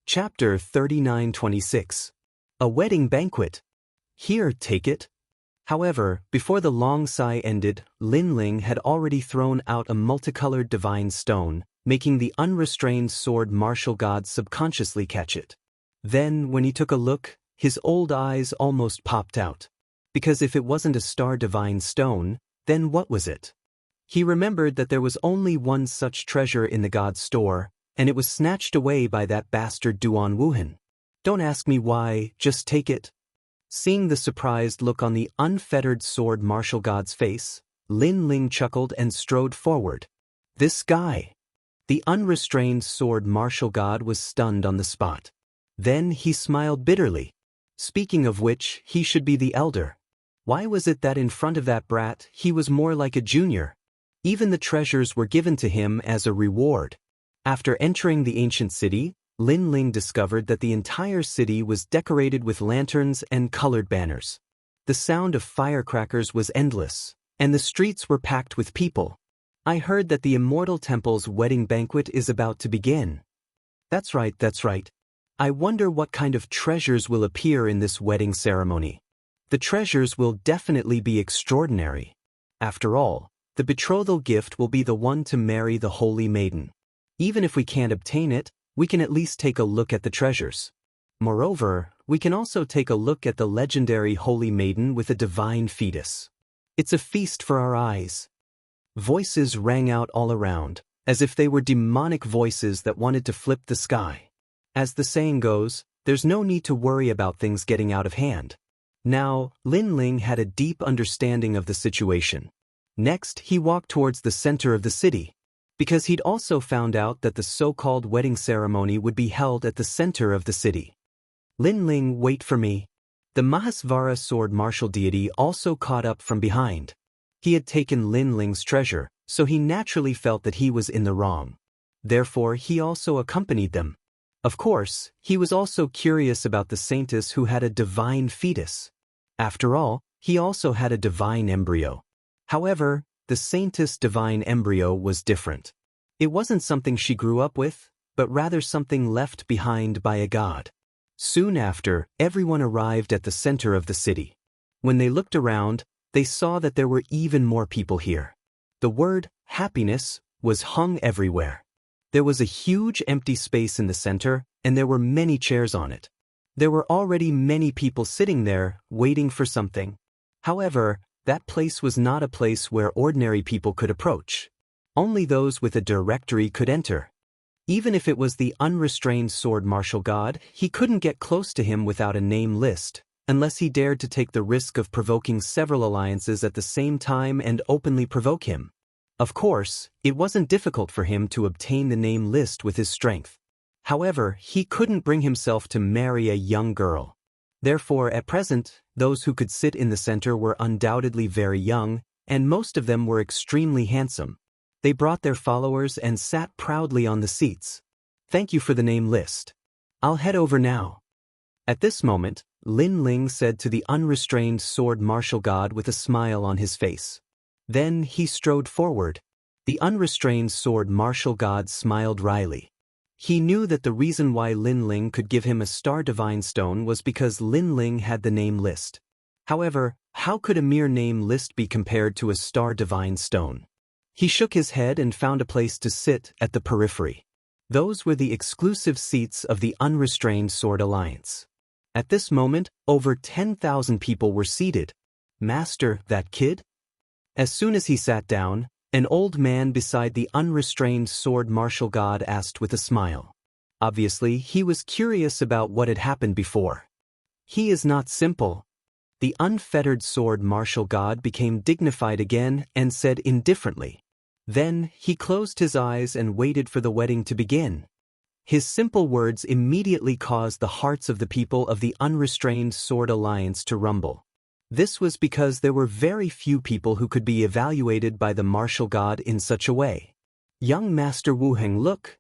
Chapter 39-26. A Wedding Banquet. Here, take it. However, before the long sigh ended, Lin Ling had already thrown out a multicolored divine stone, making the unrestrained sword martial god subconsciously catch it. Then, when he took a look, his old eyes almost popped out. Because if it wasn't a star divine stone, then what was it? He remembered that there was only one such treasure in the god's store, and it was snatched away by that bastard Duan Wuhan. Don't ask me why, just take it. Seeing the surprised look on the unfettered sword martial god's face, Lin Ling chuckled and strode forward. This guy. The unrestrained sword martial god was stunned on the spot. Then he smiled bitterly. Speaking of which, he should be the elder. Why was it that in front of that brat he was more like a junior? Even the treasures were given to him as a reward. After entering the ancient city, Lin Ling discovered that the entire city was decorated with lanterns and colored banners. The sound of firecrackers was endless, and the streets were packed with people. I heard that the Immortal Temple's wedding banquet is about to begin. That's right. I wonder what kind of treasures will appear in this wedding ceremony. The treasures will definitely be extraordinary. After all, the betrothal gift will be the one to marry the holy maiden. Even if we can't obtain it, we can at least take a look at the treasures. Moreover, we can also take a look at the legendary holy maiden with a divine fetus. It's a feast for our eyes. Voices rang out all around, as if they were demonic voices that wanted to flip the sky. As the saying goes, there's no need to worry about things getting out of hand. Now, Lin Ling had a deep understanding of the situation. Next, he walked towards the center of the city, because he'd also found out that the so-called wedding ceremony would be held at the center of the city. Lin Ling, wait for me. The Mahasvara sword martial deity also caught up from behind. He had taken Lin Ling's treasure, so he naturally felt that he was in the wrong. Therefore, he also accompanied them. Of course, he was also curious about the saintess who had a divine fetus. After all, he also had a divine embryo. However, the saintess' divine embryo was different. It wasn't something she grew up with, but rather something left behind by a god. Soon after, everyone arrived at the center of the city. When they looked around, they saw that there were even more people here. The word happiness was hung everywhere. There was a huge empty space in the center, and there were many chairs on it. There were already many people sitting there, waiting for something. However, that place was not a place where ordinary people could approach. Only those with a directory could enter. Even if it was the unrestrained sword martial god, he couldn't get close to him without a name list, unless he dared to take the risk of provoking several alliances at the same time and openly provoke him. Of course, it wasn't difficult for him to obtain the name list with his strength. However, he couldn't bring himself to marry a young girl. Therefore, at present, those who could sit in the center were undoubtedly very young, and most of them were extremely handsome. They brought their followers and sat proudly on the seats. Thank you for the name list. I'll head over now. At this moment, Lin Ling said to the unrestrained sword martial god with a smile on his face. Then he strode forward. The unrestrained sword martial god smiled wryly. He knew that the reason why Lin Ling could give him a star divine stone was because Lin Ling had the name list. However, how could a mere name list be compared to a star divine stone? He shook his head and found a place to sit at the periphery. Those were the exclusive seats of the Unrestrained Sword Alliance. At this moment, over 10,000 people were seated. Master, that kid? As soon as he sat down, an old man beside the unrestrained sword martial god asked with a smile. Obviously, he was curious about what had happened before. He is not simple. The unfettered sword martial god became dignified again and said indifferently. Then, he closed his eyes and waited for the wedding to begin. His simple words immediately caused the hearts of the people of the Unrestrained Sword Alliance to rumble. This was because there were very few people who could be evaluated by the martial god in such a way. Young Master Wu Heng, look!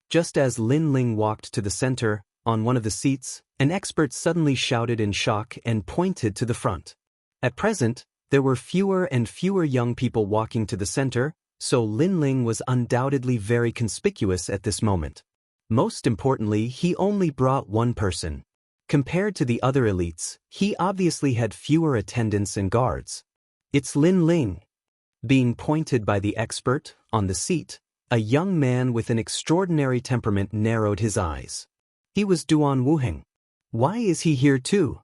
Just as Lin Ling walked to the center, on one of the seats, an expert suddenly shouted in shock and pointed to the front. At present, there were fewer and fewer young people walking to the center, so Lin Ling was undoubtedly very conspicuous at this moment. Most importantly, he only brought one person. Compared to the other elites, he obviously had fewer attendants and guards. It's Lin Ling. Being pointed by the expert, on the seat, a young man with an extraordinary temperament narrowed his eyes. He was Duan Wuheng. Why is he here too?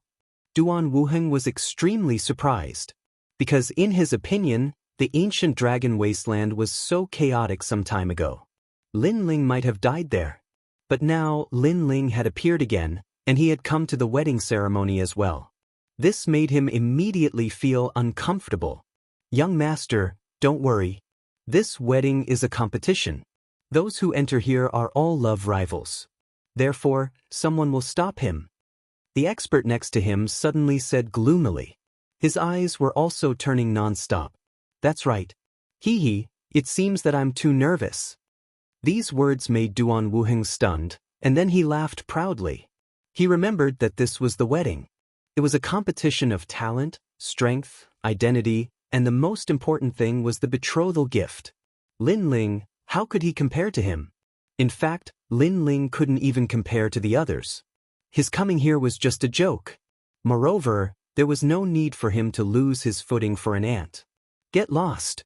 Duan Wuheng was extremely surprised. Because in his opinion, the ancient dragon wasteland was so chaotic some time ago. Lin Ling might have died there. But now Lin Ling had appeared again, and he had come to the wedding ceremony as well. This made him immediately feel uncomfortable. Young master, don't worry. This wedding is a competition. Those who enter here are all love rivals. Therefore, someone will stop him. The expert next to him suddenly said gloomily. His eyes were also turning non-stop. That's right. Hee, it seems that I'm too nervous. These words made Duan Wuheng stunned, and then he laughed proudly. He remembered that this was the wedding. It was a competition of talent, strength, identity, and the most important thing was the betrothal gift. Lin Ling, how could he compare to him? In fact, Lin Ling couldn't even compare to the others. His coming here was just a joke. Moreover, there was no need for him to lose his footing for an ant. Get lost.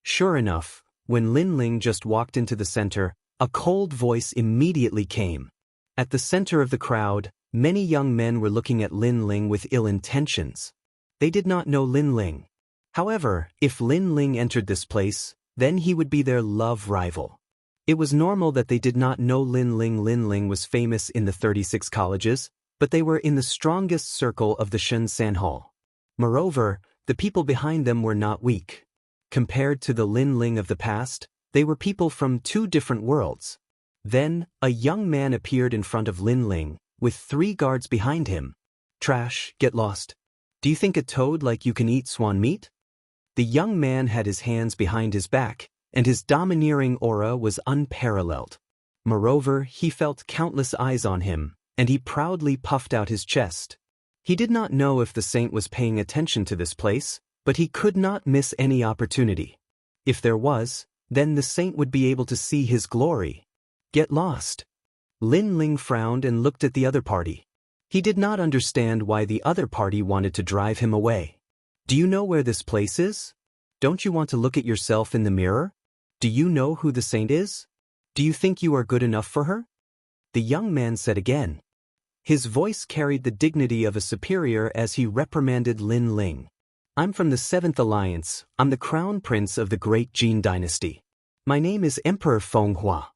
Sure enough, when Lin Ling just walked into the center, a cold voice immediately came. At the center of the crowd, many young men were looking at Lin Ling with ill intentions. They did not know Lin Ling. However, if Lin Ling entered this place, then he would be their love rival. It was normal that they did not know Lin Ling. Lin Ling was famous in the 36 colleges, but they were in the strongest circle of the Shenzhen Hall. Moreover, the people behind them were not weak. Compared to the Lin Ling of the past, they were people from two different worlds. Then, a young man appeared in front of Lin Ling, with 3 guards behind him. Trash, get lost. Do you think a toad like you can eat swan meat? The young man had his hands behind his back, and his domineering aura was unparalleled. Moreover, he felt countless eyes on him, and he proudly puffed out his chest. He did not know if the saint was paying attention to this place, but he could not miss any opportunity. If there was, then the saint would be able to see his glory. Get lost. Lin Ling frowned and looked at the other party. He did not understand why the other party wanted to drive him away. Do you know where this place is? Don't you want to look at yourself in the mirror? Do you know who the saint is? Do you think you are good enough for her? The young man said again. His voice carried the dignity of a superior as he reprimanded Lin Ling. I'm from the 7th Alliance. I'm the crown prince of the great Jin dynasty. My name is Emperor Fenghua.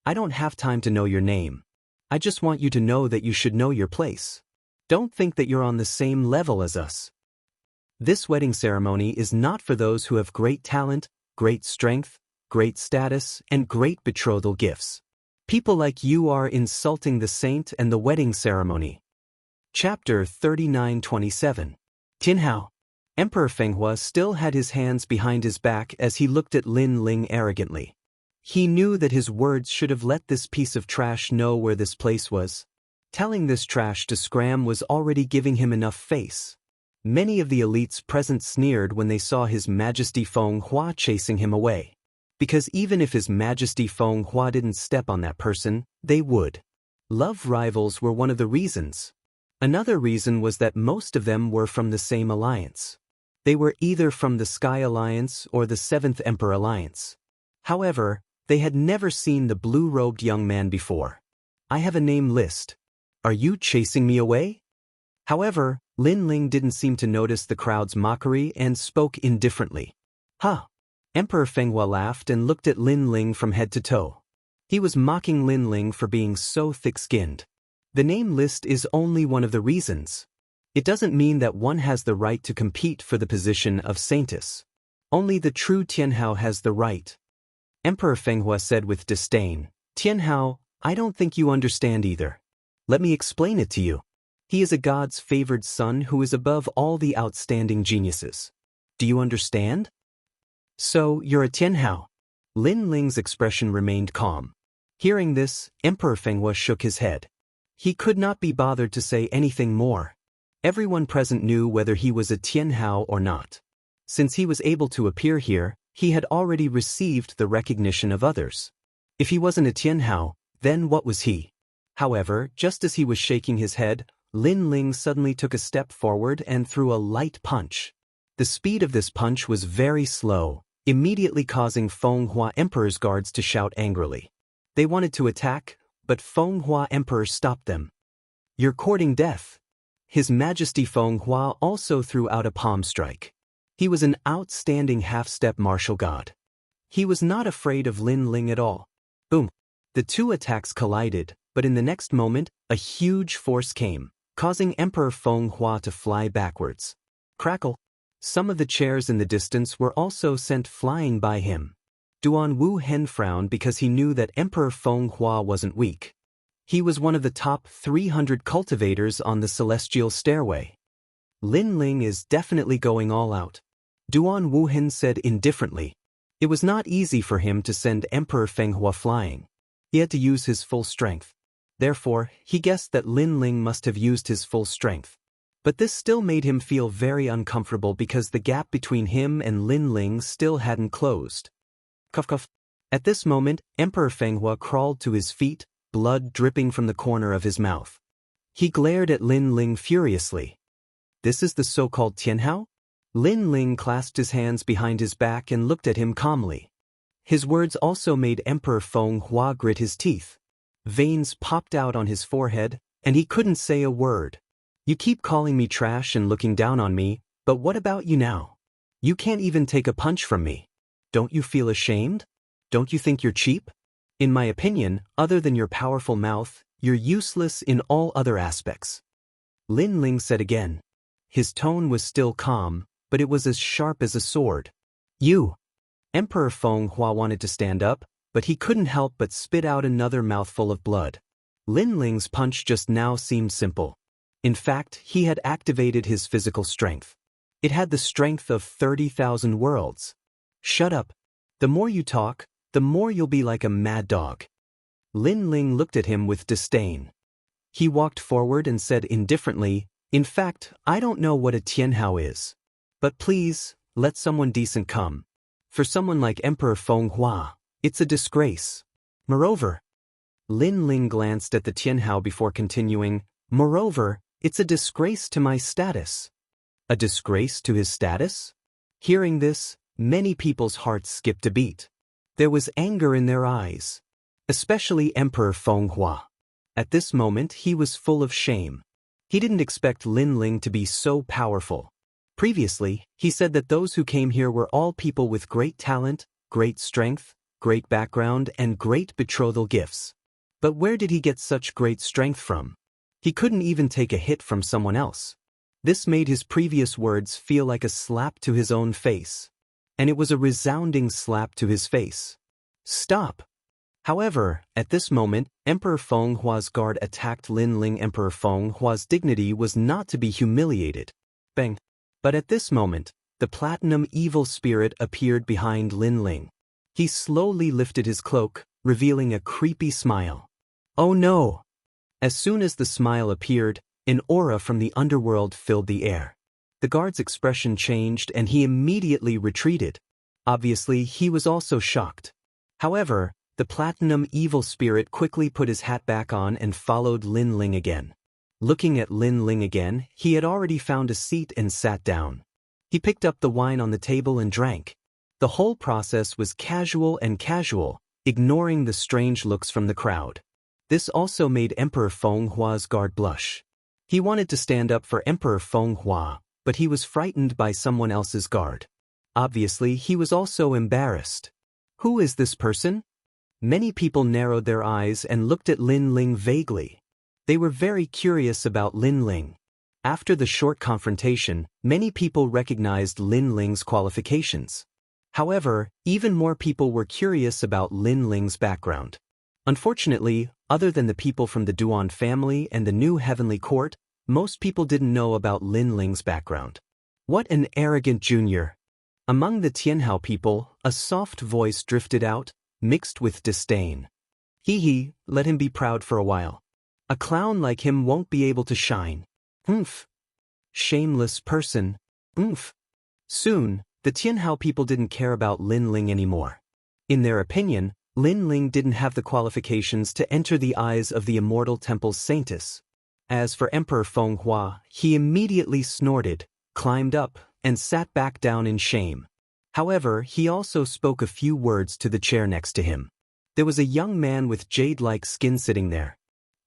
I don't have time to know your name. I just want you to know that you should know your place. Don't think that you're on the same level as us. This wedding ceremony is not for those who have great talent, great strength, great status, and great betrothal gifts. People like you are insulting the saint and the wedding ceremony. Chapter 39:27. Tianhao. Emperor Fenghua still had his hands behind his back as he looked at Lin Ling arrogantly. He knew that his words should have let this piece of trash know where this place was. Telling this trash to scram was already giving him enough face. Many of the elites present sneered when they saw His Majesty Fenghua chasing him away. Because even if His Majesty Fenghua didn't step on that person, they would. Love rivals were one of the reasons. Another reason was that most of them were from the same alliance. They were either from the Sky Alliance or the 7th Emperor Alliance. However, they had never seen the blue-robed young man before. I have a name list. Are you chasing me away? However, Lin Ling didn't seem to notice the crowd's mockery and spoke indifferently. Huh. Emperor Fenghua laughed and looked at Lin Ling from head to toe. He was mocking Lin Ling for being so thick-skinned. The name list is only one of the reasons. It doesn't mean that one has the right to compete for the position of saintess. Only the true Tianhao has the right. Emperor Fenghua said with disdain, Tianhao, I don't think you understand either. Let me explain it to you. He is a god's favored son who is above all the outstanding geniuses. Do you understand? So, you're a Tianhao. Lin Ling's expression remained calm. Hearing this, Emperor Fenghua shook his head. He could not be bothered to say anything more. Everyone present knew whether he was a Tianhao or not. Since he was able to appear here, he had already received the recognition of others. If he wasn't a Tianhao, Then what was he? However, just as he was shaking his head, Lin Ling suddenly took a step forward and threw a light punch. The speed of this punch was very slow, immediately causing Fenghua Emperor's guards to shout angrily. They wanted to attack, but Fenghua Emperor stopped them. "You're courting death." His Majesty Fenghua also threw out a palm strike. He was an outstanding half-step martial god. He was not afraid of Lin Ling at all. Boom! The two attacks collided, but in the next moment, a huge force came, causing Emperor Fenghua to fly backwards. Crackle! Some of the chairs in the distance were also sent flying by him. Duan Wu Hen frowned because he knew that Emperor Fenghua wasn't weak. He was one of the top 300 cultivators on the Celestial Stairway. Lin Ling is definitely going all out. Duan Wu Hen said indifferently. It was not easy for him to send Emperor Fenghua flying. He had to use his full strength. Therefore, he guessed that Lin Ling must have used his full strength. But this still made him feel very uncomfortable because the gap between him and Lin Ling still hadn't closed. Cuff cuff. At this moment, Emperor Fenghua crawled to his feet, blood dripping from the corner of his mouth. He glared at Lin Ling furiously. "This is the so-called Tianhao?" Lin Ling clasped his hands behind his back and looked at him calmly. His words also made Emperor Fenghua grit his teeth. Veins popped out on his forehead, and he couldn't say a word. "You keep calling me trash and looking down on me, but what about you now? You can't even take a punch from me. Don't you feel ashamed? Don't you think you're cheap? In my opinion, other than your powerful mouth, you're useless in all other aspects." Lin Ling said again. His tone was still calm, but it was as sharp as a sword. "You!" Emperor Fenghua wanted to stand up, but he couldn't help but spit out another mouthful of blood. Lin Ling's punch just now seemed simple. In fact, he had activated his physical strength. It had the strength of 30,000 worlds. "Shut up. The more you talk, the more you'll be like a mad dog." Lin Ling looked at him with disdain. He walked forward and said indifferently, "In fact, I don't know what a Tianhao is. But please, let someone decent come. For someone like Emperor Fenghua, it's a disgrace. Moreover," Lin Ling glanced at the Tianhao before continuing, "Moreover, it's a disgrace to my status." A disgrace to his status? Hearing this, many people's hearts skipped a beat. There was anger in their eyes. Especially Emperor Fenghua. At this moment he was full of shame. He didn't expect Lin Ling to be so powerful. Previously, he said that those who came here were all people with great talent, great strength, great background, and great betrothal gifts. But where did he get such great strength from? He couldn't even take a hit from someone else. This made his previous words feel like a slap to his own face. And it was a resounding slap to his face. "Stop!" However, at this moment, Emperor Fenghua's guard attacked Lin Ling. Emperor Fenghua's dignity was not to be humiliated. Bang! But at this moment, the platinum evil spirit appeared behind Lin Ling. He slowly lifted his cloak, revealing a creepy smile. Oh no! As soon as the smile appeared, an aura from the underworld filled the air. The guard's expression changed and he immediately retreated. Obviously, he was also shocked. However, the platinum evil spirit quickly put his hat back on and followed Lin Ling again. Looking at Lin Ling again, he had already found a seat and sat down. He picked up the wine on the table and drank. The whole process was casual, ignoring the strange looks from the crowd. This also made Emperor Fenghua's guard blush. He wanted to stand up for Emperor Fenghua, but he was frightened by someone else's guard. Obviously, he was also embarrassed. Who is this person? Many people narrowed their eyes and looked at Lin Ling vaguely. They were very curious about Lin Ling. After the short confrontation, many people recognized Lin Ling's qualifications. However, even more people were curious about Lin Ling's background. Unfortunately, other than the people from the Duan family and the new heavenly court, most people didn't know about Lin Ling's background. What an arrogant junior! Among the Tianhao people, a soft voice drifted out, mixed with disdain. Hee, let him be proud for a while. A clown like him won't be able to shine. Oomph. Shameless person. Oomph. Soon, the Tianhao people didn't care about Lin Ling anymore. In their opinion, Lin Ling didn't have the qualifications to enter the eyes of the Immortal Temple's saintess. As for Emperor Feng Hua, he immediately snorted, climbed up, and sat back down in shame. However, he also spoke a few words to the chair next to him. There was a young man with jade-like skin sitting there.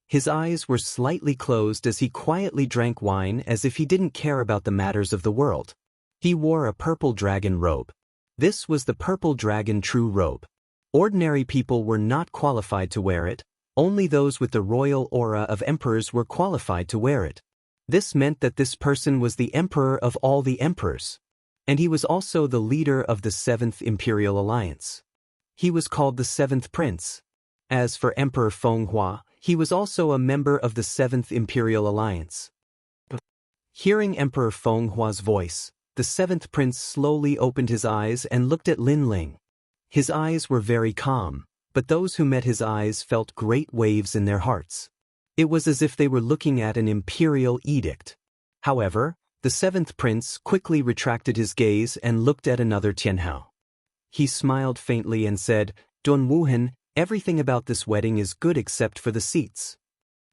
His eyes were slightly closed as he quietly drank wine as if he didn't care about the matters of the world. He wore a purple dragon robe. This was the purple dragon true robe. Ordinary people were not qualified to wear it, only those with the royal aura of emperors were qualified to wear it. This meant that this person was the emperor of all the emperors. And he was also the leader of the 7th Imperial Alliance. He was called the 7th Prince. As for Emperor Feng Hua, he was also a member of the 7th Imperial Alliance. Hearing Emperor Feng Hua's voice, the 7th Prince slowly opened his eyes and looked at Lin Ling. His eyes were very calm, but those who met his eyes felt great waves in their hearts. It was as if they were looking at an imperial edict. However, the 7th Prince quickly retracted his gaze and looked at another Tianhao. He smiled faintly and said, "Don Wuhan, everything about this wedding is good except for the seats."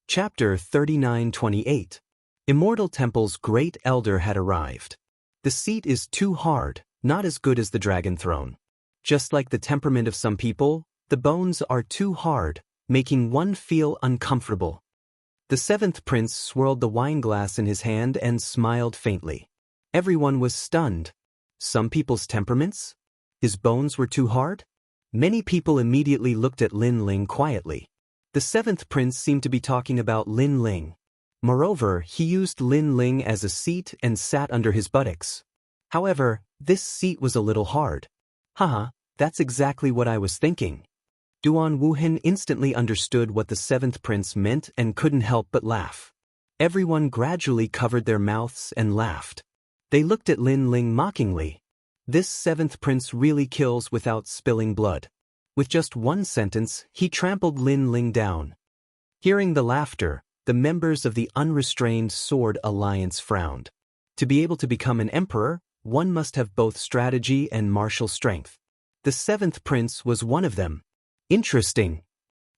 Chapter 39:28. Immortal Temple's great elder had arrived. The seat is too hard, not as good as the dragon throne. Just like the temperament of some people, the bones are too hard, making one feel uncomfortable. The 7th Prince swirled the wine glass in his hand and smiled faintly. Everyone was stunned. Some people's temperaments? His bones were too hard? Many people immediately looked at Lin Ling quietly. The 7th Prince seemed to be talking about Lin Ling. Moreover, he used Lin Ling as a seat and sat under his buttocks. However, this seat was a little hard. Haha, that's exactly what I was thinking. Duan Wuhan instantly understood what the 7th Prince meant and couldn't help but laugh. Everyone gradually covered their mouths and laughed. They looked at Lin Ling mockingly. This 7th Prince really kills without spilling blood. With just one sentence, he trampled Lin Ling down. Hearing the laughter, the members of the Unrestrained Sword Alliance frowned. To be able to become an emperor, one must have both strategy and martial strength. The 7th Prince was one of them. Interesting.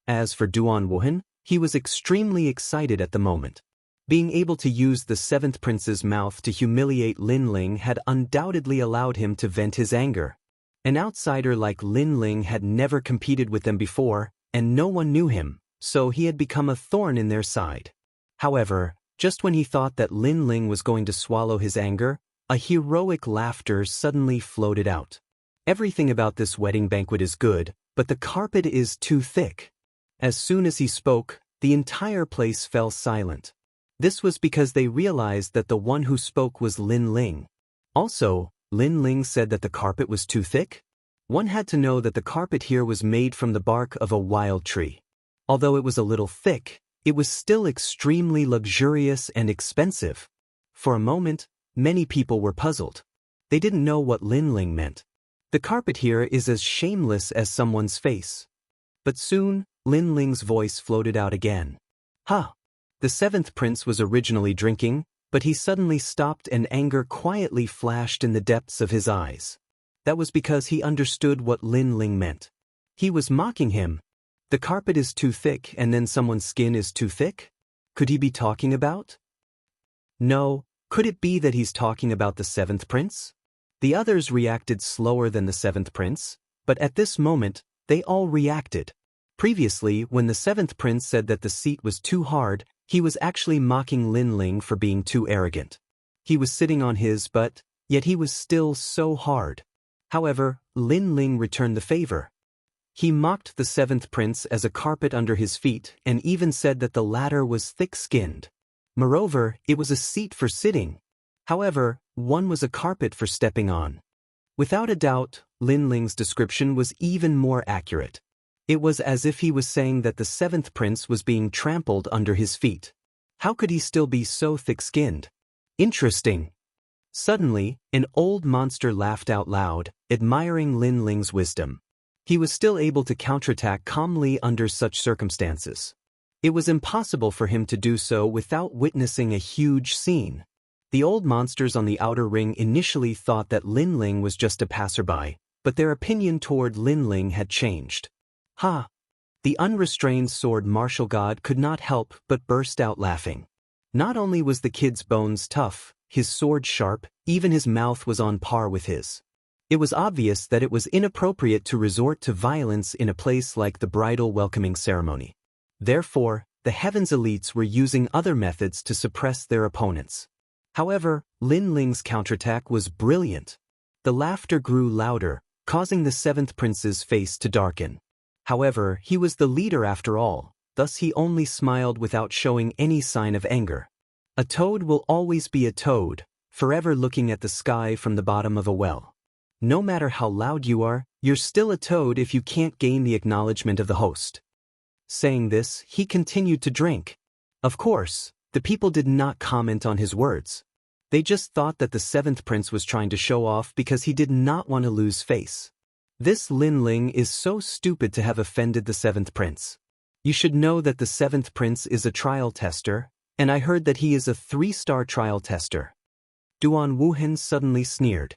As for Duan Wuhan, he was extremely excited at the moment. Being able to use the 7th Prince's mouth to humiliate Lin Ling had undoubtedly allowed him to vent his anger. An outsider like Lin Ling had never competed with them before, and no one knew him, so he had become a thorn in their side. However, just when he thought that Lin Ling was going to swallow his anger, a heroic laughter suddenly floated out. Everything about this wedding banquet is good, but the carpet is too thick. As soon as he spoke, the entire place fell silent. This was because they realized that the one who spoke was Lin Ling. Also, Lin Ling said that the carpet was too thick? One had to know that the carpet here was made from the bark of a wild tree. Although it was a little thick, it was still extremely luxurious and expensive. For a moment, many people were puzzled. They didn't know what Lin Ling meant. The carpet here is as shameless as someone's face. But soon, Lin Ling's voice floated out again. Ha! The 7th Prince was originally drinking, but he suddenly stopped and anger quietly flashed in the depths of his eyes. That was because he understood what Lin Ling meant. He was mocking him. The carpet is too thick and then someone's skin is too thick? Could he be talking about? No, could it be that he's talking about the 7th Prince? The others reacted slower than the 7th Prince, but at this moment, they all reacted. Previously, when the 7th Prince said that the seat was too hard, he was actually mocking Lin Ling for being too arrogant. He was sitting on his butt, yet he was still so hard. However, Lin Ling returned the favor. He mocked the 7th Prince as a carpet under his feet and even said that the latter was thick-skinned. Moreover, it was a seat for sitting. However, one was a carpet for stepping on. Without a doubt, Lin Ling's description was even more accurate. It was as if he was saying that the 7th Prince was being trampled under his feet. How could he still be so thick-skinned? Interesting. Suddenly, an old monster laughed out loud, admiring Lin Ling's wisdom. He was still able to counterattack calmly under such circumstances. It was impossible for him to do so without witnessing a huge scene. The old monsters on the outer ring initially thought that Lin Ling was just a passerby, but their opinion toward Lin Ling had changed. Ha! The unrestrained sword martial god could not help but burst out laughing. Not only was the kid's bones tough, his sword sharp, even his mouth was on par with his. It was obvious that it was inappropriate to resort to violence in a place like the bridal welcoming ceremony. Therefore, the Heaven's elites were using other methods to suppress their opponents. However, Lin Ling's counterattack was brilliant. The laughter grew louder, causing the seventh prince's face to darken. However, he was the leader after all, thus he only smiled without showing any sign of anger. A toad will always be a toad, forever looking at the sky from the bottom of a well. No matter how loud you are, you're still a toad if you can't gain the acknowledgement of the host. Saying this, he continued to drink. Of course, the people did not comment on his words. They just thought that the seventh prince was trying to show off because he did not want to lose face. This Lin Ling is so stupid to have offended the seventh prince. You should know that the seventh prince is a trial tester, and I heard that he is a 3-star trial tester. Duan Wuhan suddenly sneered.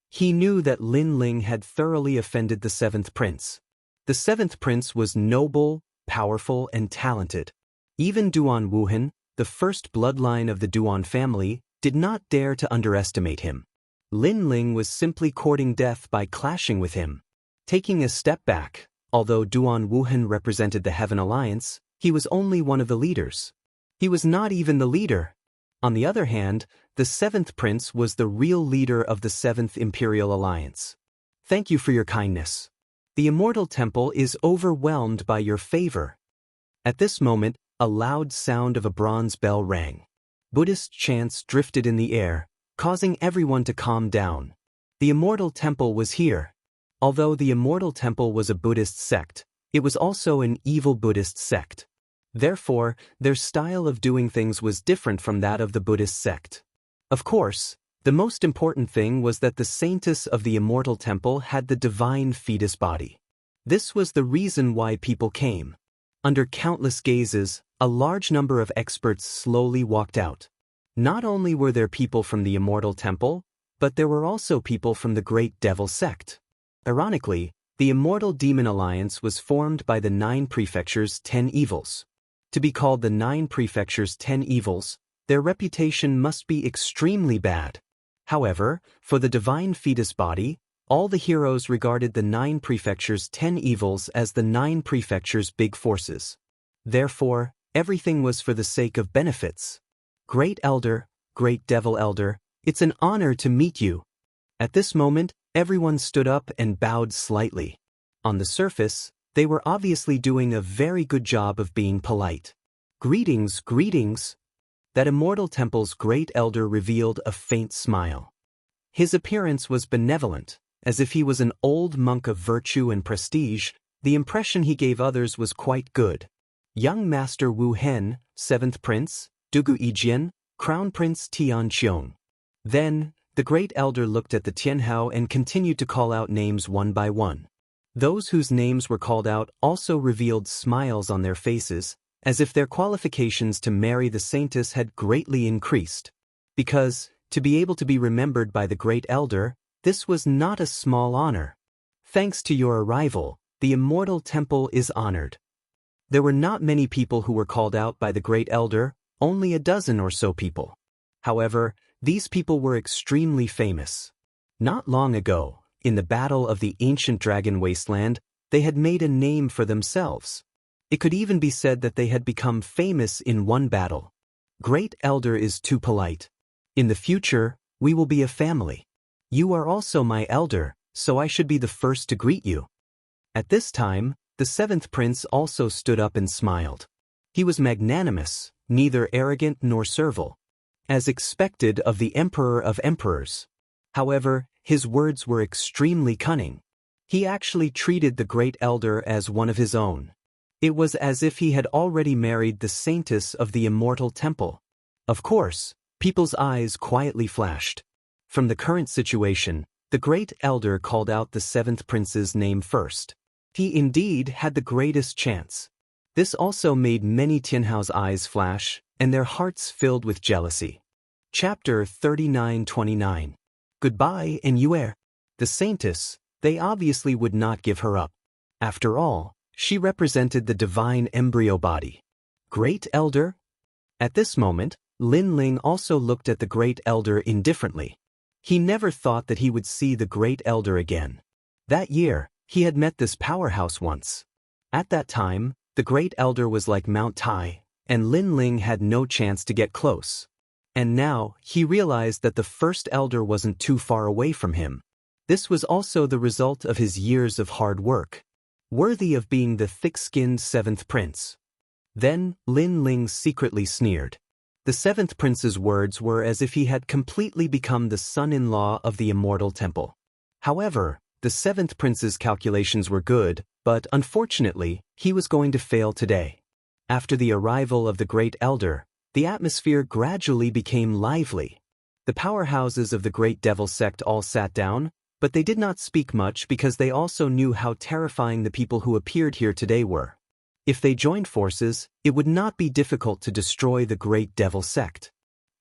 He knew that Lin Ling had thoroughly offended the seventh prince. The seventh prince was noble, powerful, and talented. Even Duan Wuhan, the first bloodline of the Duan family, did not dare to underestimate him. Lin Ling was simply courting death by clashing with him. Taking a step back, although Duan Wuhan represented the Heaven Alliance, he was only one of the leaders. He was not even the leader. On the other hand, the seventh prince was the real leader of the Seventh Imperial Alliance. Thank you for your kindness. The Immortal Temple is overwhelmed by your favor. At this moment, a loud sound of a bronze bell rang. Buddhist chants drifted in the air, causing everyone to calm down. The Immortal Temple was here. Although the Immortal Temple was a Buddhist sect, it was also an evil Buddhist sect. Therefore, their style of doing things was different from that of the Buddhist sect. Of course, the most important thing was that the saintess of the Immortal Temple had the divine fetus body. This was the reason why people came. Under countless gazes, a large number of experts slowly walked out. Not only were there people from the Immortal Temple, but there were also people from the Great Devil sect. Ironically, the Immortal Demon Alliance was formed by the 9 prefectures' 10 evils. To be called the 9 prefectures' 10 evils, their reputation must be extremely bad. However, for the divine fetus body, all the heroes regarded the 9 prefectures' 10 evils as the 9 prefectures' big forces. Therefore, everything was for the sake of benefits. Great Elder, Great Devil Elder, it's an honor to meet you. At this moment, everyone stood up and bowed slightly. On the surface, they were obviously doing a very good job of being polite. Greetings, greetings. That Immortal Temple's Great Elder revealed a faint smile. His appearance was benevolent, as if he was an old monk of virtue and prestige. The impression he gave others was quite good. Young Master Wu Hen, 7th Prince, Dugu Yijian, Crown Prince Tian Qiong. Then, the Great Elder looked at the Tianhao and continued to call out names one by one. Those whose names were called out also revealed smiles on their faces, as if their qualifications to marry the saintess had greatly increased. Because, to be able to be remembered by the Great Elder, this was not a small honor. Thanks to your arrival, the Immortal Temple is honored. There were not many people who were called out by the Great Elder, only a dozen or so people. However, these people were extremely famous. Not long ago, in the battle of the ancient dragon wasteland, they had made a name for themselves. It could even be said that they had become famous in one battle. Great Elder is too polite. In the future, we will be a family. You are also my elder, so I should be the first to greet you. At this time, the 7th Prince also stood up and smiled. He was magnanimous, neither arrogant nor servile, as expected of the Emperor of Emperors. However, his words were extremely cunning. He actually treated the Great Elder as one of his own. It was as if he had already married the saintess of the Immortal Temple. Of course, people's eyes quietly flashed. From the current situation, the Great Elder called out the 7th Prince's name first. He indeed had the greatest chance. This also made many Tianhao's eyes flash, and their hearts filled with jealousy. Chapter 39-29. Goodbye and Yuer. The saintess, they obviously would not give her up. After all, She represented the divine embryo body. Great Elder? At this moment, Lin Ling also looked at the Great Elder indifferently. He never thought that he would see the Great Elder again. That year, he had met this powerhouse once. At that time, the Great Elder was like Mount Tai, and Lin Ling had no chance to get close. And now, he realized that the first Elder wasn't too far away from him. This was also the result of his years of hard work. Worthy of being the thick-skinned seventh prince. Then, Lin Ling secretly sneered. The seventh prince's words were as if he had completely become the son-in-law of the Immortal Temple. However, the seventh prince's calculations were good, but unfortunately, he was going to fail today. After the arrival of the Great Elder, the atmosphere gradually became lively. The powerhouses of the Great Devil sect all sat down, but they did not speak much because they also knew how terrifying the people who appeared here today were. If they joined forces, it would not be difficult to destroy the Great Devil sect.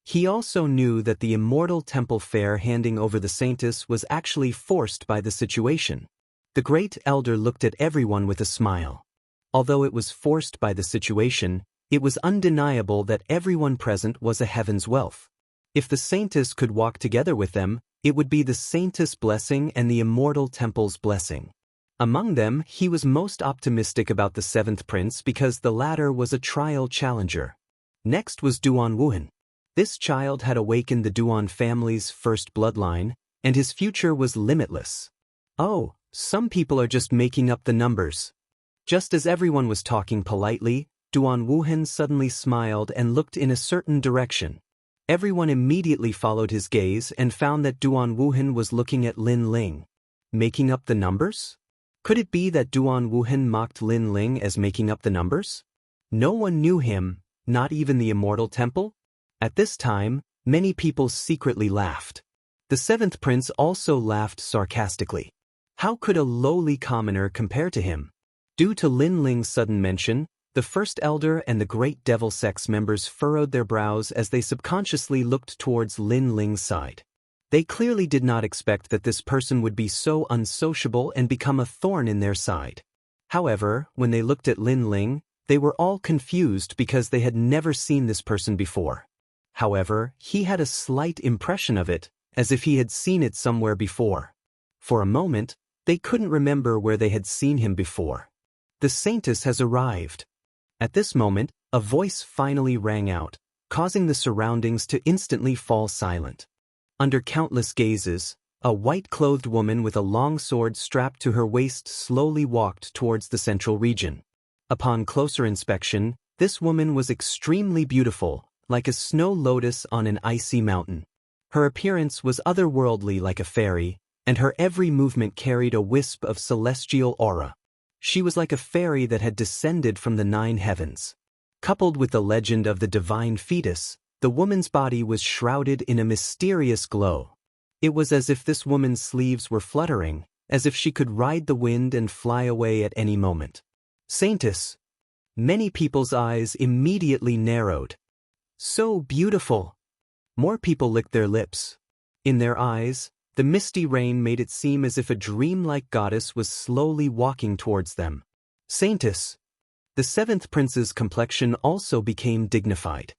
He also knew that the Immortal Temple Fair handing over the Saintess was actually forced by the situation. The Great Elder looked at everyone with a smile. Although it was forced by the situation, it was undeniable that everyone present was a heaven's wealth. If the Saintess could walk together with them, it would be the Saintess' blessing and the Immortal Temple's blessing. Among them, he was most optimistic about the seventh prince because the latter was a trial challenger. Next was Duan Wuhan. This child had awakened the Duan family's first bloodline, and his future was limitless. Oh, some people are just making up the numbers. Just as everyone was talking politely, Duan Wuhan suddenly smiled and looked in a certain direction. Everyone immediately followed his gaze and found that Duan Wuhan was looking at Lin Ling. Making up the numbers? Could it be that Duan Wuhan mocked Lin Ling as making up the numbers? No one knew him, not even the Immortal Temple? At this time, many people secretly laughed. The seventh prince also laughed sarcastically. How could a lowly commoner compare to him? Due to Lin Ling's sudden mention, the first elder and the Great Devil Sect's members furrowed their brows as they subconsciously looked towards Lin Ling's side. They clearly did not expect that this person would be so unsociable and become a thorn in their side. However, when they looked at Lin Ling, they were all confused because they had never seen this person before. However, he had a slight impression of it, as if he had seen it somewhere before. For a moment, they couldn't remember where they had seen him before. The Saintess has arrived. At this moment, a voice finally rang out, causing the surroundings to instantly fall silent. Under countless gazes, a white-clothed woman with a long sword strapped to her waist slowly walked towards the central region. Upon closer inspection, this woman was extremely beautiful, like a snow lotus on an icy mountain. Her appearance was otherworldly like a fairy, and her every movement carried a wisp of celestial aura. She was like a fairy that had descended from the 9 heavens. Coupled with the legend of the divine fetus, the woman's body was shrouded in a mysterious glow. It was as if this woman's sleeves were fluttering, as if she could ride the wind and fly away at any moment. Saintess. Many people's eyes immediately narrowed. So beautiful. More people licked their lips. In their eyes, the misty rain made it seem as if a dreamlike goddess was slowly walking towards them. Saintess. The seventh prince's complexion also became dignified.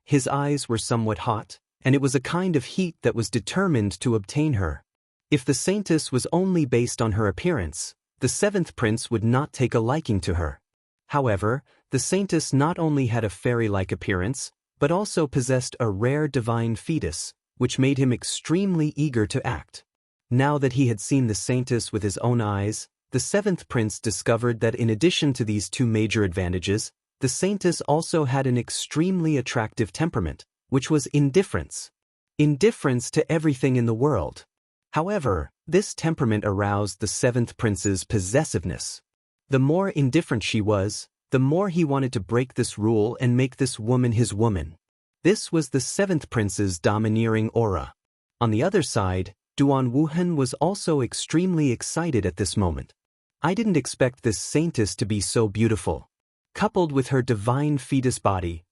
His eyes were somewhat hot, and it was a kind of heat that was determined to obtain her. If the Saintess was only based on her appearance, the seventh prince would not take a liking to her. However, the Saintess not only had a fairy-like appearance, but also possessed a rare divine fetus, which made him extremely eager to act. Now that he had seen the Saintess with his own eyes, the seventh prince discovered that in addition to these 2 major advantages, the Saintess also had an extremely attractive temperament, which was indifference. Indifference to everything in the world. However, this temperament aroused the seventh prince's possessiveness. The more indifferent she was, the more he wanted to break this rule and make this woman his woman. This was the seventh prince's domineering aura. On the other side, Duan Wuhan was also extremely excited at this moment. I didn't expect this Saintess to be so beautiful. Coupled with her divine fetus body.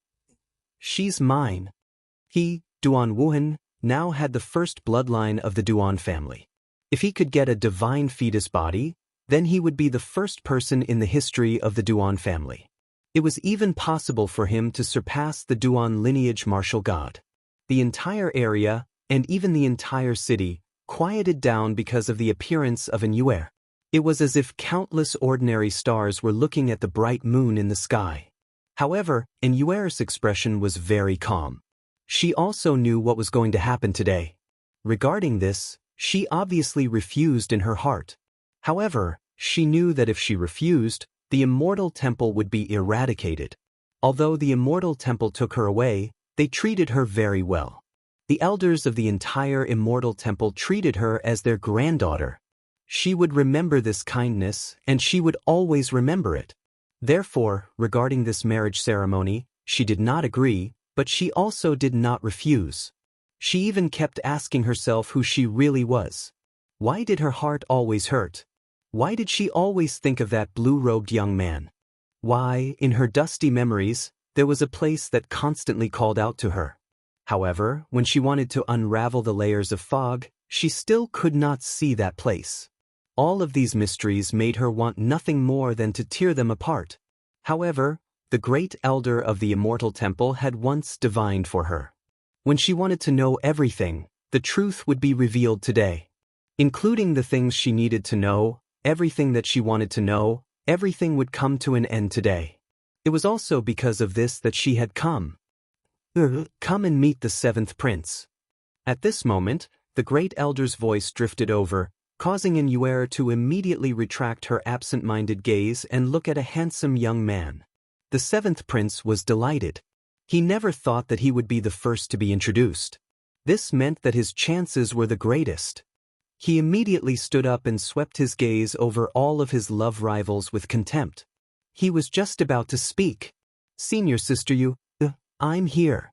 She's mine. He, Duan Wuhan, now had the first bloodline of the Duan family. If he could get a divine fetus body, then he would be the first person in the history of the Duan family. It was even possible for him to surpass the Duan lineage martial god. The entire area, and even the entire city, quieted down because of the appearance of an Yuer. It was as if countless ordinary stars were looking at the bright moon in the sky. However, an Yuer's expression was very calm. She also knew what was going to happen today. Regarding this, she obviously refused in her heart. However, she knew that if she refused, the Immortal Temple would be eradicated. Although the Immortal Temple took her away, they treated her very well. The elders of the entire Immortal Temple treated her as their granddaughter. She would remember this kindness, and she would always remember it. Therefore, regarding this marriage ceremony, she did not agree, but she also did not refuse. She even kept asking herself who she really was. Why did her heart always hurt? Why did she always think of that blue-robed young man? Why, in her dusty memories, there was a place that constantly called out to her. However, when she wanted to unravel the layers of fog, she still could not see that place. All of these mysteries made her want nothing more than to tear them apart. However, the great elder of the Immortal Temple had once divined for her. When she wanted to know everything, the truth would be revealed today. Including the things she needed to know, everything that she wanted to know, everything would come to an end today. It was also because of this that she had come. Come and meet the seventh prince. At this moment, the great elder's voice drifted over, causing an Yuer to immediately retract her absent-minded gaze and look at a handsome young man. The seventh prince was delighted. He never thought that he would be the first to be introduced. This meant that his chances were the greatest. He immediately stood up and swept his gaze over all of his love rivals with contempt. He was just about to speak. Senior sister I'm here.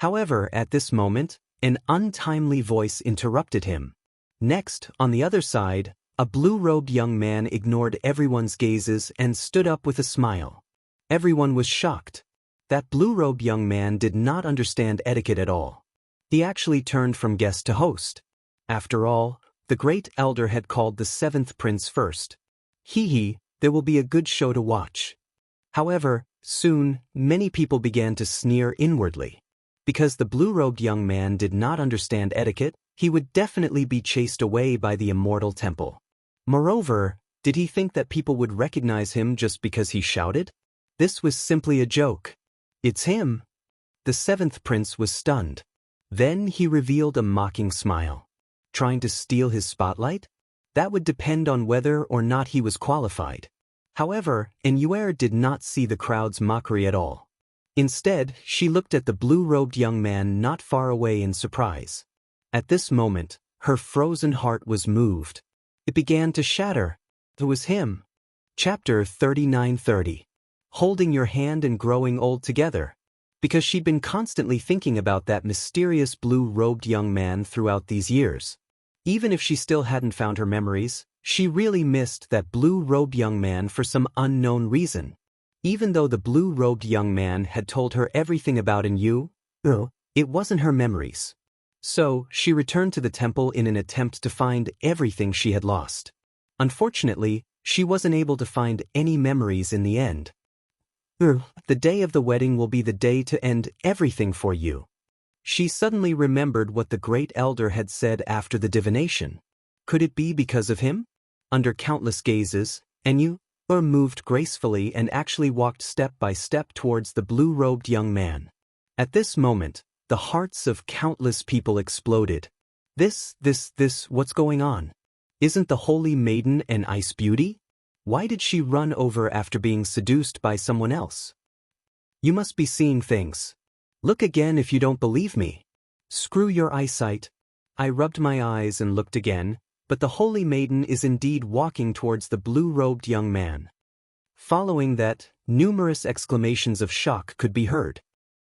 However, at this moment, an untimely voice interrupted him. Next, on the other side, a blue-robed young man ignored everyone's gazes and stood up with a smile. Everyone was shocked. That blue-robed young man did not understand etiquette at all. He actually turned from guest to host. After all, the great elder had called the seventh prince first. There will be a good show to watch. However, soon, many people began to sneer inwardly. Because the blue-robed young man did not understand etiquette, he would definitely be chased away by the Immortal Temple. Moreover, did he think that people would recognize him just because he shouted? This was simply a joke. It's him. The seventh prince was stunned. Then he revealed a mocking smile. Trying to steal his spotlight? That would depend on whether or not he was qualified. However, Yuer did not see the crowd's mockery at all. Instead, she looked at the blue-robed young man not far away in surprise. At this moment, her frozen heart was moved. It began to shatter. It was him. Chapter 39:30. Holding your hand and growing old together. Because she'd been constantly thinking about that mysterious blue-robed young man throughout these years. Even if she still hadn't found her memories, she really missed that blue-robed young man for some unknown reason. Even though the blue-robed young man had told her everything about Yu, it wasn't her memories. So, she returned to the temple in an attempt to find everything she had lost. Unfortunately, she wasn't able to find any memories in the end. The day of the wedding will be the day to end everything for you. She suddenly remembered what the great elder had said after the divination. Could it be because of him? Under countless gazes, Yu moved gracefully and actually walked step by step towards the blue-robed young man. At this moment, the hearts of countless people exploded. What's going on? Isn't the holy maiden an ice beauty? Why did she run over after being seduced by someone else? You must be seeing things. Look again if you don't believe me. Screw your eyesight. I rubbed my eyes and looked again, but the holy maiden is indeed walking towards the blue-robed young man. Following that, numerous exclamations of shock could be heard.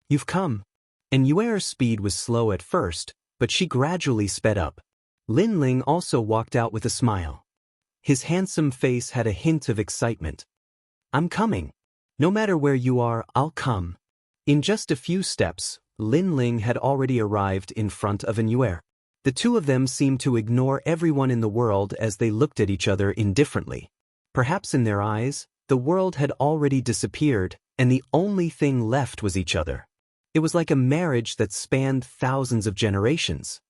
You've come. And Yuer's speed was slow at first, but she gradually sped up. Lin Ling also walked out with a smile. His handsome face had a hint of excitement. I'm coming. No matter where you are, I'll come. In just a few steps, Lin Ling had already arrived in front of Yuer. The two of them seemed to ignore everyone in the world as they looked at each other indifferently. Perhaps in their eyes, the world had already disappeared, and the only thing left was each other. It was like a marriage that spanned thousands of generations.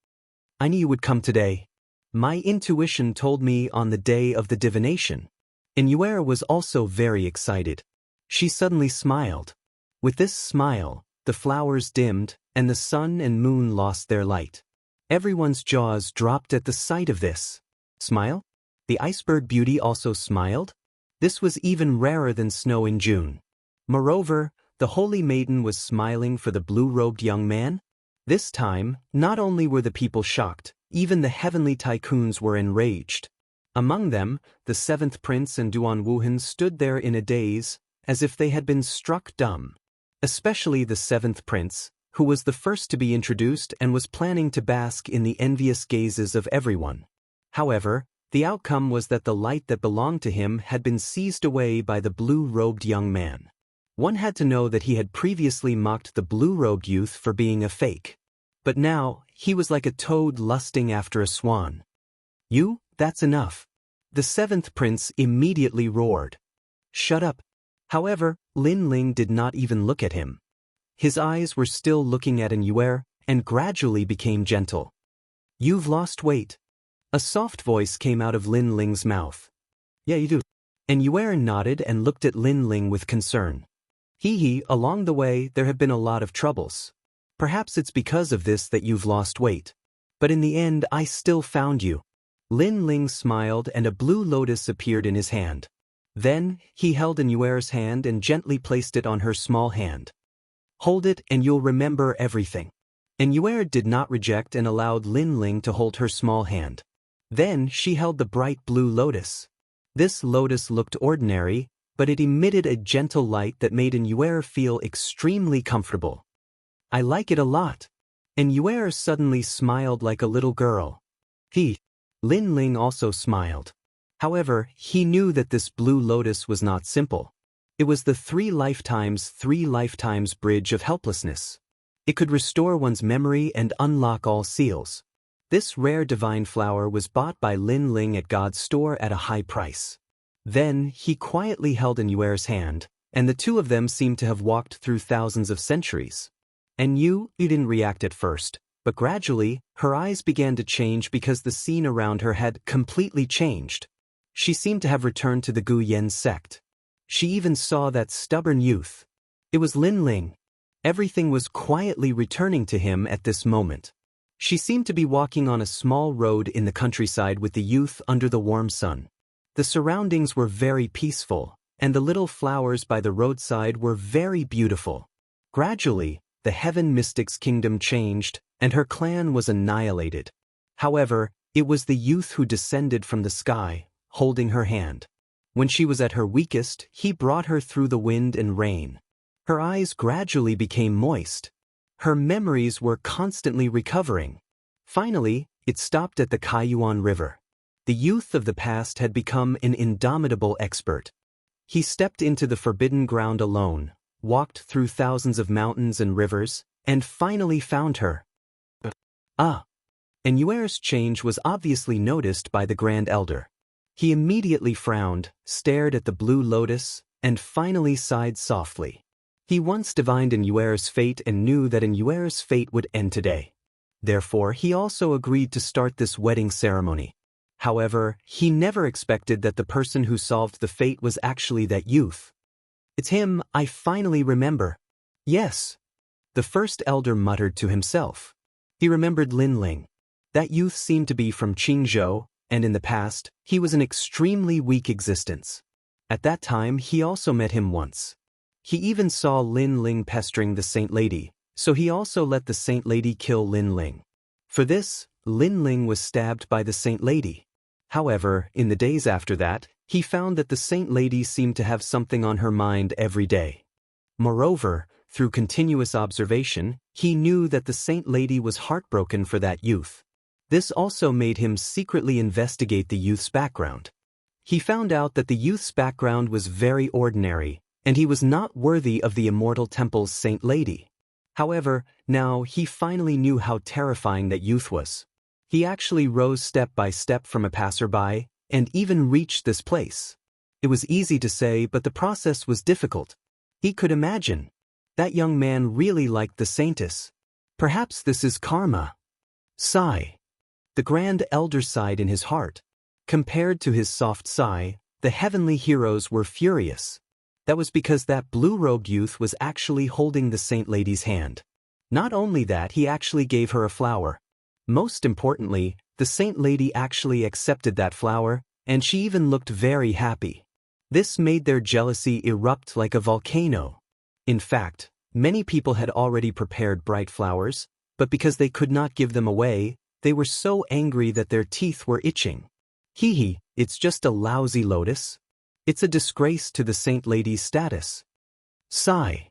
I knew you would come today. My intuition told me on the day of the divination. Inuera was also very excited. She suddenly smiled. With this smile, the flowers dimmed, and the sun and moon lost their light. Everyone's jaws dropped at the sight of this. Smile? The iceberg beauty also smiled? This was even rarer than snow in June. Moreover, the holy maiden was smiling for the blue-robed young man. This time, not only were the people shocked, even the heavenly tycoons were enraged. Among them, the seventh prince and Duan Wuhan stood there in a daze, as if they had been struck dumb. Especially the seventh prince, who was the first to be introduced and was planning to bask in the envious gazes of everyone. However, the outcome was that the light that belonged to him had been seized away by the blue-robed young man. One had to know that he had previously mocked the blue-robed youth for being a fake. But now, he was like a toad lusting after a swan. "You, that's enough." The seventh prince immediately roared. "Shut up." However, Lin Ling did not even look at him. His eyes were still looking at Inuera, and gradually became gentle. "You've lost weight." A soft voice came out of Lin Ling's mouth. "Yeah, you do." Inuera nodded and looked at Lin Ling with concern. Along the way there have been a lot of troubles. Perhaps it's because of this that you've lost weight. But in the end I still found you." Lin Ling smiled and a blue lotus appeared in his hand. Then, he held Inuera's hand and gently placed it on her small hand. "Hold it and you'll remember everything." Inuera did not reject and allowed Lin Ling to hold her small hand. Then she held the bright blue lotus. This lotus looked ordinary, but it emitted a gentle light that made Inuera feel extremely comfortable. "I like it a lot." Inuera suddenly smiled like a little girl. Lin Ling also smiled. However, he knew that this blue lotus was not simple. It was the 3 lifetimes bridge of helplessness. It could restore one's memory and unlock all seals. This rare divine flower was bought by Lin Ling at God's store at a high price. Then, he quietly held Inuera's hand, and the two of them seemed to have walked through thousands of centuries. And you didn't react at first, but gradually, her eyes began to change because the scene around her had completely changed. She seemed to have returned to the Gu Yen sect. She even saw that stubborn youth. It was Lin Ling. Everything was quietly returning to him at this moment. She seemed to be walking on a small road in the countryside with the youth under the warm sun. The surroundings were very peaceful, and the little flowers by the roadside were very beautiful. Gradually, the Heaven Mystic's kingdom changed, and her clan was annihilated. However, it was the youth who descended from the sky, holding her hand. When she was at her weakest, he brought her through the wind and rain. Her eyes gradually became moist. Her memories were constantly recovering. Finally, it stopped at the Kaiyuan River. The youth of the past had become an indomitable expert. He stepped into the forbidden ground alone, walked through thousands of mountains and rivers, and finally found her. Inuera's change was obviously noticed by the Grand Elder. He immediately frowned, stared at the blue lotus, and finally sighed softly. He once divined Inuera's fate and knew that Inuera's fate would end today. Therefore, he also agreed to start this wedding ceremony. However, he never expected that the person who solved the fate was actually that youth. "It's him, I finally remember." "Yes." The first elder muttered to himself. He remembered Lin Ling. That youth seemed to be from Qingzhou, and in the past, he was an extremely weak existence. At that time, he also met him once. He even saw Lin Ling pestering the Saint Lady, so he also let the Saint Lady kill Lin Ling. For this, Lin Ling was stabbed by the Saint Lady. However, in the days after that, he found that the Saint Lady seemed to have something on her mind every day. Moreover, through continuous observation, he knew that the Saint Lady was heartbroken for that youth. This also made him secretly investigate the youth's background. He found out that the youth's background was very ordinary, and he was not worthy of the Immortal Temple's Saint Lady. However, now he finally knew how terrifying that youth was. He actually rose step by step from a passerby, and even reached this place. It was easy to say, but the process was difficult. He could imagine. That young man really liked the saintess. Perhaps this is karma. Sigh. The grand elder sighed in his heart. Compared to his soft sigh, the heavenly heroes were furious. That was because that blue-robed youth was actually holding the saint lady's hand. Not only that, he actually gave her a flower. Most importantly, the saint lady actually accepted that flower, and she even looked very happy. This made their jealousy erupt like a volcano. In fact, many people had already prepared bright flowers, but because they could not give them away, they were so angry that their teeth were itching. Hee, it's just a lousy lotus. It's a disgrace to the saint lady's status. Sigh.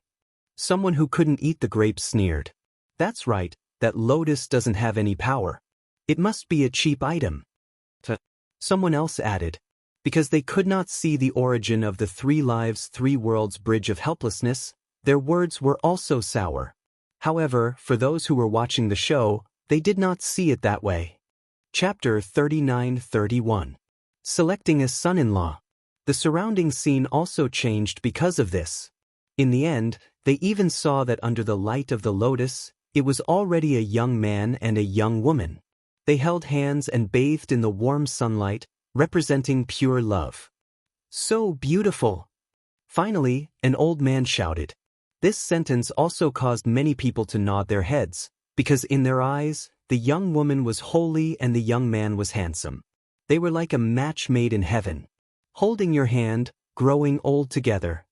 Someone who couldn't eat the grapes sneered. That's right, that lotus doesn't have any power. It must be a cheap item. Someone else added. Because they could not see the origin of the 3 lives 3 worlds bridge of helplessness, their words were also sour. However, for those who were watching the show, they did not see it that way. Chapter 39-31. Selecting a son-in-law. The surrounding scene also changed because of this. In the end, they even saw that under the light of the lotus, it was already a young man and a young woman. They held hands and bathed in the warm sunlight, representing pure love. So beautiful! Finally, an old man shouted. This sentence also caused many people to nod their heads, because in their eyes, the young woman was holy and the young man was handsome. They were like a match made in heaven. Holding your hand, growing old together.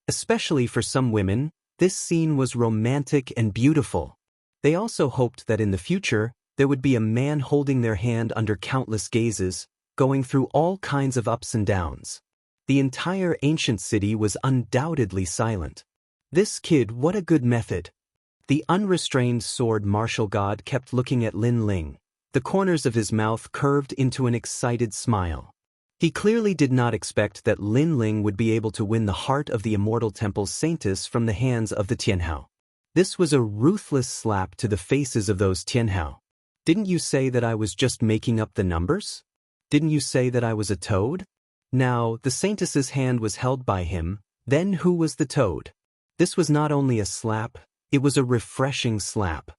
Especially for some women, this scene was romantic and beautiful. They also hoped that in the future, there would be a man holding their hand under countless gazes, going through all kinds of ups and downs. The entire ancient city was undoubtedly silent. This kid, what a good method. The unrestrained sword martial god kept looking at Lin Ling. The corners of his mouth curved into an excited smile. He clearly did not expect that Lin Ling would be able to win the heart of the Immortal Temple's saintess from the hands of the Tianhao. This was a ruthless slap to the faces of those Tianhao. Didn't you say that I was just making up the numbers? Didn't you say that I was a toad? Now, the saintess's hand was held by him, then who was the toad? This was not only a slap, it was a refreshing slap.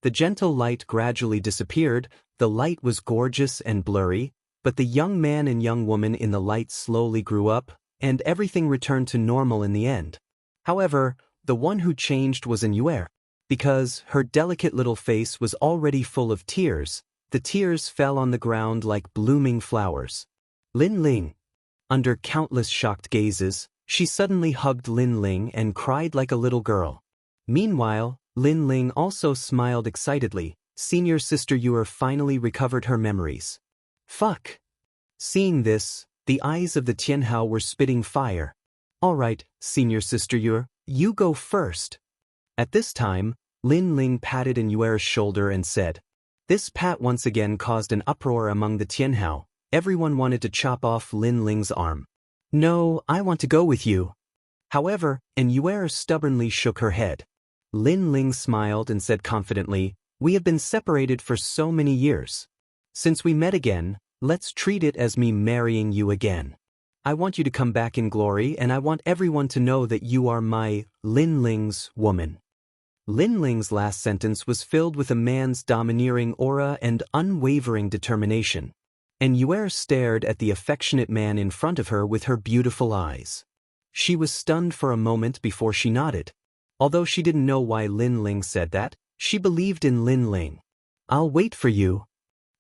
The gentle light gradually disappeared, the light was gorgeous and blurry, but the young man and young woman in the light slowly grew up, and everything returned to normal in the end. However, the one who changed was Immortal. Because her delicate little face was already full of tears, the tears fell on the ground like blooming flowers. Lin Ling. Under countless shocked gazes, she suddenly hugged Lin Ling and cried like a little girl. Meanwhile, Lin Ling also smiled excitedly. Senior sister Yuer finally recovered her memories. Fuck. Seeing this, the eyes of the Tianhao were spitting fire. Alright, senior sister Yuer, you go first. At this time, Lin Ling patted Yuer's shoulder and said. This pat once again caused an uproar among the Tianhao. Everyone wanted to chop off Lin Ling's arm. No, I want to go with you. However, Yuer stubbornly shook her head. Lin Ling smiled and said confidently, we have been separated for so many years. Since we met again, let's treat it as me marrying you again. I want you to come back in glory and I want everyone to know that you are my, Lin Ling's, woman. Lin Ling's last sentence was filled with a man's domineering aura and unwavering determination. Yuer stared at the affectionate man in front of her with her beautiful eyes. She was stunned for a moment before she nodded. Although she didn't know why Lin Ling said that, she believed in Lin Ling. I'll wait for you.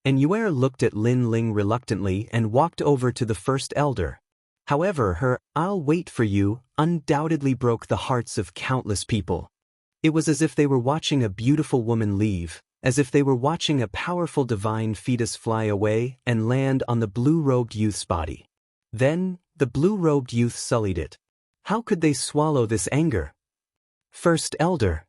Yuer looked at Lin Ling reluctantly and walked over to the first elder. However, her "I'll wait for you" undoubtedly broke the hearts of countless people. It was as if they were watching a beautiful woman leave, as if they were watching a powerful divine fetus fly away and land on the blue-robed youth's body. Then, the blue-robed youth sullied it. How could they swallow this anger? First elder.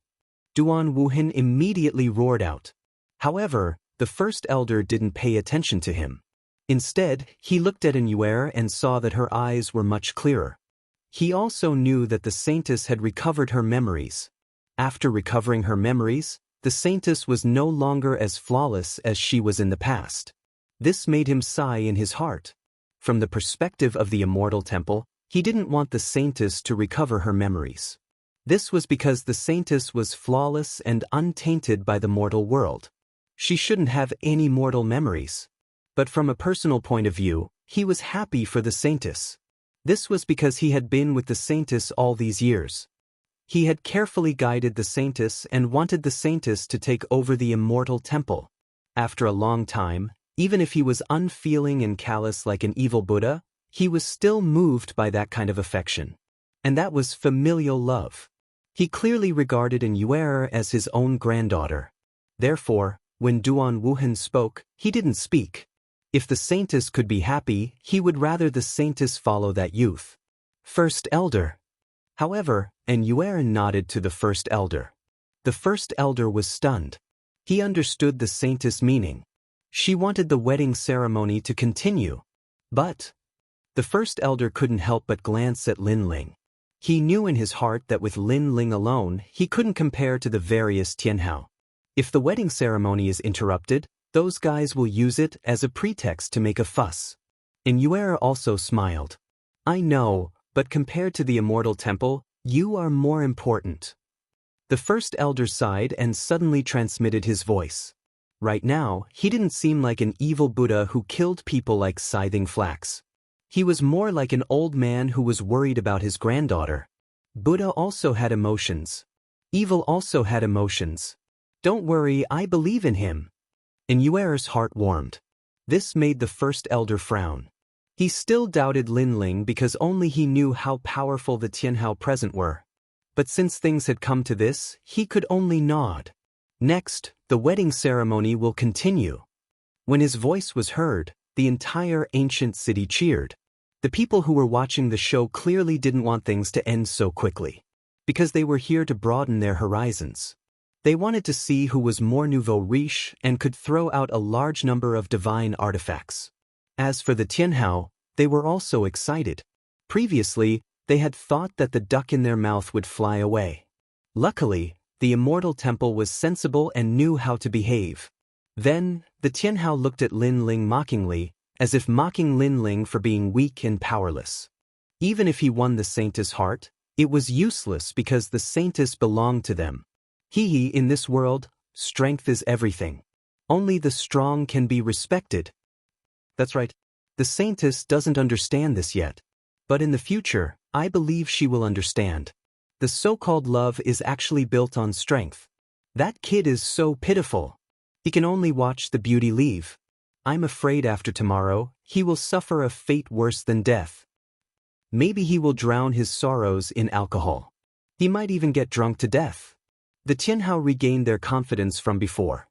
Duan Wuhan immediately roared out. However, the first elder didn't pay attention to him. Instead, he looked at Yuer and saw that her eyes were much clearer. He also knew that the saintess had recovered her memories. After recovering her memories, The saintess was no longer as flawless as she was in the past. This made him sigh in his heart. From the perspective of the Immortal Temple, he didn't want the saintess to recover her memories. This was because the saintess was flawless and untainted by the mortal world. She shouldn't have any mortal memories. But from a personal point of view, he was happy for the saintess. This was because he had been with the saintess all these years. He had carefully guided the saintess and wanted the saintess to take over the Immortal Temple. After a long time, even if he was unfeeling and callous like an evil Buddha, he was still moved by that kind of affection. And that was familial love. He clearly regarded Inyuer as his own granddaughter. Therefore, when Duan Wuhan spoke, he didn't speak. If the saintess could be happy, he would rather the saintess follow that youth. First elder. However, Inyuer nodded to the first elder. The first elder was stunned. He understood the saintess' meaning. She wanted the wedding ceremony to continue. But the first elder couldn't help but glance at Lin Ling. He knew in his heart that with Lin Ling alone, he couldn't compare to the various Tianhao. If the wedding ceremony is interrupted, those guys will use it as a pretext to make a fuss. Inyuer also smiled. I know, but compared to the Immortal Temple, you are more important. The first elder sighed and suddenly transmitted his voice. Right now, he didn't seem like an evil Buddha who killed people like scything flax. He was more like an old man who was worried about his granddaughter. Buddha also had emotions. Evil also had emotions. Don't worry, I believe in him. Inyuer's heart warmed. This made the first elder frown. He still doubted Lin Ling because only he knew how powerful the Tianhao present were. But since things had come to this, he could only nod. Next, the wedding ceremony will continue. When his voice was heard, the entire ancient city cheered. The people who were watching the show clearly didn't want things to end so quickly, because they were here to broaden their horizons. They wanted to see who was more nouveau riche and could throw out a large number of divine artifacts. As for the Tianhao, they were also excited. Previously, they had thought that the duck in their mouth would fly away. Luckily, the Immortal Temple was sensible and knew how to behave. Then, the Tianhao looked at Lin Ling mockingly, as if mocking Lin Ling for being weak and powerless. Even if he won the saintess' heart, it was useless because the saintess belonged to them. In this world, strength is everything. Only the strong can be respected. That's right. The saintess doesn't understand this yet. But in the future, I believe she will understand. The so-called love is actually built on strength. That kid is so pitiful. He can only watch the beauty leave. I'm afraid after tomorrow, he will suffer a fate worse than death. Maybe he will drown his sorrows in alcohol. He might even get drunk to death. The Tianhao regained their confidence from before.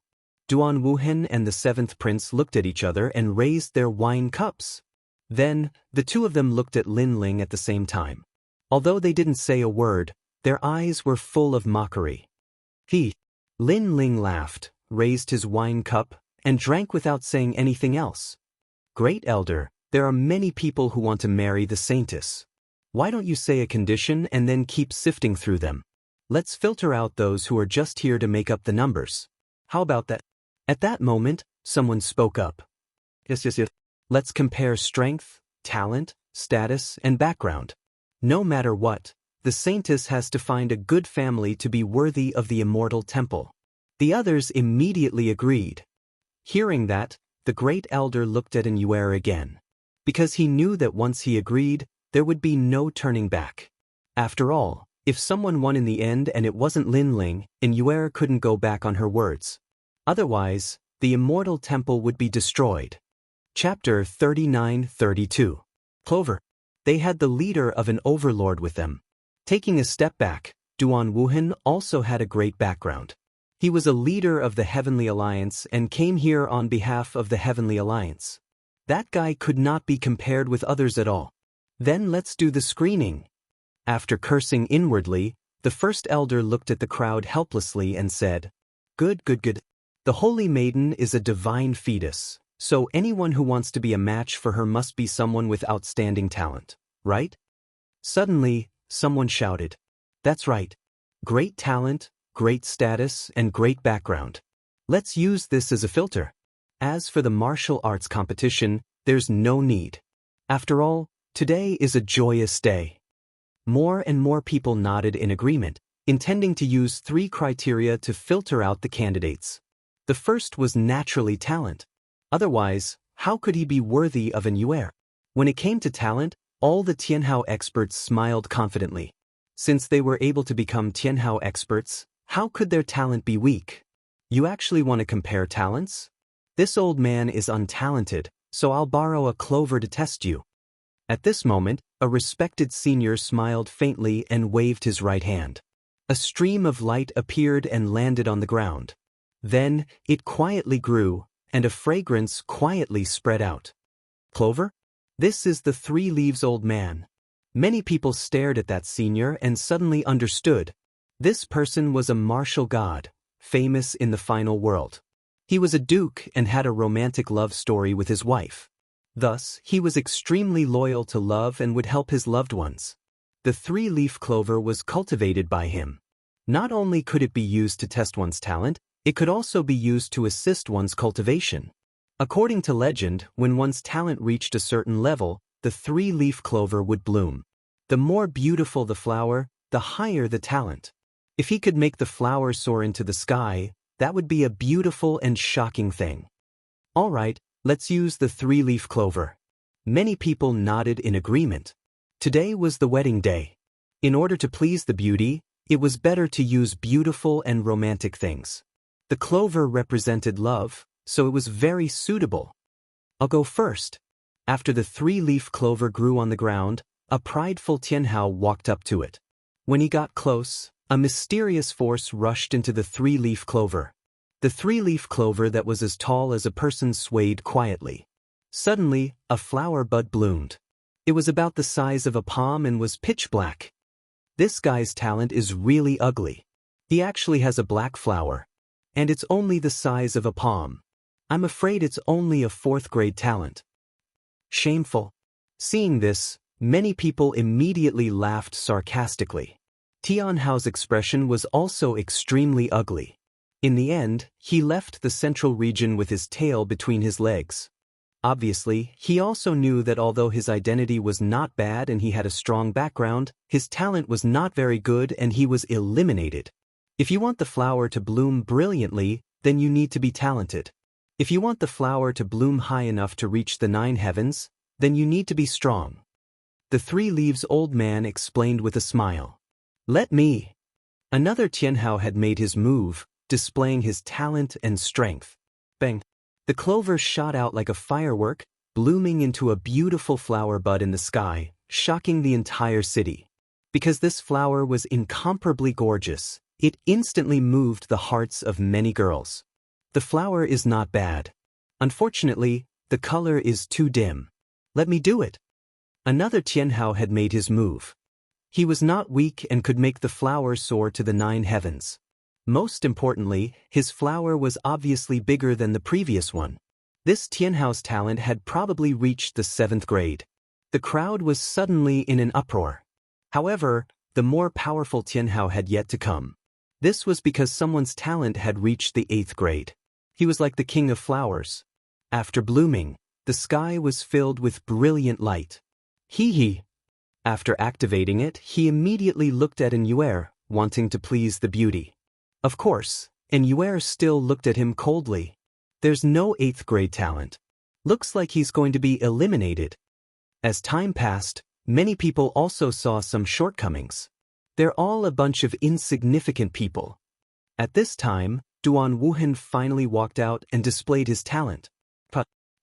Duan Wuhan and the seventh prince looked at each other and raised their wine cups. Then, the two of them looked at Lin Ling at the same time. Although they didn't say a word, their eyes were full of mockery. Lin Ling laughed, raised his wine cup, and drank without saying anything else. Great elder, there are many people who want to marry the saintess. Why don't you say a condition and then keep sifting through them? Let's filter out those who are just here to make up the numbers. How about that? At that moment, someone spoke up. Yes. Let's compare strength, talent, status, and background. No matter what, the saintess has to find a good family to be worthy of the Immortal Temple. The others immediately agreed. Hearing that, the great elder looked at Inyuer again. Because he knew that once he agreed, there would be no turning back. After all, if someone won in the end and it wasn't Lin Ling, Inyuer couldn't go back on her words. Otherwise, the Immortal Temple would be destroyed. Chapter 39-32. Clover. They had the leader of an overlord with them. Taking a step back, Duan Wuhan also had a great background. He was a leader of the Heavenly Alliance and came here on behalf of the Heavenly Alliance. That guy could not be compared with others at all. Then let's do the screening. After cursing inwardly, the first elder looked at the crowd helplessly and said, Good. The Holy Maiden is a divine fetus, so anyone who wants to be a match for her must be someone with outstanding talent, right? Suddenly, someone shouted, That's right. Great talent, great status, and great background. Let's use this as a filter. As for the martial arts competition, there's no need. After all, today is a joyous day. More and more people nodded in agreement, intending to use 3 criteria to filter out the candidates. The first was naturally talent. Otherwise, how could he be worthy of an yuer? When it came to talent, all the Tianhao experts smiled confidently. Since they were able to become Tianhao experts, how could their talent be weak? You actually want to compare talents? This old man is untalented, so I'll borrow a clover to test you. At this moment, a respected senior smiled faintly and waved his right hand. A stream of light appeared and landed on the ground. Then, it quietly grew, and a fragrance quietly spread out. Clover? This is the 3 leaves old man. Many people stared at that senior and suddenly understood. This person was a martial god, famous in the final world. He was a duke and had a romantic love story with his wife. Thus, he was extremely loyal to love and would help his loved ones. The 3-leaf clover was cultivated by him. Not only could it be used to test one's talent, it could also be used to assist one's cultivation. According to legend, when one's talent reached a certain level, the 3-leaf clover would bloom. The more beautiful the flower, the higher the talent. If he could make the flower soar into the sky, that would be a beautiful and shocking thing. All right, let's use the 3-leaf clover. Many people nodded in agreement. Today was the wedding day. In order to please the beauty, it was better to use beautiful and romantic things. The clover represented love, so it was very suitable. I'll go first. After the 3-leaf clover grew on the ground, a prideful Tianhao walked up to it. When he got close, a mysterious force rushed into the 3-leaf clover. The 3-leaf clover that was as tall as a person swayed quietly. Suddenly, a flower bud bloomed. It was about the size of a palm and was pitch black. This guy's talent is really ugly. He actually has a black flower. And it's only the size of a palm. I'm afraid it's only a 4th-grade talent. Shameful. Seeing this, many people immediately laughed sarcastically. Tianhao's expression was also extremely ugly. In the end, he left the central region with his tail between his legs. Obviously, he also knew that although his identity was not bad and he had a strong background, his talent was not very good and he was eliminated. If you want the flower to bloom brilliantly, then you need to be talented. If you want the flower to bloom high enough to reach the 9 heavens, then you need to be strong. The 3 leaves old man explained with a smile. Let me. Another Tianhao had made his move, displaying his talent and strength. Bang! The clover shot out like a firework, blooming into a beautiful flower bud in the sky, shocking the entire city. Because this flower was incomparably gorgeous, it instantly moved the hearts of many girls. The flower is not bad. Unfortunately, the color is too dim. Let me do it. Another Tianhao had made his move. He was not weak and could make the flower soar to the 9 heavens. Most importantly, his flower was obviously bigger than the previous one. This Tianhao's talent had probably reached the 7th grade. The crowd was suddenly in an uproar. However, the more powerful Tianhao had yet to come. This was because someone's talent had reached the 8th grade. He was like the king of flowers. After blooming, the sky was filled with brilliant light. He. After activating it, he immediately looked at Inyuer, wanting to please the beauty. Of course, Inyuer still looked at him coldly. There's no 8th grade talent. Looks like he's going to be eliminated. As time passed, many people also saw some shortcomings. They're all a bunch of insignificant people. At this time, Duan Wuhan finally walked out and displayed his talent.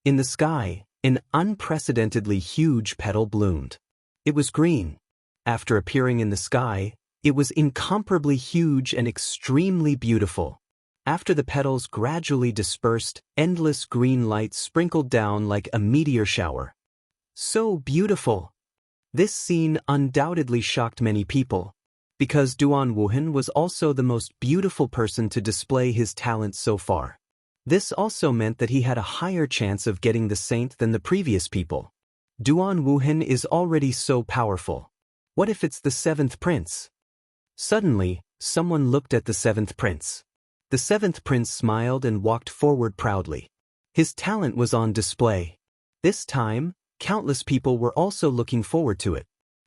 In the sky, an unprecedentedly huge petal bloomed. It was green. After appearing in the sky, it was incomparably huge and extremely beautiful. After the petals gradually dispersed, endless green light sprinkled down like a meteor shower. So beautiful! This scene undoubtedly shocked many people, because Duan Wuhan was also the most beautiful person to display his talent so far. This also meant that he had a higher chance of getting the saint than the previous people. Duan Wuhan is already so powerful. What if it's the 7th prince? Suddenly, someone looked at the seventh prince. The seventh prince smiled and walked forward proudly. His talent was on display. This time, countless people were also looking forward to it.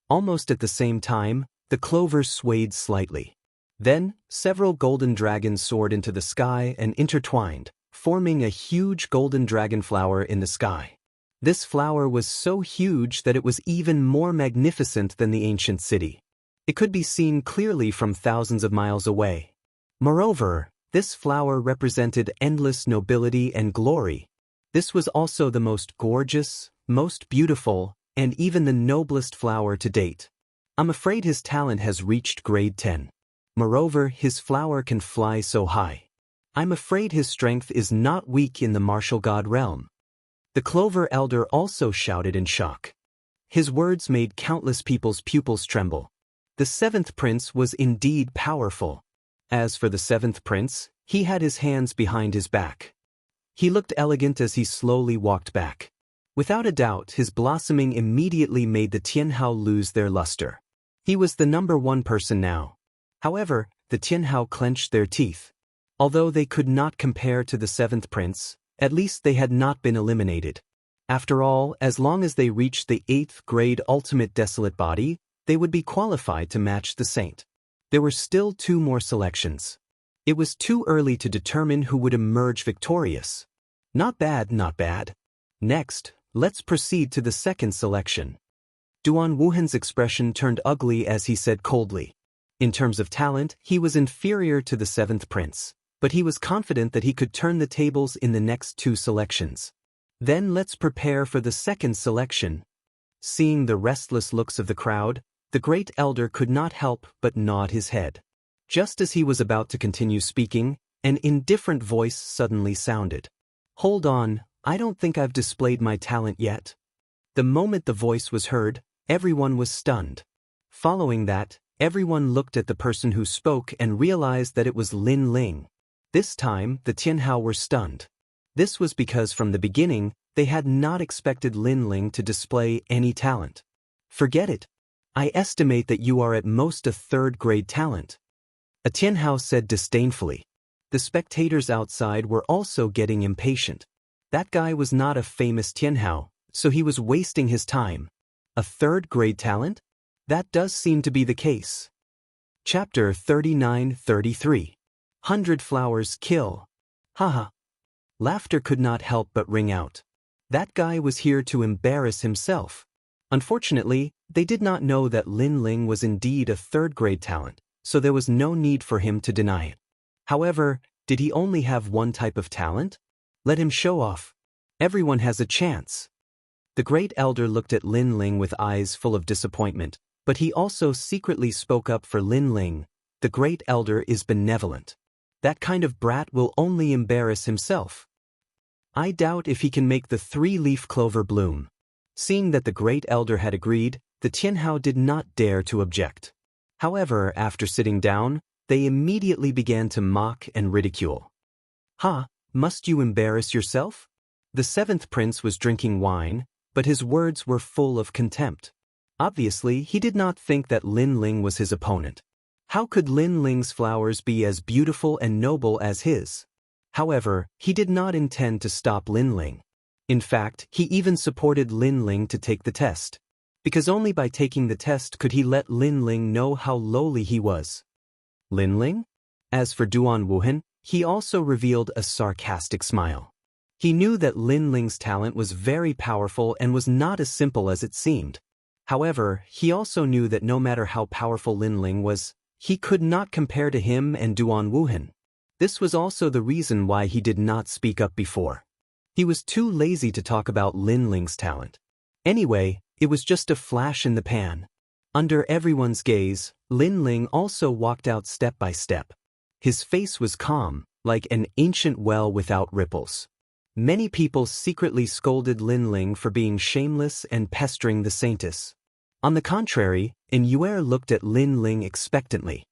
Almost at the same time, the clover swayed slightly. Then, several golden dragons soared into the sky and intertwined, forming a huge golden dragon flower in the sky. This flower was so huge that it was even more magnificent than the ancient city. It could be seen clearly from thousands of miles away. Moreover, this flower represented endless nobility and glory. This was also the most gorgeous, most beautiful, and even the noblest flower to date. I'm afraid his talent has reached grade 10. Moreover, his flower can fly so high. I'm afraid his strength is not weak in the martial god realm. The Clover Elder also shouted in shock. His words made countless people's pupils tremble. The seventh prince was indeed powerful. As for the seventh prince, he had his hands behind his back. He looked elegant as he slowly walked back. Without a doubt, his blossoming immediately made the Tianhao lose their luster. He was the number one person now. However, the Tianhao clenched their teeth. Although they could not compare to the seventh prince, at least they had not been eliminated. After all, as long as they reached the 8th grade ultimate desolate body, they would be qualified to match the saint. There were still 2 more selections. It was too early to determine who would emerge victorious. Not bad, not bad. Next, let's proceed to the second selection. Duan Wuhan's expression turned ugly as he said coldly. In terms of talent, he was inferior to the seventh prince, but he was confident that he could turn the tables in the next 2 selections. Then let's prepare for the second selection. Seeing the restless looks of the crowd, the great elder could not help but nod his head. Just as he was about to continue speaking, an indifferent voice suddenly sounded. Hold on, I don't think I've displayed my talent yet. The moment the voice was heard, everyone was stunned. Following that, everyone looked at the person who spoke and realized that it was Lin Ling. This time, the Tianhao were stunned. This was because from the beginning, they had not expected Lin Ling to display any talent. Forget it. I estimate that you are at most a 3rd grade talent. A Tianhao said disdainfully. The spectators outside were also getting impatient. That guy was not a famous Tianhao, so he was wasting his time. A 3rd grade talent? That does seem to be the case. Chapter 39-33. 100 flowers kill. Haha. Laughter could not help but ring out. That guy was here to embarrass himself. Unfortunately, they did not know that Lin Ling was indeed a 3rd grade talent, so there was no need for him to deny it. However, did he only have one type of talent? Let him show off. Everyone has a chance. The great elder looked at Lin Ling with eyes full of disappointment, but he also secretly spoke up for Lin Ling. The great elder is benevolent. That kind of brat will only embarrass himself. I doubt if he can make the 3-leaf clover bloom. Seeing that the great elder had agreed, the Tianhao did not dare to object. However, after sitting down, they immediately began to mock and ridicule. Ha, must you embarrass yourself? The 7th prince was drinking wine, but his words were full of contempt. Obviously, he did not think that Lin Ling was his opponent. How could Lin Ling's flowers be as beautiful and noble as his? However, he did not intend to stop Lin Ling. In fact, he even supported Lin Ling to take the test. Because only by taking the test could he let Lin Ling know how lowly he was. Lin Ling? As for Duan Wuhan, he also revealed a sarcastic smile. He knew that Lin Ling's talent was very powerful and was not as simple as it seemed. However, he also knew that no matter how powerful Lin Ling was, he could not compare to him and Duan Wuhan. This was also the reason why he did not speak up before. He was too lazy to talk about Lin Ling's talent. Anyway, it was just a flash in the pan. Under everyone's gaze, Lin Ling also walked out step by step. His face was calm, like an ancient well without ripples. Many people secretly scolded Lin Ling for being shameless and pestering the saintess. On the contrary, Immortal looked at Lin Ling expectantly.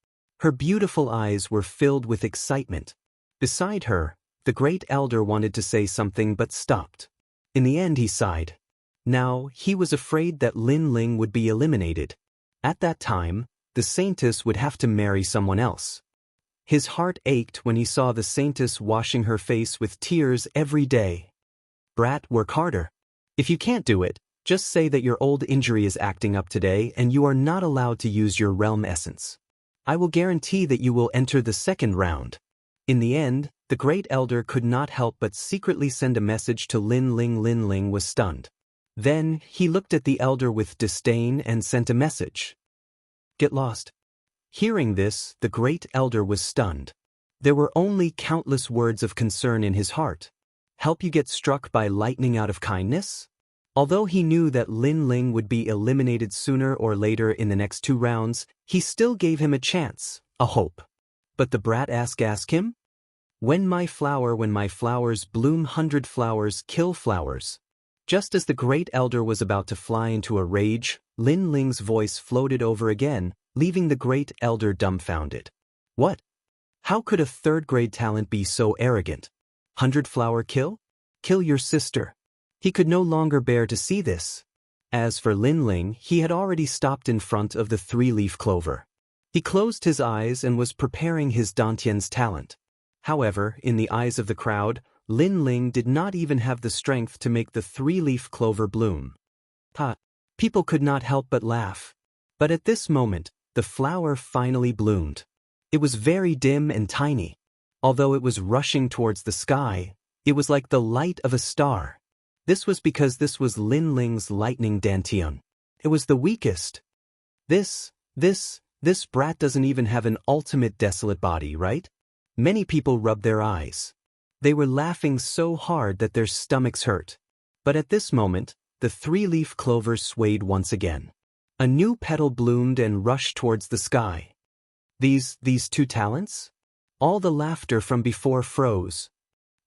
Her beautiful eyes were filled with excitement. Beside her, the great elder wanted to say something but stopped. In the end he sighed. Now, he was afraid that Lin Ling would be eliminated. At that time, the saintess would have to marry someone else. His heart ached when he saw the saintess washing her face with tears every day. Brat, work harder. If you can't do it, just say that your old injury is acting up today and you are not allowed to use your realm essence. I will guarantee that you will enter the second round. In the end, the great elder could not help but secretly send a message to Lin Ling. Lin Ling was stunned. Then, he looked at the elder with disdain and sent a message. Get lost. Hearing this, the great elder was stunned. There were only countless words of concern in his heart. Help you get struck by lightning out of kindness? Although he knew that Lin Ling would be eliminated sooner or later in the next 2 rounds, he still gave him a chance, a hope. But the brat ask him? When my flowers bloom 100 flowers kill flowers. Just as the great elder was about to fly into a rage, Lin Ling's voice floated over again, leaving the great elder dumbfounded. What? How could a 3rd grade talent be so arrogant? 100 flower kill? Kill your sister. He could no longer bear to see this. As for Lin Ling, he had already stopped in front of the 3-leaf clover. He closed his eyes and was preparing his Dantian's talent. However, in the eyes of the crowd, Lin Ling did not even have the strength to make the 3-leaf clover bloom. People could not help but laugh. But at this moment, the flower finally bloomed. It was very dim and tiny. Although it was rushing towards the sky, it was like the light of a star. This was because this was Lin Ling's lightning dantian. It was the weakest. This brat doesn't even have an ultimate desolate body, right? Many people rubbed their eyes. They were laughing so hard that their stomachs hurt. But at this moment, the 3-leaf clover swayed once again. A new petal bloomed and rushed towards the sky. These 2 talents? All the laughter from before froze.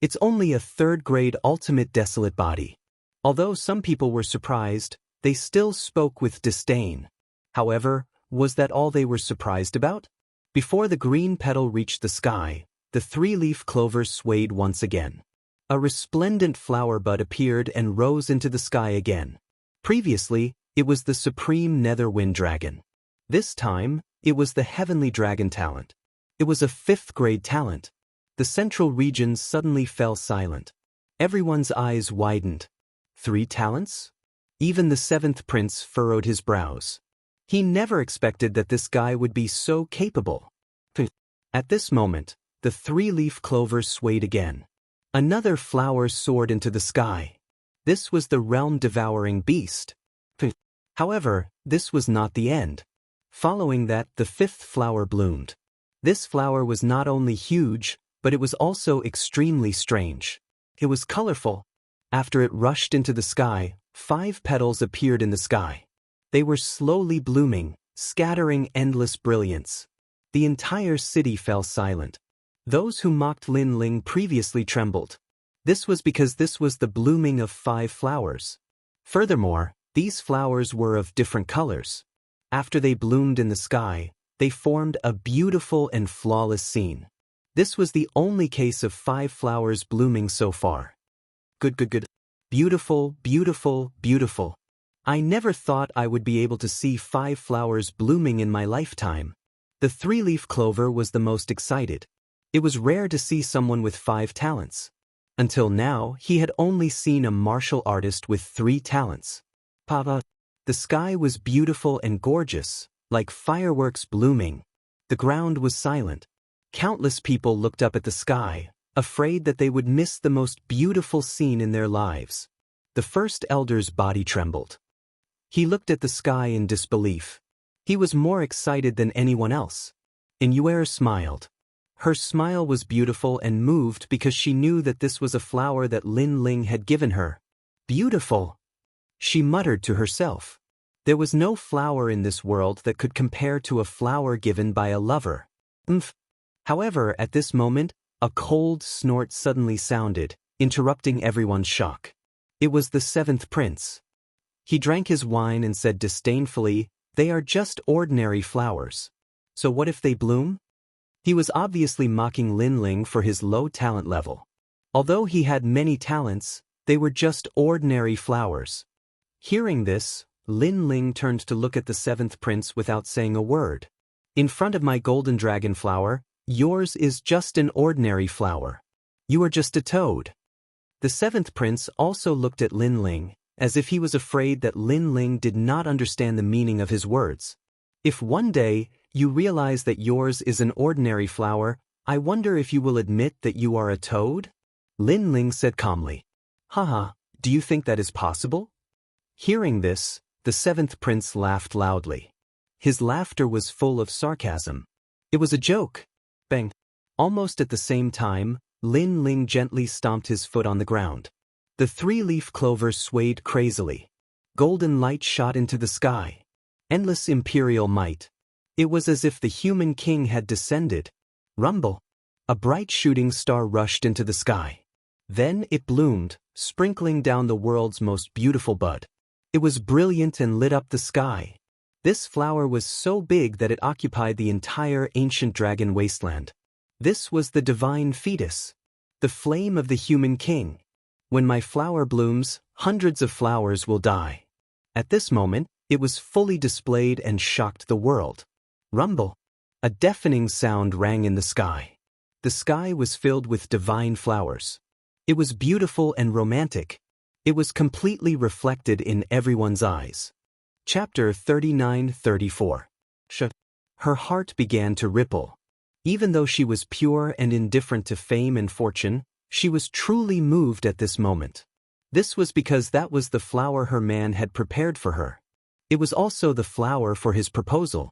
It's only a 3rd grade ultimate desolate body. Although some people were surprised, they still spoke with disdain. However, was that all they were surprised about? Before the green petal reached the sky, the 3-leaf clover swayed once again. A resplendent flower bud appeared and rose into the sky again. Previously, it was the supreme nether wind dragon. This time, it was the heavenly dragon talent. It was a 5th grade talent. The central region suddenly fell silent. Everyone's eyes widened. 3 talents? Even the 7th prince furrowed his brows. He never expected that this guy would be so capable. At this moment, the 3-leaf clover swayed again. Another flower soared into the sky. This was the realm-devouring beast. However, this was not the end. Following that, the 5th flower bloomed. This flower was not only huge, but it was also extremely strange. It was colorful. After it rushed into the sky, 5 petals appeared in the sky. They were slowly blooming, scattering endless brilliance. The entire city fell silent. Those who mocked Lin Ling previously trembled. This was because this was the blooming of 5 flowers. Furthermore, these flowers were of different colors. After they bloomed in the sky, they formed a beautiful and flawless scene. This was the only case of 5 flowers blooming so far. Good. Beautiful, beautiful, beautiful. I never thought I would be able to see 5 flowers blooming in my lifetime. The 3-leaf clover was the most excited. It was rare to see someone with 5 talents. Until now, he had only seen a martial artist with 3 talents. The sky was beautiful and gorgeous, like fireworks blooming. The ground was silent. Countless people looked up at the sky, afraid that they would miss the most beautiful scene in their lives. The first elder's body trembled. He looked at the sky in disbelief. He was more excited than anyone else. Inuera smiled. Her smile was beautiful and moved because she knew that this was a flower that Lin Ling had given her. Beautiful! She muttered to herself. There was no flower in this world that could compare to a flower given by a lover. However, at this moment, a cold snort suddenly sounded, interrupting everyone's shock. It was the 7th prince. He drank his wine and said disdainfully, "They are just ordinary flowers. So what if they bloom?" He was obviously mocking Lin Ling for his low talent level. Although he had many talents, they were just ordinary flowers. Hearing this, Lin Ling turned to look at the 7th prince without saying a word. In front of my golden dragon flower, yours is just an ordinary flower. You are just a toad. The seventh prince also looked at Lin Ling, as if he was afraid that Lin Ling did not understand the meaning of his words. If one day you realize that yours is an ordinary flower, I wonder if you will admit that you are a toad? Lin Ling said calmly. Haha, do you think that is possible? Hearing this, the seventh prince laughed loudly. His laughter was full of sarcasm. It was a joke. Bang. Almost at the same time, Lin Ling gently stomped his foot on the ground. The three-leaf clover swayed crazily. Golden light shot into the sky. Endless imperial might. It was as if the human king had descended. Rumble. A bright shooting star rushed into the sky. Then it bloomed, sprinkling down the world's most beautiful bud. It was brilliant and lit up the sky. This flower was so big that it occupied the entire ancient dragon wasteland. This was the divine fetus, the flame of the human king. When my flower blooms, hundreds of flowers will die. At this moment, it was fully displayed and shocked the world. Rumble. A deafening sound rang in the sky. The sky was filled with divine flowers. It was beautiful and romantic. It was completely reflected in everyone's eyes. Chapter 39-34. Her heart began to ripple. Even though she was pure and indifferent to fame and fortune, she was truly moved at this moment. This was because that was the flower her man had prepared for her. It was also the flower for his proposal.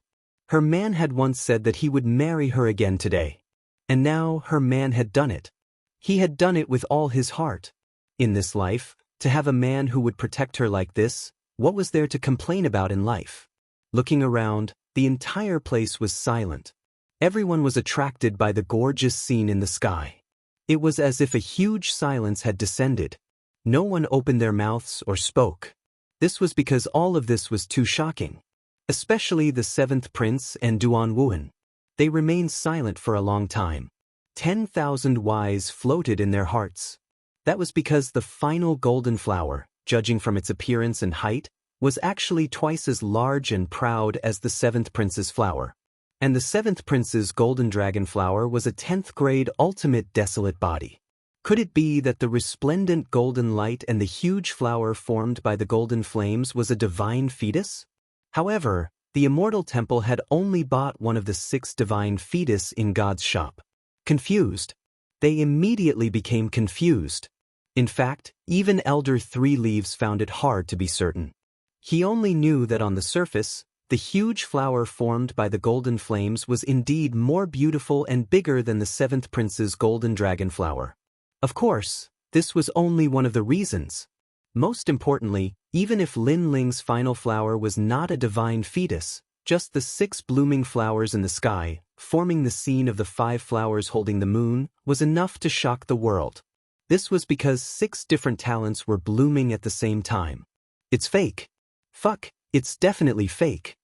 Her man had once said that he would marry her again today. And now her man had done it. He had done it with all his heart. In this life, to have a man who would protect her like this, what was there to complain about in life? Looking around, the entire place was silent. Everyone was attracted by the gorgeous scene in the sky. It was as if a huge silence had descended. No one opened their mouths or spoke. This was because all of this was too shocking. Especially the seventh prince and Duan Wuhan. They remained silent for a long time. 10,000 whys floated in their hearts. That was because the final golden flower, judging from its appearance and height, was actually twice as large and proud as the seventh prince's flower. And the seventh prince's golden dragon flower was a 10th grade ultimate desolate body. Could it be that the resplendent golden light and the huge flower formed by the golden flames was a divine fetus? However, the Immortal Temple had only bought one of the 6 divine fetus in God's shop. Confused. They immediately became confused. In fact, even Elder Three Leaves found it hard to be certain. He only knew that on the surface, the huge flower formed by the golden flames was indeed more beautiful and bigger than the seventh prince's golden dragon flower. Of course, this was only one of the reasons. Most importantly, even if Lin Ling's final flower was not a divine fetus, just the 6 blooming flowers in the sky, forming the scene of the 5 flowers holding the moon, was enough to shock the world. This was because 6 different talents were blooming at the same time. It's fake. Fuck, it's definitely fake.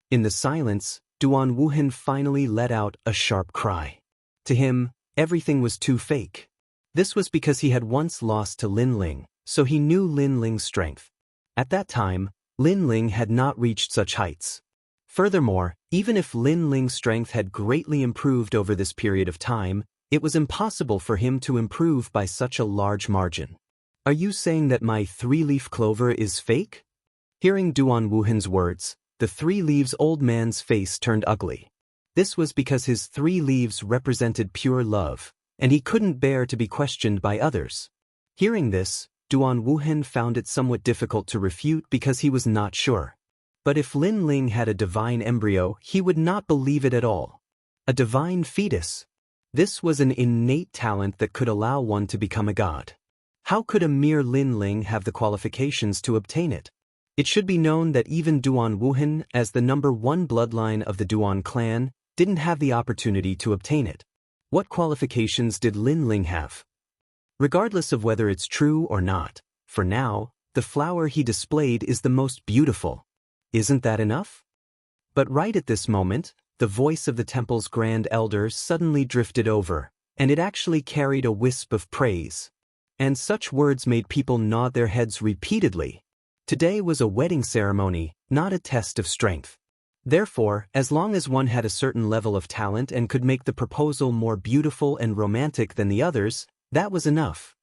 In the silence, Duan Wuhan finally let out a sharp cry. To him, everything was too fake. This was because he had once lost to Lin Ling, so he knew Lin Ling's strength. At that time, Lin Ling had not reached such heights. Furthermore, even if Lin Ling's strength had greatly improved over this period of time, it was impossible for him to improve by such a large margin. Are you saying that my 3-leaf clover is fake? Hearing Duan Wuhan's words, the 3 leaves old man's face turned ugly. This was because his 3 leaves represented pure love, and he couldn't bear to be questioned by others. Hearing this, Duan Wuhan found it somewhat difficult to refute because he was not sure. But if Lin Ling had a divine embryo, he would not believe it at all. A divine fetus. This was an innate talent that could allow one to become a god. How could a mere Lin Ling have the qualifications to obtain it? It should be known that even Duan Wuhan, as the number 1 bloodline of the Duan clan, didn't have the opportunity to obtain it. What qualifications did Lin Ling have? Regardless of whether it's true or not, for now, the flower he displayed is the most beautiful. Isn't that enough? But right at this moment, the voice of the temple's grand elder suddenly drifted over, and it actually carried a wisp of praise. And such words made people nod their heads repeatedly. Today was a wedding ceremony, not a test of strength. Therefore, as long as one had a certain level of talent and could make the proposal more beautiful and romantic than the others, that was enough.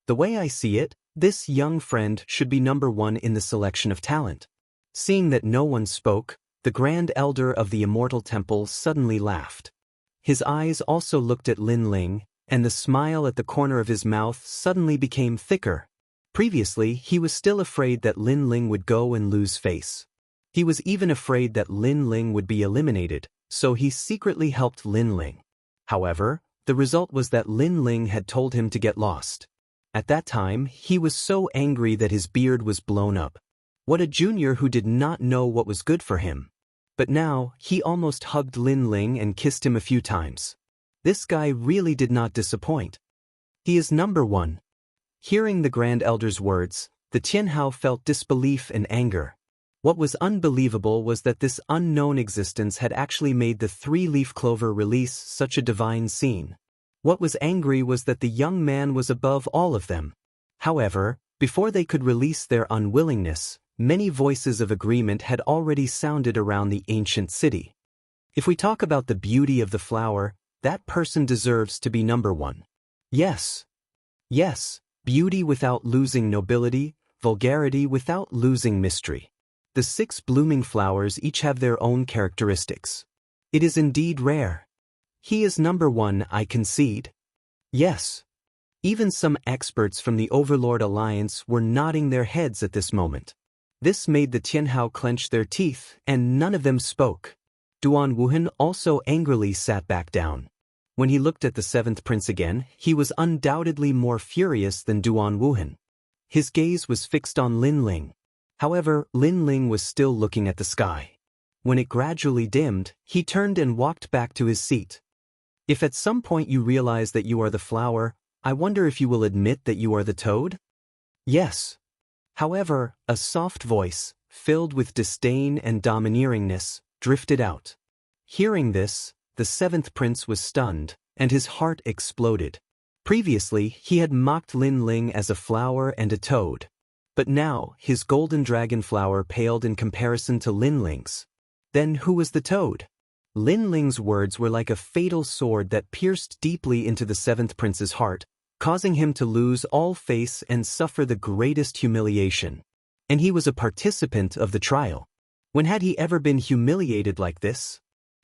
The way I see it, this young friend should be number one in the selection of talent. Seeing that no one spoke, the Grand Elder of the Immortal Temple suddenly laughed. His eyes also looked at Lin Ling, and the smile at the corner of his mouth suddenly became thicker. Previously, he was still afraid that Lin Ling would go and lose face. He was even afraid that Lin Ling would be eliminated, so he secretly helped Lin Ling. However, the result was that Lin Ling had told him to get lost. At that time, he was so angry that his beard was blown up. What a junior who did not know what was good for him. But now, he almost hugged Lin Ling and kissed him a few times. This guy really did not disappoint. He is number one. Hearing the Grand Elder's words, the Jianghu felt disbelief and anger. What was unbelievable was that this unknown existence had actually made the three-leaf clover release such a divine scene. What was angry was that the young man was above all of them. However, before they could release their unwillingness, many voices of agreement had already sounded around the ancient city. If we talk about the beauty of the flower, that person deserves to be number one. Yes. Yes, beauty without losing nobility, vulgarity without losing mystery. The 6 blooming flowers each have their own characteristics. It is indeed rare. He is number one, I concede. Yes. Even some experts from the Overlord Alliance were nodding their heads at this moment. This made the Jianghu clench their teeth, and none of them spoke. Duan Wuhan also angrily sat back down. When he looked at the 7th prince again, he was undoubtedly more furious than Duan Wuhan. His gaze was fixed on Lin Ling. However, Lin Ling was still looking at the sky. When it gradually dimmed, he turned and walked back to his seat. If at some point you realize that you are the flower, I wonder if you will admit that you are the toad? Yes. However, a soft voice, filled with disdain and domineeringness, drifted out. Hearing this, the 7th prince was stunned, and his heart exploded. Previously, he had mocked Lin Ling as a flower and a toad. But now, his golden dragon flower paled in comparison to Lin Ling's. Then who was the toad? Lin Ling's words were like a fatal sword that pierced deeply into the 7th prince's heart, causing him to lose all face and suffer the greatest humiliation. And he was a participant of the trial. When had he ever been humiliated like this?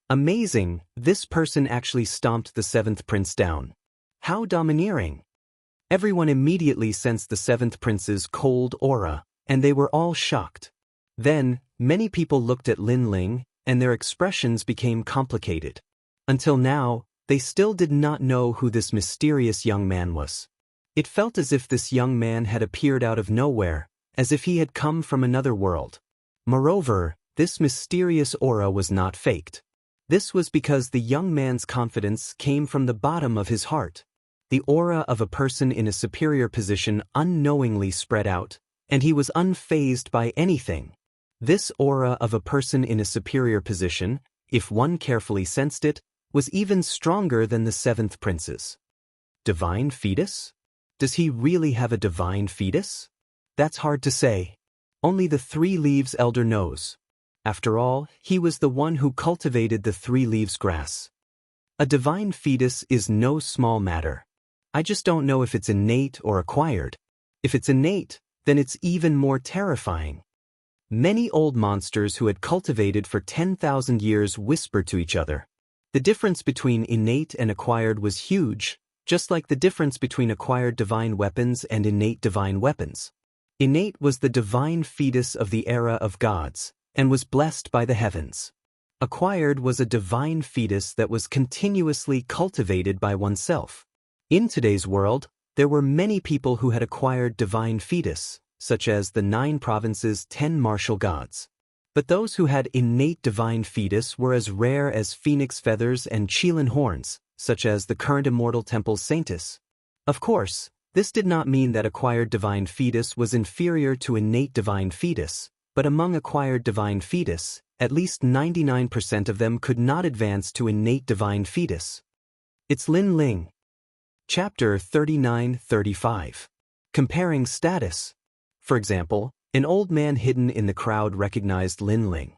Amazing, this person actually stomped the 7th prince down. How domineering! Everyone immediately sensed the 7th prince's cold aura, and they were all shocked. Then, many people looked at Lin Ling, and their expressions became complicated. Until now, they still did not know who this mysterious young man was. It felt as if this young man had appeared out of nowhere, as if he had come from another world. Moreover, this mysterious aura was not faked. This was because the young man's confidence came from the bottom of his heart. The aura of a person in a superior position unknowingly spread out, and he was unfazed by anything. This aura of a person in a superior position, if one carefully sensed it, was even stronger than the 7th prince's. Divine fetus? Does he really have a divine fetus? That's hard to say. Only the 3 leaves elder knows. After all, he was the one who cultivated the 3 leaves grass. A divine fetus is no small matter. I just don't know if it's innate or acquired. If it's innate, then it's even more terrifying. Many old monsters who had cultivated for 10,000 years whispered to each other. The difference between innate and acquired was huge, just like the difference between acquired divine weapons and innate divine weapons. Innate was the divine fetus of the era of gods, and was blessed by the heavens. Acquired was a divine fetus that was continuously cultivated by oneself. In today's world, there were many people who had acquired divine fetus, such as the 9 provinces' 10 martial gods. But those who had innate divine fetus were as rare as phoenix feathers and qilin horns, such as the current Immortal Temple's saintess. Of course, this did not mean that acquired divine fetus was inferior to innate divine fetus, but among acquired divine fetus, at least 99% of them could not advance to innate divine fetus. It's Lin Ling. Chapter 39-35. Comparing status. For example, an old man hidden in the crowd recognized Lin Ling.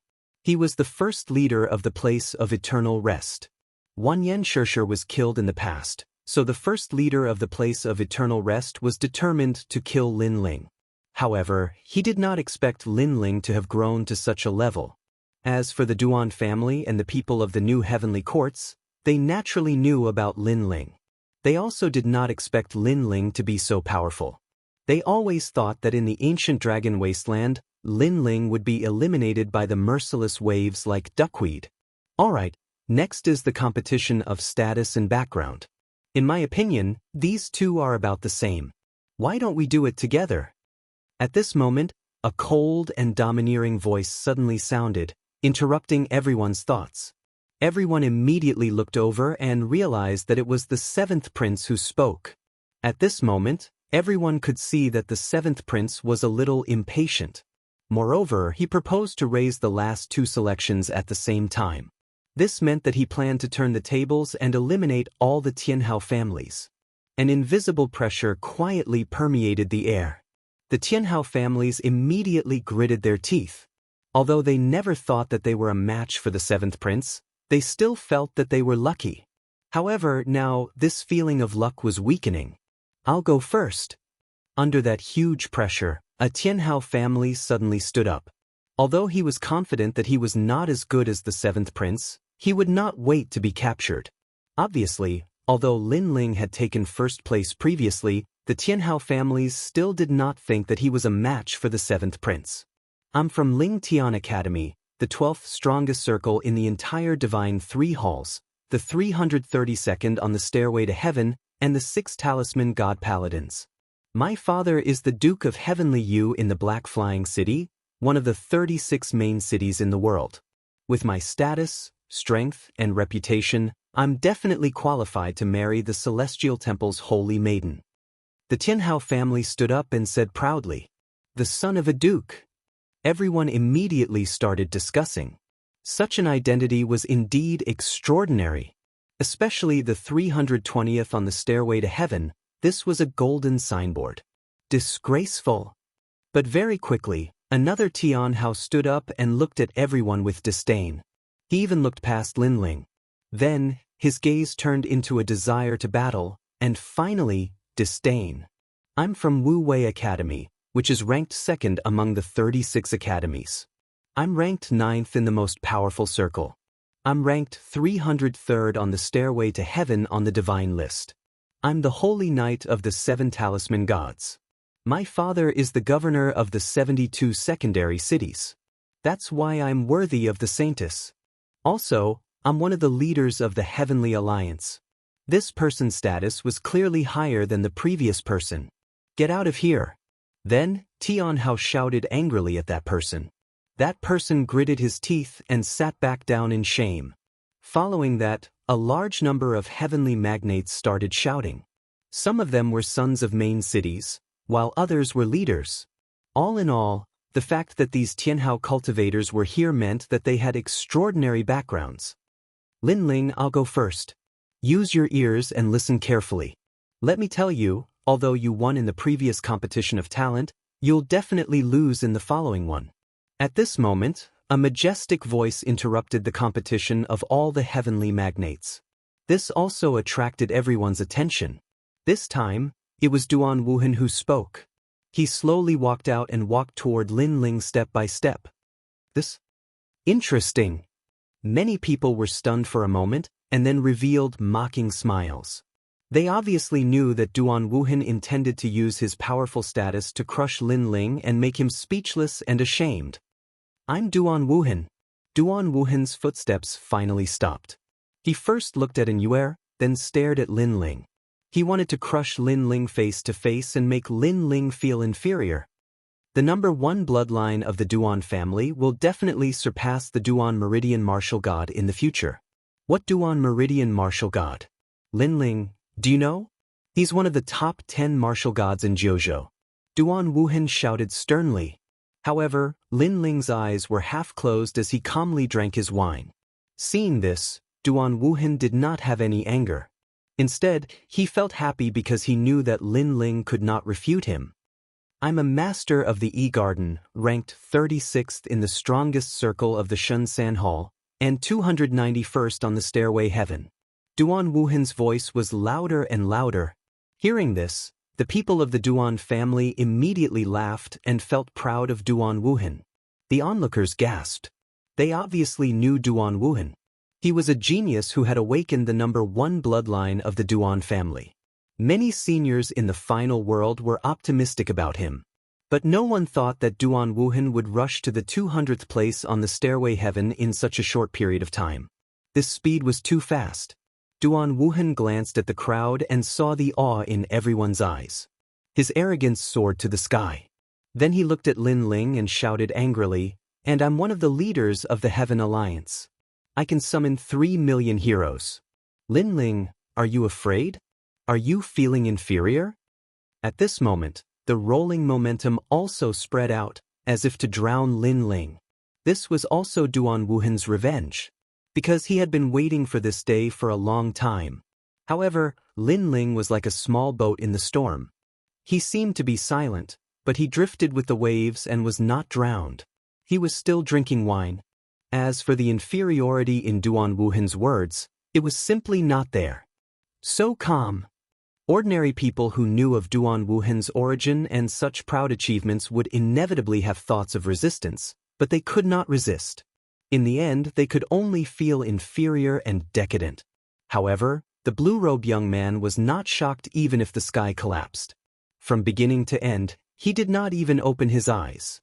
He was the first leader of the place of eternal rest. Wanyan Shishir was killed in the past, so the first leader of the place of eternal rest was determined to kill Lin Ling. However, he did not expect Lin Ling to have grown to such a level. As for the Duan family and the people of the new heavenly courts, they naturally knew about Lin Ling. They also did not expect Lin Ling to be so powerful. They always thought that in the ancient dragon wasteland, Lin Ling would be eliminated by the merciless waves like duckweed. Alright, next is the competition of status and background. In my opinion, these two are about the same. Why don't we do it together? At this moment, a cold and domineering voice suddenly sounded, interrupting everyone's thoughts. Everyone immediately looked over and realized that it was the seventh prince who spoke. At this moment, everyone could see that the seventh prince was a little impatient. Moreover, he proposed to raise the last two selections at the same time. This meant that he planned to turn the tables and eliminate all the Jianghu families. An invisible pressure quietly permeated the air. The Jianghu families immediately gritted their teeth. Although they never thought that they were a match for the seventh prince, they still felt that they were lucky. However, now, this feeling of luck was weakening. I'll go first. Under that huge pressure, a Jianghu family suddenly stood up. Although he was confident that he was not as good as the seventh prince, he would not wait to be captured. Obviously, although Lin Ling had taken first place previously, the Jianghu families still did not think that he was a match for the seventh prince. I'm from Ling Tian Academy, the 12th strongest circle in the entire Divine Three Halls, the 332nd on the Stairway to Heaven, and the 6 Talisman God Paladins. My father is the Duke of Heavenly Yu in the Black Flying City, one of the 36 main cities in the world. With my status, strength, and reputation, I'm definitely qualified to marry the Celestial Temple's holy maiden. The Jianghu family stood up and said proudly, "The son of a duke." Everyone immediately started discussing. Such an identity was indeed extraordinary. Especially the 320th on the Stairway to Heaven, this was a golden signboard. Disgraceful. But very quickly, another Tianhao stood up and looked at everyone with disdain. He even looked past Lin Ling. Then, his gaze turned into a desire to battle, and finally, disdain. I'm from Wu Wei Academy, which is ranked second among the 36 academies. I'm ranked 9th in the most powerful circle. I'm ranked 303rd on the Stairway to Heaven on the divine list. I'm the holy knight of the 7 talisman gods. My father is the governor of the 72 secondary cities. That's why I'm worthy of the saintess. Also, I'm one of the leaders of the Heavenly Alliance. This person's status was clearly higher than the previous person. Get out of here. Then, Tianhao shouted angrily at that person. That person gritted his teeth and sat back down in shame. Following that, a large number of heavenly magnates started shouting. Some of them were sons of main cities, while others were leaders. All in all, the fact that these Jianghu cultivators were here meant that they had extraordinary backgrounds. Lin Ling, I'll go first. Use your ears and listen carefully. Let me tell you, although you won in the previous competition of talent, you'll definitely lose in the following one. At this moment, a majestic voice interrupted the competition of all the heavenly magnates. This also attracted everyone's attention. This time, it was Duan Wuhan who spoke. He slowly walked out and walked toward Lin Ling step by step. This? Interesting. Many people were stunned for a moment, and then revealed mocking smiles. They obviously knew that Duan Wuhan intended to use his powerful status to crush Lin Ling and make him speechless and ashamed. I'm Duan Wuhan. Duan Wuhan's footsteps finally stopped. He first looked at An Yuer, then stared at Lin Ling. He wanted to crush Lin Ling face to face and make Lin Ling feel inferior. The number 1 bloodline of the Duan family will definitely surpass the Duan Meridian Martial God in the future. What Duan Meridian Martial God? Lin Ling, do you know? He's one of the top 10 martial gods in Jiuzhou. Duan Wuhan shouted sternly. However, Lin Ling's eyes were half closed as he calmly drank his wine. Seeing this, Duan Wuhan did not have any anger. Instead, he felt happy because he knew that Lin Ling could not refute him. I'm a master of the E-Garden, ranked 36th in the strongest circle of the Shunsan Hall, and 291st on the Stairway Heaven. Duan Wuhan's voice was louder and louder. Hearing this, the people of the Duan family immediately laughed and felt proud of Duan Wuhan. The onlookers gasped. They obviously knew Duan Wuhan. He was a genius who had awakened the number 1 bloodline of the Duan family. Many seniors in the final world were optimistic about him. But no one thought that Duan Wuhan would rush to the 200th place on the Stairway Heaven in such a short period of time. This speed was too fast. Duan Wuhan glanced at the crowd and saw the awe in everyone's eyes. His arrogance soared to the sky. Then he looked at Lin Ling and shouted angrily, "And I'm one of the leaders of the Heaven Alliance. I can summon 3 million heroes. Lin Ling, are you afraid? Are you feeling inferior?" At this moment, the rolling momentum also spread out, as if to drown Lin Ling. This was also Duan Wuhan's revenge, because he had been waiting for this day for a long time. However, Lin Ling was like a small boat in the storm. He seemed to be silent, but he drifted with the waves and was not drowned. He was still drinking wine. As for the inferiority in Duan Wuhan's words, it was simply not there. So calm. Ordinary people who knew of Duan Wuhan's origin and such proud achievements would inevitably have thoughts of resistance, but they could not resist. In the end, they could only feel inferior and decadent. However, the blue-robed young man was not shocked even if the sky collapsed. From beginning to end, he did not even open his eyes.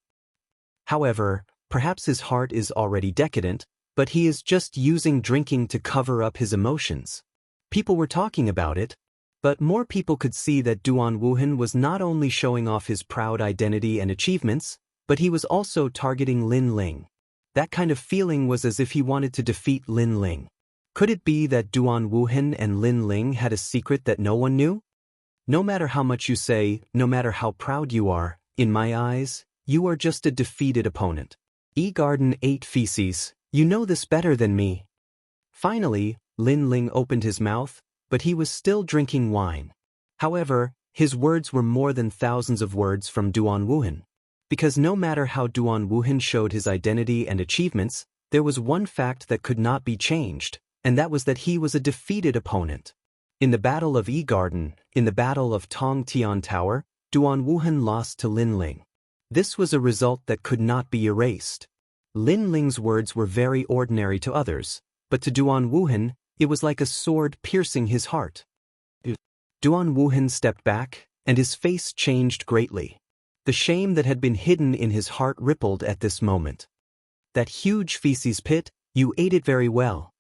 However, perhaps his heart is already decadent, but he is just using drinking to cover up his emotions. People were talking about it, but more people could see that Duan Wuhan was not only showing off his proud identity and achievements, but he was also targeting Lin Ling. That kind of feeling was as if he wanted to defeat Lin Ling. Could it be that Duan Wuhan and Lin Ling had a secret that no one knew? No matter how much you say, no matter how proud you are, in my eyes, you are just a defeated opponent. E-Garden ate feces, you know this better than me. Finally, Lin Ling opened his mouth, but he was still drinking wine. However, his words were more than thousands of words from Duan Wuhan. Because no matter how Duan Wuhan showed his identity and achievements, there was one fact that could not be changed, and that was that he was a defeated opponent. In the Battle of E-Garden, in the Battle of Tong Tian Tower, Duan Wuhan lost to Lin Ling. This was a result that could not be erased. Lin Ling's words were very ordinary to others, but to Duan Wuhan, it was like a sword piercing his heart. Duan Wuhan stepped back, and his face changed greatly. The shame that had been hidden in his heart rippled at this moment. That huge feces pit, you ate it very well.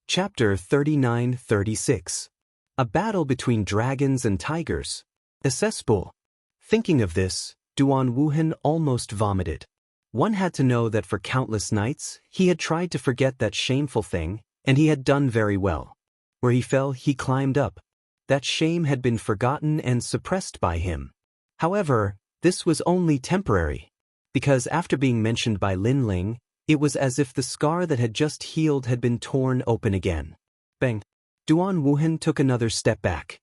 Chapter 39-36. A battle between dragons and tigers. A cesspool. Thinking of this, Duan Wuhan almost vomited. One had to know that for countless nights, he had tried to forget that shameful thing, and he had done very well. Where he fell, he climbed up. That shame had been forgotten and suppressed by him. However, this was only temporary, because after being mentioned by Lin Ling, it was as if the scar that had just healed had been torn open again. Bang! Duan Wuhan took another step back.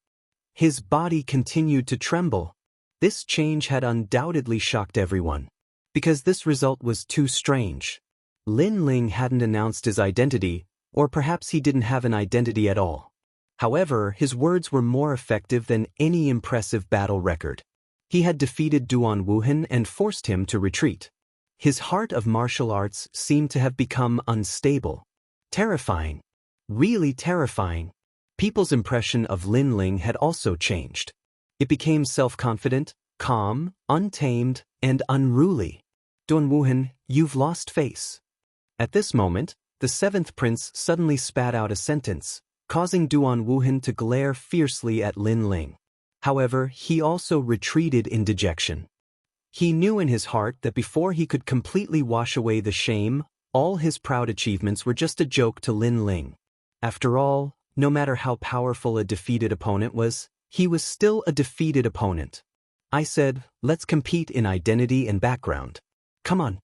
His body continued to tremble. This change had undoubtedly shocked everyone, because this result was too strange. Lin Ling hadn't announced his identity, or perhaps he didn't have an identity at all. However, his words were more effective than any impressive battle record. He had defeated Duan Wuhan and forced him to retreat. His heart of martial arts seemed to have become unstable. Terrifying. Really terrifying. People's impression of Lin Ling had also changed. It became self-confident, calm, untamed, and unruly. Duan Wuhan, you've lost face. At this moment, the 7th prince suddenly spat out a sentence, causing Duan Wuhan to glare fiercely at Lin Ling. However, he also retreated in dejection. He knew in his heart that before he could completely wash away the shame, all his proud achievements were just a joke to Lin Ling. After all, no matter how powerful a defeated opponent was, he was still a defeated opponent. I said, let's compete in identity and background. Come on.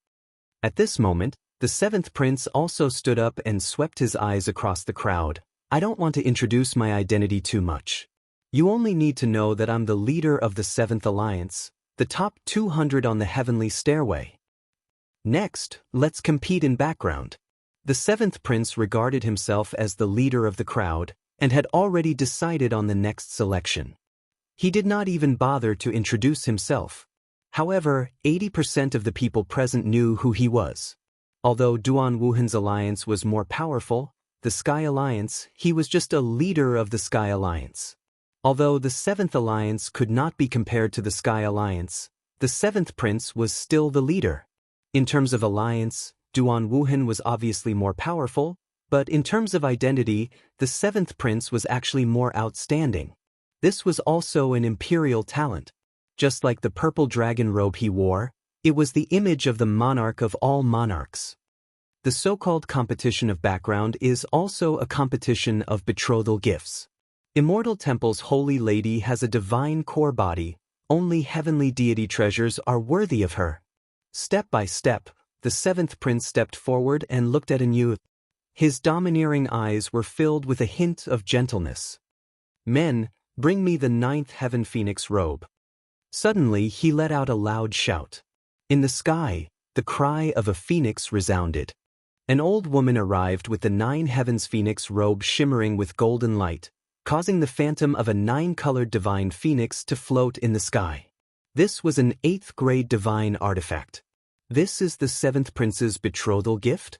At this moment, the 7th prince also stood up and swept his eyes across the crowd. I don't want to introduce my identity too much. You only need to know that I'm the leader of the 7th Alliance, the top 200 on the heavenly stairway. Next, let's compete in background. The seventh prince regarded himself as the leader of the crowd and had already decided on the next selection. He did not even bother to introduce himself. However, 80% of the people present knew who he was. Although Duan Wuhan's alliance was more powerful, the Sky Alliance, he was just a leader of the Sky Alliance. Although the Seventh Alliance could not be compared to the Sky Alliance, the seventh prince was still the leader. In terms of alliance, Duan Wuhan was obviously more powerful, but in terms of identity, the seventh prince was actually more outstanding. This was also an imperial talent. Just like the purple dragon robe he wore, it was the image of the monarch of all monarchs. The so-called competition of background is also a competition of betrothal gifts. Immortal Temple's Holy Lady has a divine core body, only heavenly deity treasures are worthy of her. Step by step, the seventh prince stepped forward and looked at Jianghu. His domineering eyes were filled with a hint of gentleness. Men, bring me the ninth heaven phoenix robe. Suddenly he let out a loud shout. In the sky, the cry of a phoenix resounded. An old woman arrived with the nine heavens phoenix robe shimmering with golden light, causing the phantom of a nine-colored divine phoenix to float in the sky. This was an 8th grade divine artifact. This is the seventh prince's betrothal gift?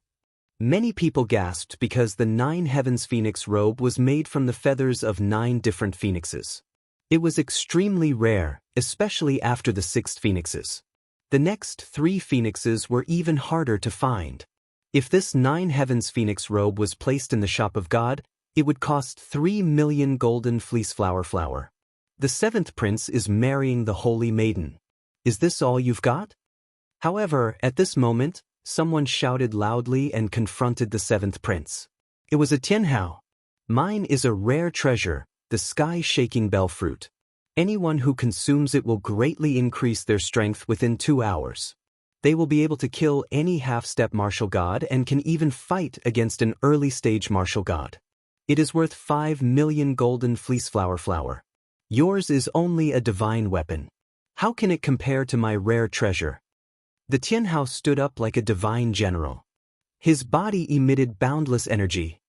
Many people gasped because the nine heavens phoenix robe was made from the feathers of 9 different phoenixes. It was extremely rare, especially after the 6 phoenixes. The next 3 phoenixes were even harder to find. If this 9 heavens phoenix robe was placed in the shop of God, it would cost 3 million golden fleece flower. The seventh prince is marrying the holy maiden. Is this all you've got? However, at this moment, someone shouted loudly and confronted the seventh prince. It was a Jianghu. Mine is a rare treasure, the sky-shaking bell fruit. Anyone who consumes it will greatly increase their strength within 2 hours. They will be able to kill any half-step martial god and can even fight against an early-stage martial god. It is worth 5 million golden fleece flower. Yours is only a divine weapon. How can it compare to my rare treasure? The Jianghu stood up like a divine general. His body emitted boundless energy.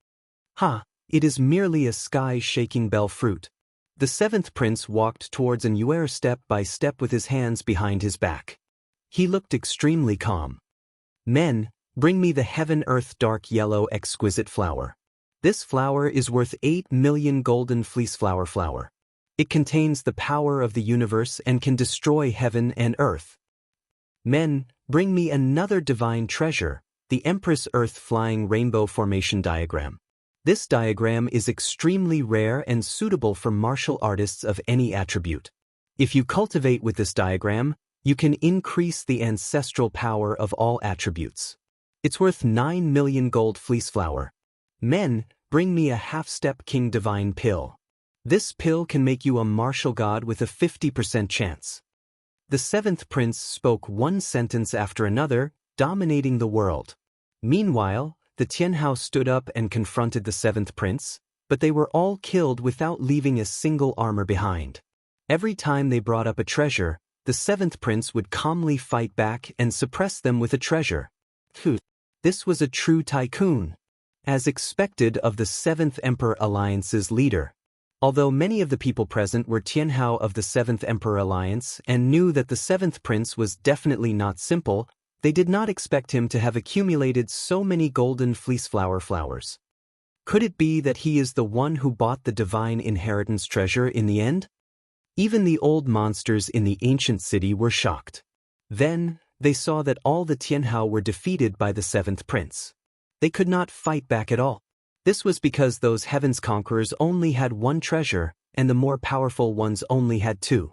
It is merely a sky-shaking bell fruit. The seventh prince walked towards Jianghu step by step with his hands behind his back. He looked extremely calm. Men, bring me the heaven-earth dark yellow exquisite flower. This flower is worth 8 million golden fleece flower. It contains the power of the universe and can destroy heaven and earth. Men, bring me another divine treasure, the Empress Earth Flying Rainbow Formation Diagram. This diagram is extremely rare and suitable for martial artists of any attribute. If you cultivate with this diagram, you can increase the ancestral power of all attributes. It's worth 9 million gold fleece flower. Men, bring me a half-step king divine pill. This pill can make you a martial god with a 50% chance. The seventh prince spoke one sentence after another, dominating the world. Meanwhile, the Jianghu stood up and confronted the seventh prince, but they were all killed without leaving a single armor behind. Every time they brought up a treasure, the seventh prince would calmly fight back and suppress them with a treasure. This was a true tycoon, as expected of the Seventh Emperor Alliance's leader. Although many of the people present were Jianghu of the Seventh Emperor Alliance and knew that the seventh prince was definitely not simple, they did not expect him to have accumulated so many golden fleece flowers. Could it be that he is the one who bought the divine inheritance treasure in the end? Even the old monsters in the ancient city were shocked. Then, they saw that all the Jianghu were defeated by the seventh prince. They could not fight back at all. This was because those heavens conquerors only had 1 treasure, and the more powerful ones only had 2.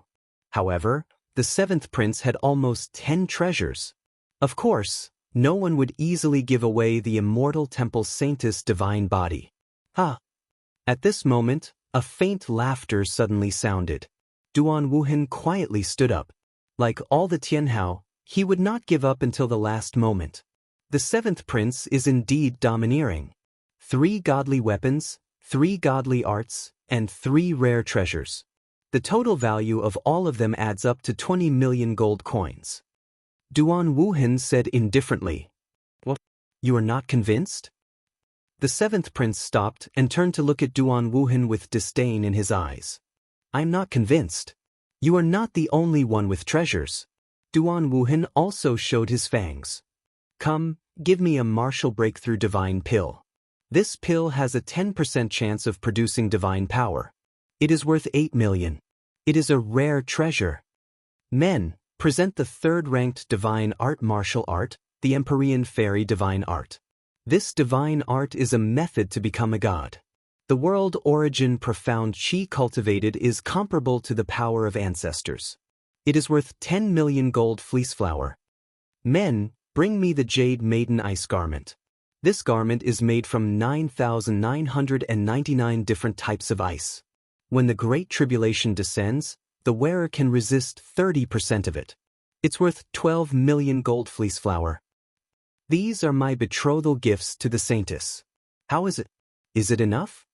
However, the seventh prince had almost 10 treasures. Of course, no one would easily give away the Immortal Temple Saintess divine body. At this moment, a faint laughter suddenly sounded. Duan Wuhan quietly stood up. Like all the Jianghu, he would not give up until the last moment. The seventh prince is indeed domineering. 3 godly weapons, 3 godly arts, and 3 rare treasures. The total value of all of them adds up to 20 million gold coins. Duan Wuhan said indifferently. What? You are not convinced? The seventh prince stopped and turned to look at Duan Wuhan with disdain in his eyes. I'm not convinced. You are not the only one with treasures. Duan Wuhan also showed his fangs. Come, give me a martial breakthrough divine pill. This pill has a 10% chance of producing divine power. It is worth 8 million. It is a rare treasure. Men, present the third-ranked divine art martial art, the Empyrean Fairy divine art. This divine art is a method to become a god. The world origin profound chi cultivated is comparable to the power of ancestors. It is worth 10 million gold fleece flower. Men, bring me the Jade Maiden Ice Garment. This garment is made from 9,999 different types of ice. When the Great Tribulation descends, the wearer can resist 30% of it. It's worth 12 million gold fleece flower. These are my betrothal gifts to the saintess. How is it? Is it enough?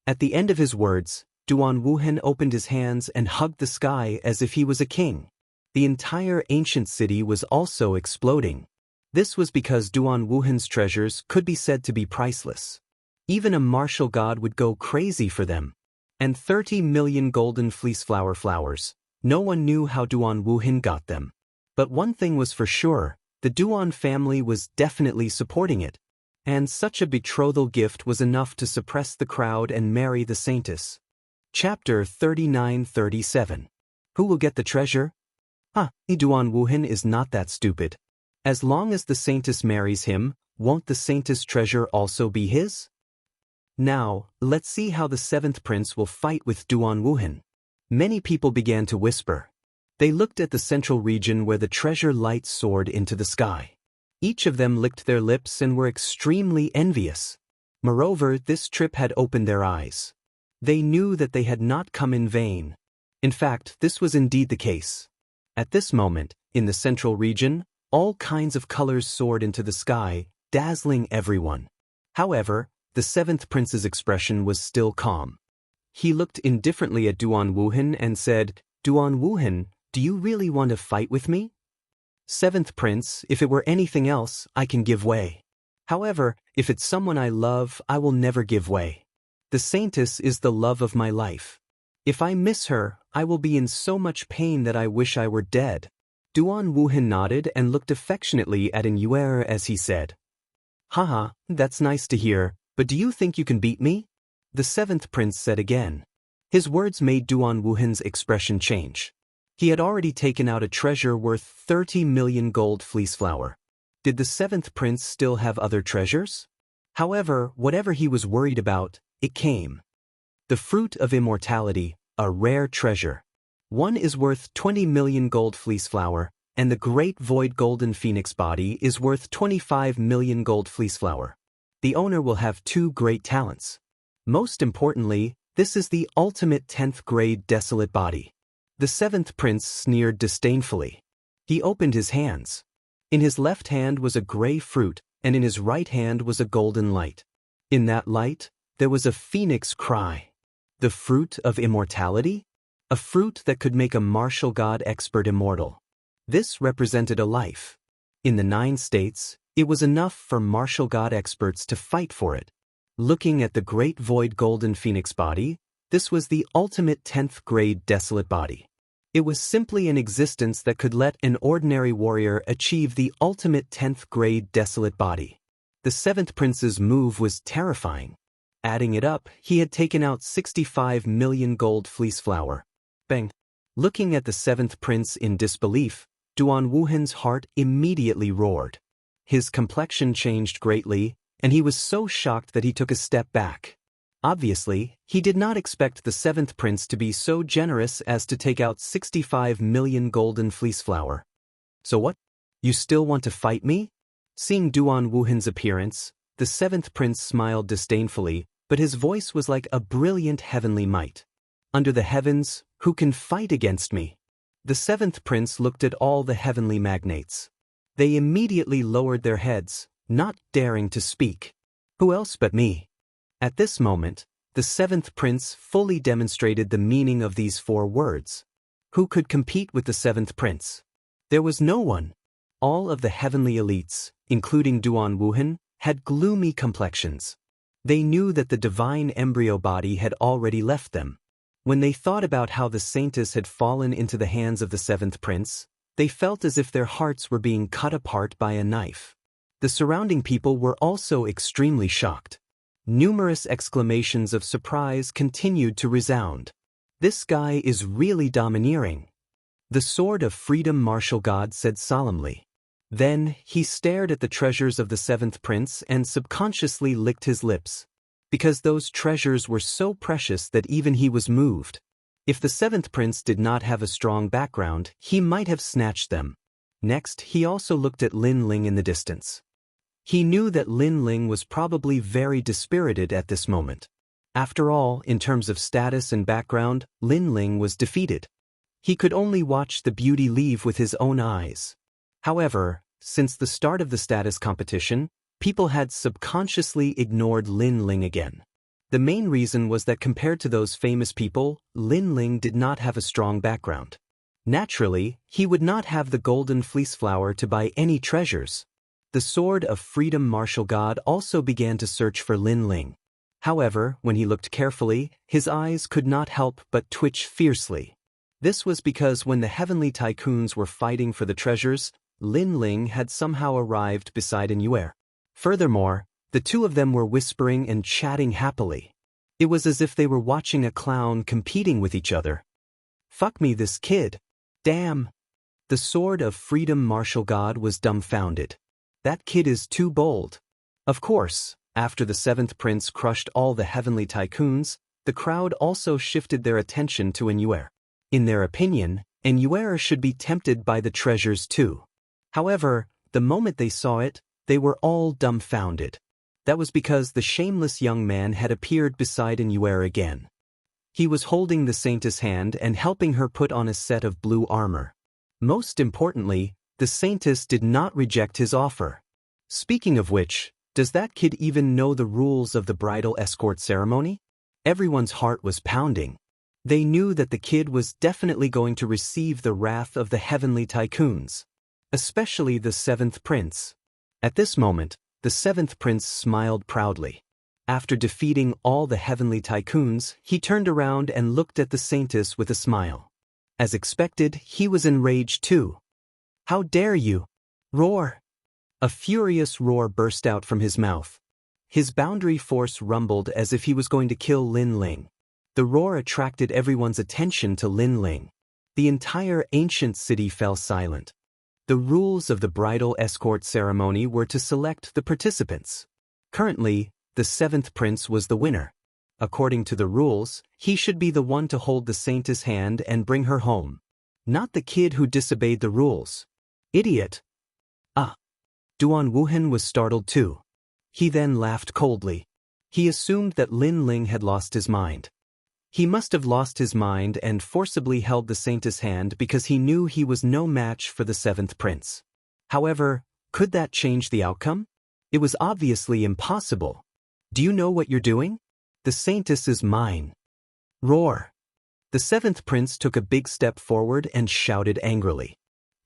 At the end of his words, Duan Wuhan opened his hands and hugged the sky as if he was a king. The entire ancient city was also exploding. This was because Duan Wuhan's treasures could be said to be priceless. Even a martial god would go crazy for them. And 30 million golden fleece flower flowers. No one knew how Duan Wuhan got them. But one thing was for sure, the Duan family was definitely supporting it. And such a betrothal gift was enough to suppress the crowd and marry the saintess. Chapter 39-37. Who will get the treasure? Duan Wuhan is not that stupid. As long as the saintess marries him, won't the saintess' treasure also be his? Now, let's see how the seventh prince will fight with Duan Wuhan. Many people began to whisper. They looked at the central region where the treasure light soared into the sky. Each of them licked their lips and were extremely envious. Moreover, this trip had opened their eyes. They knew that they had not come in vain. In fact, this was indeed the case. At this moment, in the central region, all kinds of colors soared into the sky, dazzling everyone. However, the seventh prince's expression was still calm. He looked indifferently at Duan Wuhan and said, Duan Wuhan, do you really want to fight with me? Seventh prince, if it were anything else, I can give way. However, if it's someone I love, I will never give way. The saintess is the love of my life. If I miss her, I will be in so much pain that I wish I were dead. Duan Wuhan nodded and looked affectionately at Immortal as he said, Haha, that's nice to hear, but do you think you can beat me? The seventh prince said again. His words made Duan Wuhan's expression change. He had already taken out a treasure worth 30 million gold fleece flower. Did the seventh prince still have other treasures? However, whatever he was worried about, it came. The fruit of immortality, a rare treasure. One is worth 20 million gold fleece flower, and the great void golden phoenix body is worth 25 million gold fleece flower. The owner will have 2 great talents. Most importantly, this is the ultimate 10th grade desolate body. The seventh prince sneered disdainfully. He opened his hands. In his left hand was a gray fruit, and in his right hand was a golden light. In that light, there was a phoenix cry. The fruit of immortality? A fruit that could make a martial god expert immortal. This represented a life. In the 9 states, it was enough for martial god experts to fight for it. Looking at the great void golden phoenix body, this was the ultimate 10th grade desolate body. It was simply an existence that could let an ordinary warrior achieve the ultimate 10th grade desolate body. The seventh prince's move was terrifying. Adding it up, he had taken out 65 million gold fleece flower. Bang! Looking at the seventh prince in disbelief, Duan Wuhan's heart immediately roared. His complexion changed greatly, and he was so shocked that he took a step back. Obviously, he did not expect the seventh prince to be so generous as to take out 65 million golden fleece flower. So what? You still want to fight me? Seeing Duan Wuhan's appearance, the seventh prince smiled disdainfully, but his voice was like a brilliant heavenly might. Under the heavens, who can fight against me? The seventh prince looked at all the heavenly magnates. They immediately lowered their heads, not daring to speak. Who else but me? At this moment, the seventh prince fully demonstrated the meaning of these 4 words. Who could compete with the seventh prince? There was no one. All of the heavenly elites, including Duan Wuhan, had gloomy complexions. They knew that the divine embryo body had already left them. When they thought about how the saintess had fallen into the hands of the seventh prince, they felt as if their hearts were being cut apart by a knife. The surrounding people were also extremely shocked. Numerous exclamations of surprise continued to resound. This guy is really domineering. The Sword of Freedom martial god said solemnly. Then, he stared at the treasures of the seventh prince and subconsciously licked his lips, because those treasures were so precious that even he was moved. If the seventh prince did not have a strong background, he might have snatched them. Next, he also looked at Lin Ling in the distance. He knew that Lin Ling was probably very dispirited at this moment. After all, in terms of status and background, Lin Ling was defeated. He could only watch the beauty leave with his own eyes. However, since the start of the status competition, people had subconsciously ignored Lin Ling again. The main reason was that compared to those famous people, Lin Ling did not have a strong background. Naturally, he would not have the golden fleece flower to buy any treasures. The Sword of Freedom martial god also began to search for Lin Ling. However, when he looked carefully, his eyes could not help but twitch fiercely. This was because when the heavenly tycoons were fighting for the treasures, Lin Ling had somehow arrived beside Immortal. Furthermore, the two of them were whispering and chatting happily. It was as if they were watching a clown competing with each other. Fuck me, this kid. Damn. The Sword of Freedom martial god was dumbfounded. That kid is too bold. Of course, after the seventh prince crushed all the heavenly tycoons, the crowd also shifted their attention to Immortal. In their opinion, Immortal should be tempted by the treasures too. However, the moment they saw it, they were all dumbfounded. That was because the shameless young man had appeared beside Immortal again. He was holding the saintess' hand and helping her put on a set of blue armor. Most importantly, the saintess did not reject his offer. Speaking of which, does that kid even know the rules of the bridal escort ceremony? Everyone's heart was pounding. They knew that the kid was definitely going to receive the wrath of the heavenly tycoons, especially the seventh prince. At this moment, the seventh prince smiled proudly. After defeating all the heavenly tycoons, he turned around and looked at the saintess with a smile. As expected, he was enraged too. How dare you? Roar! A furious roar burst out from his mouth. His boundary force rumbled as if he was going to kill Lin Ling. The roar attracted everyone's attention to Lin Ling. The entire ancient city fell silent. The rules of the bridal escort ceremony were to select the participants. Currently, the seventh prince was the winner. According to the rules, he should be the one to hold the saintess' hand and bring her home. Not the kid who disobeyed the rules. Idiot! Ah! Duan Wuhan was startled too. He then laughed coldly. He assumed that Lin Ling had lost his mind. He must have lost his mind and forcibly held the saintess' hand because he knew he was no match for the seventh prince. However, could that change the outcome? It was obviously impossible. Do you know what you're doing? The saintess is mine. Roar! The seventh prince took a big step forward and shouted angrily.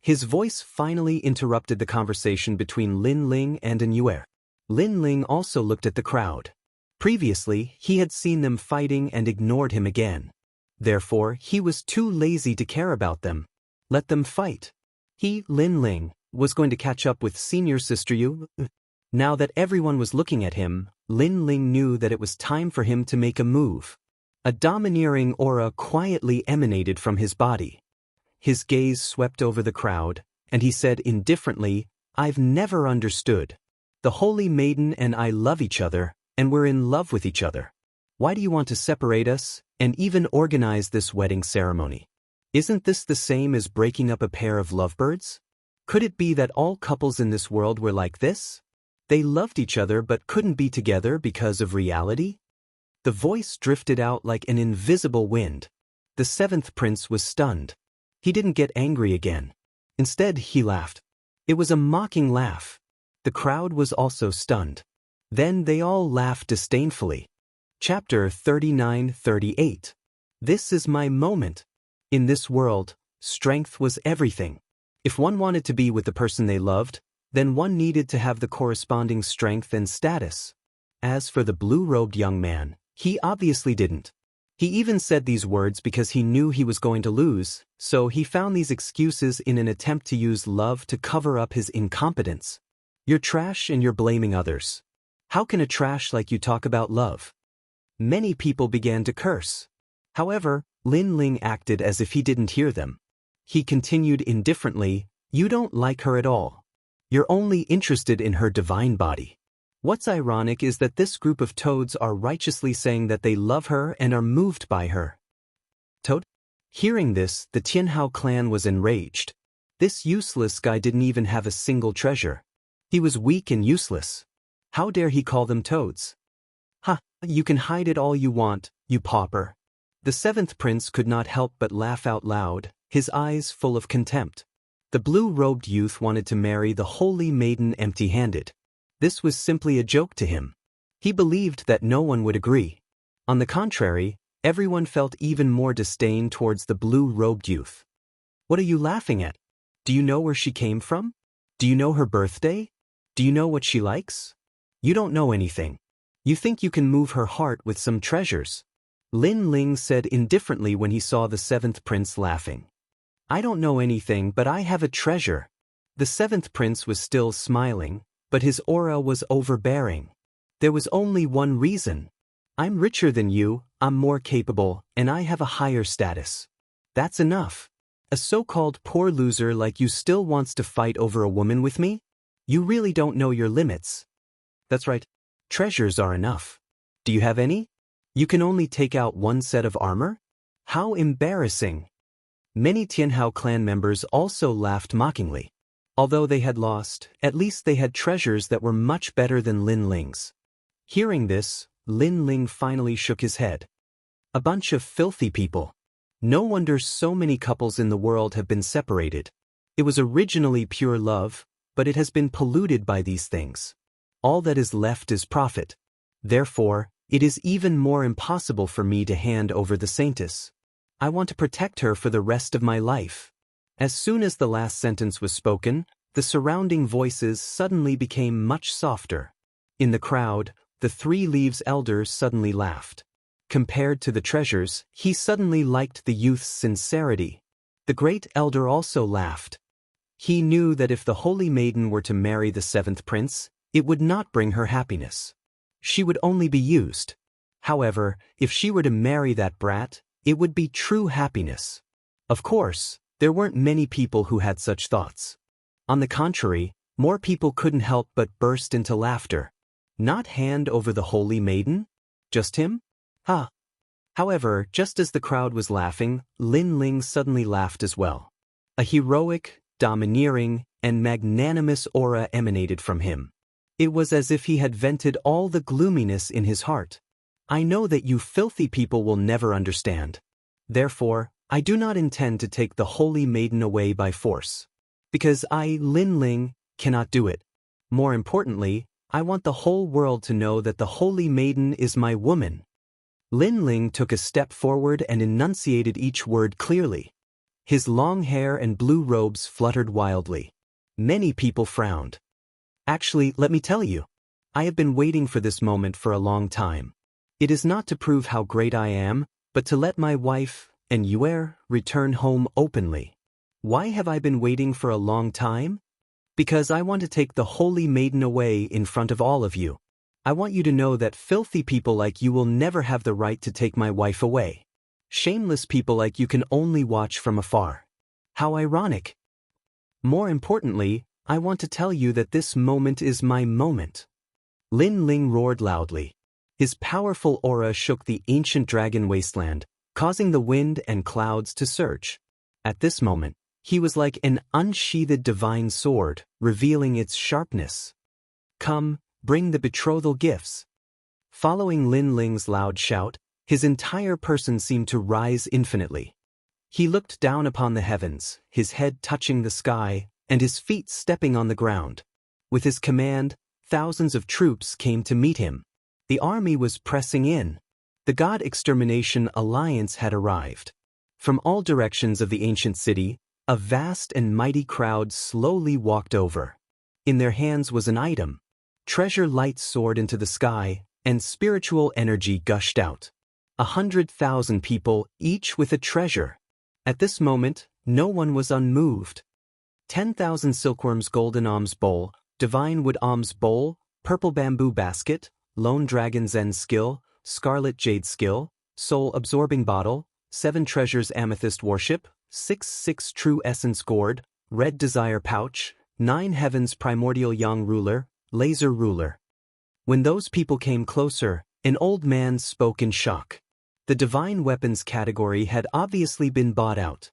His voice finally interrupted the conversation between Lin Ling and Immortal. Lin Ling also looked at the crowd. Previously, he had seen them fighting and ignored him again. Therefore, he was too lazy to care about them. Let them fight. He, Lin Ling, was going to catch up with senior sister Yu. Now that everyone was looking at him, Lin Ling knew that it was time for him to make a move. A domineering aura quietly emanated from his body. His gaze swept over the crowd, and he said indifferently, "I've never understood. The Holy Maiden and I love each other, and we're in love with each other. Why do you want to separate us, and even organize this wedding ceremony? Isn't this the same as breaking up a pair of lovebirds? Could it be that all couples in this world were like this? They loved each other but couldn't be together because of reality?" The voice drifted out like an invisible wind. The seventh prince was stunned. He didn't get angry again. Instead, he laughed. It was a mocking laugh. The crowd was also stunned. Then they all laughed disdainfully. Chapter 39-38. This is my moment. In this world, strength was everything. If one wanted to be with the person they loved, then one needed to have the corresponding strength and status. As for the blue-robed young man, he obviously didn't. He even said these words because he knew he was going to lose, so he found these excuses in an attempt to use love to cover up his incompetence. You're trash and you're blaming others. How can a trash like you talk about love? Many people began to curse. However, Lin Ling acted as if he didn't hear them. He continued indifferently, "You don't like her at all. You're only interested in her divine body." What's ironic is that this group of toads are righteously saying that they love her and are moved by her. Toad? Hearing this, the Jianghu clan was enraged. This useless guy didn't even have a single treasure. He was weak and useless. How dare he call them toads? Ha, you can hide it all you want, you pauper. The seventh prince could not help but laugh out loud, his eyes full of contempt. The blue-robed youth wanted to marry the holy maiden empty-handed. This was simply a joke to him. He believed that no one would agree. On the contrary, everyone felt even more disdain towards the blue-robed youth. What are you laughing at? Do you know where she came from? Do you know her birthday? Do you know what she likes? You don't know anything. You think you can move her heart with some treasures. Lin Ling said indifferently when he saw the seventh prince laughing. I don't know anything, but I have a treasure. The seventh prince was still smiling, but his aura was overbearing. There was only one reason. I'm richer than you, I'm more capable, and I have a higher status. That's enough. A so-called poor loser like you still wants to fight over a woman with me? You really don't know your limits. That's right. Treasures are enough. Do you have any? You can only take out one set of armor? How embarrassing. Many Jianghu clan members also laughed mockingly. Although they had lost, at least they had treasures that were much better than Lin Ling's. Hearing this, Lin Ling finally shook his head. A bunch of filthy people. No wonder so many couples in the world have been separated. It was originally pure love, but it has been polluted by these things. All that is left is profit. Therefore, it is even more impossible for me to hand over the saintess. I want to protect her for the rest of my life. As soon as the last sentence was spoken, the surrounding voices suddenly became much softer. In the crowd, the Three Leaves elder suddenly laughed. Compared to the treasures, he suddenly liked the youth's sincerity. The great elder also laughed. He knew that if the holy maiden were to marry the seventh prince, it would not bring her happiness. She would only be used. However, if she were to marry that brat, it would be true happiness. Of course, there weren't many people who had such thoughts. On the contrary, more people couldn't help but burst into laughter. Not hand over the holy maiden? Just him? Ha! However, just as the crowd was laughing, Lin Ling suddenly laughed as well. A heroic, domineering, and magnanimous aura emanated from him. It was as if he had vented all the gloominess in his heart. I know that you filthy people will never understand. Therefore, I do not intend to take the holy maiden away by force. Because I, Lin Ling, cannot do it. More importantly, I want the whole world to know that the holy maiden is my woman. Lin Ling took a step forward and enunciated each word clearly. His long hair and blue robes fluttered wildly. Many people frowned. Actually, let me tell you, I have been waiting for this moment for a long time. It is not to prove how great I am, but to let my wife and Yue return home openly. Why have I been waiting for a long time? Because I want to take the holy maiden away in front of all of you. I want you to know that filthy people like you will never have the right to take my wife away. Shameless people like you can only watch from afar. How ironic. More importantly, I want to tell you that this moment is my moment. Lin Ling roared loudly. His powerful aura shook the ancient dragon wasteland, causing the wind and clouds to surge. At this moment, he was like an unsheathed divine sword, revealing its sharpness. Come, bring the betrothal gifts. Following Lin Ling's loud shout, his entire person seemed to rise infinitely. He looked down upon the heavens, his head touching the sky, and his feet stepping on the ground. With his command, thousands of troops came to meet him. The army was pressing in. The God Extermination Alliance had arrived. From all directions of the ancient city, a vast and mighty crowd slowly walked over. In their hands was an item. Treasure light soared into the sky, and spiritual energy gushed out. 100,000 people, each with a treasure. At this moment, no one was unmoved. 10,000 silkworms golden alms bowl, divine wood alms bowl, purple bamboo basket, lone dragon zen skill, scarlet jade skill, soul absorbing bottle, 7 treasures amethyst worship, 6 true essence gourd, red desire pouch, 9 heavens primordial young ruler, laser ruler. When those people came closer, an old man spoke in shock. The divine weapons category had obviously been bought out.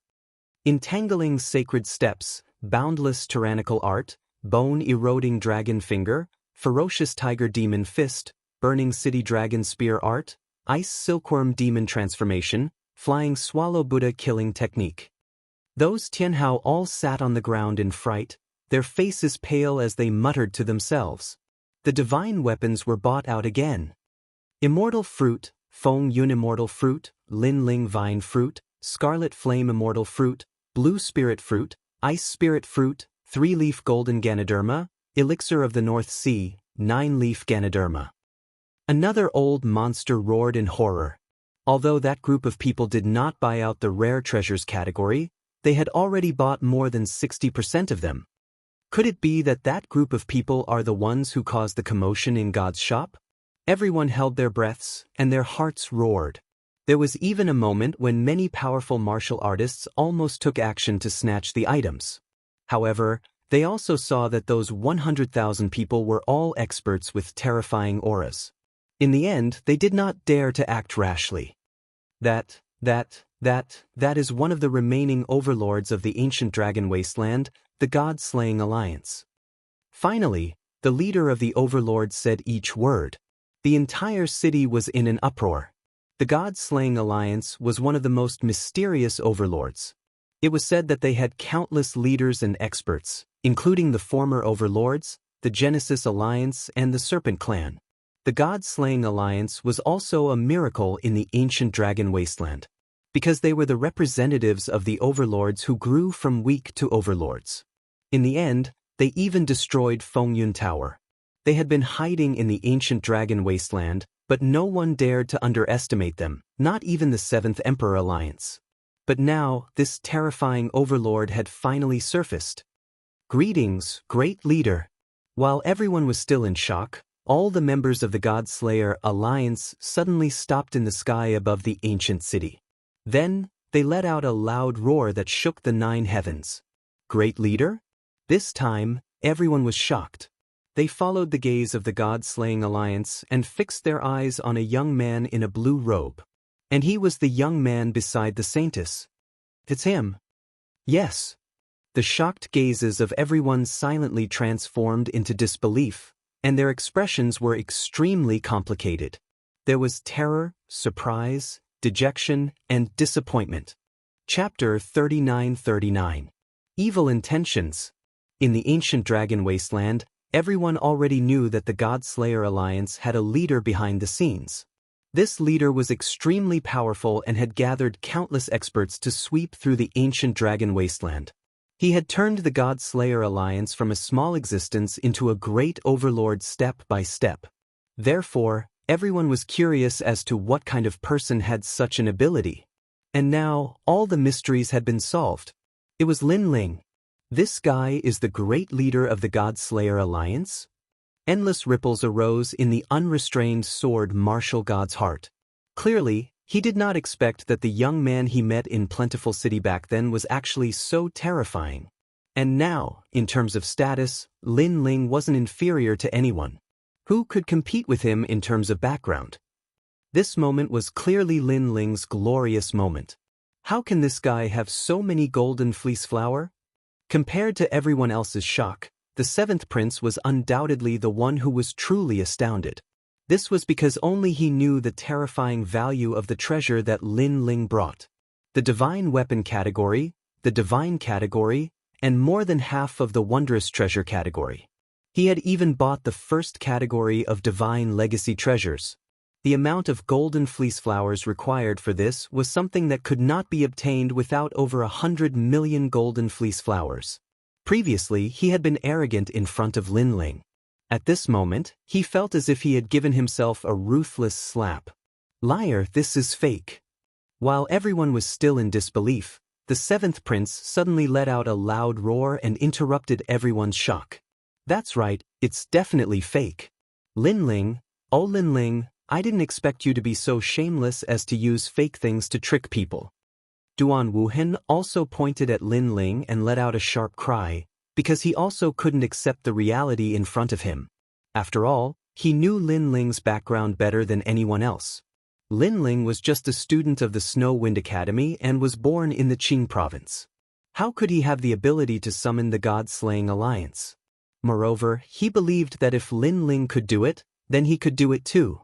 Entangling sacred steps, boundless tyrannical art, bone-eroding dragon finger, ferocious tiger demon fist, burning city dragon spear art, ice silkworm demon transformation, flying swallow Buddha killing technique. Those Tianhao all sat on the ground in fright, their faces pale as they muttered to themselves. The divine weapons were bought out again. Immortal fruit, Feng Yun immortal fruit, Lin Ling vine fruit, scarlet flame immortal fruit, blue spirit fruit, ice spirit fruit, 3-leaf golden Ganoderma, elixir of the North Sea, 9-leaf Ganoderma. Another old monster roared in horror. Although that group of people did not buy out the rare treasures category, they had already bought more than 60% of them. Could it be that that group of people are the ones who caused the commotion in God's shop? Everyone held their breaths, and their hearts roared. There was even a moment when many powerful martial artists almost took action to snatch the items. However, they also saw that those 100,000 people were all experts with terrifying auras. In the end, they did not dare to act rashly. That is one of the remaining overlords of the ancient dragon wasteland, the God-slaying alliance. Finally, the leader of the overlords said each word. The entire city was in an uproar. The God-slaying alliance was one of the most mysterious overlords. It was said that they had countless leaders and experts, including the former overlords, the Genesis Alliance, and the Serpent Clan. The God-slaying alliance was also a miracle in the ancient dragon wasteland, because they were the representatives of the overlords who grew from weak to overlords. In the end, they even destroyed Fengyun Tower. They had been hiding in the ancient dragon wasteland, but no one dared to underestimate them, not even the 7th Emperor Alliance. But now, this terrifying overlord had finally surfaced. Greetings, great leader. While everyone was still in shock, all the members of the God-Slayer Alliance suddenly stopped in the sky above the ancient city. Then, they let out a loud roar that shook the 9 heavens. Great leader? This time, everyone was shocked. They followed the gaze of the God-slaying alliance and fixed their eyes on a young man in a blue robe. And he was the young man beside the saintess. It's him. Yes. The shocked gazes of everyone silently transformed into disbelief, and their expressions were extremely complicated. There was terror, surprise, dejection, and disappointment. Chapter 39:39. Evil Intentions. In the ancient dragon wasteland, everyone already knew that the God-Slayer Alliance had a leader behind the scenes. This leader was extremely powerful and had gathered countless experts to sweep through the ancient dragon wasteland. He had turned the God-Slayer Alliance from a small existence into a great overlord step by step. Therefore, everyone was curious as to what kind of person had such an ability. And now, all the mysteries had been solved. It was Lin Ling. This guy is the great leader of the God-Slayer Alliance? Endless ripples arose in the unrestrained sword martial god's heart. Clearly, he did not expect that the young man he met in Plentiful City back then was actually so terrifying. And now, in terms of status, Lin Ling wasn't inferior to anyone. Who could compete with him in terms of background? This moment was clearly Lin Ling's glorious moment. How can this guy have so many golden fleece flower? Compared to everyone else's shock, the 7th prince was undoubtedly the one who was truly astounded. This was because only he knew the terrifying value of the treasure that Lin Ling brought. The divine weapon category, the divine category, and more than half of the wondrous treasure category. He had even bought the first category of divine legacy treasures. The amount of golden fleece flowers required for this was something that could not be obtained without over 100 million golden fleece flowers. Previously, he had been arrogant in front of Linling. At this moment, he felt as if he had given himself a ruthless slap. Liar, this is fake. While everyone was still in disbelief, the seventh prince suddenly let out a loud roar and interrupted everyone's shock. That's right, it's definitely fake. Linling, oh Linling, I didn't expect you to be so shameless as to use fake things to trick people. Duan Wuhan also pointed at Linling and let out a sharp cry, because he also couldn't accept the reality in front of him. After all, he knew Linling's background better than anyone else. Linling was just a student of the Snow Wind Academy and was born in the Qing province. How could he have the ability to summon the God-slaying alliance? Moreover, he believed that if Linling could do it, then he could do it too.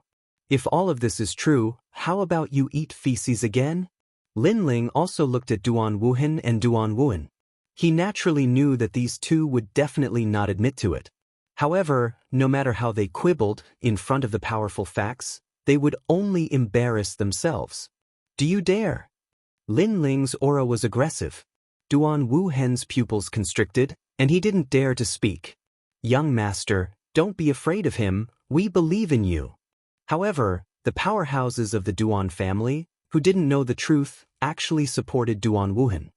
If all of this is true, how about you eat feces again? Linling also looked at Duan Wuhan and Duan Wuhan. He naturally knew that these two would definitely not admit to it. However, no matter how they quibbled in front of the powerful facts, they would only embarrass themselves. Do you dare? Linling's aura was aggressive. Duan Wuhan's pupils constricted, and he didn't dare to speak. Young master, don't be afraid of him, we believe in you. However, the powerhouses of the Duan family, who didn't know the truth, actually supported Duan Wuhan.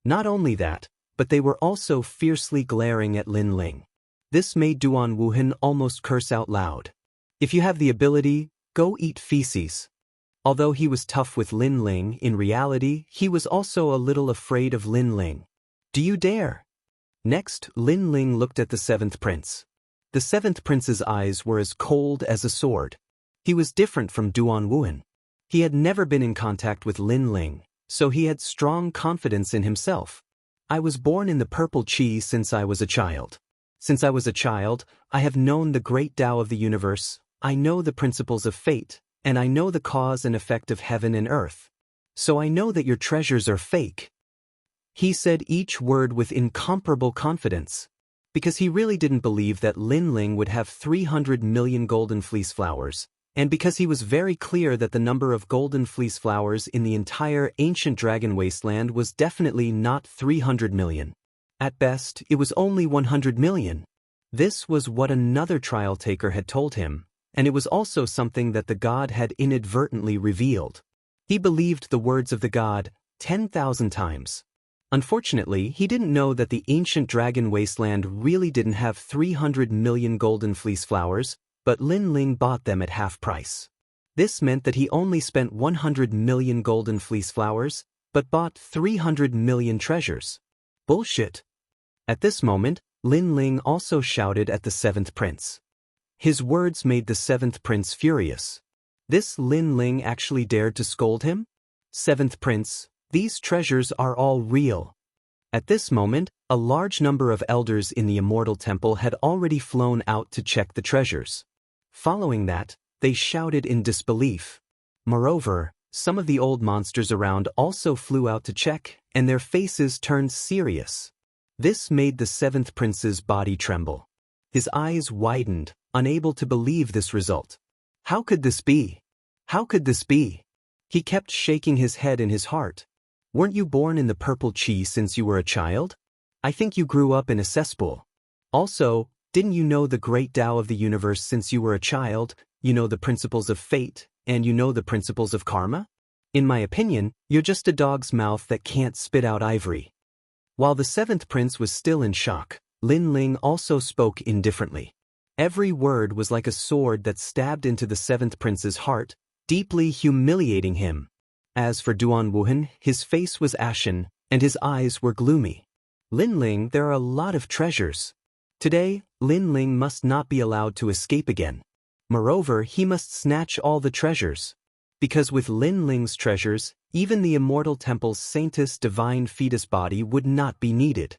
Not only that, but they were also fiercely glaring at Linling. This made Duan Wuhan almost curse out loud. If you have the ability, go eat feces. Although he was tough with Linling, in reality, he was also a little afraid of Linling. Do you dare? Next, Linling looked at the seventh prince. The seventh prince's eyes were as cold as a sword. He was different from Duan Wuhan. He had never been in contact with Linling, so he had strong confidence in himself. I was born in the purple qi since I was a child. Since I was a child, I have known the great Tao of the universe, I know the principles of fate, and I know the cause and effect of heaven and earth. So I know that your treasures are fake. He said each word with incomparable confidence, because he really didn't believe that Linling would have 300 million golden fleece flowers, and because he was very clear that the number of golden fleece flowers in the entire ancient dragon wasteland was definitely not 300 million. At best, it was only 100 million. This was what another trial taker had told him, and it was also something that the god had inadvertently revealed. He believed the words of the god 10,000 times. Unfortunately, he didn't know that the ancient dragon wasteland really didn't have 300 million golden fleece flowers, but Linling bought them at half price. This meant that he only spent 100 million golden fleece flowers, but bought 300 million treasures. Bullshit. At this moment, Linling also shouted at the seventh prince. His words made the seventh prince furious. This Linling actually dared to scold him? Seventh prince, these treasures are all real. At this moment, a large number of elders in the Immortal Temple had already flown out to check the treasures. Following that, they shouted in disbelief. Moreover, some of the old monsters around also flew out to check, and their faces turned serious. This made the seventh prince's body tremble. His eyes widened, unable to believe this result. How could this be? How could this be? He kept shaking his head in his heart. Weren't you born in the purple qi since you were a child? I think you grew up in a cesspool. Also, didn't you know the great Tao of the universe since you were a child, you know the principles of fate, and you know the principles of karma? In my opinion, you're just a dog's mouth that can't spit out ivory. While the seventh prince was still in shock, Linling also spoke indifferently. Every word was like a sword that stabbed into the seventh prince's heart, deeply humiliating him. As for Duan Wuhan, his face was ashen, and his eyes were gloomy. Linling, there are a lot of treasures. Today, Linling must not be allowed to escape again. Moreover, he must snatch all the treasures. Because with Linling's treasures, even the Immortal Temple's saintess divine fetus body would not be needed.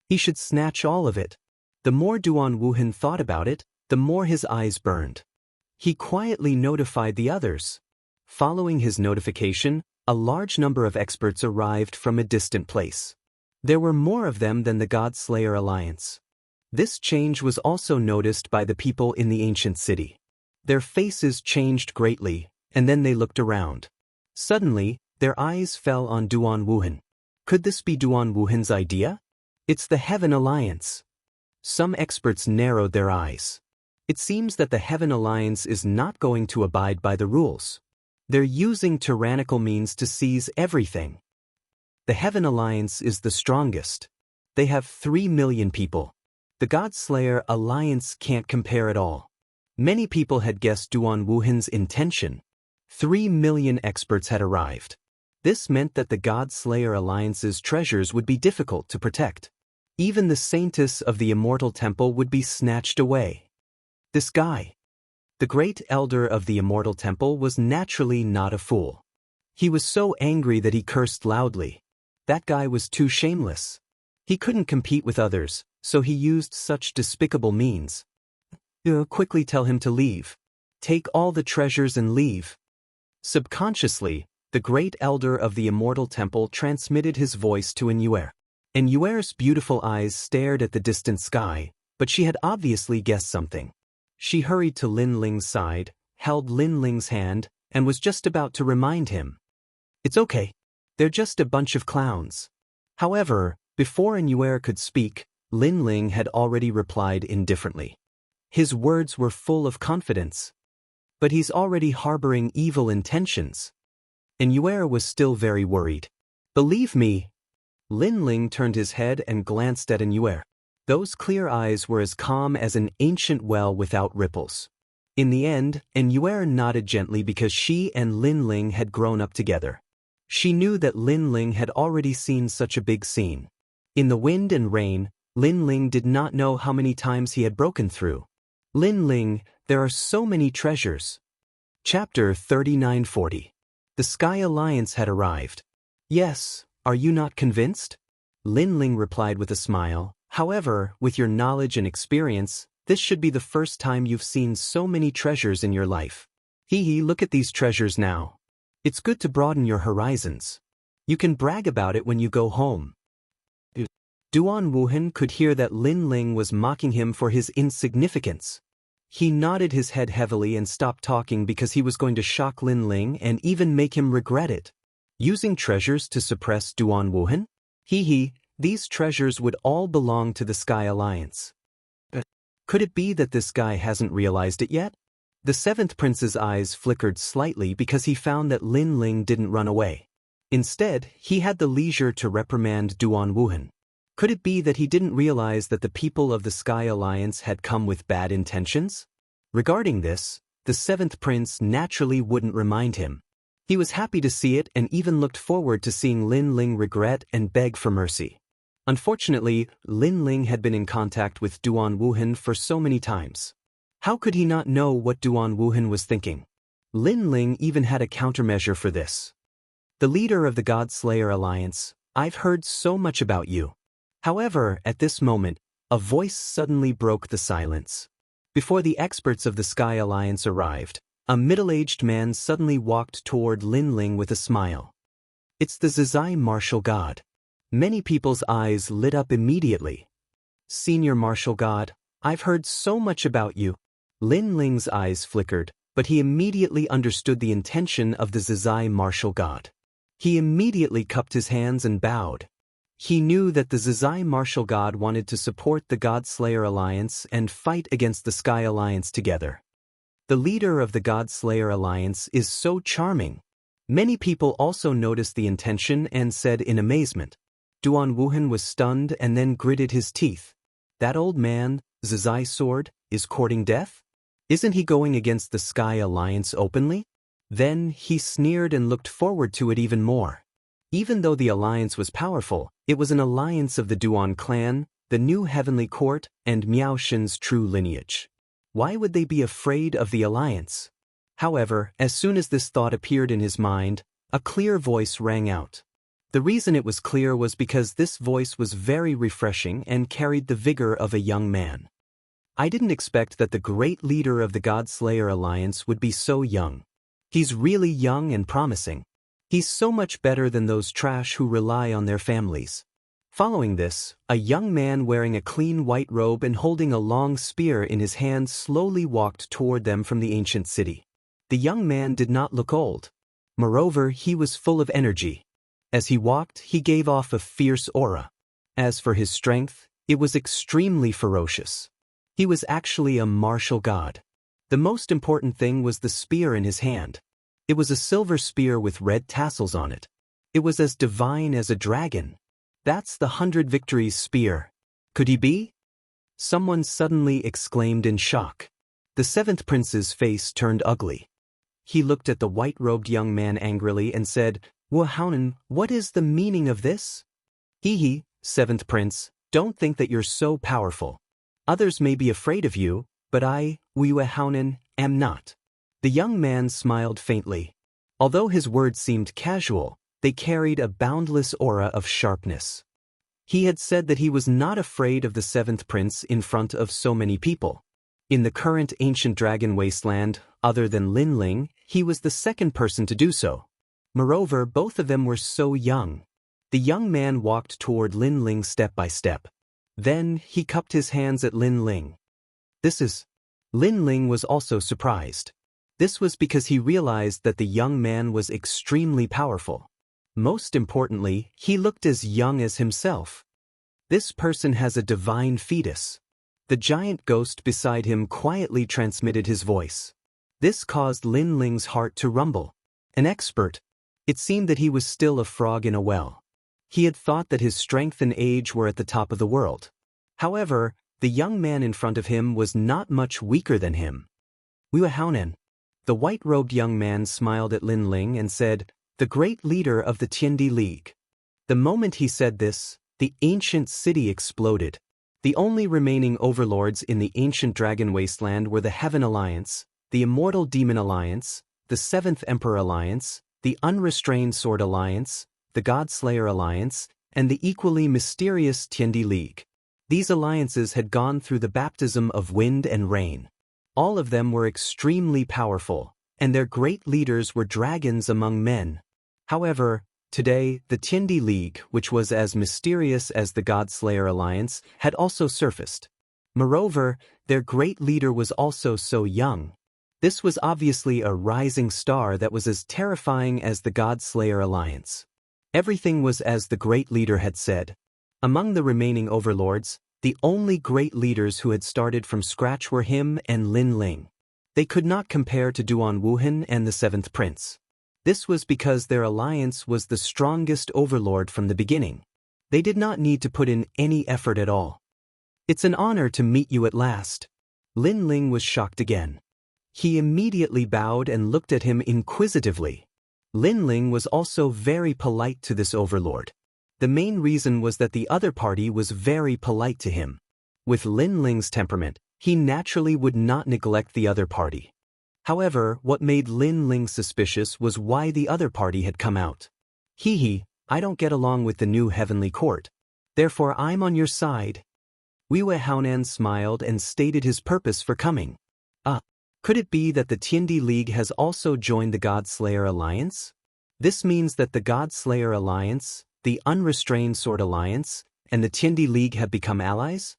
He should snatch all of it. The more Duan Wuhan thought about it, the more his eyes burned. He quietly notified the others. Following his notification, a large number of experts arrived from a distant place. There were more of them than the God-Slayer Alliance. This change was also noticed by the people in the ancient city. Their faces changed greatly, and then they looked around. Suddenly, their eyes fell on Duan Wuhan. Could this be Duan Wuhan's idea? It's the Heaven Alliance. Some experts narrowed their eyes. It seems that the Heaven Alliance is not going to abide by the rules. They're using tyrannical means to seize everything. The Heaven Alliance is the strongest. They have 3 million people. The God-Slayer Alliance can't compare at all. Many people had guessed Duan Wuhan's intention. 3 million experts had arrived. This meant that the God-Slayer Alliance's treasures would be difficult to protect. Even the saintess of the Immortal Temple would be snatched away. This guy, the great elder of the Immortal Temple, was naturally not a fool. He was so angry that he cursed loudly. That guy was too shameless. He couldn't compete with others, so he used such despicable means. Quickly tell him to leave. Take all the treasures and leave. Subconsciously, the great elder of the Immortal Temple transmitted his voice to Inyuer. Inyuer's beautiful eyes stared at the distant sky, but she had obviously guessed something. She hurried to Lin Ling's side, held Lin Ling's hand, and was just about to remind him. It's okay. They're just a bunch of clowns. However, before Inyuer could speak, Lin Ling had already replied indifferently. His words were full of confidence. But he's already harboring evil intentions. Inyuer was still very worried. Believe me. Lin Ling turned his head and glanced at Inyuer. Those clear eyes were as calm as an ancient well without ripples. In the end, Inyuer nodded gently because she and Lin Ling had grown up together. She knew that Lin Ling had already seen such a big scene. In the wind and rain, Lin Ling did not know how many times he had broken through. Lin Ling, there are so many treasures. Chapter 3940. The Sky Alliance had arrived. Yes, are you not convinced? Lin Ling replied with a smile. However, with your knowledge and experience, this should be the first time you've seen so many treasures in your life. Look at these treasures now. It's good to broaden your horizons. You can brag about it when you go home. Duan Wuhan could hear that Lin Ling was mocking him for his insignificance. He nodded his head heavily and stopped talking because he was going to shock Lin Ling and even make him regret it. Using treasures to suppress Duan Wuhan? These treasures would all belong to the Sky Alliance. Could it be that this guy hasn't realized it yet? The 7th prince's eyes flickered slightly because he found that Lin Ling didn't run away. Instead, he had the leisure to reprimand Duan Wuhan. Could it be that he didn't realize that the people of the Sky Alliance had come with bad intentions? Regarding this, the 7th prince naturally wouldn't remind him. He was happy to see it and even looked forward to seeing Lin Ling regret and beg for mercy. Unfortunately, Lin Ling had been in contact with Duan Wuhan for so many times. How could he not know what Duan Wuhan was thinking? Lin Ling even had a countermeasure for this. The leader of the God-Slayer Alliance, I've heard so much about you. However, at this moment, a voice suddenly broke the silence. Before the experts of the Sky Alliance arrived, a middle-aged man suddenly walked toward Lin Ling with a smile. It's the Zizai Martial God. Many people's eyes lit up immediately. Senior Martial God, I've heard so much about you. Lin Ling's eyes flickered, but he immediately understood the intention of the Zizai Martial God. He immediately cupped his hands and bowed. He knew that the Zizai Martial God wanted to support the God-Slayer Alliance and fight against the Sky Alliance together. The leader of the God-Slayer Alliance is so charming. Many people also noticed the intention and said in amazement. Duan Wuhan was stunned and then gritted his teeth. That old man, Zizai Sword, is courting death? Isn't he going against the Sky Alliance openly? Then he sneered and looked forward to it even more. Even though the alliance was powerful, it was an alliance of the Duan clan, the new heavenly court, and Miao Shen's true lineage. Why would they be afraid of the alliance? However, as soon as this thought appeared in his mind, a clear voice rang out. The reason it was clear was because this voice was very refreshing and carried the vigor of a young man. I didn't expect that the great leader of the God-Slayer Alliance would be so young. He's really young and promising. He's so much better than those trash who rely on their families. Following this, a young man wearing a clean white robe and holding a long spear in his hand slowly walked toward them from the ancient city. The young man did not look old. Moreover, he was full of energy. As he walked, he gave off a fierce aura. As for his strength, it was extremely ferocious. He was actually a martial god. The most important thing was the spear in his hand. It was a silver spear with red tassels on it. It was as divine as a dragon. That's the 100 Victories spear. Could he be? Someone suddenly exclaimed in shock. The seventh prince's face turned ugly. He looked at the white-robed young man angrily and said, "Wuhaunen, what is the meaning of this?" "Hee, seventh prince, don't think that you're so powerful. Others may be afraid of you, but I, Wuhaunen, am not." The young man smiled faintly. Although his words seemed casual, they carried a boundless aura of sharpness. He had said that he was not afraid of the seventh prince in front of so many people. In the current ancient dragon wasteland, other than Linling, he was the second person to do so. Moreover, both of them were so young. The young man walked toward Linling step by step. Then he cupped his hands at Linling. "This is..." Linling was also surprised. This was because he realized that the young man was extremely powerful. Most importantly, he looked as young as himself. This person has a divine fetus. The giant ghost beside him quietly transmitted his voice. This caused Linling's heart to rumble. An expert. It seemed that he was still a frog in a well. He had thought that his strength and age were at the top of the world. However, the young man in front of him was not much weaker than him. "Wuhaunen." The white-robed young man smiled at Linling and said, "The great leader of the Tiandi League." The moment he said this, the ancient city exploded. The only remaining overlords in the ancient dragon wasteland were the Heaven Alliance, the Immortal Demon Alliance, the Seventh Emperor Alliance, the Unrestrained Sword Alliance, the Godslayer Alliance, and the equally mysterious Tiandi League. These alliances had gone through the baptism of wind and rain. All of them were extremely powerful, and their great leaders were dragons among men. However, today, the Tiandi League, which was as mysterious as the Godslayer Alliance, had also surfaced. Moreover, their great leader was also so young. This was obviously a rising star that was as terrifying as the Godslayer Alliance. Everything was as the great leader had said. Among the remaining overlords, the only great leaders who had started from scratch were him and Linling. They could not compare to Duan Wuhan and the seventh prince. This was because their alliance was the strongest overlord from the beginning. They did not need to put in any effort at all. "It's an honor to meet you at last." Linling was shocked again. He immediately bowed and looked at him inquisitively. Linling was also very polite to this overlord. The main reason was that the other party was very polite to him. With Linling's temperament, he naturally would not neglect the other party. However, what made Linling suspicious was why the other party had come out. "Hee, I don't get along with the new heavenly court. Therefore I'm on your side." Wuhaunen smiled and stated his purpose for coming. Could it be that the Tiandi League has also joined the Godslayer Alliance? This means that the Godslayer Alliance, the Unrestrained Sword Alliance, and the Tiandi League have become allies?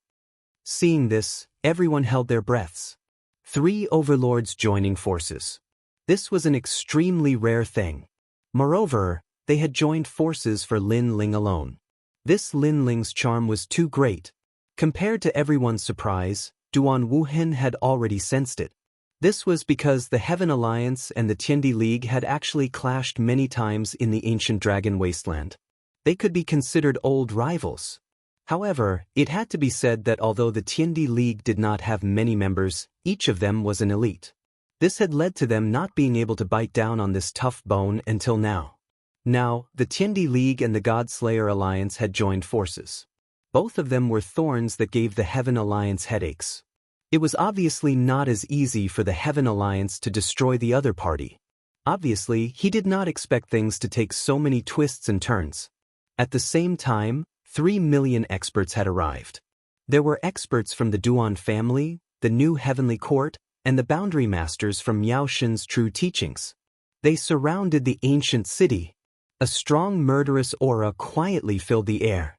Seeing this, everyone held their breaths. 3 overlords joining forces. This was an extremely rare thing. Moreover, they had joined forces for Linling alone. This Linling's charm was too great. Compared to everyone's surprise, Duan Wuhan had already sensed it. This was because the Heaven Alliance and the Tiandi League had actually clashed many times in the ancient dragon wasteland. They could be considered old rivals. However, it had to be said that although the Tiandi League did not have many members, each of them was an elite. This had led to them not being able to bite down on this tough bone until now. Now, the Tiandi League and the Godslayer Alliance had joined forces. Both of them were thorns that gave the Heaven Alliance headaches. It was obviously not as easy for the Heaven Alliance to destroy the other party. Obviously, he did not expect things to take so many twists and turns. At the same time, 3 million experts had arrived. There were experts from the Duan family, the new heavenly court, and the boundary masters from Yao Shen's true teachings. They surrounded the ancient city. A strong murderous aura quietly filled the air.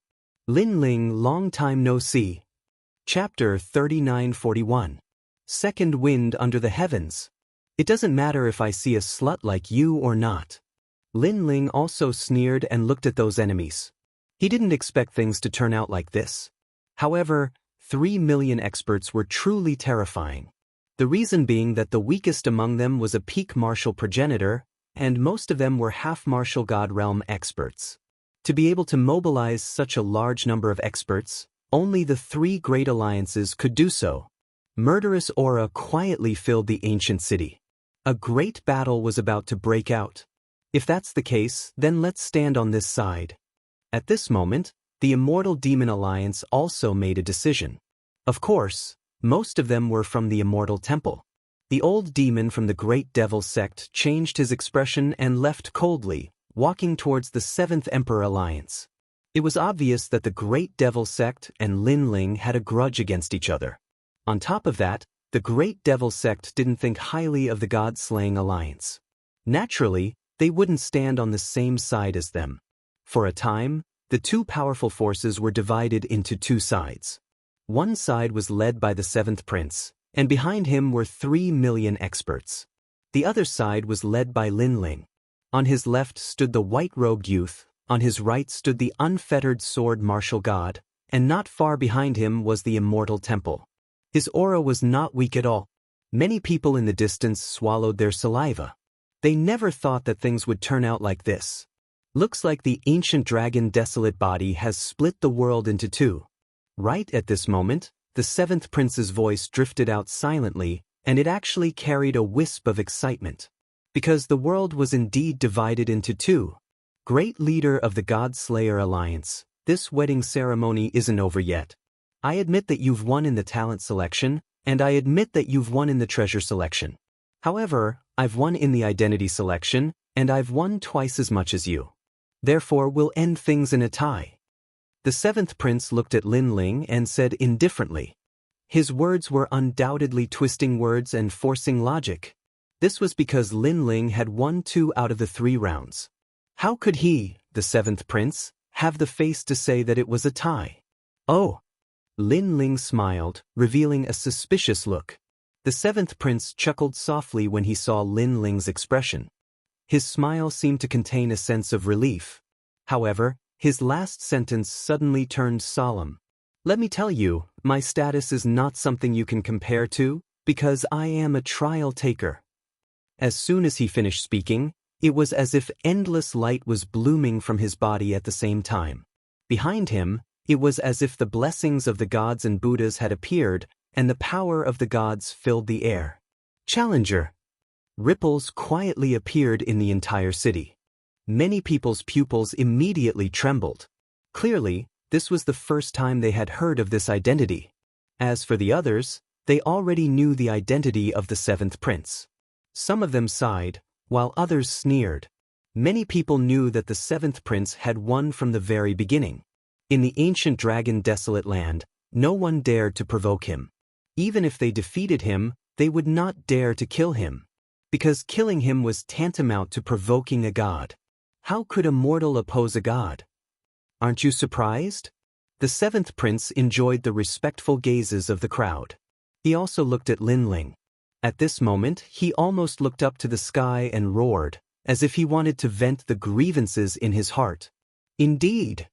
Lin Ling, long time no see. Chapter 3941. Second wind under the heavens. It doesn't matter if I see a slut like you or not. Lin Ling also sneered and looked at those enemies. He didn't expect things to turn out like this. However, 3 million experts were truly terrifying. The reason being that the weakest among them was a peak martial progenitor, and most of them were half-martial god realm experts. To be able to mobilize such a large number of experts, only the 3 great alliances could do so. Murderous aura quietly filled the ancient city. A great battle was about to break out. If that's the case, then let's stand on this side. At this moment, the Immortal Demon Alliance also made a decision. Of course, most of them were from the Immortal Temple. The old demon from the Great Devil sect changed his expression and left coldly, walking towards the 7th Emperor Alliance. It was obvious that the Great Devil sect and Lin Ling had a grudge against each other. On top of that, the Great Devil sect didn't think highly of the God-slaying alliance. Naturally, they wouldn't stand on the same side as them. For a time, the 2 powerful forces were divided into 2 sides. One side was led by the 7th Prince, and behind him were 3 million experts. The other side was led by Lin Ling. On his left stood the white-robed youth, on his right stood the unfettered sword martial god, and not far behind him was the Immortal Temple. His aura was not weak at all. Many people in the distance swallowed their saliva. They never thought that things would turn out like this. Looks like the ancient dragon desolate body has split the world into 2. Right at this moment, the 7th Prince's voice drifted out silently, and it actually carried a wisp of excitement. Because the world was indeed divided into 2. Great leader of the God-Slayer Alliance, this wedding ceremony isn't over yet. I admit that you've won in the talent selection, and I admit that you've won in the treasure selection. However, I've won in the identity selection, and I've won twice as much as you. Therefore, we'll end things in a tie. The 7th Prince looked at Lin Ling and said indifferently. His words were undoubtedly twisting words and forcing logic. This was because Lin Ling had won 2 out of the 3 rounds. How could he, the 7th Prince, have the face to say that it was a tie? Oh! Lin Ling smiled, revealing a suspicious look. The 7th Prince chuckled softly when he saw Lin Ling's expression. His smile seemed to contain a sense of relief. However, his last sentence suddenly turned solemn. Let me tell you, my status is not something you can compare to, because I am a trial taker. As soon as he finished speaking, it was as if endless light was blooming from his body at the same time. Behind him, it was as if the blessings of the gods and Buddhas had appeared, and the power of the gods filled the air. Challenger! Ripples quietly appeared in the entire city. Many people's pupils immediately trembled. Clearly, this was the first time they had heard of this identity. As for the others, they already knew the identity of the 7th Prince. Some of them sighed, while others sneered. Many people knew that the 7th Prince had won from the very beginning. In the ancient dragon desolate land, no one dared to provoke him. Even if they defeated him, they would not dare to kill him. Because killing him was tantamount to provoking a god. How could a mortal oppose a god? Aren't you surprised? The 7th Prince enjoyed the respectful gazes of the crowd. He also looked at Lin Ling. At this moment, he almost looked up to the sky and roared, as if he wanted to vent the grievances in his heart. Indeed.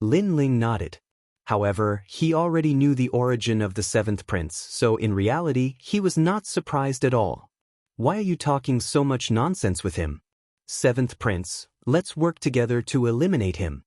Lin Ling nodded. However, he already knew the origin of the 7th Prince, so in reality, he was not surprised at all. Why are you talking so much nonsense with him? 7th Prince, let's work together to eliminate him.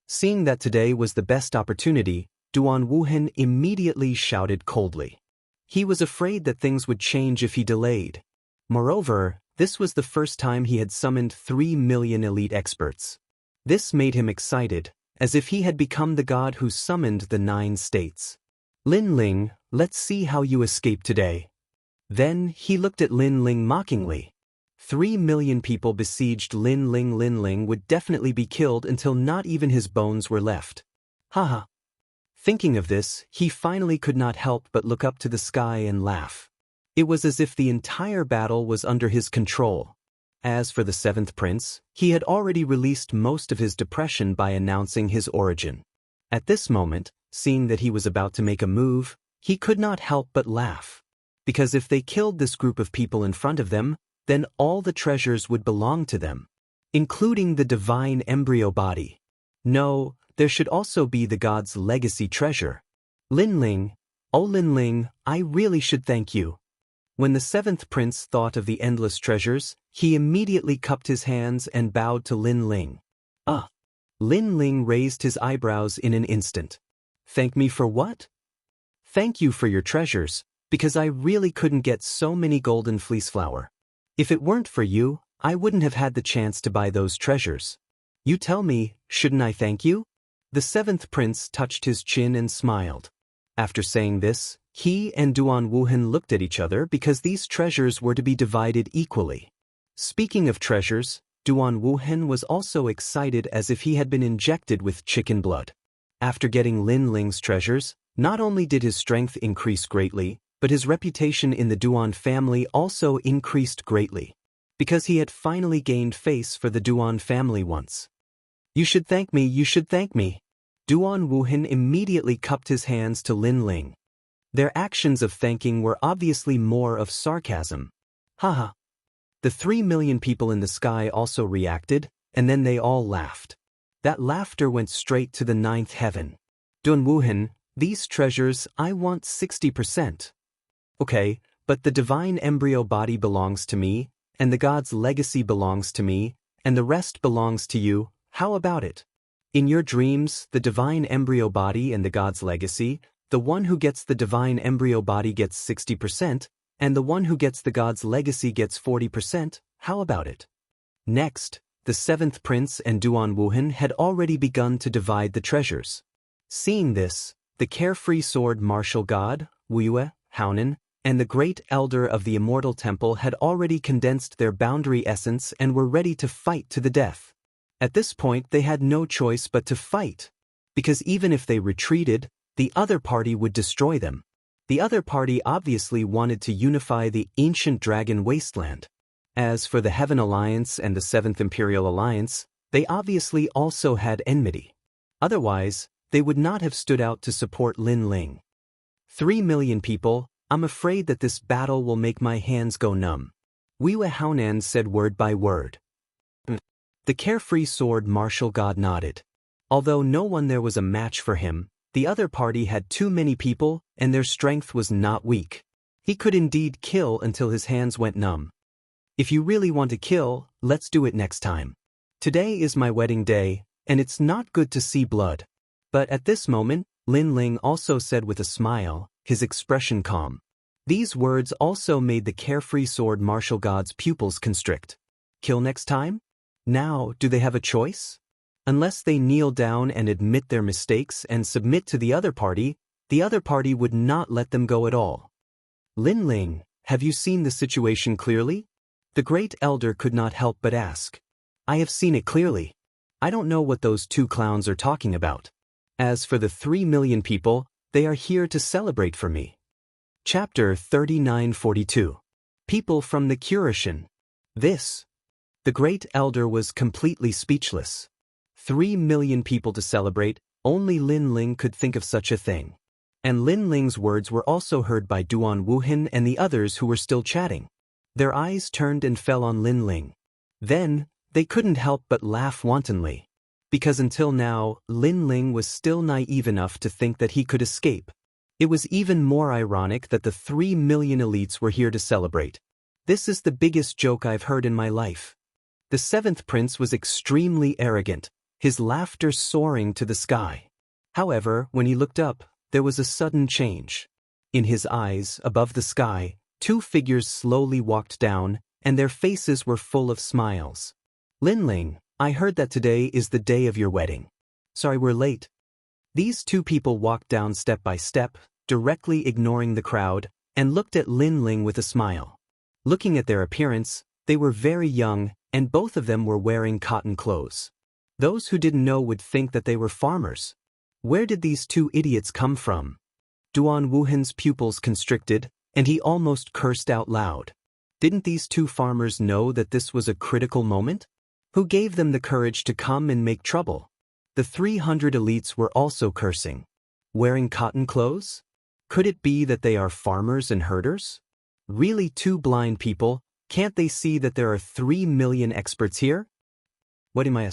Seeing that today was the best opportunity, Duan Wuhan immediately shouted coldly. He was afraid that things would change if he delayed. Moreover, this was the first time he had summoned 3 million elite experts. This made him excited, as if he had become the god who summoned the 9 states. Lin Ling, let's see how you escape today. Then he looked at Lin Ling mockingly. 3 million people besieged Lin Ling. Lin Ling would definitely be killed until not even his bones were left. Haha. Thinking of this, he finally could not help but look up to the sky and laugh. It was as if the entire battle was under his control. As for the 7th Prince, he had already released most of his depression by announcing his origin. At this moment, seeing that he was about to make a move, he could not help but laugh. Because if they killed this group of people in front of them, then all the treasures would belong to them, including the divine embryo body. No, there should also be the god's legacy treasure. Linling, oh Linling, I really should thank you. When the seventh prince thought of the endless treasures, he immediately cupped his hands and bowed to Linling. Linling raised his eyebrows in an instant. Thank me for what? Thank you for your treasures, because I really couldn't get so many golden fleece flower. If it weren't for you, I wouldn't have had the chance to buy those treasures. You tell me, shouldn't I thank you? The seventh prince touched his chin and smiled. After saying this, he and Duan Wuhan looked at each other because these treasures were to be divided equally. Speaking of treasures, Duan Wuhan was also excited as if he had been injected with chicken blood. After getting Lin Ling's treasures, not only did his strength increase greatly, but his reputation in the Duan family also increased greatly, because he had finally gained face for the Duan family once. You should thank me, you should thank me. Duan Wuhan immediately cupped his hands to Lin Ling. Their actions of thanking were obviously more of sarcasm. Haha. The 3 million people in the sky also reacted, and then they all laughed. That laughter went straight to the 9th heaven. Duan Wuhan, these treasures, I want 60%. Okay, but the divine embryo body belongs to me, and the god's legacy belongs to me, and the rest belongs to you. How about it? In your dreams, the divine embryo body and the god's legacy, the one who gets the divine embryo body gets 60%, and the one who gets the god's legacy gets 40%. How about it? Next, the seventh prince and Duan Wuhan had already begun to divide the treasures. Seeing this, the carefree sword martial god, Wuxia, Haonan, and the great elder of the Immortal Temple had already condensed their boundary essence and were ready to fight to the death. At this point they had no choice but to fight, because even if they retreated, the other party would destroy them. The other party obviously wanted to unify the ancient dragon wasteland. As for the Heaven Alliance and the Seventh Imperial Alliance, they obviously also had enmity. Otherwise, they would not have stood out to support Lin Ling. 3 million people, I'm afraid that this battle will make my hands go numb. Wuxia Haonan said word by word. The carefree sword martial god nodded. Although no one there was a match for him, the other party had too many people, and their strength was not weak. He could indeed kill until his hands went numb. If you really want to kill, let's do it next time. Today is my wedding day, and it's not good to see blood. But at this moment, Lin Ling also said with a smile, his expression calm. These words also made the carefree sword martial god's pupils constrict. Kill next time? Now, do they have a choice? Unless they kneel down and admit their mistakes and submit to the other party would not let them go at all. Lin Ling, have you seen the situation clearly? The great elder could not help but ask. I have seen it clearly. I don't know what those two clowns are talking about. As for the 3 million people, they are here to celebrate for me. Chapter 3942. People from the Curation. The great elder was completely speechless. 3 million people to celebrate, only Lin Ling could think of such a thing. And Lin Ling's words were also heard by Duan Wuhan and the others who were still chatting. Their eyes turned and fell on Lin Ling. Then, they couldn't help but laugh wantonly. Because until now, Lin Ling was still naive enough to think that he could escape. It was even more ironic that the 3 million elites were here to celebrate. This is the biggest joke I've heard in my life. The seventh prince was extremely arrogant, his laughter soaring to the sky. However, when he looked up, there was a sudden change. In his eyes, above the sky, 2 figures slowly walked down, and their faces were full of smiles. Lin Ling, I heard that today is the day of your wedding. Sorry we're late. These 2 people walked down step by step, directly ignoring the crowd, and looked at Lin Ling with a smile. Looking at their appearance, they were very young, and both of them were wearing cotton clothes. Those who didn't know would think that they were farmers. Where did these 2 idiots come from? Duan Wuhan's pupils constricted, and he almost cursed out loud. Didn't these 2 farmers know that this was a critical moment? Who gave them the courage to come and make trouble? The 300 elites were also cursing. Wearing cotton clothes? Could it be that they are farmers and herders? Really, two blind people, can't they see that there are 3 million experts here? What am I?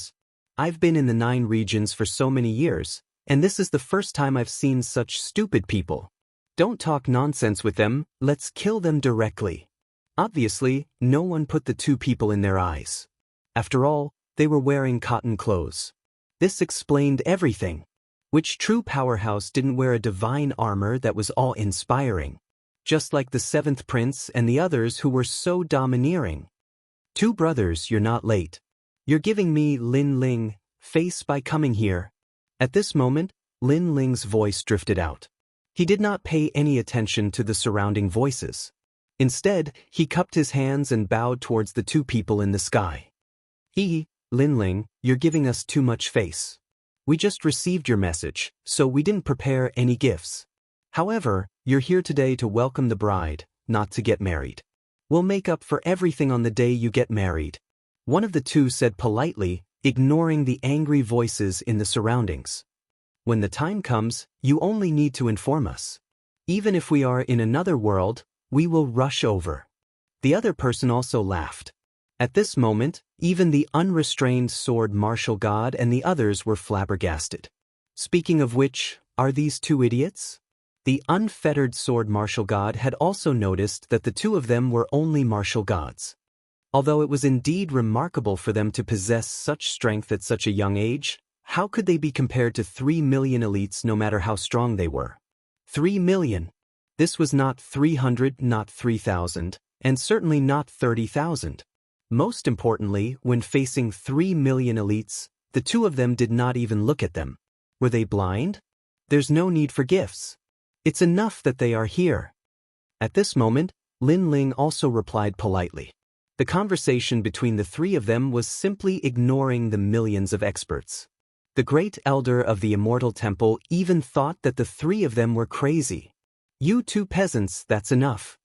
I've been in the 9 regions for so many years, and this is the first time I've seen such stupid people. Don't talk nonsense with them, let's kill them directly. Obviously, no one put the 2 people in their eyes. After all, they were wearing cotton clothes. This explained everything. Which true powerhouse didn't wear a divine armor that was awe-inspiring? Just like the 7th prince and the others who were so domineering. 2 brothers, you're not late. You're giving me Lin Ling face by coming here. At this moment, Lin Ling's voice drifted out. He did not pay any attention to the surrounding voices. Instead, he cupped his hands and bowed towards the 2 people in the sky. Lin Ling, you're giving us too much face. We just received your message, so we didn't prepare any gifts. However, you're here today to welcome the bride, not to get married. We'll make up for everything on the day you get married. One of the 2 said politely, ignoring the angry voices in the surroundings. When the time comes, you only need to inform us. Even if we are in another world, we will rush over. The other person also laughed. At this moment, even the unrestrained sword martial god and the others were flabbergasted. Speaking of which, are these 2 idiots? The unfettered sword martial god had also noticed that the 2 of them were only martial gods. Although it was indeed remarkable for them to possess such strength at such a young age, how could they be compared to 3 million elites no matter how strong they were? 3 million. This was not 300, not 3,000, and certainly not 30,000. Most importantly, when facing 3 million elites, the 2 of them did not even look at them. Were they blind? There's no need for gifts. It's enough that they are here. At this moment, Lin Ling also replied politely. The conversation between the 3 of them was simply ignoring the millions of experts. The great elder of the Immortal Temple even thought that the 3 of them were crazy. You 2 peasants, that's enough.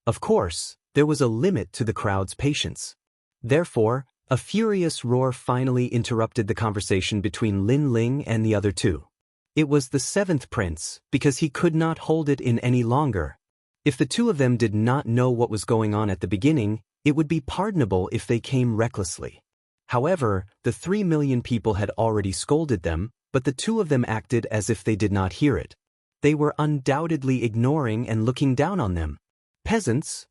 Of course, there was a limit to the crowd's patience. Therefore, a furious roar finally interrupted the conversation between Lin Ling and the other 2. It was the 7th prince, because he could not hold it in any longer. If the 2 of them did not know what was going on at the beginning, it would be pardonable if they came recklessly. However, the 3 million people had already scolded them, but the 2 of them acted as if they did not hear it. They were undoubtedly ignoring and looking down on them. Peasants?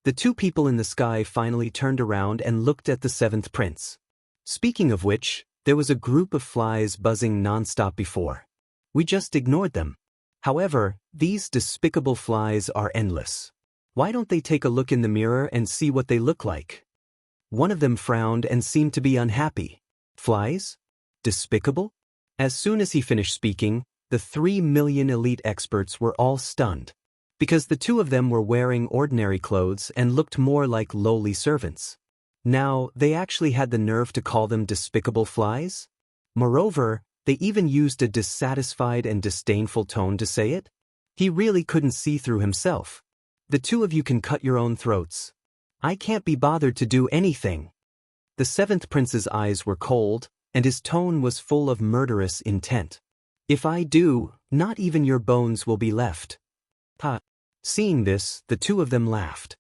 The 2 people in the sky finally turned around and looked at the 7th prince. Speaking of which, there was a group of flies buzzing non-stop before. We just ignored them. However, these despicable flies are endless. Why don't they take a look in the mirror and see what they look like? One of them frowned and seemed to be unhappy. Flies? Despicable? As soon as he finished speaking, the 3 million elite experts were all stunned. Because the 2 of them were wearing ordinary clothes and looked more like lowly servants. Now, they actually had the nerve to call them despicable flies? Moreover, they even used a dissatisfied and disdainful tone to say it? He really couldn't see through himself. The 2 of you can cut your own throats. I can't be bothered to do anything. The 7th prince's eyes were cold, and his tone was full of murderous intent. If I do, not even your bones will be left. Seeing this, the 2 of them laughed.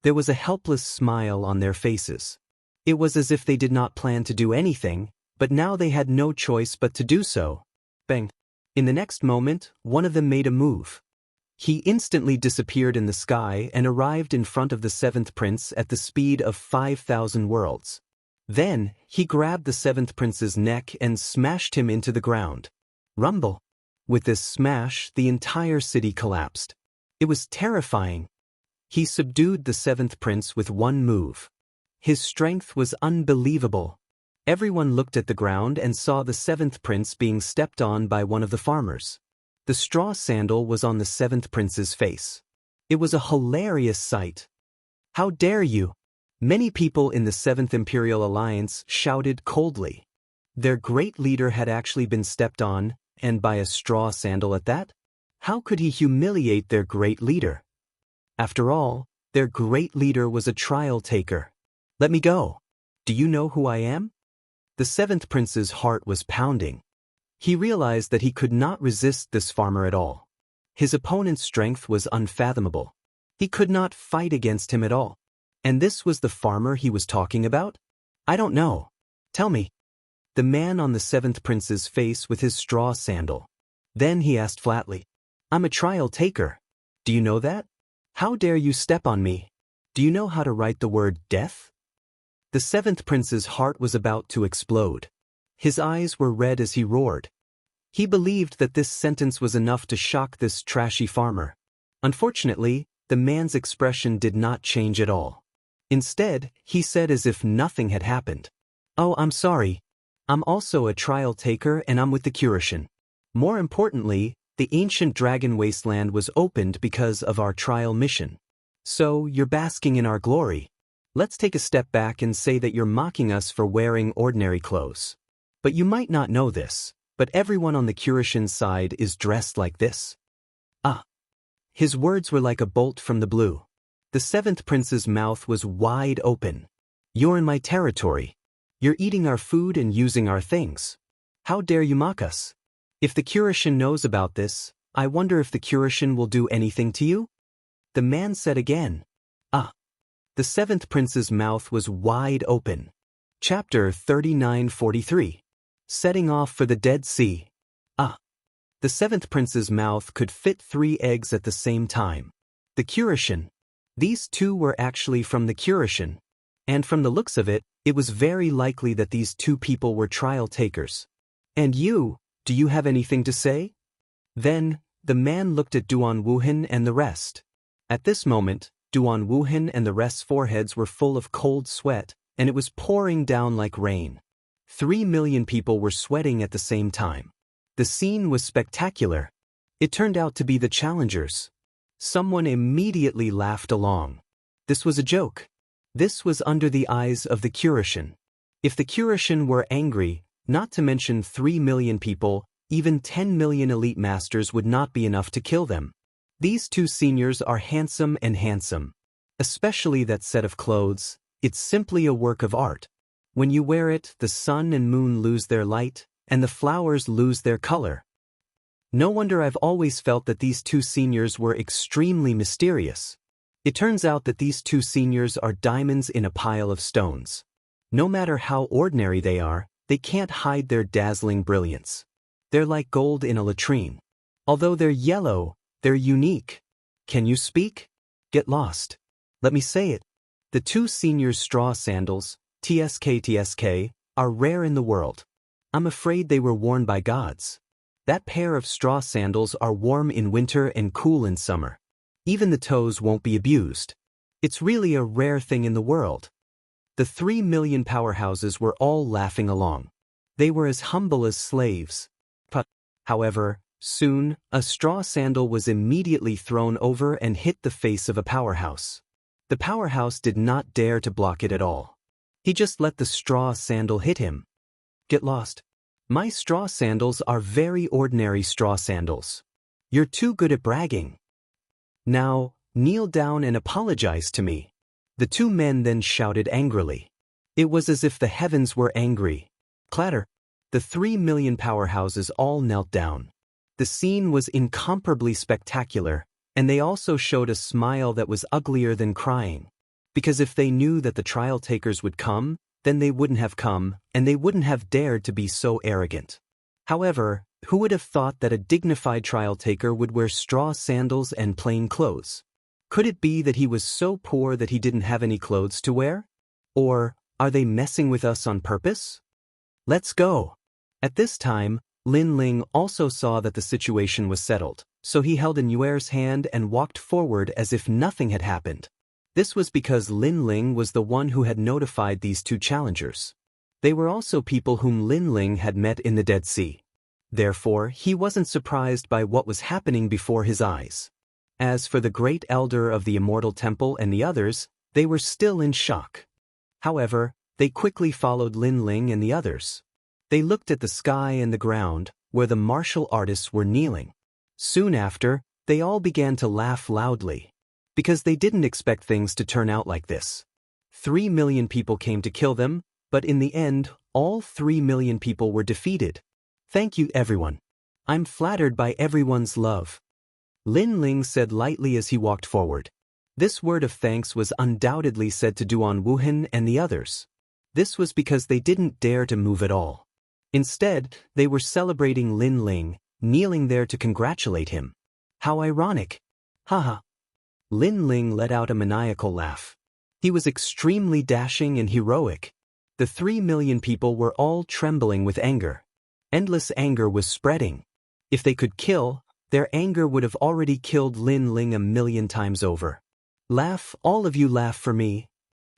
There was a helpless smile on their faces. It was as if they did not plan to do anything, but now they had no choice but to do so. Bang! In the next moment, one of them made a move. He instantly disappeared in the sky and arrived in front of the 7th prince at the speed of 5,000 worlds. Then, he grabbed the 7th prince's neck and smashed him into the ground. Rumble! With this smash, the entire city collapsed. It was terrifying. He subdued the 7th prince with one move. His strength was unbelievable. Everyone looked at the ground and saw the 7th prince being stepped on by one of the farmers. The straw sandal was on the 7th prince's face. It was a hilarious sight. How dare you! Many people in the 7th Imperial Alliance shouted coldly. Their great leader had actually been stepped on, and by a straw sandal at that? How could he humiliate their great leader? After all, their great leader was a trial taker. Let me go. Do you know who I am? The 7th prince's heart was pounding. He realized that he could not resist this farmer at all. His opponent's strength was unfathomable. He could not fight against him at all. And this was the farmer he was talking about? I don't know. Tell me. The man on the seventh prince's face with his straw sandal. Then he asked flatly, I'm a trial taker. Do you know that? How dare you step on me? Do you know how to write the word death? The seventh prince's heart was about to explode. His eyes were red as he roared. He believed that this sentence was enough to shock this trashy farmer. Unfortunately, the man's expression did not change at all. Instead, he said as if nothing had happened. Oh, I'm sorry. I'm also a trial taker and I'm with the Cultivation. More importantly, the ancient dragon wasteland was opened because of our trial mission. So, you're basking in our glory. Let's take a step back and say that you're mocking us for wearing ordinary clothes. But you might not know this, but everyone on the Cultivation's side is dressed like this. Ah. His words were like a bolt from the blue. The seventh prince's mouth was wide open. You're in my territory. You're eating our food and using our things. How dare you mock us? If the Cultivation knows about this, I wonder if the Cultivation will do anything to you? The man said again. Ah. The seventh prince's mouth was wide open. Chapter 39:43. Setting off for the Dead Sea. Ah. The seventh prince's mouth could fit 3 eggs at the same time. The Cultivation. These two were actually from the Cultivation. And from the looks of it, it was very likely that these two people were trial takers. And you, do you have anything to say? Then, the man looked at Duan Wuhan and the rest. At this moment, Duan Wuhan and the rest's foreheads were full of cold sweat, and it was pouring down like rain. 3 million people were sweating at the same time. The scene was spectacular. It turned out to be the challengers. Someone immediately laughed along. This was a joke. This was under the eyes of the Cultivation. If the Cultivation were angry, not to mention 3 million people, even 10 million elite masters would not be enough to kill them. These two seniors are handsome and handsome. Especially that set of clothes, it's simply a work of art. When you wear it, the sun and moon lose their light, and the flowers lose their color. No wonder I've always felt that these two seniors were extremely mysterious. It turns out that these two seniors are diamonds in a pile of stones. No matter how ordinary they are, they can't hide their dazzling brilliance. They're like gold in a latrine. Although they're yellow, they're unique. Can you speak? Get lost. Let me say it. The two seniors' straw sandals, TSK, are rare in the world. I'm afraid they were worn by gods. That pair of straw sandals are warm in winter and cool in summer. Even the toes won't be abused. It's really a rare thing in the world. The 3 million powerhouses were all laughing along. They were as humble as slaves. But, however, soon, a straw sandal was immediately thrown over and hit the face of a powerhouse. The powerhouse did not dare to block it at all. He just let the straw sandal hit him. Get lost. My straw sandals are very ordinary straw sandals. You're too good at bragging. Now, kneel down and apologize to me. The two men then shouted angrily. It was as if the heavens were angry. Clatter. The 3 million powerhouses all knelt down. The scene was incomparably spectacular, and they also showed a smile that was uglier than crying. Because if they knew that the trial takers would come, then they wouldn't have come, and they wouldn't have dared to be so arrogant. However, who would have thought that a dignified trial taker would wear straw sandals and plain clothes? Could it be that he was so poor that he didn't have any clothes to wear? Or, are they messing with us on purpose? Let's go. At this time, Lin Ling also saw that the situation was settled, so he held Nuer's hand and walked forward as if nothing had happened. This was because Lin Ling was the one who had notified these two challengers. They were also people whom Lin Ling had met in the Dead Sea. Therefore, he wasn't surprised by what was happening before his eyes. As for the great elder of the Immortal Temple and the others, they were still in shock. However, they quickly followed Lin Ling and the others. They looked at the sky and the ground, where the martial artists were kneeling. Soon after, they all began to laugh loudly. Because they didn't expect things to turn out like this. 3 million people came to kill them, but in the end, all 3 million people were defeated. Thank you, everyone. I'm flattered by everyone's love. Lin Ling said lightly as he walked forward. This word of thanks was undoubtedly said to Duan Wuhan and the others. This was because they didn't dare to move at all. Instead, they were celebrating Lin Ling, kneeling there to congratulate him. How ironic. Haha. Lin Ling let out a maniacal laugh. He was extremely dashing and heroic. The 3 million people were all trembling with anger. Endless anger was spreading. If they could kill, their anger would have already killed Lin Ling 1,000,000 times over. Laugh, all of you laugh for me.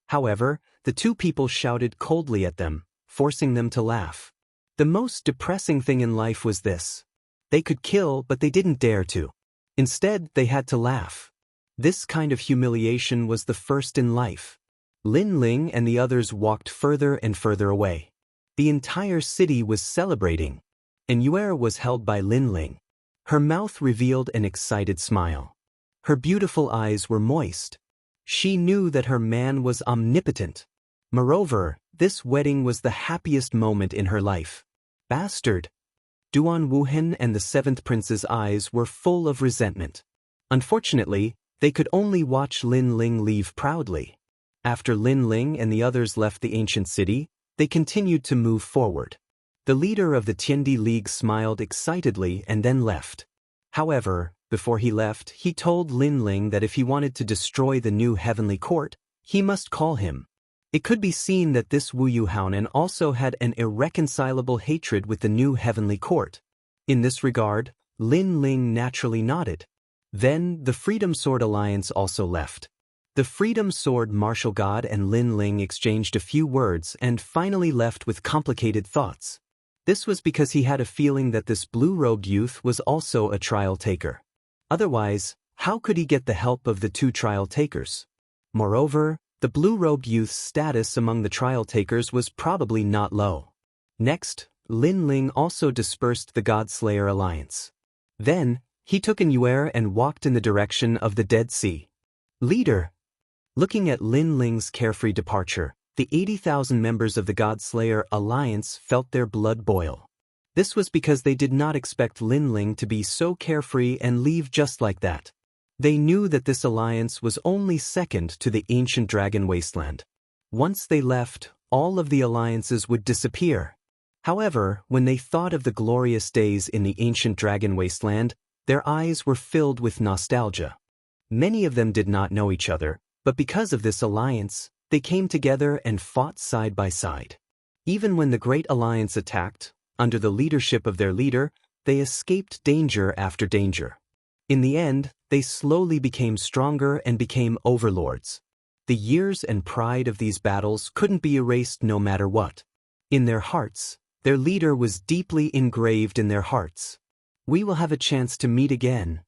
However, the 2 people shouted coldly at them, forcing them to laugh. The most depressing thing in life was this. They could kill, but they didn't dare to. Instead, they had to laugh. This kind of humiliation was the first in life. Lin Ling and the others walked further and further away. The entire city was celebrating. And Yue was held by Lin Ling. Her mouth revealed an excited smile. Her beautiful eyes were moist. She knew that her man was omnipotent. Moreover, this wedding was the happiest moment in her life. Bastard! Duan Wuhan and the 7th prince's eyes were full of resentment. Unfortunately, they could only watch Lin Ling leave proudly. After Lin Ling and the others left the ancient city, they continued to move forward. The leader of the Tiandi League smiled excitedly and then left. However, before he left, he told Lin Ling that if he wanted to destroy the new heavenly court, he must call him. It could be seen that this Wu Yuhanan also had an irreconcilable hatred with the new heavenly court. In this regard, Lin Ling naturally nodded. Then, the Freedom Sword Alliance also left. The Freedom Sword Martial God and Lin Ling exchanged a few words and finally left with complicated thoughts. This was because he had a feeling that this blue-robed youth was also a trial taker. Otherwise, how could he get the help of the 2 trial takers? Moreover, the blue-robed youth's status among the trial takers was probably not low. Next, Lin Ling also dispersed the God-Slayer Alliance. Then, he took an Yue and walked in the direction of the Dead Sea. Leader! Looking at Lin Ling's carefree departure, the 80,000 members of the God-Slayer Alliance felt their blood boil. This was because they did not expect Lin Ling to be so carefree and leave just like that. They knew that this alliance was only second to the ancient dragon wasteland. Once they left, all of the alliances would disappear. However, when they thought of the glorious days in the ancient dragon wasteland, their eyes were filled with nostalgia. Many of them did not know each other, but because of this alliance, they came together and fought side by side. Even when the Great Alliance attacked, under the leadership of their leader, they escaped danger after danger. In the end, they slowly became stronger and became overlords. The years and pride of these battles couldn't be erased no matter what. In their hearts, their leader was deeply engraved in their hearts. We will have a chance to meet again.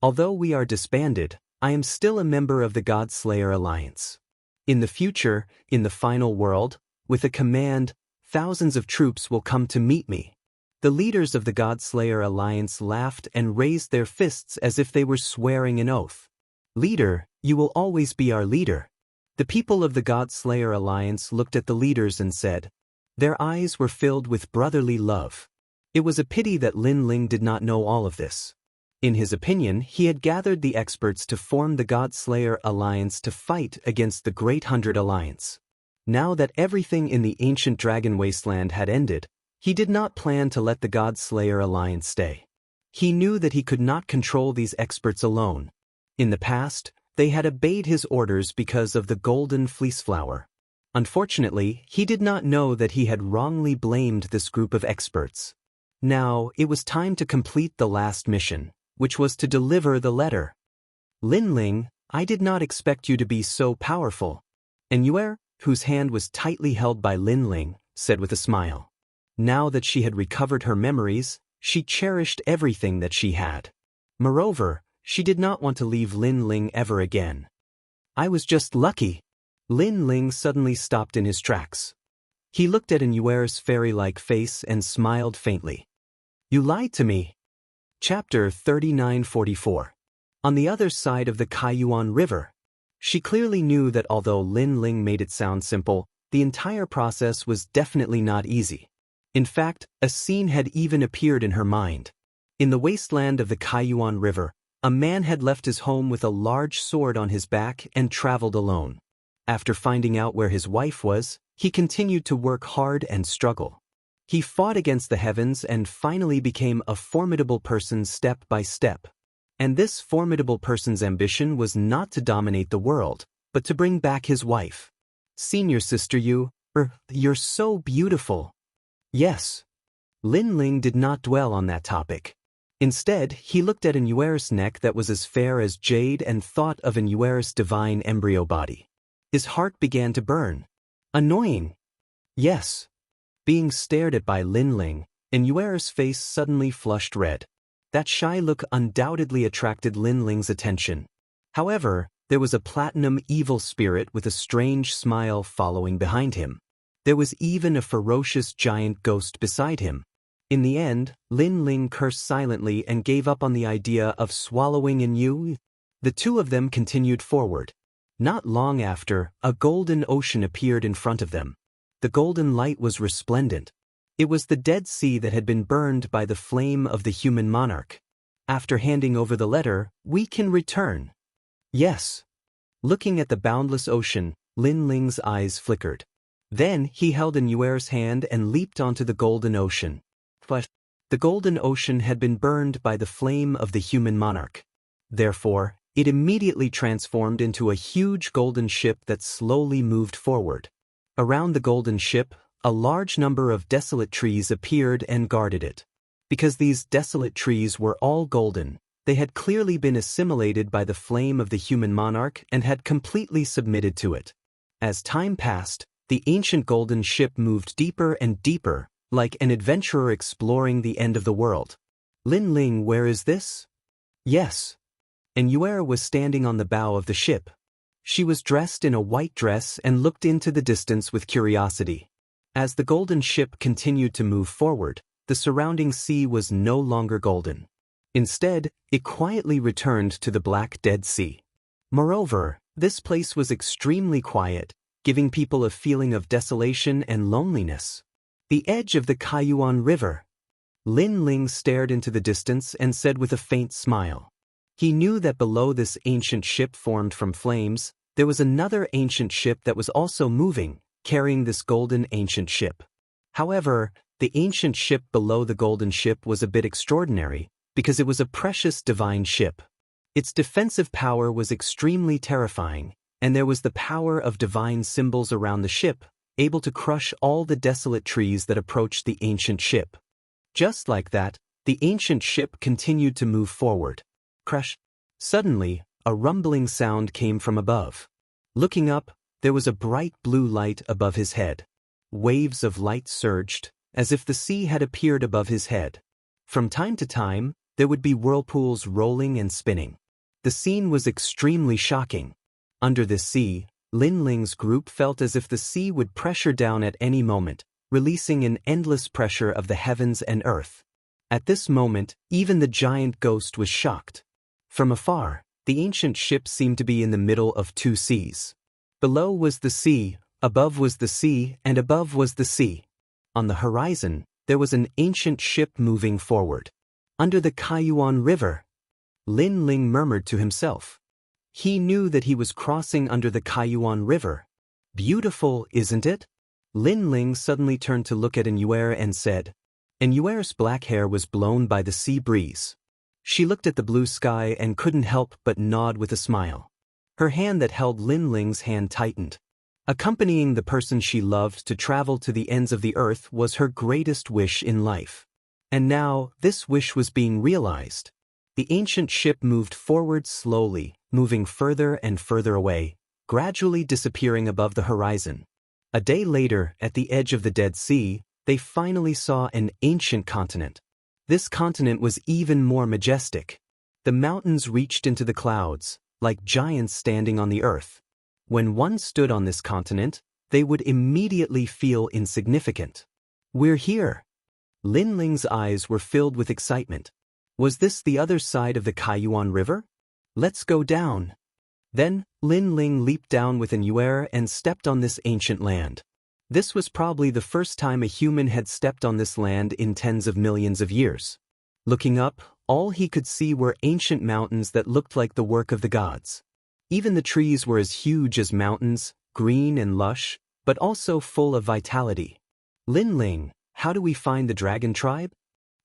Although we are disbanded, I am still a member of the God-Slayer Alliance. In the future, in the final world, with a command, thousands of troops will come to meet me. The leaders of the God-Slayer Alliance laughed and raised their fists as if they were swearing an oath. Leader, you will always be our leader. The people of the God-Slayer Alliance looked at the leaders and said. Their eyes were filled with brotherly love. It was a pity that Lin Ling did not know all of this. In his opinion, he had gathered the experts to form the God-Slayer Alliance to fight against the Great 100 Alliance. Now that everything in the ancient dragon wasteland had ended, he did not plan to let the God-Slayer Alliance stay. He knew that he could not control these experts alone. In the past, they had obeyed his orders because of the golden fleece flower. Unfortunately, he did not know that he had wrongly blamed this group of experts. Now, it was time to complete the last mission, which was to deliver the letter. Lin Ling, I did not expect you to be so powerful. And Yue, whose hand was tightly held by Lin Ling, said with a smile. Now that she had recovered her memories, she cherished everything that she had. Moreover, she did not want to leave Lin Ling ever again. I was just lucky. Lin Ling suddenly stopped in his tracks. He looked at Yue's fairy-like face and smiled faintly. You lied to me. Chapter 3944. On the other side of the Kaiyuan River. She clearly knew that although Lin Ling made it sound simple, the entire process was definitely not easy. In fact, a scene had even appeared in her mind. In the wasteland of the Kaiyuan River, a man had left his home with a large sword on his back and traveled alone. After finding out where his wife was, he continued to work hard and struggle. He fought against the heavens and finally became a formidable person step by step. And this formidable person's ambition was not to dominate the world, but to bring back his wife. Senior sister, you're so beautiful. Yes. Lin Ling did not dwell on that topic. Instead, he looked at Inuara's neck that was as fair as jade and thought of Inuara's divine embryo body. His heart began to burn. Annoying. Yes. Being stared at by Lin Ling, Inuara's face suddenly flushed red. That shy look undoubtedly attracted Lin Ling's attention. However, there was a platinum evil spirit with a strange smile following behind him. There was even a ferocious giant ghost beside him. In the end, Lin Ling cursed silently and gave up on the idea of swallowing Inu. The two of them continued forward. Not long after, a golden ocean appeared in front of them. The golden light was resplendent. It was the Dead Sea that had been burned by the flame of the human monarch. After handing over the letter, we can return. Yes. Looking at the boundless ocean, Lin Ling's eyes flickered. Then he held Inuara's hand and leaped onto the golden ocean. But the golden ocean had been burned by the flame of the human monarch. Therefore, it immediately transformed into a huge golden ship that slowly moved forward. Around the golden ship, a large number of desolate trees appeared and guarded it. Because these desolate trees were all golden, they had clearly been assimilated by the flame of the human monarch and had completely submitted to it. As time passed, the ancient golden ship moved deeper and deeper, like an adventurer exploring the end of the world. Lin Ling, where is this? Yes. Inuara was standing on the bow of the ship. She was dressed in a white dress and looked into the distance with curiosity. As the golden ship continued to move forward, the surrounding sea was no longer golden. Instead, it quietly returned to the black Dead Sea. Moreover, this place was extremely quiet, giving people a feeling of desolation and loneliness. The edge of the Kaiyuan River. Lin Ling stared into the distance and said with a faint smile. He knew that below this ancient ship formed from flames, there was another ancient ship that was also moving, carrying this golden ancient ship. However, the ancient ship below the golden ship was a bit extraordinary, because it was a precious divine ship. Its defensive power was extremely terrifying, and there was the power of divine symbols around the ship, able to crush all the desolate trees that approached the ancient ship. Just like that, the ancient ship continued to move forward. Crash! Suddenly, a rumbling sound came from above. Looking up, there was a bright blue light above his head. Waves of light surged, as if the sea had appeared above his head. From time to time, there would be whirlpools rolling and spinning. The scene was extremely shocking. Under this sea, Lin Ling's group felt as if the sea would pressure down at any moment, releasing an endless pressure of the heavens and earth. At this moment, even the giant ghost was shocked. From afar, the ancient ship seemed to be in the middle of two seas. Below was the sea, above was the sea, and above was the sea. On the horizon, there was an ancient ship moving forward. Under the Kaiyuan River. Lin Ling murmured to himself. He knew that he was crossing under the Kaiyuan River. Beautiful, isn't it? Lin Ling suddenly turned to look at Inuara and said. Inuara's black hair was blown by the sea breeze. She looked at the blue sky and couldn't help but nod with a smile. Her hand that held Lin Ling's hand tightened. Accompanying the person she loved to travel to the ends of the earth was her greatest wish in life. And now, this wish was being realized. The ancient ship moved forward slowly, moving further and further away, gradually disappearing above the horizon. A day later, at the edge of the Dead Sea, they finally saw an ancient continent. This continent was even more majestic. The mountains reached into the clouds, like giants standing on the earth. When one stood on this continent, they would immediately feel insignificant. We're here. Lin Ling's eyes were filled with excitement. Was this the other side of the Kaiyuan River? Let's go down. Then, Lin Ling leaped down with Inuara and stepped on this ancient land. This was probably the first time a human had stepped on this land in tens of millions of years. Looking up, all he could see were ancient mountains that looked like the work of the gods. Even the trees were as huge as mountains, green and lush, but also full of vitality. Lin Ling, how do we find the dragon tribe?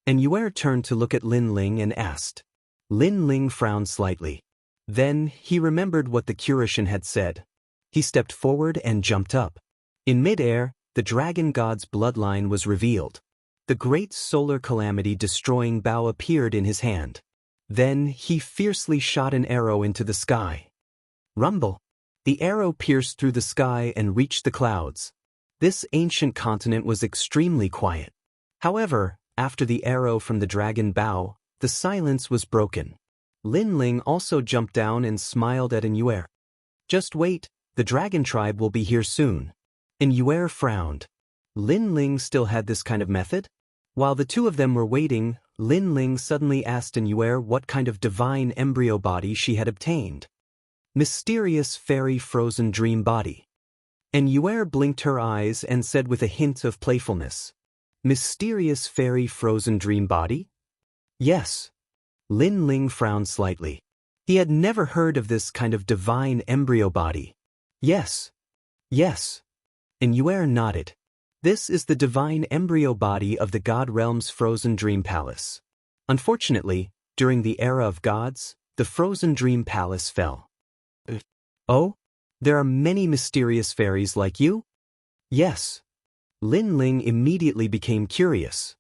And Yue turned to look at Lin Ling and asked. Lin Ling frowned slightly. Then, he remembered what the Curishan had said. He stepped forward and jumped up. In mid-air, the dragon god's bloodline was revealed. The great solar calamity destroying bow appeared in his hand. Then, he fiercely shot an arrow into the sky. Rumble! The arrow pierced through the sky and reached the clouds. This ancient continent was extremely quiet. However, after the arrow from the dragon bow, the silence was broken. Lin Ling also jumped down and smiled at Yue. Just wait, the dragon tribe will be here soon. Yue frowned. Lin Ling still had this kind of method? While the two of them were waiting, Lin Ling suddenly asked Yue what kind of divine embryo body she had obtained. Mysterious fairy frozen dream body. Yue blinked her eyes and said with a hint of playfulness. Mysterious fairy frozen dream body? Yes. Lin Ling frowned slightly. He had never heard of this kind of divine embryo body. Yes. Yes. Yue nodded. This is the divine embryo body of the God Realm's frozen dream palace. Unfortunately, during the era of gods, the frozen dream palace fell. Oh? There are many mysterious fairies like you? Yes. Lin Ling immediately became curious.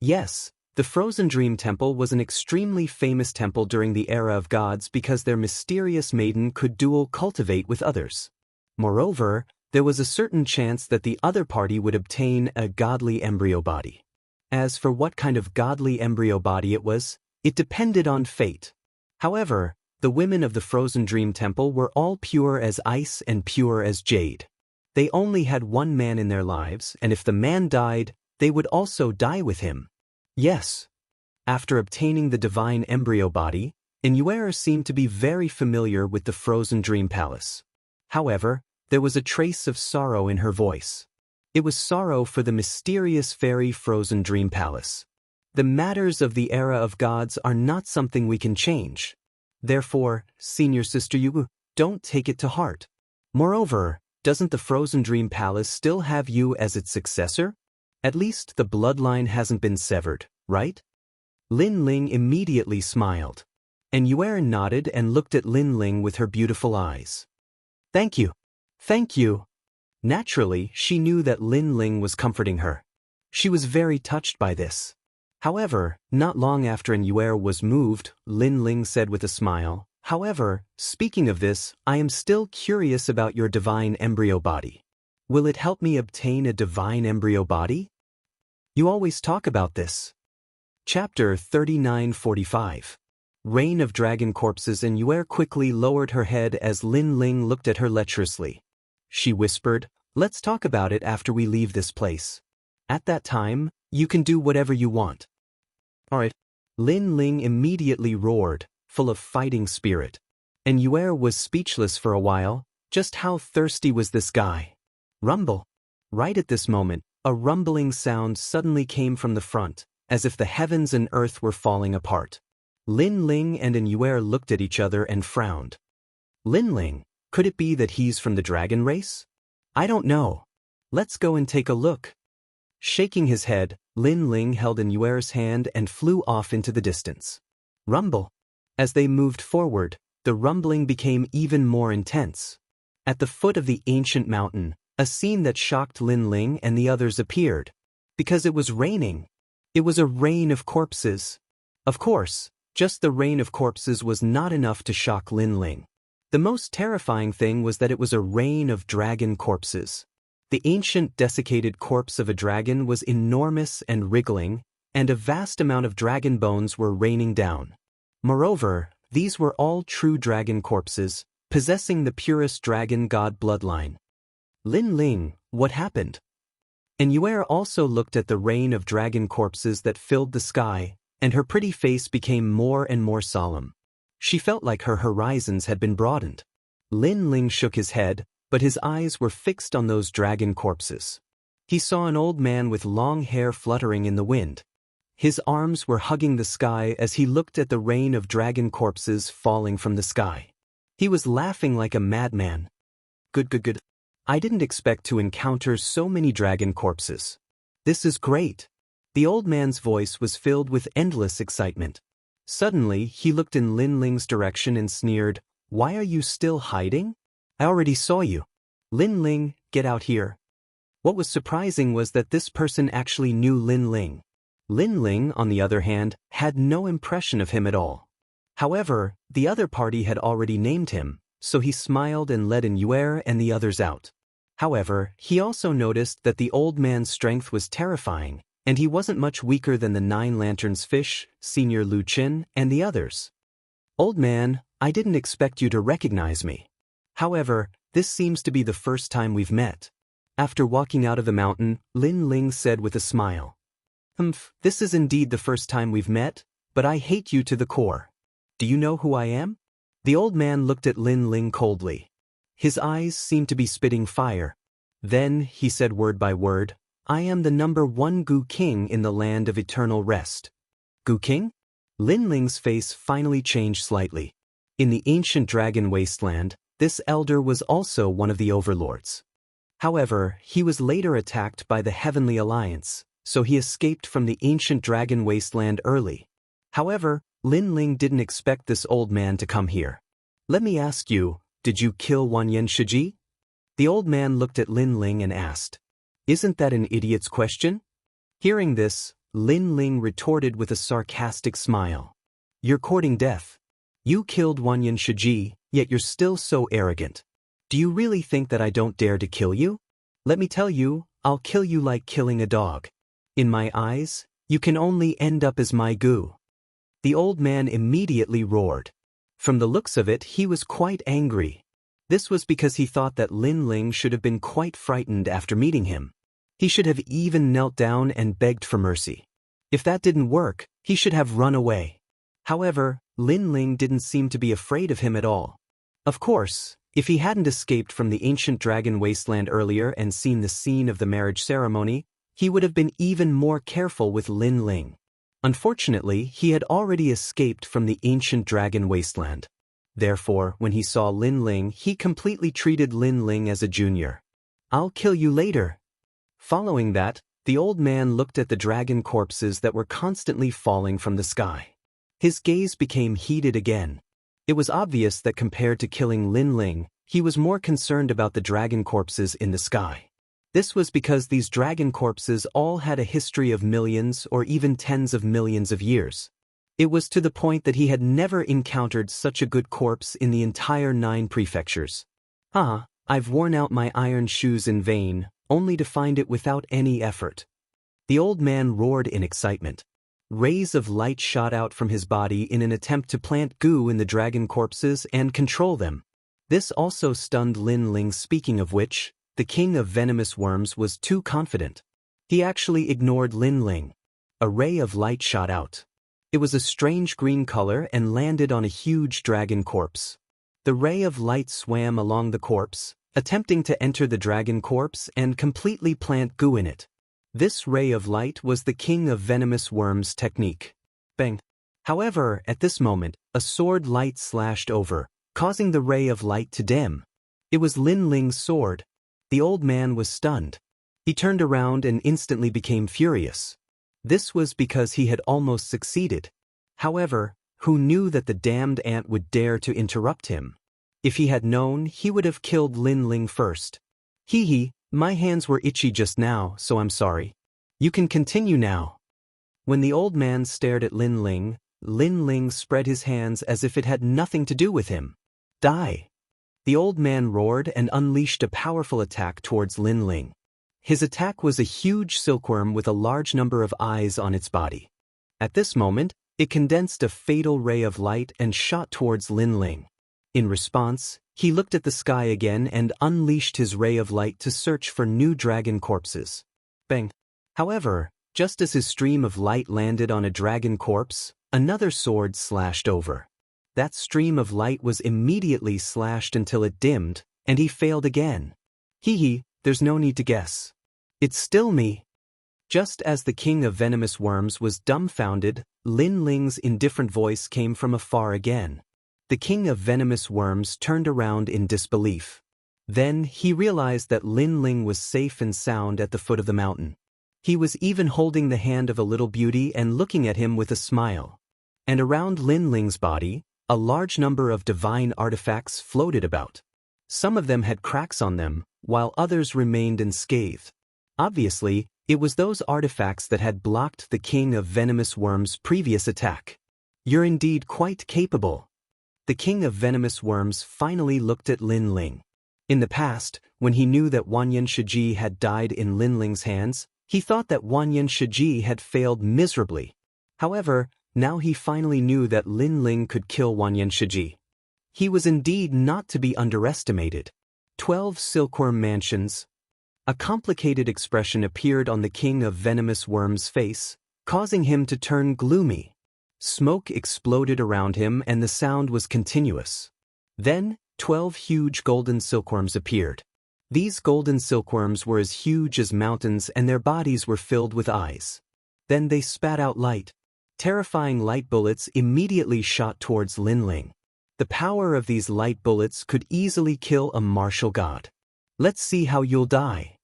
Yes, the Frozen Dream Temple was an extremely famous temple during the era of gods because their mysterious maiden could dual cultivate with others. Moreover, there was a certain chance that the other party would obtain a godly embryo body. As for what kind of godly embryo body it was, it depended on fate. However, the women of the Frozen Dream Temple were all pure as ice and pure as jade. They only had one man in their lives, and if the man died, they would also die with him. Yes. After obtaining the divine embryo body, Yue seemed to be very familiar with the Frozen Dream Palace. However, there was a trace of sorrow in her voice. It was sorrow for the mysterious fairy Frozen Dream Palace. The matters of the era of gods are not something we can change. Therefore, Senior Sister Yue, don't take it to heart. Moreover, doesn't the Frozen Dream Palace still have you as its successor? At least the bloodline hasn't been severed, right? Lin Ling immediately smiled. Yue nodded and looked at Lin Ling with her beautiful eyes. Thank you. Thank you. Naturally, she knew that Lin Ling was comforting her. She was very touched by this. However, not long after Yue was moved, Lin Ling said with a smile, however, speaking of this, I am still curious about your divine embryo body. Will it help me obtain a divine embryo body? You always talk about this. Chapter 3945. Reign of Dragon Corpses. Yue quickly lowered her head as Lin Ling looked at her lecherously. She whispered, let's talk about it after we leave this place. At that time, you can do whatever you want. Alright. Lin Ling immediately roared, full of fighting spirit. Yue was speechless for a while. Just how thirsty was this guy? Rumble. Right at this moment, a rumbling sound suddenly came from the front, as if the heavens and earth were falling apart. Lin Ling and Yue looked at each other and frowned. Lin Ling, could it be that he's from the dragon race? I don't know. Let's go and take a look. Shaking his head, Lin Ling held Yue's hand and flew off into the distance. Rumble. As they moved forward, the rumbling became even more intense. At the foot of the ancient mountain, a scene that shocked Lin Ling and the others appeared. Because it was raining. It was a rain of corpses. Of course, just the rain of corpses was not enough to shock Lin Ling. The most terrifying thing was that it was a rain of dragon corpses. The ancient desiccated corpse of a dragon was enormous and wriggling, and a vast amount of dragon bones were raining down. Moreover, these were all true dragon corpses, possessing the purest dragon god bloodline. Lin Ling, what happened? Yue also looked at the rain of dragon corpses that filled the sky, and her pretty face became more and more solemn. She felt like her horizons had been broadened. Lin Ling shook his head, but his eyes were fixed on those dragon corpses. He saw an old man with long hair fluttering in the wind. His arms were hugging the sky as he looked at the rain of dragon corpses falling from the sky. He was laughing like a madman. Good. I didn't expect to encounter so many dragon corpses. This is great. The old man's voice was filled with endless excitement. Suddenly, he looked in Lin Ling's direction and sneered, "Why are you still hiding? I already saw you. Lin Ling, get out here." What was surprising was that this person actually knew Lin Ling. Lin Ling, on the other hand, had no impression of him at all. However, the other party had already named him, so he smiled and led Yue and the others out. However, he also noticed that the old man's strength was terrifying, and he wasn't much weaker than the 9 Lanterns Fish, Senior Lu Qin, and the others. "Old man, I didn't expect you to recognize me. However, this seems to be the first time we've met." After walking out of the mountain, Lin Ling said with a smile, This is indeed the first time we've met, but I hate you to the core. Do you know who I am?" The old man looked at Lin Ling coldly. His eyes seemed to be spitting fire. Then, he said word by word, "I am the #1 Gu King in the land of eternal rest." Gu King? Lin Ling's face finally changed slightly. In the ancient dragon wasteland, this elder was also one of the overlords. However, he was later attacked by the Heavenly Alliance, so he escaped from the ancient dragon wasteland early. However, Lin Ling didn't expect this old man to come here. "Let me ask you, did you kill Wanyan Shiji?" The old man looked at Lin Ling and asked. "Isn't that an idiot's question?" Hearing this, Lin Ling retorted with a sarcastic smile. "You're courting death. You killed Wanyan Shiji, yet you're still so arrogant. Do you really think that I don't dare to kill you? Let me tell you, I'll kill you like killing a dog. In my eyes, you can only end up as my Gu." The old man immediately roared. From the looks of it, he was quite angry. This was because he thought that Lin Ling should have been quite frightened after meeting him. He should have even knelt down and begged for mercy. If that didn't work, he should have run away. However, Lin Ling didn't seem to be afraid of him at all. Of course, if he hadn't escaped from the ancient dragon wasteland earlier and seen the scene of the marriage ceremony, he would have been even more careful with Lin Ling. Unfortunately, he had already escaped from the ancient dragon wasteland. Therefore, when he saw Lin Ling, he completely treated Lin Ling as a junior. "I'll kill you later." Following that, the old man looked at the dragon corpses that were constantly falling from the sky. His gaze became heated again. It was obvious that compared to killing Lin Ling, he was more concerned about the dragon corpses in the sky. This was because these dragon corpses all had a history of millions or even tens of millions of years. It was to the point that he had never encountered such a good corpse in the entire 9 prefectures. I've worn out my iron shoes in vain, only to find it without any effort." The old man roared in excitement. Rays of light shot out from his body in an attempt to plant goo in the dragon corpses and control them. This also stunned Lin Ling, speaking of which, the king of venomous worms was too confident. He actually ignored Lin Ling. A ray of light shot out. It was a strange green color and landed on a huge dragon corpse. The ray of light swam along the corpse, attempting to enter the dragon corpse and completely plant goo in it. This ray of light was the king of venomous worms technique. Bang! However, at this moment, a sword light slashed over, causing the ray of light to dim. It was Lin Ling's sword. The old man was stunned. He turned around and instantly became furious. This was because he had almost succeeded. However, who knew that the damned ant would dare to interrupt him? If he had known, he would have killed Lin Ling first. My hands were itchy just now, so I'm sorry. You can continue now." When the old man stared at Lin Ling spread his hands as if it had nothing to do with him. "Die!" The old man roared and unleashed a powerful attack towards Lin Ling. His attack was a huge silkworm with a large number of eyes on its body. At this moment, it condensed a fatal ray of light and shot towards Lin Ling. In response, he looked at the sky again and unleashed his ray of light to search for new dragon corpses. Bang! However, just as his stream of light landed on a dragon corpse, another sword slashed over. That stream of light was immediately slashed until it dimmed, And he failed again. There's no need to guess. It's still me. Just as the king of venomous worms was dumbfounded, Lin Ling's indifferent voice came from afar again. The king of venomous worms turned around in disbelief. Then he realized that Lin Ling was safe and sound at the foot of the mountain. He was even holding the hand of a little beauty and looking at him with a smile. And around Lin Ling's body, a large number of divine artifacts floated about. Some of them had cracks on them, while others remained unscathed. Obviously, it was those artifacts that had blocked the king of venomous worms' previous attack. You're indeed quite capable. The king of venomous worms finally looked at Lin Ling. In the past, when he knew that Wanyan Shiji had died in Lin Ling's hands, he thought that Wanyan Shiji had failed miserably. However, now he finally knew that Lin Ling could kill Wanyan Shiji. He was indeed not to be underestimated. 12 silkworm mansions. A complicated expression appeared on the king of venomous worms' face, causing him to turn gloomy. Smoke exploded around him and the sound was continuous. Then, 12 huge golden silkworms appeared. These golden silkworms were as huge as mountains and their bodies were filled with eyes. Then they spat out light. Terrifying light bullets immediately shot towards Lin Ling. The power of these light bullets could easily kill a martial god. Let's see how you'll die.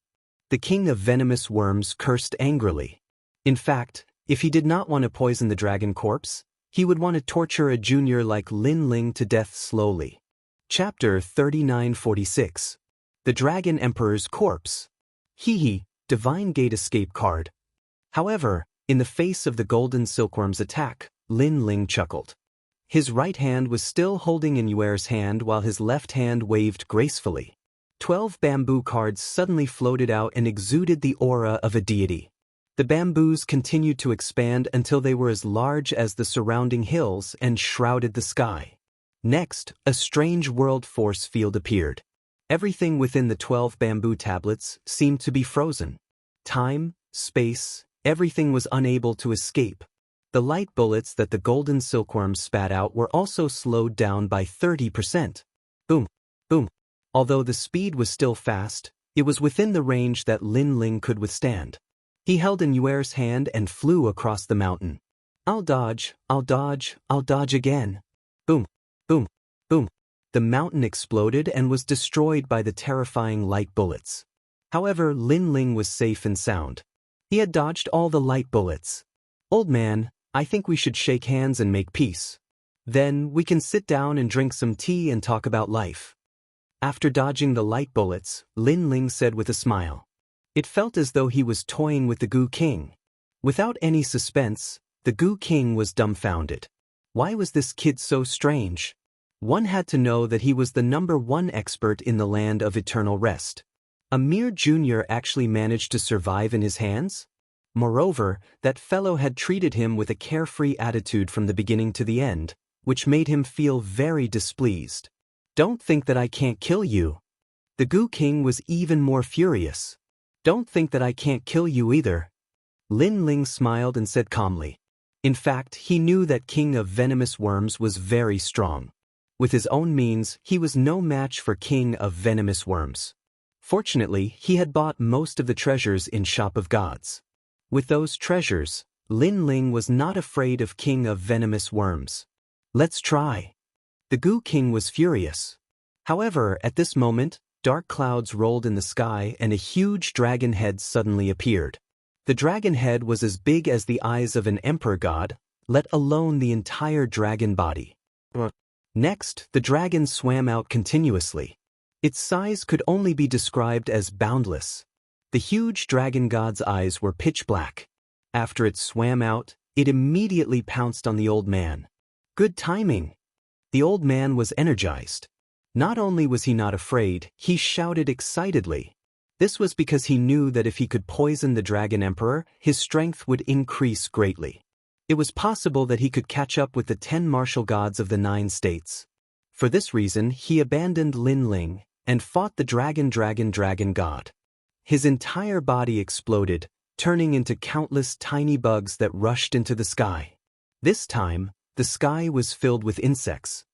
The king of venomous worms cursed angrily. In fact, if he did not want to poison the dragon corpse, he would want to torture a junior like Lin Ling to death slowly. Chapter 3946. The Dragon Emperor's Corpse. Divine Gate Escape card. However, in the face of the golden silkworm's attack, Lin Ling chuckled. His right hand was still holding Inuer's hand while his left hand waved gracefully. 12 bamboo cards suddenly floated out and exuded the aura of a deity. The bamboos continued to expand until they were as large as the surrounding hills and shrouded the sky. Next, a strange world force field appeared. Everything within the 12 bamboo tablets seemed to be frozen. Time, space, everything was unable to escape. The light bullets that the golden silkworm spat out were also slowed down by 30%. Boom, boom. Although the speed was still fast, it was within the range that Lin Ling could withstand. He held Inuer's hand and flew across the mountain. I'll dodge again. Boom, boom, boom. The mountain exploded and was destroyed by the terrifying light bullets. However, Lin Ling was safe and sound. He had dodged all the light bullets. Old man, I think we should shake hands and make peace. Then we can sit down and drink some tea and talk about life. After dodging the light bullets, Lin Ling said with a smile. It felt as though he was toying with the Goo King. Without any suspense, the Goo King was dumbfounded. Why was this kid so strange? One had to know that he was the #1 expert in the land of eternal rest. A mere junior actually managed to survive in his hands? Moreover, that fellow had treated him with a carefree attitude from the beginning to the end, which made him feel very displeased. Don't think that I can't kill you. The Goo King was even more furious. Don't think that I can't kill you either. Lin Ling smiled and said calmly. In fact, he knew that King of Venomous Worms was very strong. With his own means, he was no match for King of Venomous Worms. Fortunately, he had bought most of the treasures in Shop of Gods. With those treasures, Lin Ling was not afraid of King of Venomous Worms. Let's try. The Goo King was furious. However, at this moment, dark clouds rolled in the sky and a huge dragon head suddenly appeared. The dragon head was as big as the eyes of an emperor god, let alone the entire dragon body. Next, the dragon swam out continuously. Its size could only be described as boundless. The huge dragon god's eyes were pitch black. After it swam out, it immediately pounced on the old man. Good timing. The old man was energized. Not only was he not afraid, he shouted excitedly. This was because he knew that if he could poison the Dragon Emperor, his strength would increase greatly. It was possible that he could catch up with the 10 martial gods of the 9 states. For this reason, he abandoned Lin Ling and fought the dragon god. His entire body exploded, turning into countless tiny bugs that rushed into the sky. This time, the sky was filled with insects.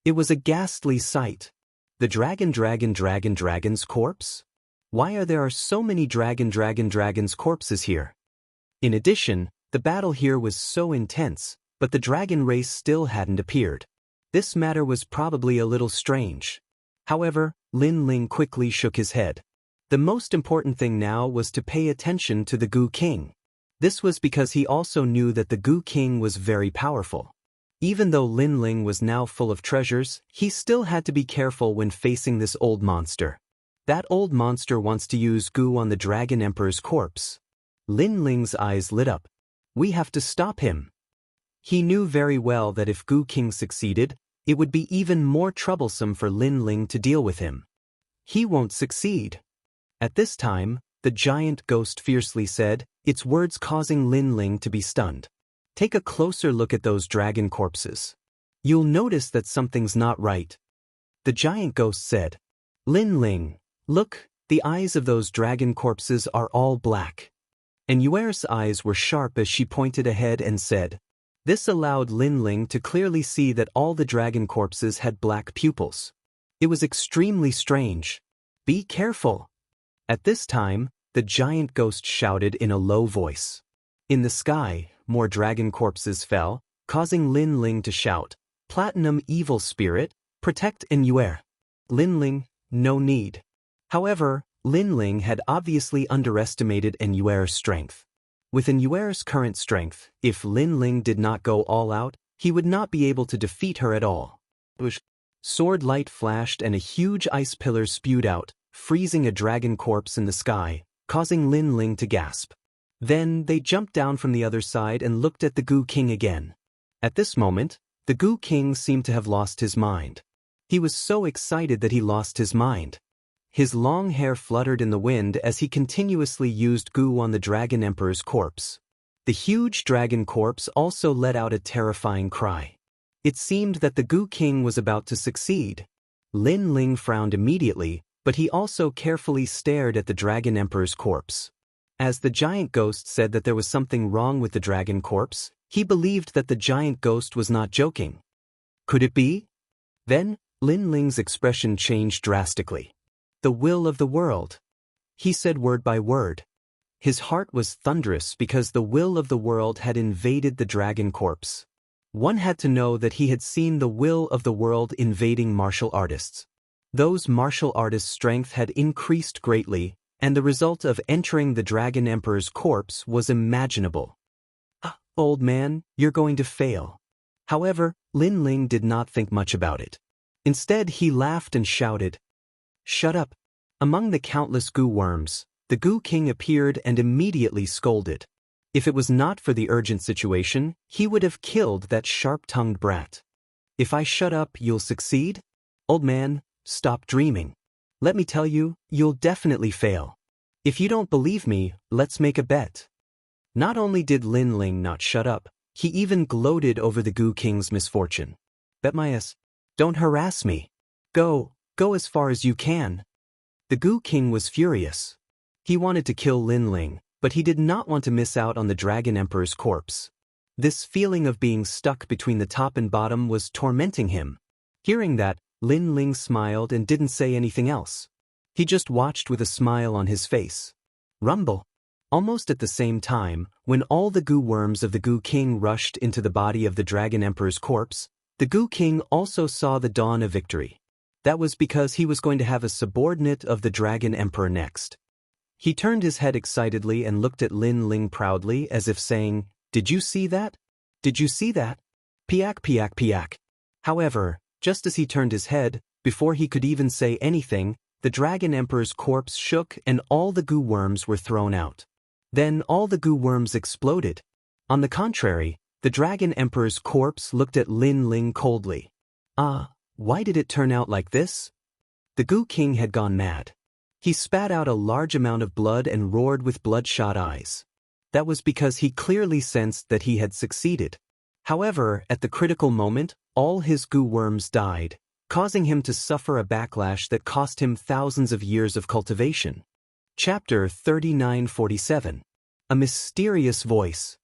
It was a ghastly sight. The dragon's corpse? Why are there so many dragon's corpses here? In addition, the battle here was so intense, but the dragon race still hadn't appeared. This matter was probably a little strange. However, Lin Ling quickly shook his head. The most important thing now was to pay attention to the Gu King. This was because he also knew that the Gu King was very powerful. Even though Lin Ling was now full of treasures, he still had to be careful when facing this old monster. That old monster wants to use Gu on the Dragon Emperor's corpse. Lin Ling's eyes lit up. We have to stop him. He knew very well that if Gu King succeeded, it would be even more troublesome for Lin Ling to deal with him. He won't succeed. At this time, the giant ghost fiercely said, its words causing Lin Ling to be stunned. Take a closer look at those dragon corpses. You'll notice that something's not right. The giant ghost said, Lin Ling, look, the eyes of those dragon corpses are all black. And Yuer's eyes were sharp as she pointed ahead and said, this allowed Lin Ling to clearly see that all the dragon corpses had black pupils. It was extremely strange. Be careful. At this time, the giant ghost shouted in a low voice. In the sky, more dragon corpses fell, causing Lin Ling to shout, Platinum Evil Spirit, protect Yuer. Lin Ling, no need. However, Lin Ling had obviously underestimated Yuer's strength. With Yuer's current strength, if Lin Ling did not go all out, he would not be able to defeat her at all. Sword light flashed and a huge ice pillar spewed out, freezing a dragon corpse in the sky, causing Lin Ling to gasp. Then they jumped down from the other side and looked at the Gu King again. At this moment, the Gu King seemed to have lost his mind. He was so excited that he lost his mind. His long hair fluttered in the wind as he continuously used Gu on the Dragon Emperor's corpse. The huge dragon corpse also let out a terrifying cry. It seemed that the Gu King was about to succeed. Lin Ling frowned immediately, but he also carefully stared at the Dragon Emperor's corpse. As the giant ghost said that there was something wrong with the dragon corpse, he believed that the giant ghost was not joking. Could it be? Then, Lin Ling's expression changed drastically. The will of the world. He said word by word. His heart was thunderous because the will of the world had invaded the dragon corpse. One had to know that he had seen the will of the world invading martial artists. Those martial artists' strength had increased greatly, and the result of entering the Dragon Emperor's corpse was imaginable. Old man, you're going to fail. However, Lin Ling did not think much about it. Instead, he laughed and shouted, Shut up. Among the countless Gu worms, the Gu King appeared and immediately scolded. If it was not for the urgent situation, he would have killed that sharp-tongued brat. If I shut up, you'll succeed? Old man, stop dreaming. Let me tell you, you'll definitely fail. If you don't believe me, let's make a bet. Not only did Lin Ling not shut up, he even gloated over the Gu King's misfortune. Bet my ass. Don't harass me. Go as far as you can. The Gu King was furious. He wanted to kill Lin Ling, but he did not want to miss out on the Dragon Emperor's corpse. This feeling of being stuck between the top and bottom was tormenting him. Hearing that, Lin Ling smiled and didn't say anything else. He just watched with a smile on his face. Rumble. Almost at the same time, when all the Gu worms of the Gu King rushed into the body of the Dragon Emperor's corpse, the Gu King also saw the dawn of victory. That was because he was going to have a subordinate of the Dragon Emperor next. He turned his head excitedly and looked at Lin Ling proudly as if saying, Did you see that? Did you see that? Piak piak piak. However, just as he turned his head, before he could even say anything, the Dragon Emperor's corpse shook and all the Gu worms were thrown out. Then all the Gu worms exploded. On the contrary, the Dragon Emperor's corpse looked at Lin Ling coldly. Why did it turn out like this? The Gu King had gone mad. He spat out a large amount of blood and roared with bloodshot eyes. That was because he clearly sensed that he had succeeded. However, at the critical moment, all his Gu worms died, causing him to suffer a backlash that cost him thousands of years of cultivation. Chapter 3947. A mysterious voice.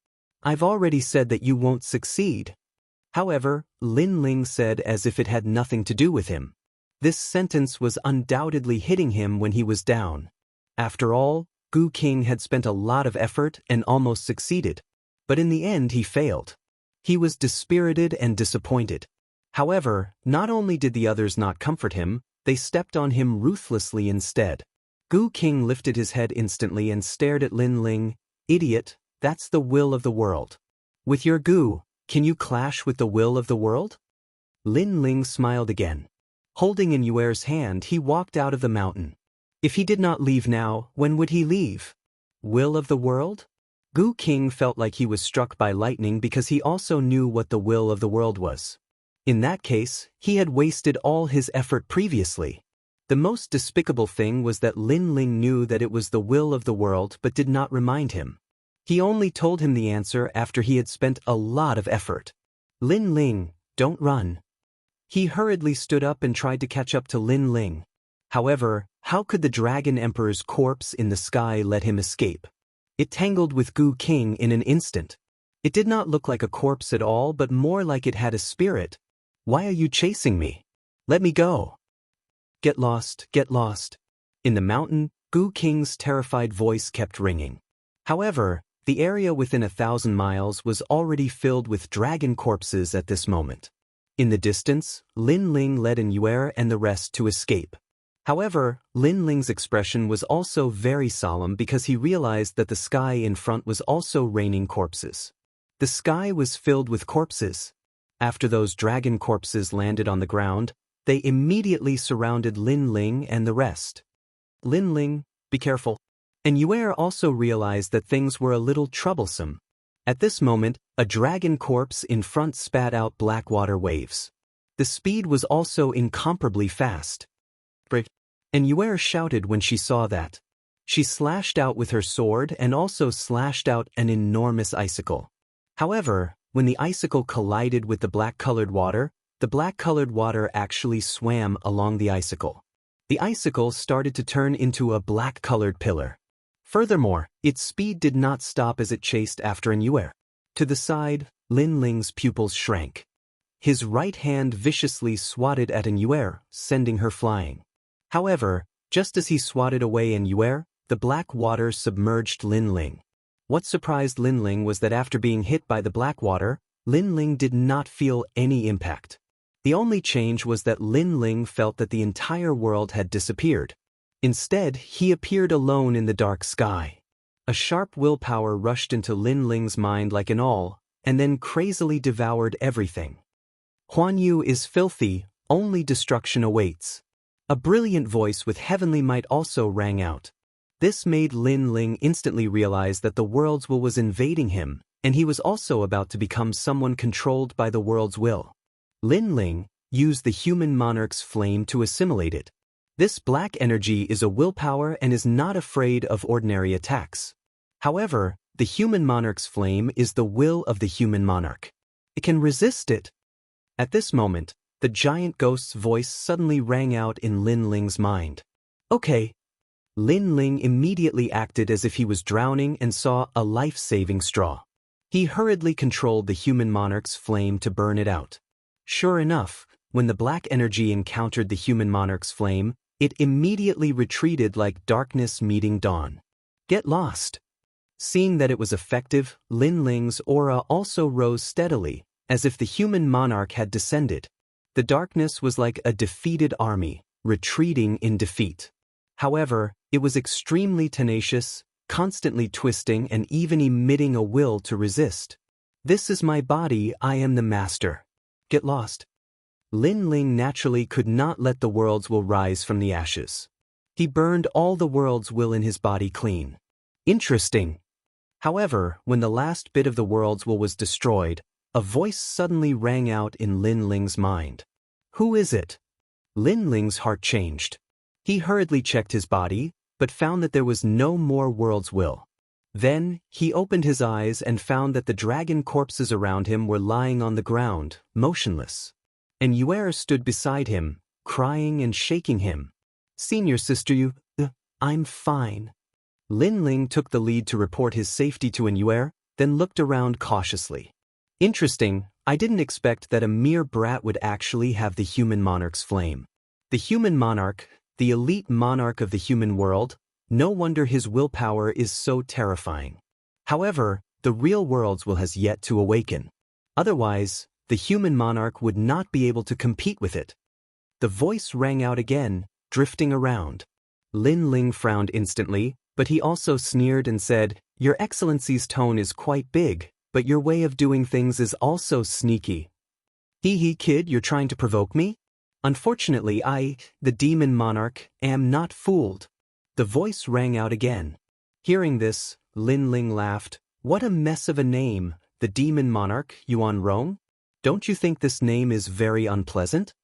I've already said that you won't succeed. However, Lin Ling said as if it had nothing to do with him. This sentence was undoubtedly hitting him when he was down. After all, Gu King had spent a lot of effort and almost succeeded. But in the end he failed. He was dispirited and disappointed. However, not only did the others not comfort him, they stepped on him ruthlessly instead. Gu King lifted his head instantly and stared at Lin Ling. Idiot, that's the will of the world. With your Gu, can you clash with the will of the world? Lin Ling smiled again. Holding in Yuer's hand, he walked out of the mountain. If he did not leave now, when would he leave? Will of the world? Gu King felt like he was struck by lightning because he also knew what the will of the world was. In that case, he had wasted all his effort previously. The most despicable thing was that Lin Ling knew that it was the will of the world but did not remind him. He only told him the answer after he had spent a lot of effort. Lin Ling, don't run. He hurriedly stood up and tried to catch up to Lin Ling. However, how could the Dragon Emperor's corpse in the sky let him escape? It tangled with Gu King in an instant. It did not look like a corpse at all but more like it had a spirit. Why are you chasing me? Let me go. Get lost, get lost. In the mountain, Gu King's terrified voice kept ringing. However, the area within 1,000 miles was already filled with dragon corpses at this moment. In the distance, Lin Ling led Yuer and the rest to escape. However, Lin Ling's expression was also very solemn because he realized that the sky in front was also raining corpses. The sky was filled with corpses. After those dragon corpses landed on the ground, they immediately surrounded Lin Ling and the rest. Lin Ling, be careful. And Yuer also realized that things were a little troublesome. At this moment, a dragon corpse in front spat out black water waves. The speed was also incomparably fast. And Yuer shouted when she saw that. She slashed out with her sword and also slashed out an enormous icicle. However, when the icicle collided with the black-colored water actually swam along the icicle. The icicle started to turn into a black-colored pillar. Furthermore, its speed did not stop as it chased after Yuer. To the side, Lin Ling's pupils shrank. His right hand viciously swatted at Yuer, sending her flying. However, just as he swatted away Yuer, the black water submerged Lin Ling. What surprised Lin Ling was that after being hit by the black water, Lin Ling did not feel any impact. The only change was that Lin Ling felt that the entire world had disappeared. Instead, he appeared alone in the dark sky. A sharp willpower rushed into Lin Ling's mind like an awl, and then crazily devoured everything. Huan Yu is filthy, only destruction awaits. A brilliant voice with heavenly might also rang out. This made Lin Ling instantly realize that the world's will was invading him, and he was also about to become someone controlled by the world's will. Lin Ling used the human monarch's flame to assimilate it. This black energy is a willpower and is not afraid of ordinary attacks. However, the human monarch's flame is the will of the human monarch. It can resist it. At this moment, the giant ghost's voice suddenly rang out in Lin Ling's mind. Okay. Lin Ling immediately acted as if he was drowning and saw a life-saving straw. He hurriedly controlled the human monarch's flame to burn it out. Sure enough, when the black energy encountered the human monarch's flame, it immediately retreated like darkness meeting dawn. Get lost. Seeing that it was effective, Lin Ling's aura also rose steadily, as if the human monarch had descended. The darkness was like a defeated army, retreating in defeat. However, it was extremely tenacious, constantly twisting and even emitting a will to resist. This is my body, I am the master. Get lost. Lin Ling naturally could not let the world's will rise from the ashes. He burned all the world's will in his body clean. Interesting. However, when the last bit of the world's will was destroyed, a voice suddenly rang out in Lin Ling's mind. Who is it? Lin Ling's heart changed. He hurriedly checked his body, but found that there was no more world's will. Then, he opened his eyes and found that the dragon corpses around him were lying on the ground, motionless. And Yuer stood beside him, crying and shaking him. Senior sister, I'm fine. Lin Ling took the lead to report his safety to Yuer, then looked around cautiously. Interesting, I didn't expect that a mere brat would actually have the human monarch's flame. The human monarch, the elite monarch of the human world, no wonder his willpower is so terrifying. However, the real worlds will has yet to awaken. Otherwise, the human monarch would not be able to compete with it. The voice rang out again, drifting around. Lin Ling frowned instantly, but he also sneered and said, "Your Excellency's tone is quite big, but your way of doing things is also sneaky." "Hee hee, kid, you're trying to provoke me?" "Unfortunately, I, the demon monarch, am not fooled." The voice rang out again. Hearing this, Lin Ling laughed. "What a mess of a name, the demon monarch, Yuan Rong? Don't you think this name is very unpleasant?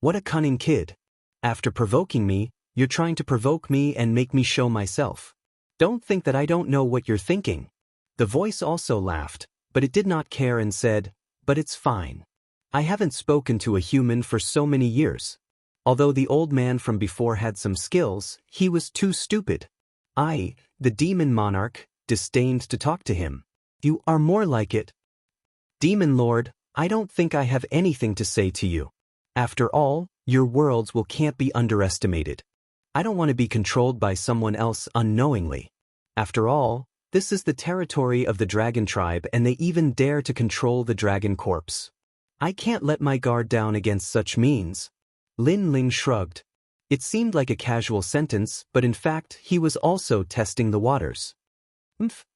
What a cunning kid. After provoking me, you're trying to provoke me and make me show myself. Don't think that I don't know what you're thinking." The voice also laughed, but it did not care and said, "But it's fine. I haven't spoken to a human for so many years. Although the old man from before had some skills, he was too stupid. I, the demon monarch, disdained to talk to him. You are more like it. Demon Lord, I don't think I have anything to say to you. After all, your worlds can't be underestimated. I don't want to be controlled by someone else unknowingly. After all, this is the territory of the dragon tribe and they even dare to control the dragon corpse. I can't let my guard down against such means." Lin Ling shrugged. It seemed like a casual sentence, but in fact he was also testing the waters.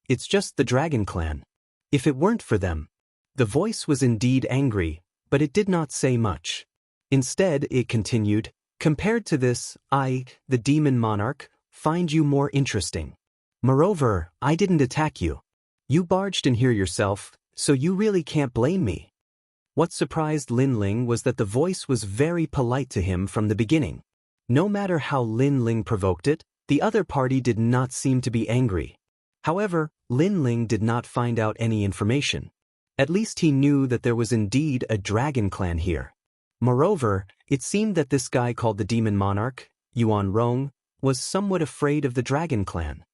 It's just the dragon clan. If it weren't for them." The voice was indeed angry, but it did not say much. Instead, it continued, "Compared to this, I, the demon monarch, find you more interesting. Moreover, I didn't attack you. You barged in here yourself, so you really can't blame me." What surprised Lin Ling was that the voice was very polite to him from the beginning. No matter how Lin Ling provoked it, the other party did not seem to be angry. However, Lin Ling did not find out any information. At least he knew that there was indeed a dragon clan here. Moreover, it seemed that this guy called the demon monarch, Yuan Rong, was somewhat afraid of the dragon clan.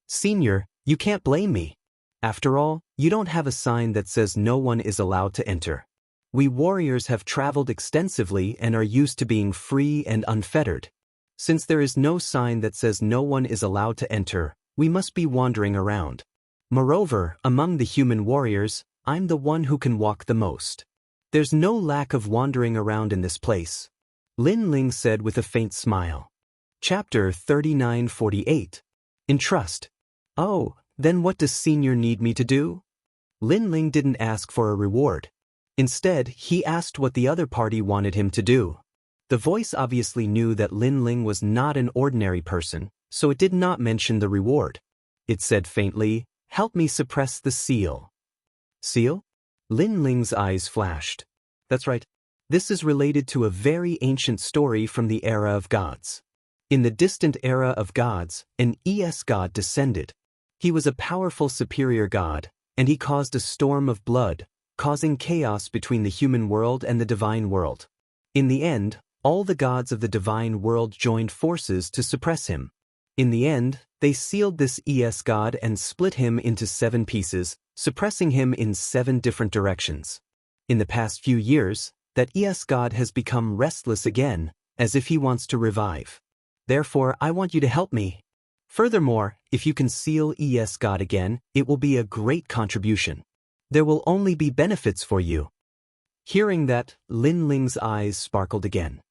"Senior, you can't blame me. After all, you don't have a sign that says no one is allowed to enter. We warriors have traveled extensively and are used to being free and unfettered. Since there is no sign that says no one is allowed to enter, we must be wandering around. Moreover, among the human warriors, I'm the one who can walk the most. There's no lack of wandering around in this place," Lin Ling said with a faint smile. Chapter 3948. Entrust. "Oh, then what does Senior need me to do?" Lin Ling didn't ask for a reward. Instead, he asked what the other party wanted him to do. The voice obviously knew that Lin Ling was not an ordinary person, so it did not mention the reward. It said faintly, "Help me suppress the seal." "Seal?" Lin Ling's eyes flashed. That's right. This is related to a very ancient story from the era of gods. In the distant era of gods, an god descended. He was a powerful superior god, and he caused a storm of blood, causing chaos between the human world and the divine world. In the end, all the gods of the divine world joined forces to suppress him. In the end, they sealed this god and split him into 7 pieces, suppressing him in 7 different directions. In the past few years, that god has become restless again, as if he wants to revive. Therefore, I want you to help me. Furthermore, if you can seal god again, it will be a great contribution. There will only be benefits for you." Hearing that, Lin Ling's eyes sparkled again.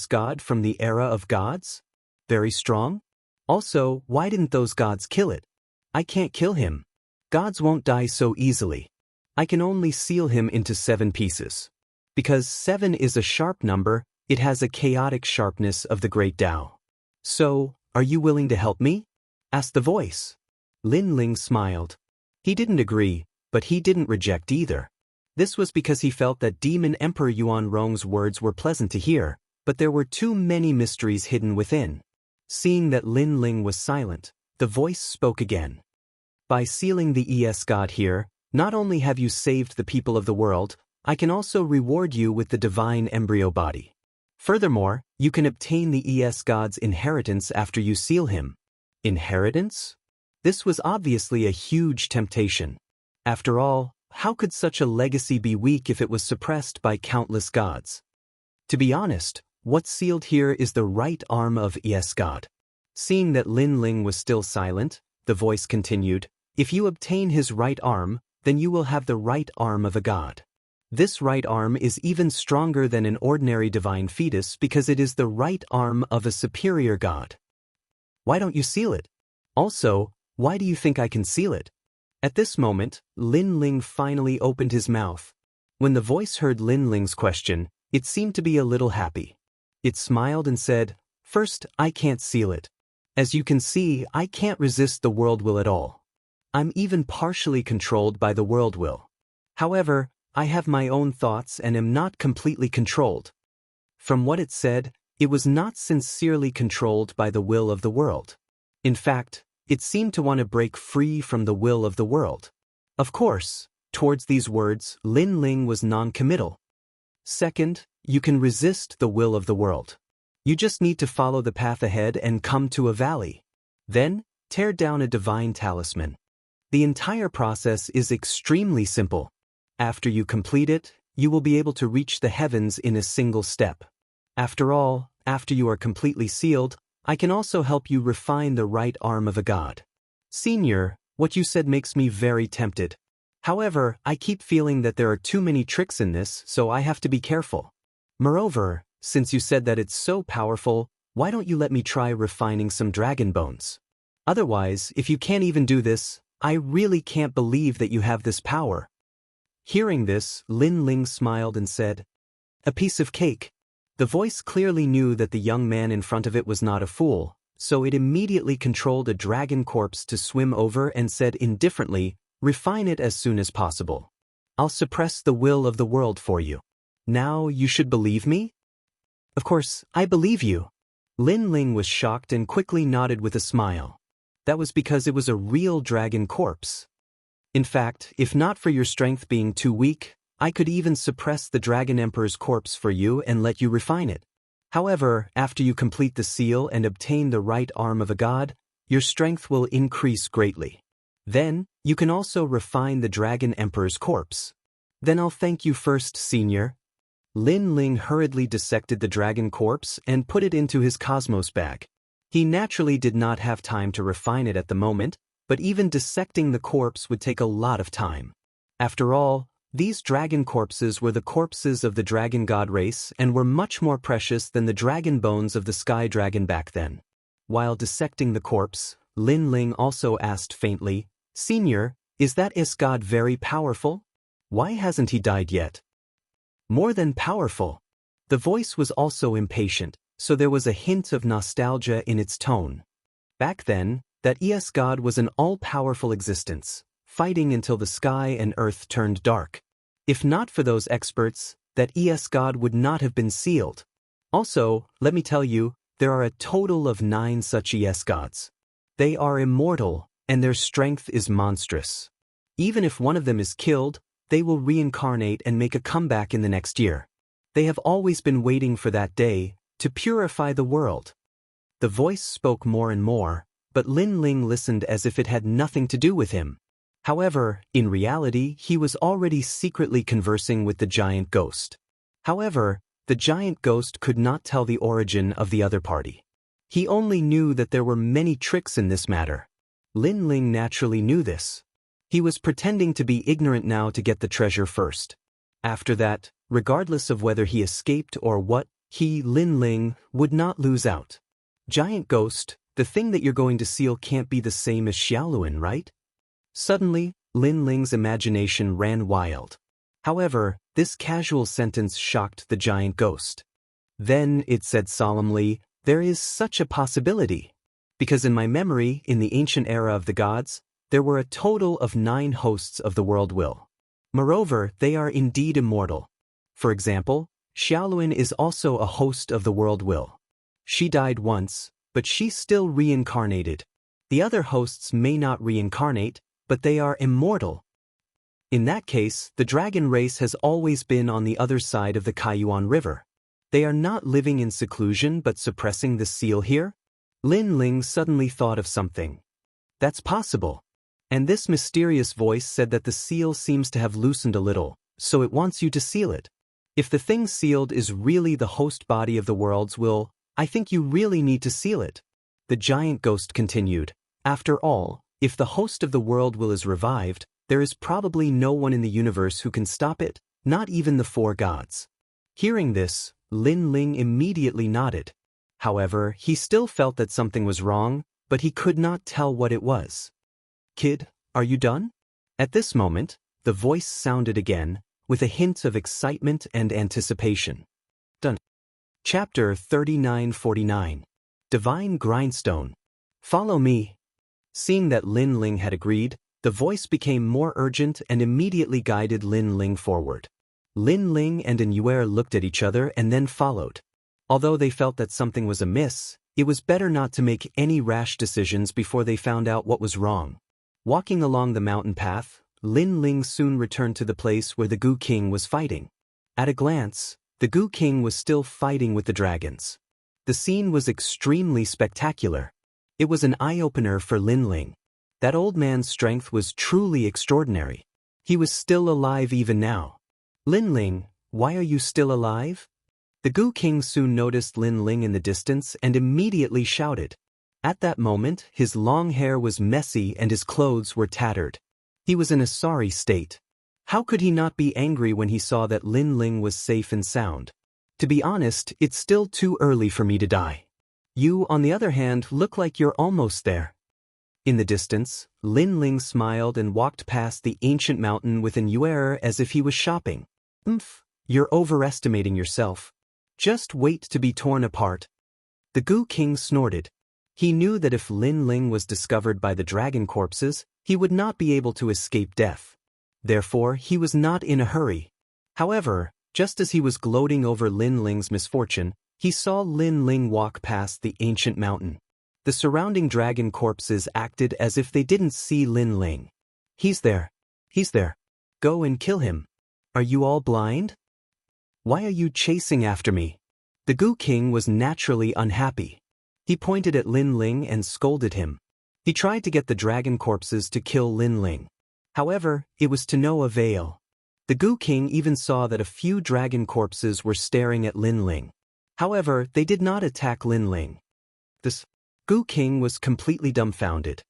God from the era of gods? Very strong? Also, why didn't those gods kill it? I can't kill him. Gods won't die so easily. I can only seal him into 7 pieces. Because 7 is a sharp number, it has a chaotic sharpness of the great Tao. "So, are you willing to help me?" asked the voice. Lin Ling smiled. He didn't agree, but he didn't reject either. This was because he felt that Demon Emperor Yuan Rong's words were pleasant to hear, but there were too many mysteries hidden within. Seeing that Lin Ling was silent, the voice spoke again. "By sealing the god here, not only have you saved the people of the world, I can also reward you with the divine embryo body. Furthermore, you can obtain the god's inheritance after you seal him." Inheritance? This was obviously a huge temptation. After all, how could such a legacy be weak if it was suppressed by countless gods? To be honest, What's sealed here is the right arm of Yes God. Seeing that Lin Ling was still silent, the voice continued, if you obtain his right arm, then you will have the right arm of a god. This right arm is even stronger than an ordinary divine fetus because it is the right arm of a superior god. Why don't you seal it? Also, why do you think I can seal it? At this moment, Lin Ling finally opened his mouth. When the voice heard Lin Ling's question, it seemed to be a little happy. It smiled and said, first, I can't seal it. As you can see, I can't resist the world will at all. I'm even partially controlled by the world will. However, I have my own thoughts and am not completely controlled. From what it said, it was not sincerely controlled by the will of the world. In fact, it seemed to want to break free from the will of the world. Of course, towards these words, Lin Ling was non-committal. Second, you can resist the will of the world. You just need to follow the path ahead and come to a valley. Then, tear down a divine talisman. The entire process is extremely simple. After you complete it, you will be able to reach the heavens in a single step. After all, after you are completely sealed, I can also help you refine the right arm of a god. Senior, what you said makes me very tempted. However, I keep feeling that there are too many tricks in this, so I have to be careful. Moreover, since you said that it's so powerful, why don't you let me try refining some dragon bones? Otherwise, if you can't even do this, I really can't believe that you have this power. Hearing this, Lin Ling smiled and said, a piece of cake. The voice clearly knew that the young man in front of it was not a fool, so it immediately controlled a dragon corpse to swim over and said indifferently, refine it as soon as possible. I'll suppress the will of the world for you. Now you should believe me? Of course, I believe you. Lin Ling was shocked and quickly nodded with a smile. That was because it was a real dragon corpse. In fact, if not for your strength being too weak, I could even suppress the Dragon Emperor's corpse for you and let you refine it. However, after you complete the seal and obtain the right arm of a god, your strength will increase greatly. Then, you can also refine the Dragon Emperor's corpse. Then I'll thank you first, Senior. Lin Ling hurriedly dissected the dragon corpse and put it into his cosmos bag. He naturally did not have time to refine it at the moment, but even dissecting the corpse would take a lot of time. After all, these dragon corpses were the corpses of the dragon god race and were much more precious than the dragon bones of the sky dragon back then. While dissecting the corpse, Lin Ling also asked faintly, Senior, is that god very powerful? Why hasn't he died yet? More than powerful. The voice was also impatient, so there was a hint of nostalgia in its tone. Back then, that god was an all-powerful existence, fighting until the sky and earth turned dark. If not for those experts, that god would not have been sealed. Also, let me tell you, there are a total of 9 such gods. They are immortal, and their strength is monstrous. Even if one of them is killed, they will reincarnate and make a comeback in the next year. They have always been waiting for that day, to purify the world. The voice spoke more and more, but Lin Ling listened as if it had nothing to do with him. However, in reality, he was already secretly conversing with the giant ghost. However, the giant ghost could not tell the origin of the other party. He only knew that there were many tricks in this matter. Lin Ling naturally knew this. He was pretending to be ignorant now to get the treasure first. After that, regardless of whether he escaped or what, he, Lin Ling, would not lose out. Giant ghost, the thing that you're going to seal can't be the same as Xiaoluan, right? Suddenly, Lin Ling's imagination ran wild. However, this casual sentence shocked the giant ghost. Then, it said solemnly, there is such a possibility. Because in my memory, in the ancient era of the gods, there were a total of 9 hosts of the world will. Moreover, they are indeed immortal. For example, Xiaoluan is also a host of the world will. She died once, but she still reincarnated. The other hosts may not reincarnate, but they are immortal. In that case, the dragon race has always been on the other side of the Kaiyuan River. They are not living in seclusion but suppressing the seal here? Lin Ling suddenly thought of something. That's possible. And this mysterious voice said that the seal seems to have loosened a little, so it wants you to seal it. If the thing sealed is really the host body of the world's will, I think you really need to seal it. The giant ghost continued. After all, if the host of the world will is revived, there is probably no one in the universe who can stop it, not even the four gods. Hearing this, Lin Ling immediately nodded. However, he still felt that something was wrong, but he could not tell what it was. Kid, are you done? At this moment, the voice sounded again, with a hint of excitement and anticipation. Done. Chapter 3949. Divine Grindstone. Follow me. Seeing that Lin Ling had agreed, the voice became more urgent and immediately guided Lin Ling forward. Lin Ling and Inyuer looked at each other and then followed. Although they felt that something was amiss, it was better not to make any rash decisions before they found out what was wrong. Walking along the mountain path, Lin Ling soon returned to the place where the Gu King was fighting. At a glance, the Gu King was still fighting with the dragons. The scene was extremely spectacular. It was an eye-opener for Lin Ling. That old man's strength was truly extraordinary. He was still alive even now. Lin Ling, why are you still alive? The Gu King soon noticed Lin Ling in the distance and immediately shouted. At that moment, his long hair was messy and his clothes were tattered. He was in a sorry state. How could he not be angry when he saw that Lin Ling was safe and sound? To be honest, it's still too early for me to die. You, on the other hand, look like you're almost there. In the distance, Lin Ling smiled and walked past the ancient mountain with an Yuer as if he was shopping. You're overestimating yourself. Just wait to be torn apart. The Gu King snorted. He knew that if Lin Ling was discovered by the dragon corpses, he would not be able to escape death. Therefore, he was not in a hurry. However, just as he was gloating over Lin Ling's misfortune, he saw Lin Ling walk past the ancient mountain. The surrounding dragon corpses acted as if they didn't see Lin Ling. He's there. He's there. Go and kill him. Are you all blind? Why are you chasing after me? The Gu King was naturally unhappy. He pointed at Lin Ling and scolded him. He tried to get the dragon corpses to kill Lin Ling. However, it was to no avail. The Gu King even saw that a few dragon corpses were staring at Lin Ling. However, they did not attack Lin Ling. The Gu King was completely dumbfounded.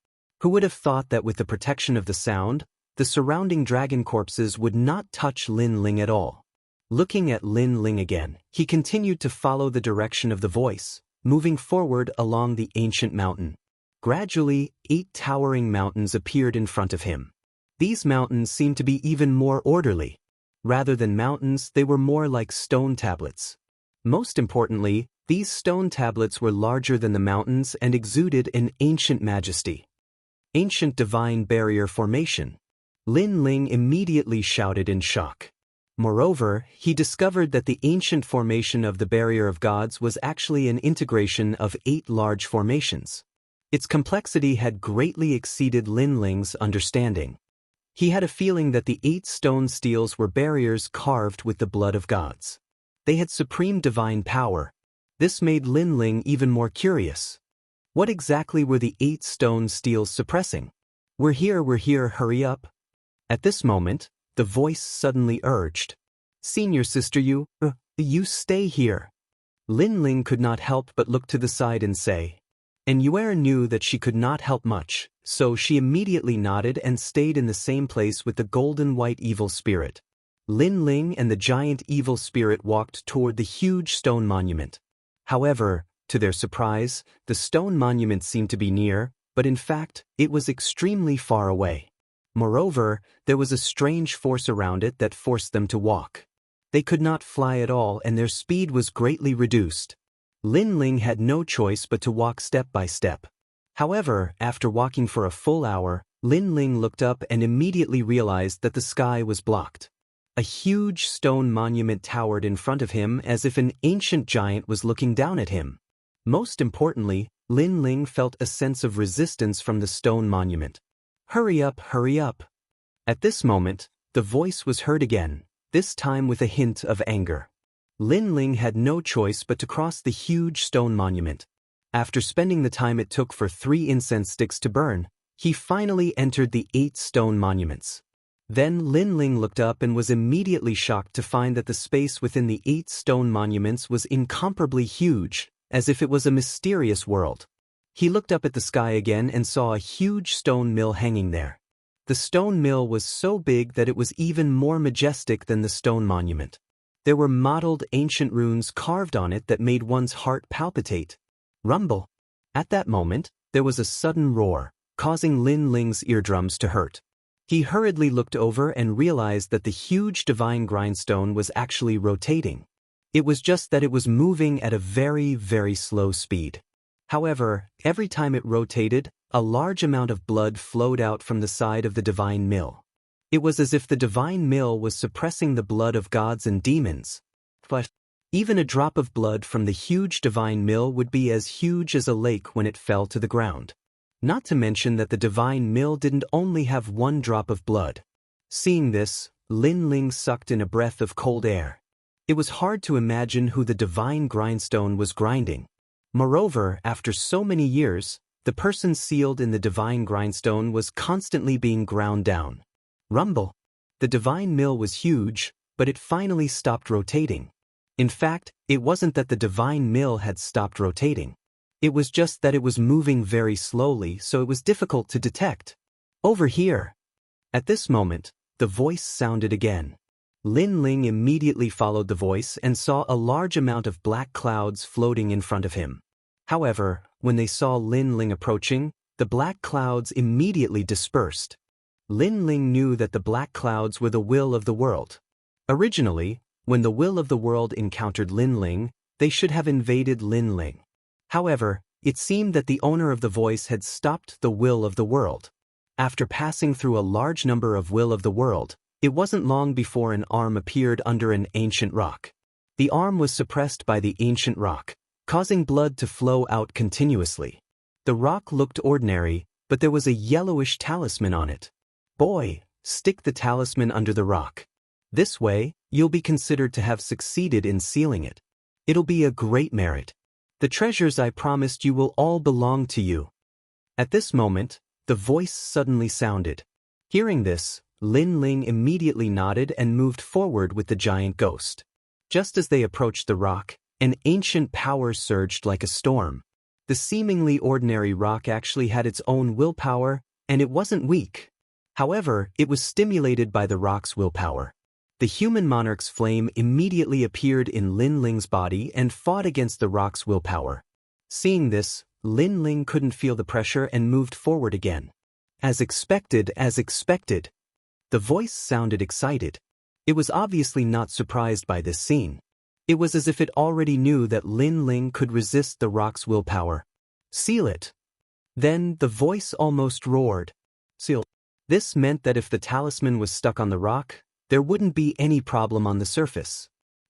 Who would have thought that with the protection of the sound, the surrounding dragon corpses would not touch Lin Ling at all? Looking at Lin Ling again, he continued to follow the direction of the voice, moving forward along the ancient mountain. Gradually, 8 towering mountains appeared in front of him. These mountains seemed to be even more orderly. Rather than mountains, they were more like stone tablets. Most importantly, these stone tablets were larger than the mountains and exuded an ancient majesty. Ancient divine barrier formation. Lin Ling immediately shouted in shock. Moreover, he discovered that the ancient formation of the Barrier of Gods was actually an integration of 8 large formations. Its complexity had greatly exceeded Lin Ling's understanding. He had a feeling that the 8 stone steels were barriers carved with the blood of gods. They had supreme divine power. This made Lin Ling even more curious. What exactly were the 8 stone steels suppressing? We're here, hurry up. At this moment, the voice suddenly urged. Senior sister, you stay here. Lin Ling could not help but look to the side and say. And Yuer knew that she could not help much, so she immediately nodded and stayed in the same place with the golden white evil spirit. Lin Ling and the giant evil spirit walked toward the huge stone monument. However, to their surprise, the stone monument seemed to be near, but in fact, it was extremely far away. Moreover, there was a strange force around it that forced them to walk. They could not fly at all and their speed was greatly reduced. Lin Ling had no choice but to walk step by step. However, after walking for a full hour, Lin Ling looked up and immediately realized that the sky was blocked. A huge stone monument towered in front of him as if an ancient giant was looking down at him. Most importantly, Lin Ling felt a sense of resistance from the stone monument. Hurry up, hurry up. At this moment, the voice was heard again, this time with a hint of anger. Lin Ling had no choice but to cross the huge stone monument. After spending the time it took for 3 incense sticks to burn, he finally entered the 8 stone monuments. Then Lin Ling looked up and was immediately shocked to find that the space within the 8 stone monuments was incomparably huge, as if it was a mysterious world. He looked up at the sky again and saw a huge stone mill hanging there. The stone mill was so big that it was even more majestic than the stone monument. There were mottled ancient runes carved on it that made one's heart palpitate. Rumble. At that moment, there was a sudden roar, causing Lin Ling's eardrums to hurt. He hurriedly looked over and realized that the huge divine grindstone was actually rotating. It was just that it was moving at a very, very slow speed. However, every time it rotated, a large amount of blood flowed out from the side of the divine mill. It was as if the divine mill was suppressing the blood of gods and demons. But even a drop of blood from the huge divine mill would be as huge as a lake when it fell to the ground. Not to mention that the divine mill didn't only have one drop of blood. Seeing this, Lin Ling sucked in a breath of cold air. It was hard to imagine who the divine grindstone was grinding. Moreover, after so many years, the person sealed in the divine grindstone was constantly being ground down. Rumble. The divine mill was huge, but it finally stopped rotating. In fact, it wasn't that the divine mill had stopped rotating. It was just that it was moving very slowly, so it was difficult to detect. Over here. At this moment, the voice sounded again. Lin Ling immediately followed the voice and saw a large amount of black clouds floating in front of him. However, when they saw Lin Ling approaching, the black clouds immediately dispersed. Lin Ling knew that the black clouds were the will of the world. Originally, when the will of the world encountered Lin Ling, they should have invaded Lin Ling. However, it seemed that the owner of the voice had stopped the will of the world. After passing through a large number of will of the world, it wasn't long before an arm appeared under an ancient rock. The arm was suppressed by the ancient rock, causing blood to flow out continuously. The rock looked ordinary, but there was a yellowish talisman on it. Boy, stick the talisman under the rock. This way, you'll be considered to have succeeded in sealing it. It'll be a great merit. The treasures I promised you will all belong to you. At this moment, the voice suddenly sounded. Hearing this, Lin Ling immediately nodded and moved forward with the giant ghost. Just as they approached the rock, an ancient power surged like a storm. The seemingly ordinary rock actually had its own willpower, and it wasn't weak. However, it was stimulated by the rock's willpower. The human monarch's flame immediately appeared in Lin Ling's body and fought against the rock's willpower. Seeing this, Lin Ling couldn't feel the pressure and moved forward again. As expected. The voice sounded excited. It was obviously not surprised by this scene. It was as if it already knew that Lin Ling could resist the rock's willpower. Seal it. Then the voice almost roared. Seal. This meant that if the talisman was stuck on the rock, there wouldn't be any problem on the surface.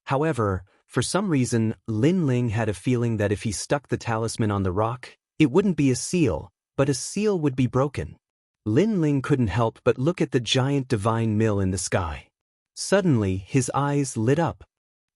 However, for some reason, Lin Ling had a feeling that if he stuck the talisman on the rock, it wouldn't be a seal, but a seal would be broken. Lin Ling couldn't help but look at the giant divine mill in the sky. Suddenly, his eyes lit up.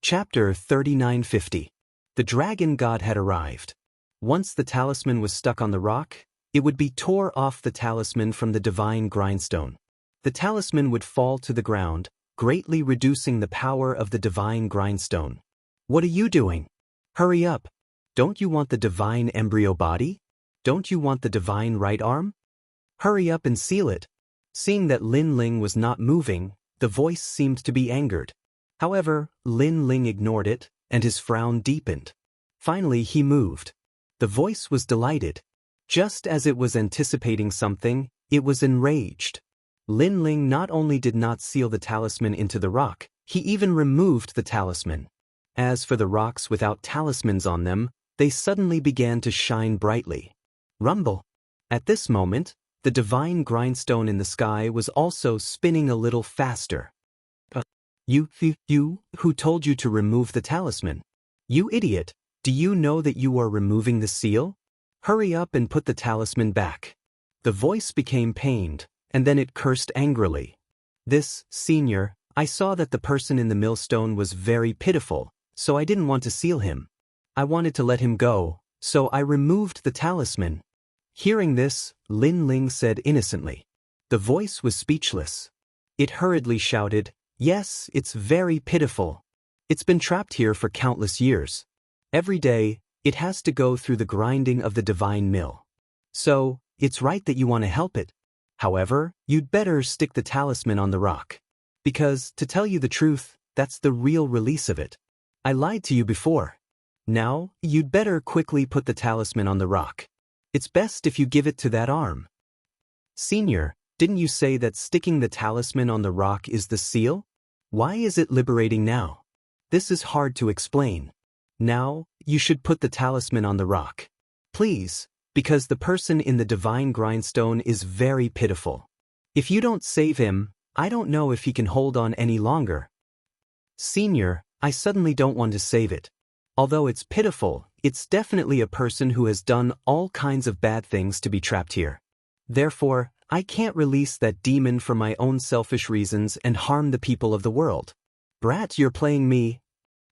Chapter 3950. The dragon god had arrived. Once the talisman was stuck on the rock, it would be tore off the talisman from the divine grindstone. The talisman would fall to the ground, greatly reducing the power of the divine grindstone. What are you doing? Hurry up. Don't you want the divine embryo body? Don't you want the divine right arm? Hurry up and seal it. Seeing that Lin Ling was not moving, the voice seemed to be angered. However, Lin Ling ignored it, and his frown deepened. Finally, he moved. The voice was delighted. Just as it was anticipating something, it was enraged. Lin Ling not only did not seal the talisman into the rock, he even removed the talisman. As for the rocks without talismans on them, they suddenly began to shine brightly. Rumble. At this moment, the divine grindstone in the sky was also spinning a little faster. You who told you to remove the talisman? You idiot, do you know that you are removing the seal? Hurry up and put the talisman back. The voice became pained, and then it cursed angrily. This, senior, I saw that the person in the millstone was very pitiful, so I didn't want to seal him. I wanted to let him go, so I removed the talisman. Hearing this, Lin Ling said innocently. The voice was speechless. It hurriedly shouted, "Yes, it's very pitiful. It's been trapped here for countless years. Every day, it has to go through the grinding of the divine mill. So, it's right that you want to help it. However, you'd better stick the talisman on the rock. Because, to tell you the truth, that's the real release of it. I lied to you before. Now, you'd better quickly put the talisman on the rock. It's best if you give it to that arm." "Senior, didn't you say that sticking the talisman on the rock is the seal? Why is it liberating now? This is hard to explain. Now, you should put the talisman on the rock. Please, because the person in the divine grindstone is very pitiful. If you don't save him, I don't know if he can hold on any longer." "Senior, I suddenly don't want to save it. Although it's pitiful, it's definitely a person who has done all kinds of bad things to be trapped here. Therefore, I can't release that demon for my own selfish reasons and harm the people of the world. Brat, you're playing me."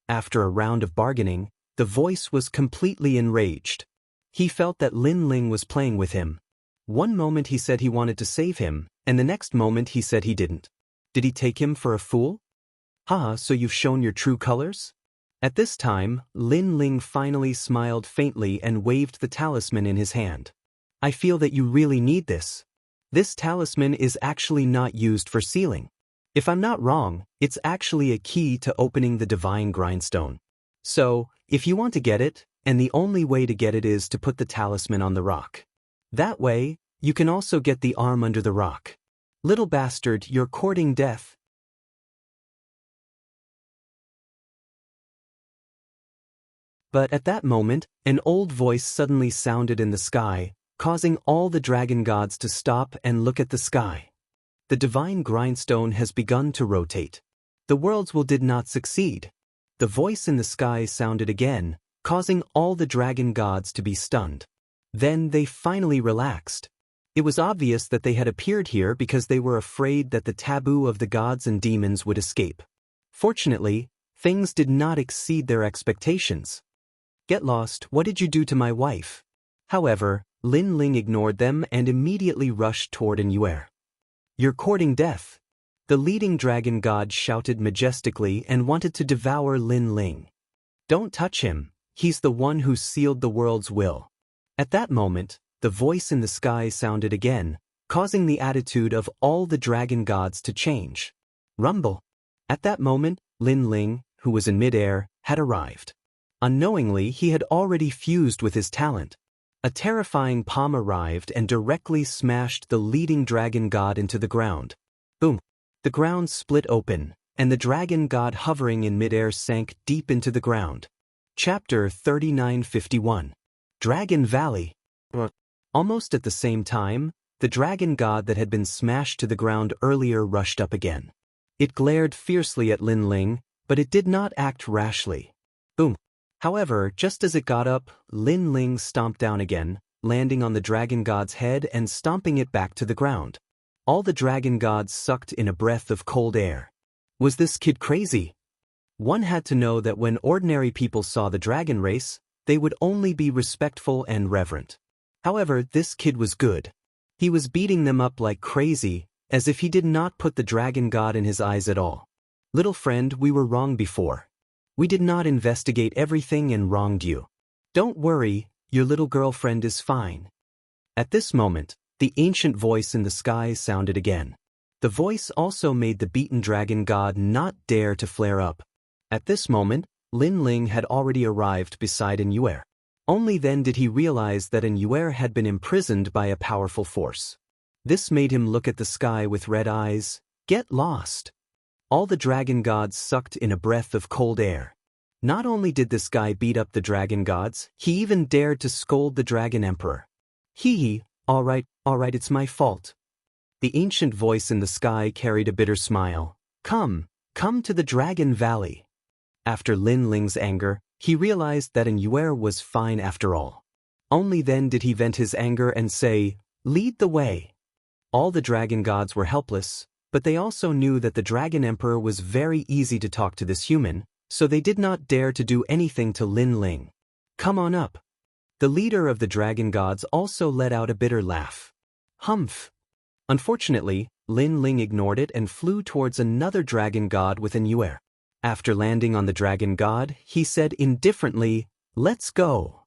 After a round of bargaining, the voice was completely enraged. He felt that Lin Ling was playing with him. One moment he said he wanted to save him, and the next moment he said he didn't. Did he take him for a fool? "Haha, so you've shown your true colors?" At this time, Lin Ling finally smiled faintly and waved the talisman in his hand. "I feel that you really need this. This talisman is actually not used for sealing. If I'm not wrong, it's actually a key to opening the divine grindstone. So, if you want to get it, and the only way to get it is to put the talisman on the rock. That way, you can also get the arm under the rock. Little bastard, you're courting death." But at that moment, an old voice suddenly sounded in the sky, causing all the dragon gods to stop and look at the sky. "The divine grindstone has begun to rotate. The worlds did not succeed." The voice in the sky sounded again, causing all the dragon gods to be stunned. Then they finally relaxed. It was obvious that they had appeared here because they were afraid that the taboo of the gods and demons would escape. Fortunately, things did not exceed their expectations. "Get lost, what did you do to my wife?" However, Lin Ling ignored them and immediately rushed toward Immortal. "You're courting death." The leading dragon god shouted majestically and wanted to devour Lin Ling. "Don't touch him, he's the one who sealed the world's will." At that moment, the voice in the sky sounded again, causing the attitude of all the dragon gods to change. Rumble. At that moment, Lin Ling, who was in midair, had arrived. Unknowingly, he had already fused with his talent. A terrifying palm arrived and directly smashed the leading dragon god into the ground. Boom! The ground split open, and the dragon god hovering in midair sank deep into the ground. Chapter 3951. Dragon Valley. Almost at the same time, the dragon god that had been smashed to the ground earlier rushed up again. It glared fiercely at Lin Ling, but it did not act rashly. Boom! However, just as it got up, Lin Ling stomped down again, landing on the dragon god's head and stomping it back to the ground. All the dragon gods sucked in a breath of cold air. Was this kid crazy? One had to know that when ordinary people saw the dragon race, they would only be respectful and reverent. However, this kid was good. He was beating them up like crazy, as if he did not put the dragon god in his eyes at all. "Little friend, we were wrong before. We did not investigate everything and wronged you. Don't worry, your little girlfriend is fine." At this moment, the ancient voice in the sky sounded again. The voice also made the beaten dragon god not dare to flare up. At this moment, Lin Ling had already arrived beside Immortal. Only then did he realize that Immortal had been imprisoned by a powerful force. This made him look at the sky with red eyes. "Get lost." All the dragon gods sucked in a breath of cold air. Not only did this guy beat up the dragon gods, he even dared to scold the dragon emperor. "Hee, all right, it's my fault." The ancient voice in the sky carried a bitter smile. Come to the Dragon Valley." After Lin Ling's anger, he realized that Immortal was fine after all. Only then did he vent his anger and say, "Lead the way." All the dragon gods were helpless, but they also knew that the Dragon Emperor was very easy to talk to this human, so they did not dare to do anything to Lin Ling. "Come on up." The leader of the dragon gods also let out a bitter laugh. Humph. Unfortunately, Lin Ling ignored it and flew towards another dragon god within Yuer. After landing on the dragon god, he said indifferently, "Let's go."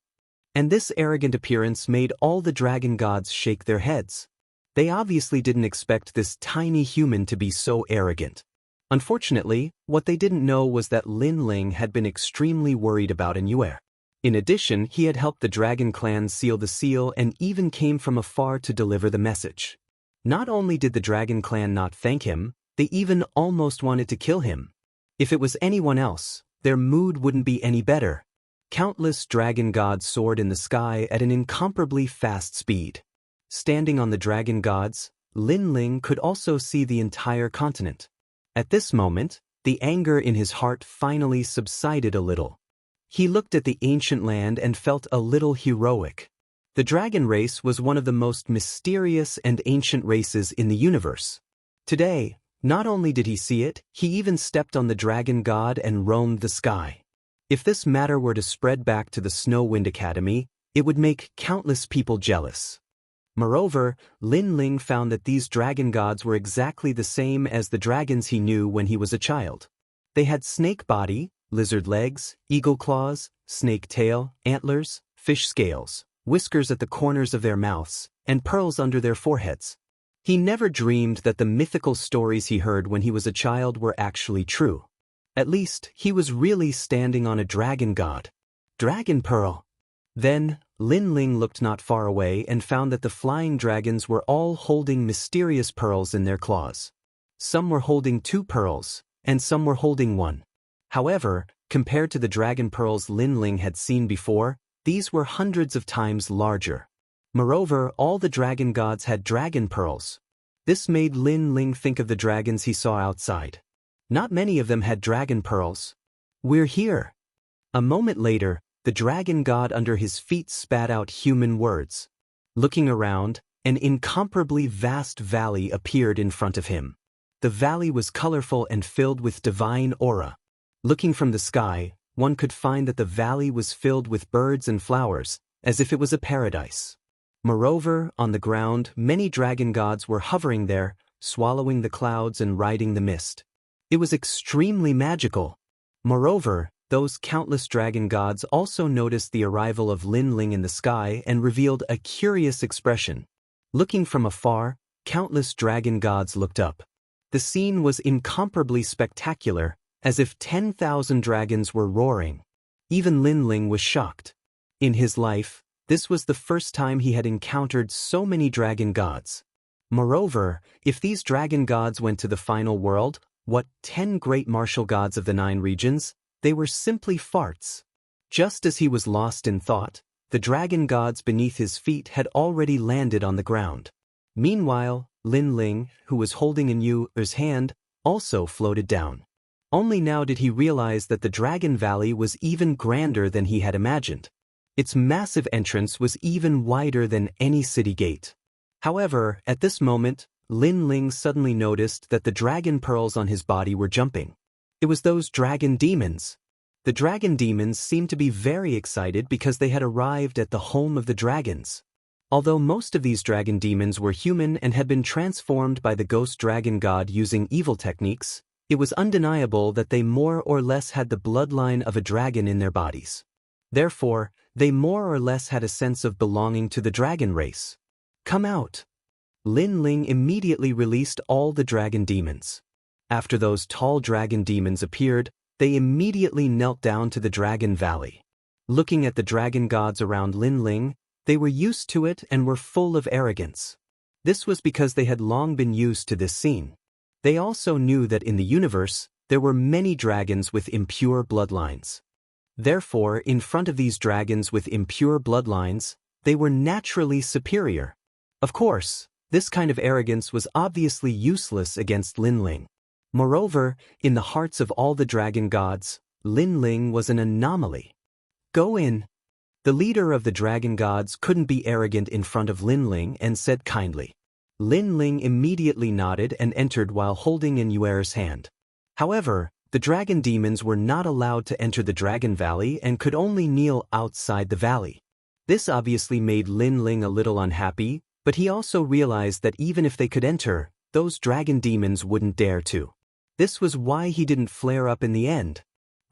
And this arrogant appearance made all the dragon gods shake their heads. They obviously didn't expect this tiny human to be so arrogant. Unfortunately, what they didn't know was that Lin Ling had been extremely worried about Yuer. In addition, he had helped the dragon clan seal the seal and even came from afar to deliver the message. Not only did the dragon clan not thank him, they even almost wanted to kill him. If it was anyone else, their mood wouldn't be any better. Countless dragon gods soared in the sky at an incomparably fast speed. Standing on the dragon gods, Lin Ling could also see the entire continent. At this moment, the anger in his heart finally subsided a little. He looked at the ancient land and felt a little heroic. The dragon race was one of the most mysterious and ancient races in the universe. Today, not only did he see it, he even stepped on the dragon god and roamed the sky. If this matter were to spread back to the Snow Wind Academy, it would make countless people jealous. Moreover, Lin Ling found that these dragon gods were exactly the same as the dragons he knew when he was a child. They had snake body, lizard legs, eagle claws, snake tail, antlers, fish scales, whiskers at the corners of their mouths, and pearls under their foreheads. He never dreamed that the mythical stories he heard when he was a child were actually true. At least, he was really standing on a dragon god. Dragon Pearl. Then, Lin Ling looked not far away and found that the flying dragons were all holding mysterious pearls in their claws. Some were holding 2 pearls, and some were holding 1. However, compared to the dragon pearls Lin Ling had seen before, these were hundreds of times larger. Moreover, all the dragon gods had dragon pearls. This made Lin Ling think of the dragons he saw outside. Not many of them had dragon pearls. "We're here." A moment later, the dragon god under his feet spat out human words. Looking around, an incomparably vast valley appeared in front of him. The valley was colorful and filled with divine aura. Looking from the sky, one could find that the valley was filled with birds and flowers, as if it was a paradise. Moreover, on the ground, many dragon gods were hovering there, swallowing the clouds and riding the mist. It was extremely magical. Moreover, those countless dragon gods also noticed the arrival of Lin Ling in the sky and revealed a curious expression. Looking from afar, countless dragon gods looked up. The scene was incomparably spectacular, as if 10,000 dragons were roaring. Even Lin Ling was shocked. In his life, this was the first time he had encountered so many dragon gods. Moreover, if these dragon gods went to the final world, what 10 great martial gods of the 9 regions? They were simply farts. Just as he was lost in thought, the dragon gods beneath his feet had already landed on the ground. Meanwhile, Lin Ling, who was holding Yuer's hand, also floated down. Only now did he realize that the Dragon Valley was even grander than he had imagined. Its massive entrance was even wider than any city gate. However, at this moment, Lin Ling suddenly noticed that the dragon pearls on his body were jumping. It was those dragon demons. The dragon demons seemed to be very excited because they had arrived at the home of the dragons. Although most of these dragon demons were human and had been transformed by the ghost dragon god using evil techniques, it was undeniable that they more or less had the bloodline of a dragon in their bodies. Therefore, they more or less had a sense of belonging to the dragon race. "Come out." Lin Ling immediately released all the dragon demons. After those tall dragon demons appeared, they immediately knelt down to the Dragon Valley. Looking at the dragon gods around Lin Ling, they were used to it and were full of arrogance. This was because they had long been used to this scene. They also knew that in the universe, there were many dragons with impure bloodlines. Therefore, in front of these dragons with impure bloodlines, they were naturally superior. Of course, this kind of arrogance was obviously useless against Lin Ling. Moreover, in the hearts of all the dragon gods, Lin Ling was an anomaly. "Go in." The leader of the dragon gods couldn't be arrogant in front of Lin Ling and said kindly. Lin Ling immediately nodded and entered while holding Yuer's hand. However, the dragon demons were not allowed to enter the Dragon Valley and could only kneel outside the valley. This obviously made Lin Ling a little unhappy, but he also realized that even if they could enter, those dragon demons wouldn't dare to. This was why he didn't flare up in the end.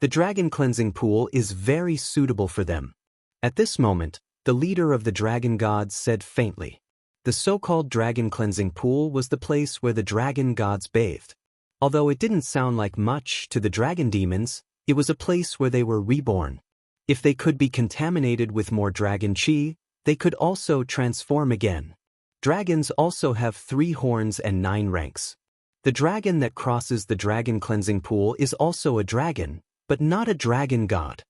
The dragon cleansing pool is very suitable for them. At this moment, the leader of the dragon gods said faintly. The so-called dragon cleansing pool was the place where the dragon gods bathed. Although it didn't sound like much to the dragon demons, it was a place where they were reborn. If they could be contaminated with more dragon chi, they could also transform again. Dragons also have 3 horns and 9 ranks. The dragon that crosses the dragon cleansing pool is also a dragon, but not a dragon god.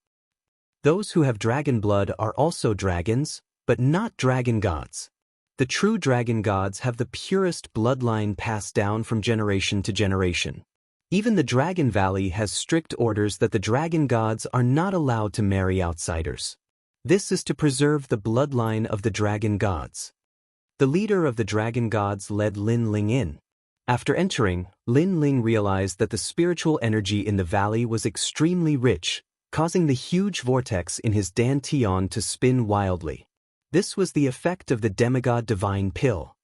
Those who have dragon blood are also dragons, but not dragon gods. The true dragon gods have the purest bloodline passed down from generation to generation. Even the Dragon Valley has strict orders that the dragon gods are not allowed to marry outsiders. This is to preserve the bloodline of the dragon gods. The leader of the dragon gods led Lin Ling in. After entering, Lin Ling realized that the spiritual energy in the valley was extremely rich, causing the huge vortex in his dantian to spin wildly. This was the effect of the demigod divine pill.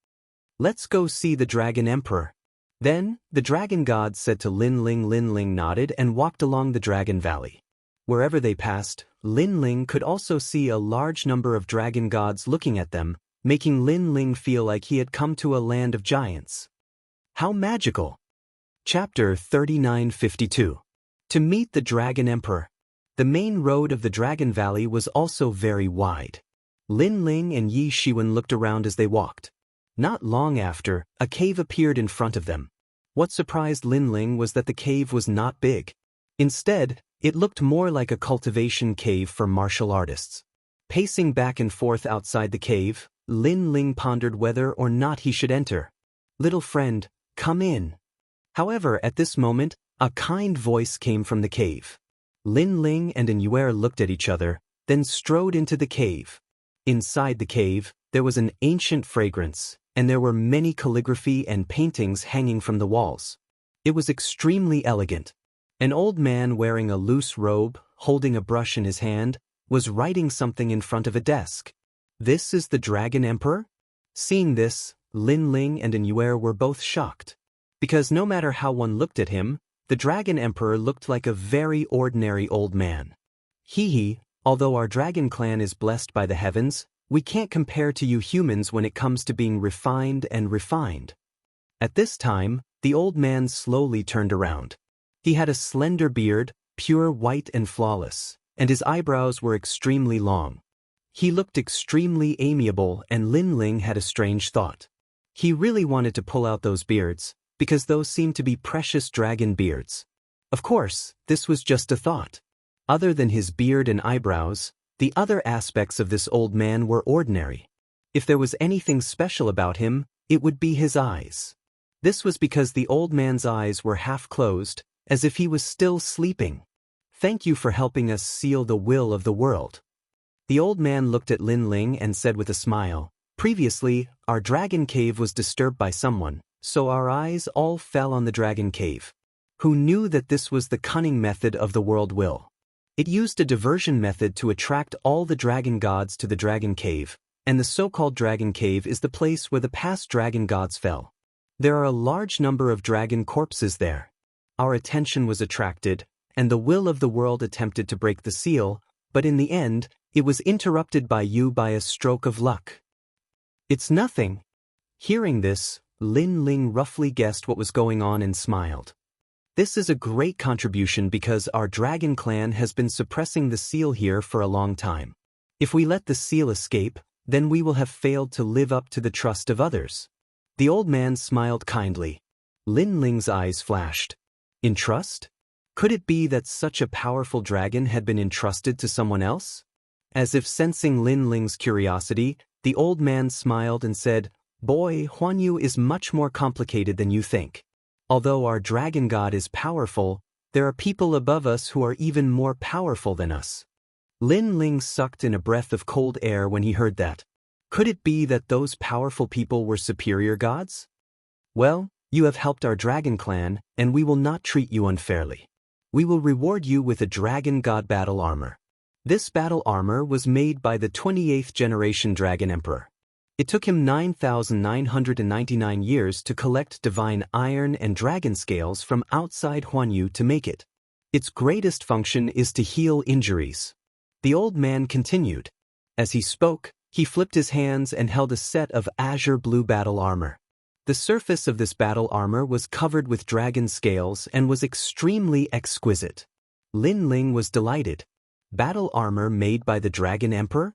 Let's go see the dragon emperor. Then, the dragon god said to Lin Ling nodded and walked along the dragon valley. Wherever they passed, Lin Ling could also see a large number of dragon gods looking at them, making Lin Ling feel like he had come to a land of giants. How magical! Chapter 3952. To meet the Dragon Emperor. The main road of the Dragon Valley was also very wide. Lin Ling and Yi Shiwen looked around as they walked. Not long after, a cave appeared in front of them. What surprised Lin Ling was that the cave was not big. Instead, it looked more like a cultivation cave for martial artists. Pacing back and forth outside the cave, Lin Ling pondered whether or not he should enter. Little friend, come in. However, at this moment, a kind voice came from the cave. Lin Ling and Inyuer looked at each other, then strode into the cave. Inside the cave, there was an ancient fragrance, and there were many calligraphy and paintings hanging from the walls. It was extremely elegant. An old man wearing a loose robe, holding a brush in his hand, was writing something in front of a desk. This is the Dragon Emperor? Seeing this, Lin Ling and Inyuer were both shocked. Because no matter how one looked at him, the Dragon Emperor looked like a very ordinary old man. Hee, although our dragon clan is blessed by the heavens, we can't compare to you humans when it comes to being refined and refined. At this time, the old man slowly turned around. He had a slender beard, pure white and flawless, and his eyebrows were extremely long. He looked extremely amiable, and Lin Ling had a strange thought. He really wanted to pull out those beards, because those seemed to be precious dragon beards. Of course, this was just a thought. Other than his beard and eyebrows, the other aspects of this old man were ordinary. If there was anything special about him, it would be his eyes. This was because the old man's eyes were half closed, as if he was still sleeping. Thank you for helping us seal the will of the world. The old man looked at Lin Ling and said with a smile, previously, our dragon cave was disturbed by someone, so our eyes all fell on the dragon cave. Who knew that this was the cunning method of the world will? It used a diversion method to attract all the dragon gods to the dragon cave, and the so-called dragon cave is the place where the past dragon gods fell. There are a large number of dragon corpses there. Our attention was attracted, and the will of the world attempted to break the seal, but in the end, it was interrupted by you by a stroke of luck. It's nothing. Hearing this, Lin Ling roughly guessed what was going on and smiled. This is a great contribution because our dragon clan has been suppressing the seal here for a long time. If we let the seal escape, then we will have failed to live up to the trust of others. The old man smiled kindly. Lin Ling's eyes flashed. Entrust? Could it be that such a powerful dragon had been entrusted to someone else? As if sensing Lin Ling's curiosity, the old man smiled and said, Boy, Huanyu is much more complicated than you think. Although our dragon god is powerful, there are people above us who are even more powerful than us. Lin Ling sucked in a breath of cold air when he heard that. Could it be that those powerful people were superior gods? Well, you have helped our dragon clan, and we will not treat you unfairly. We will reward you with a dragon god battle armor. This battle armor was made by the 28th generation Dragon Emperor. It took him 9,999 years to collect divine iron and dragon scales from outside Huanyu to make it. Its greatest function is to heal injuries. The old man continued. As he spoke, he flipped his hands and held a set of azure blue battle armor. The surface of this battle armor was covered with dragon scales and was extremely exquisite. Lin Ling was delighted. Battle armor made by the Dragon Emperor?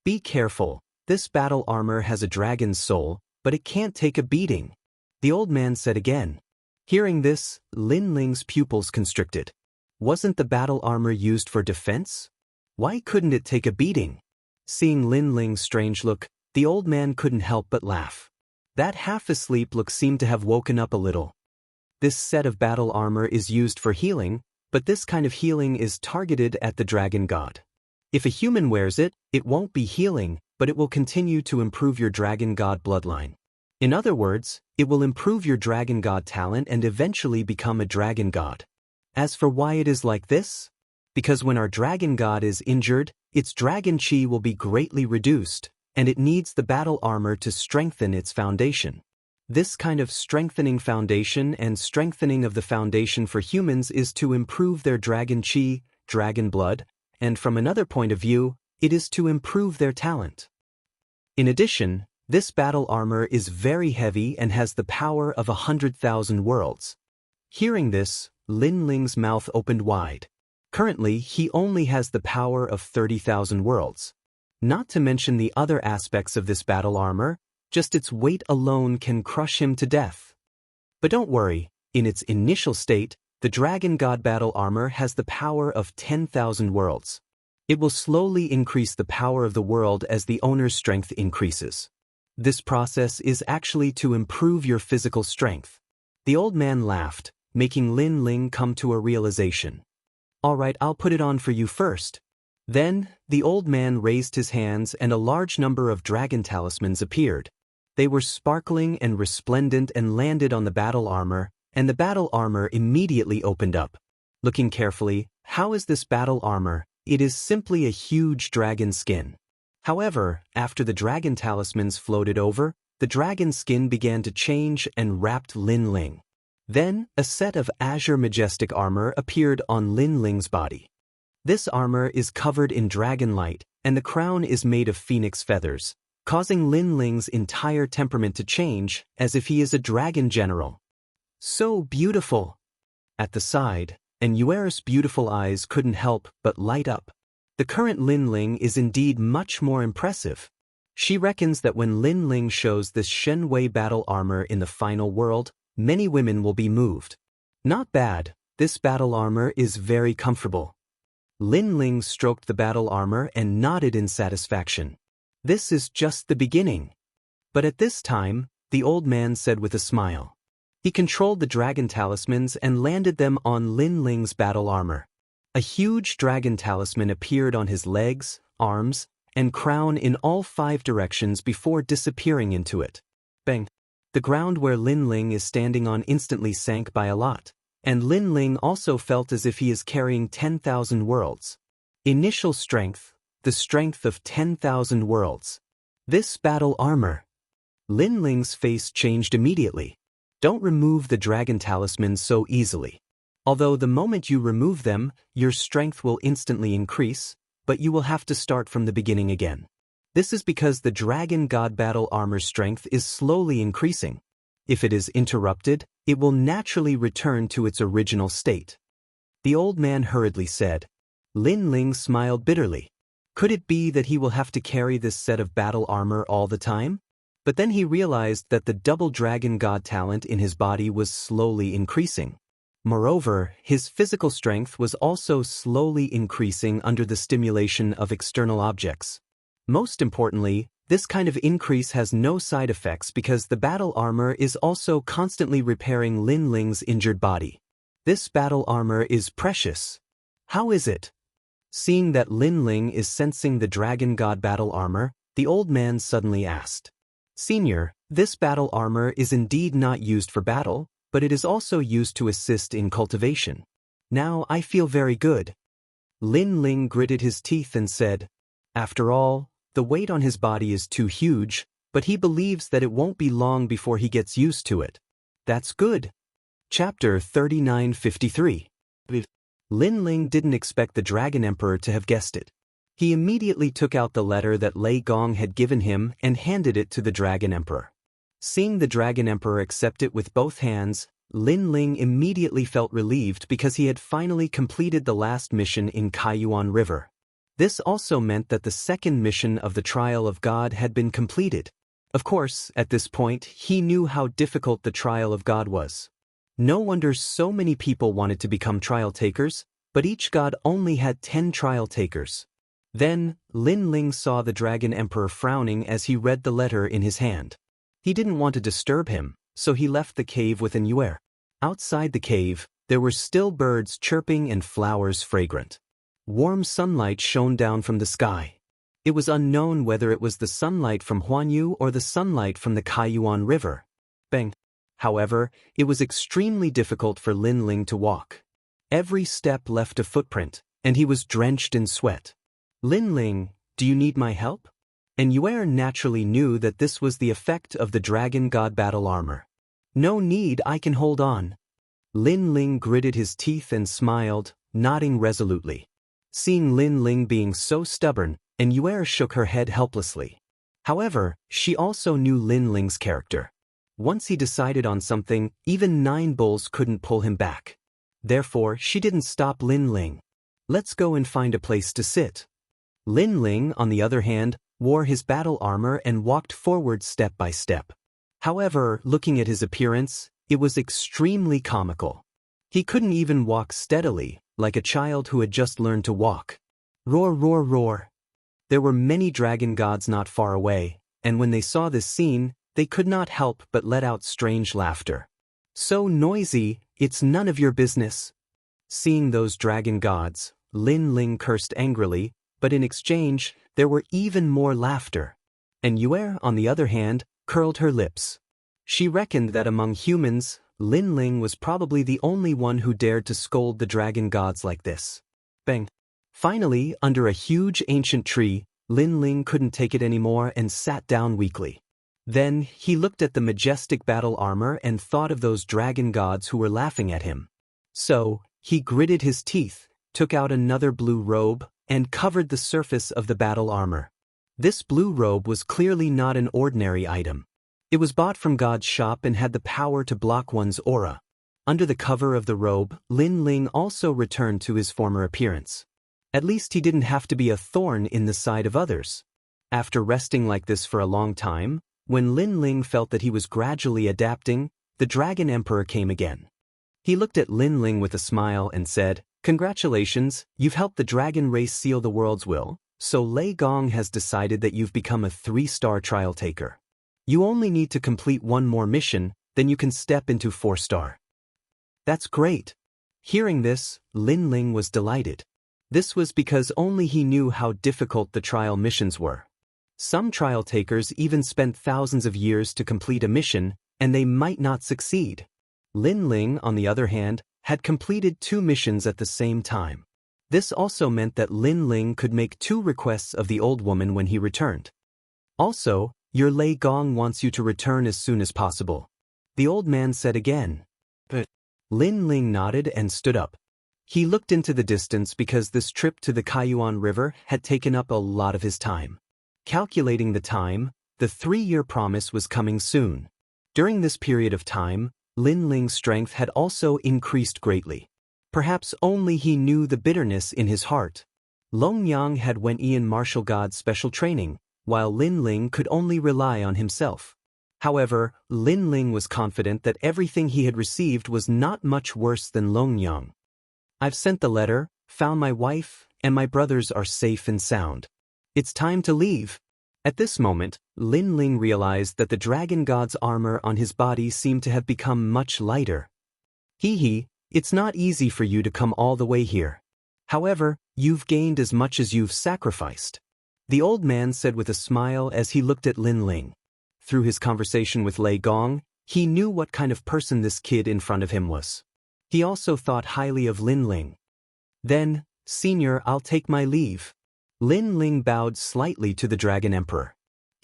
Be careful, this battle armor has a dragon's soul, but it can't take a beating, the old man said again. Hearing this, Lin Ling's pupils constricted. Wasn't the battle armor used for defense? Why couldn't it take a beating? Seeing Lin Ling's strange look, the old man couldn't help but laugh. That half-asleep look seemed to have woken up a little. This set of battle armor is used for healing, but this kind of healing is targeted at the dragon god. If a human wears it, it won't be healing, but it will continue to improve your dragon god bloodline. In other words, it will improve your dragon god talent and eventually become a dragon god. As for why it is like this? Because when our dragon god is injured, its dragon chi will be greatly reduced, and it needs the battle armor to strengthen its foundation. This kind of strengthening foundation and strengthening of the foundation for humans is to improve their dragon chi, dragon blood, and from another point of view, it is to improve their talent. In addition, this battle armor is very heavy and has the power of 100,000 worlds. Hearing this, Lin Ling's mouth opened wide. Currently, he only has the power of 30,000 worlds. Not to mention the other aspects of this battle armor, just its weight alone can crush him to death. But don't worry, in its initial state, the Dragon God battle armor has the power of 10,000 worlds. It will slowly increase the power of the world as the owner's strength increases. This process is actually to improve your physical strength. The old man laughed, making Lin Ling come to a realization. All right, I'll put it on for you first. Then, the old man raised his hands and a large number of dragon talismans appeared. They were sparkling and resplendent and landed on the battle armor, and the battle armor immediately opened up. Looking carefully, how is this battle armor? It is simply a huge dragon skin. However, after the dragon talismans floated over, the dragon skin began to change and wrapped Lin Ling. Then, a set of azure majestic armor appeared on Lin Ling's body. This armor is covered in dragon light, and the crown is made of phoenix feathers, causing Lin Ling's entire temperament to change, as if he is a dragon general. So beautiful! At the side, and Yuera's beautiful eyes couldn't help but light up. The current Lin Ling is indeed much more impressive. She reckons that when Lin Ling shows this Shen Wei battle armor in the final world, many women will be moved. Not bad, this battle armor is very comfortable. Lin Ling stroked the battle armor and nodded in satisfaction. This is just the beginning. But at this time, the old man said with a smile. He controlled the dragon talismans and landed them on Lin Ling's battle armor. A huge dragon talisman appeared on his legs, arms, and crown in all 5 directions before disappearing into it. Bang! The ground where Lin Ling is standing on instantly sank by a lot, and Lin Ling also felt as if he is carrying 10,000 worlds. Initial strength, the strength of 10,000 worlds. This battle armor. Lin Ling's face changed immediately. Don't remove the dragon talismans so easily. Although the moment you remove them, your strength will instantly increase, but you will have to start from the beginning again. This is because the Dragon God battle armor strength is slowly increasing. If it is interrupted, it will naturally return to its original state. The old man hurriedly said. Lin Ling smiled bitterly. Could it be that he will have to carry this set of battle armor all the time? But then he realized that the double Dragon God talent in his body was slowly increasing. Moreover, his physical strength was also slowly increasing under the stimulation of external objects. Most importantly, this kind of increase has no side effects because the battle armor is also constantly repairing Lin Ling's injured body. This battle armor is precious. How is it? Seeing that Lin Ling is sensing the Dragon God battle armor, the old man suddenly asked. Senior, this battle armor is indeed not used for battle, but it is also used to assist in cultivation. Now I feel very good. Lin Ling gritted his teeth and said, after all, the weight on his body is too huge, but he believes that it won't be long before he gets used to it. That's good. Chapter 3953. Lin Ling didn't expect the Dragon Emperor to have guessed it. He immediately took out the letter that Lei Gong had given him and handed it to the Dragon Emperor. Seeing the Dragon Emperor accept it with both hands, Lin Ling immediately felt relieved because he had finally completed the last mission in Kaiyuan River. This also meant that the second mission of the Trial of God had been completed. Of course, at this point, he knew how difficult the Trial of God was. No wonder so many people wanted to become trial takers, but each god only had 10 trial takers. Then, Lin Ling saw the Dragon Emperor frowning as he read the letter in his hand. He didn't want to disturb him, so he left the cave with an Yuer. Outside the cave, there were still birds chirping and flowers fragrant. Warm sunlight shone down from the sky. It was unknown whether it was the sunlight from Huanyu or the sunlight from the Kaiyuan River. Bang. However, it was extremely difficult for Lin Ling to walk. Every step left a footprint, and he was drenched in sweat. Lin Ling, do you need my help? And Yuer naturally knew that this was the effect of the Dragon God battle armor. No need, I can hold on. Lin Ling gritted his teeth and smiled, nodding resolutely. Seeing Lin Ling being so stubborn, and Yuer shook her head helplessly. However, she also knew Lin Ling's character. Once he decided on something, even 9 bulls couldn't pull him back. Therefore, she didn't stop Lin Ling. Let's go and find a place to sit. Lin Ling, on the other hand, wore his battle armor and walked forward step by step. However, looking at his appearance, it was extremely comical. He couldn't even walk steadily, like a child who had just learned to walk. Roar, roar, roar. There were many dragon gods not far away, and when they saw this scene, they could not help but let out strange laughter. So noisy, it's none of your business. Seeing those dragon gods, Lin Ling cursed angrily, but in exchange, there were even more laughter. And Yuer, on the other hand, curled her lips. She reckoned that among humans, Lin Ling was probably the only one who dared to scold the dragon gods like this. Bang. Finally, under a huge ancient tree, Lin Ling couldn't take it anymore and sat down weakly. Then, he looked at the majestic battle armor and thought of those dragon gods who were laughing at him. So, he gritted his teeth, took out another blue robe, and covered the surface of the battle armor. This blue robe was clearly not an ordinary item. It was bought from God's shop and had the power to block one's aura. Under the cover of the robe, Lin Ling also returned to his former appearance. At least he didn't have to be a thorn in the side of others. After resting like this for a long time, when Lin Ling felt that he was gradually adapting, the Dragon Emperor came again. He looked at Lin Ling with a smile and said, "Congratulations, you've helped the dragon race seal the world's will, so Lei Gong has decided that you've become a 3-star trial taker. You only need to complete one more mission, then you can step into 4-star. That's great." Hearing this, Lin Ling was delighted. This was because only he knew how difficult the trial missions were. Some trial takers even spent thousands of years to complete a mission, and they might not succeed. Lin Ling, on the other hand, had completed 2 missions at the same time. This also meant that Lin Ling could make 2 requests of the old woman when he returned. Also, your Lei Gong wants you to return as soon as possible, the old man said again. But Lin Ling nodded and stood up. He looked into the distance because this trip to the Kaiyuan River had taken up a lot of his time. Calculating the time, the 3-year promise was coming soon. During this period of time, Lin Ling's strength had also increased greatly. Perhaps only he knew the bitterness in his heart. Long Yang had went Ian martial god's special training, while Lin Ling could only rely on himself. However, Lin Ling was confident that everything he had received was not much worse than Long Yang. I've sent the letter, found my wife, and my brothers are safe and sound. It's time to leave. At this moment, Lin Ling realized that the dragon god's armor on his body seemed to have become much lighter. It's not easy for you to come all the way here. However, you've gained as much as you've sacrificed, the old man said with a smile as he looked at Lin Ling. Through his conversation with Lei Gong, he knew what kind of person this kid in front of him was. He also thought highly of Lin Ling. Then, Senior, I'll take my leave. Lin Ling bowed slightly to the Dragon Emperor.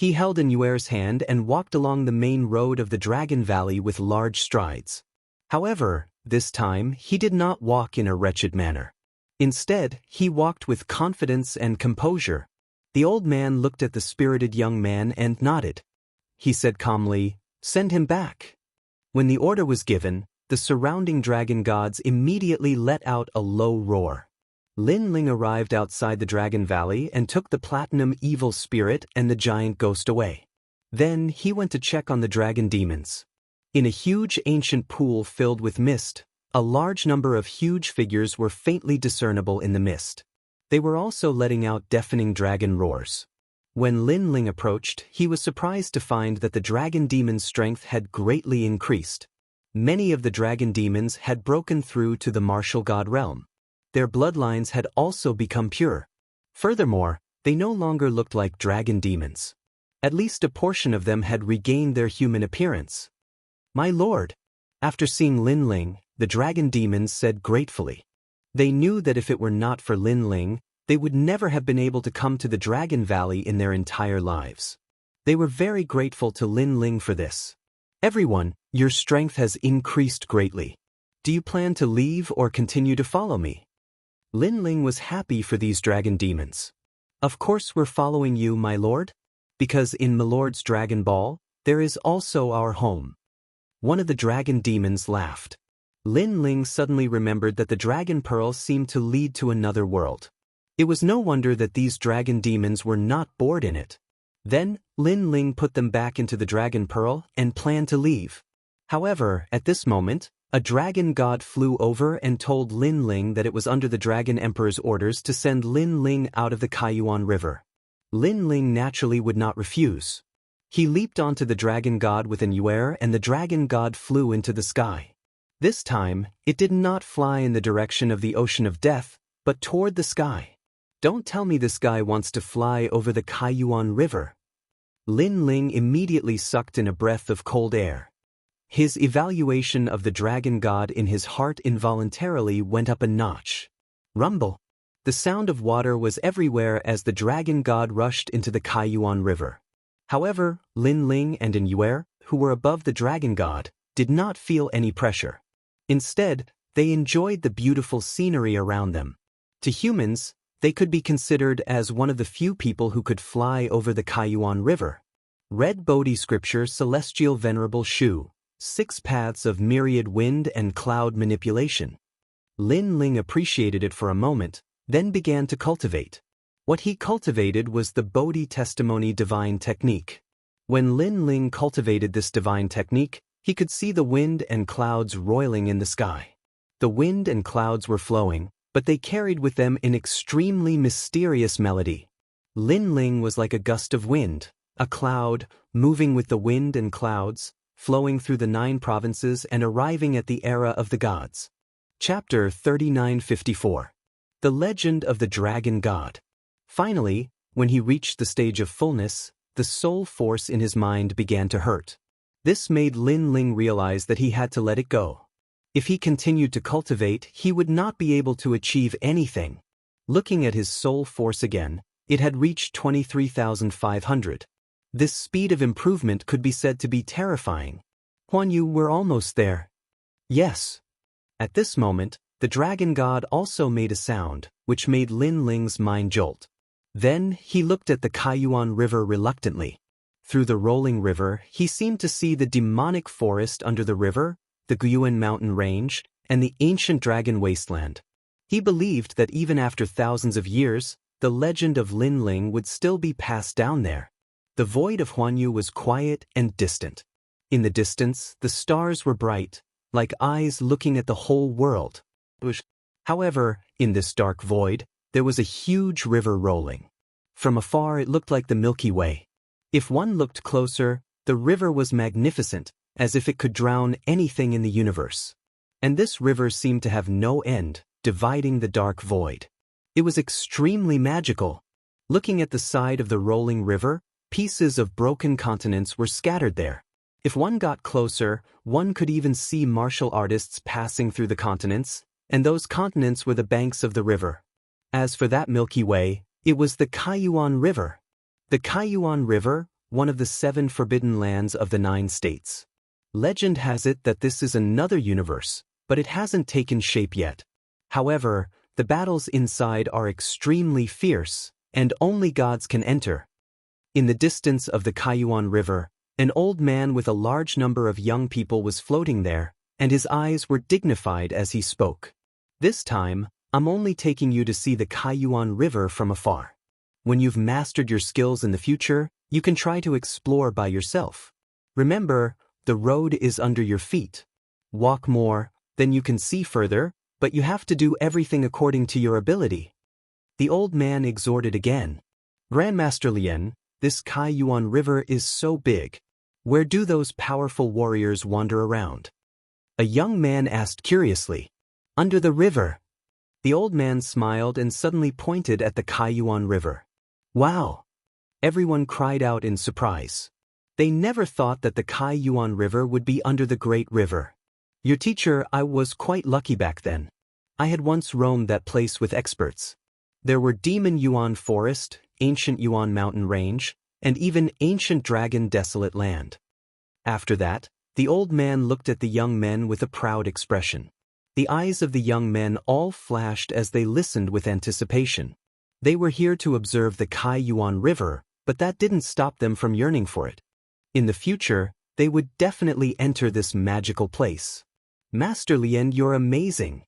He held Inyuer's hand and walked along the main road of the Dragon Valley with large strides. However, this time he did not walk in a wretched manner. Instead, he walked with confidence and composure. The old man looked at the spirited young man and nodded. He said calmly, "Send him back." When the order was given, the surrounding dragon gods immediately let out a low roar. Lin Ling arrived outside the Dragon Valley and took the platinum evil spirit and the giant ghost away. Then he went to check on the dragon demons. In a huge ancient pool filled with mist, a large number of huge figures were faintly discernible in the mist. They were also letting out deafening dragon roars. When Lin Ling approached, he was surprised to find that the dragon demon's strength had greatly increased. Many of the dragon demons had broken through to the martial god realm. Their bloodlines had also become pure. Furthermore, they no longer looked like dragon demons. At least a portion of them had regained their human appearance. "My lord." After seeing Lin Ling, the dragon demons said gratefully. They knew that if it were not for Lin Ling, they would never have been able to come to the Dragon Valley in their entire lives. They were very grateful to Lin Ling for this. "Everyone, your strength has increased greatly. Do you plan to leave or continue to follow me?" Lin Ling was happy for these dragon demons. "Of course we're following you, my lord. Because in my lord's Dragon Ball, there is also our home." One of the dragon demons laughed. Lin Ling suddenly remembered that the dragon pearl seemed to lead to another world. It was no wonder that these dragon demons were not bored in it. Then, Lin Ling put them back into the dragon pearl and planned to leave. However, at this moment, a dragon god flew over and told Lin Ling that it was under the Dragon Emperor's orders to send Lin Ling out of the Kaiyuan River. Lin Ling naturally would not refuse. He leaped onto the dragon god with Inyuer and the dragon god flew into the sky. This time, it did not fly in the direction of the Ocean of Death, but toward the sky. "Don't tell me this guy wants to fly over the Kaiyuan River." Lin Ling immediately sucked in a breath of cold air. His evaluation of the dragon god in his heart involuntarily went up a notch. Rumble. The sound of water was everywhere as the dragon god rushed into the Kaiyuan River. However, Lin Ling and Inyuer, who were above the dragon god, did not feel any pressure. Instead, they enjoyed the beautiful scenery around them. To humans, they could be considered as one of the few people who could fly over the Kaiyuan River. Red Bodhi Scripture Celestial Venerable Shu. 6 Paths of Myriad Wind and Cloud Manipulation. Lin Ling appreciated it for a moment, then began to cultivate. What he cultivated was the Bodhi Testimony Divine Technique. When Lin Ling cultivated this divine technique, he could see the wind and clouds roiling in the sky. The wind and clouds were flowing, but they carried with them an extremely mysterious melody. Lin Ling was like a gust of wind, a cloud, moving with the wind and clouds, flowing through the 9 provinces and arriving at the era of the gods. Chapter 3954. The Legend of the Dragon God. Finally, when he reached the stage of fullness, the soul force in his mind began to hurt. This made Lin Ling realize that he had to let it go. If he continued to cultivate, he would not be able to achieve anything. Looking at his soul force again, it had reached 23,500. This speed of improvement could be said to be terrifying. "Huan Yu, we're almost there." "Yes." At this moment, the dragon god also made a sound, which made Lin Ling's mind jolt. Then, he looked at the Kaiyuan River reluctantly. Through the rolling river, he seemed to see the demonic forest under the river, the Guyuan mountain range, and the ancient dragon wasteland. He believed that even after thousands of years, the legend of Lin Ling would still be passed down there. The void of Huan Yu was quiet and distant. In the distance, the stars were bright, like eyes looking at the whole world. However, in this dark void, there was a huge river rolling. From afar it looked like the Milky Way. If one looked closer, the river was magnificent, as if it could drown anything in the universe. And this river seemed to have no end, dividing the dark void. It was extremely magical. Looking at the side of the rolling river, pieces of broken continents were scattered there. If one got closer, one could even see martial artists passing through the continents, and those continents were the banks of the river. As for that Milky Way, it was the Kaiyuan River. The Kaiyuan River, one of the 7 forbidden lands of the 9 states. Legend has it that this is another universe, but it hasn't taken shape yet. However, the battles inside are extremely fierce, and only gods can enter. In the distance of the Kaiyuan River, an old man with a large number of young people was floating there, and his eyes were dignified as he spoke. This time, I'm only taking you to see the Kaiyuan River from afar. When you've mastered your skills in the future, you can try to explore by yourself. Remember, the road is under your feet. Walk more, then you can see further, but you have to do everything according to your ability. The old man exhorted again. Grandmaster Lien, this Kaiyuan River is so big. Where do those powerful warriors wander around? A young man asked curiously. Under the river. The old man smiled and suddenly pointed at the Kaiyuan River. Wow! Everyone cried out in surprise. They never thought that the Kaiyuan River would be under the Great River. Your teacher, I was quite lucky back then. I had once roamed that place with experts. There were Demon Yuan Forest, Ancient Yuan Mountain Range, and even Ancient Dragon Desolate Land. After that, the old man looked at the young men with a proud expression. The eyes of the young men all flashed as they listened with anticipation. They were here to observe the Kaiyuan River, but that didn't stop them from yearning for it. In the future, they would definitely enter this magical place. Master Lien, you're amazing.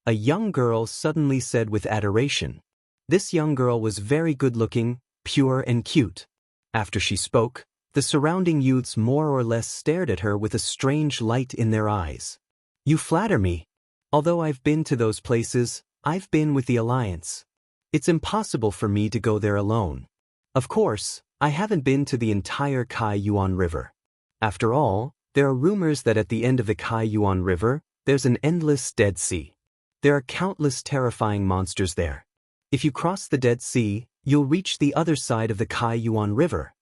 A young girl suddenly said with adoration. This young girl was very good-looking, pure and cute. After she spoke, the surrounding youths more or less stared at her with a strange light in their eyes. You flatter me. Although I've been to those places, I've been with the Alliance. It's impossible for me to go there alone. Of course, I haven't been to the entire Kaiyuan River. After all, there are rumors that at the end of the Kaiyuan River, there's an endless Dead Sea. There are countless terrifying monsters there. If you cross the Dead Sea, you'll reach the other side of the Kaiyuan River.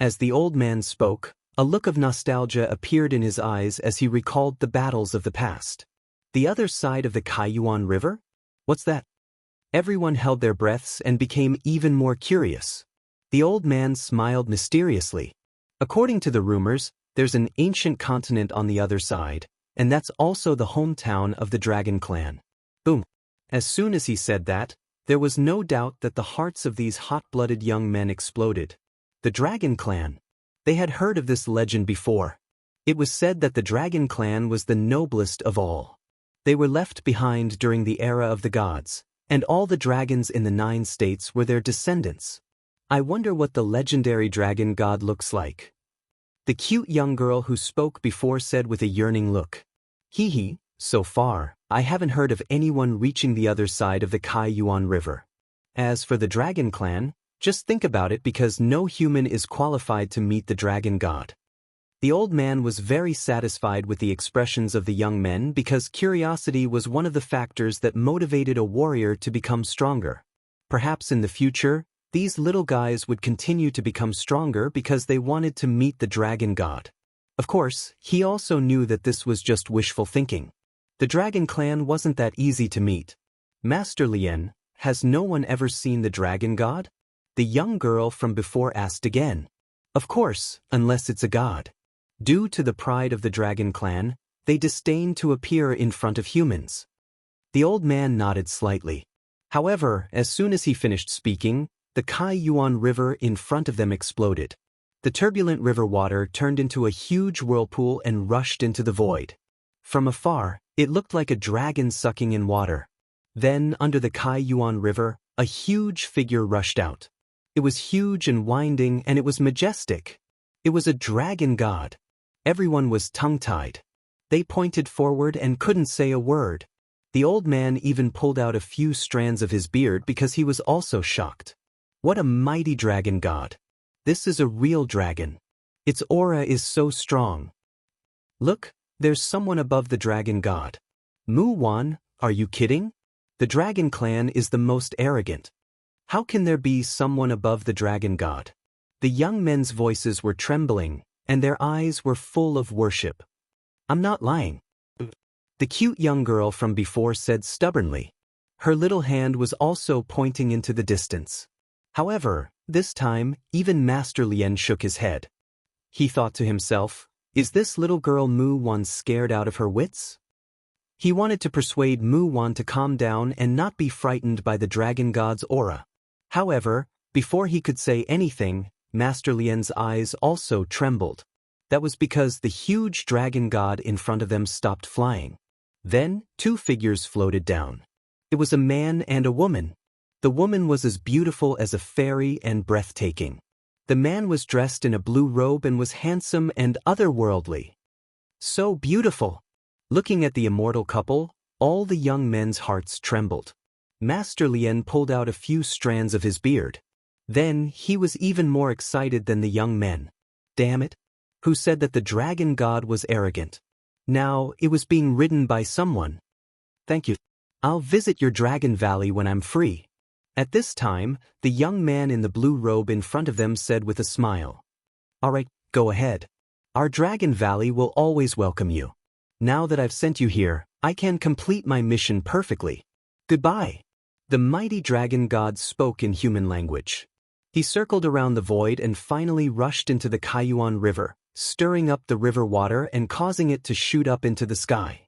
As the old man spoke, a look of nostalgia appeared in his eyes as he recalled the battles of the past. The other side of the Kaiyuan River? What's that? Everyone held their breaths and became even more curious. The old man smiled mysteriously. According to the rumors, there's an ancient continent on the other side, and that's also the hometown of the Dragon Clan. Boom! As soon as he said that, there was no doubt that the hearts of these hot-blooded young men exploded. The Dragon Clan. They had heard of this legend before. It was said that the Dragon Clan was the noblest of all. They were left behind during the era of the gods, and all the dragons in the 9 states were their descendants. I wonder what the legendary dragon god looks like. The cute young girl who spoke before said with a yearning look. Hee hee, so far, I haven't heard of anyone reaching the other side of the Kaiyuan River. As for the Dragon Clan, just think about it because no human is qualified to meet the dragon god. The old man was very satisfied with the expressions of the young men because curiosity was one of the factors that motivated a warrior to become stronger. Perhaps in the future, these little guys would continue to become stronger because they wanted to meet the dragon god. Of course, he also knew that this was just wishful thinking. The Dragon Clan wasn't that easy to meet. Master Lien, has no one ever seen the dragon god? The young girl from before asked again. Of course, unless it's a god. Due to the pride of the Dragon Clan, they disdain to appear in front of humans. The old man nodded slightly. However, as soon as he finished speaking, the Kaiyuan River in front of them exploded. The turbulent river water turned into a huge whirlpool and rushed into the void. From afar, it looked like a dragon sucking in water. Then, under the Kaiyuan River, a huge figure rushed out. It was huge and winding, and it was majestic. It was a dragon god. Everyone was tongue-tied. They pointed forward and couldn't say a word. The old man even pulled out a few strands of his beard because he was also shocked. What a mighty dragon god. This is a real dragon. Its aura is so strong. Look, there's someone above the dragon god. Mu Wan, are you kidding? The Dragon Clan is the most arrogant. How can there be someone above the dragon god? The young men's voices were trembling, and their eyes were full of worship. I'm not lying. The cute young girl from before said stubbornly. Her little hand was also pointing into the distance. However, This time, even Master Lien shook his head. He thought to himself, is this little girl Mu Wan scared out of her wits? He wanted to persuade Mu Wan to calm down and not be frightened by the dragon god's aura. However, before he could say anything, Master Lien's eyes also trembled. That was because the huge dragon god in front of them stopped flying. Then, two figures floated down. It was a man and a woman. The woman was as beautiful as a fairy and breathtaking. The man was dressed in a blue robe and was handsome and otherworldly. So beautiful! Looking at the immortal couple, all the young men's hearts trembled. Master Lien pulled out a few strands of his beard. Then he was even more excited than the young men. Damn it! Who said that the dragon god was arrogant? Now it was being ridden by someone. Thank you. I'll visit your dragon valley when I'm free. At this time, the young man in the blue robe in front of them said with a smile. All right, go ahead. Our dragon valley will always welcome you. Now that I've sent you here, I can complete my mission perfectly. Goodbye. The mighty dragon god spoke in human language. He circled around the void and finally rushed into the Kaiyuan River, stirring up the river water and causing it to shoot up into the sky.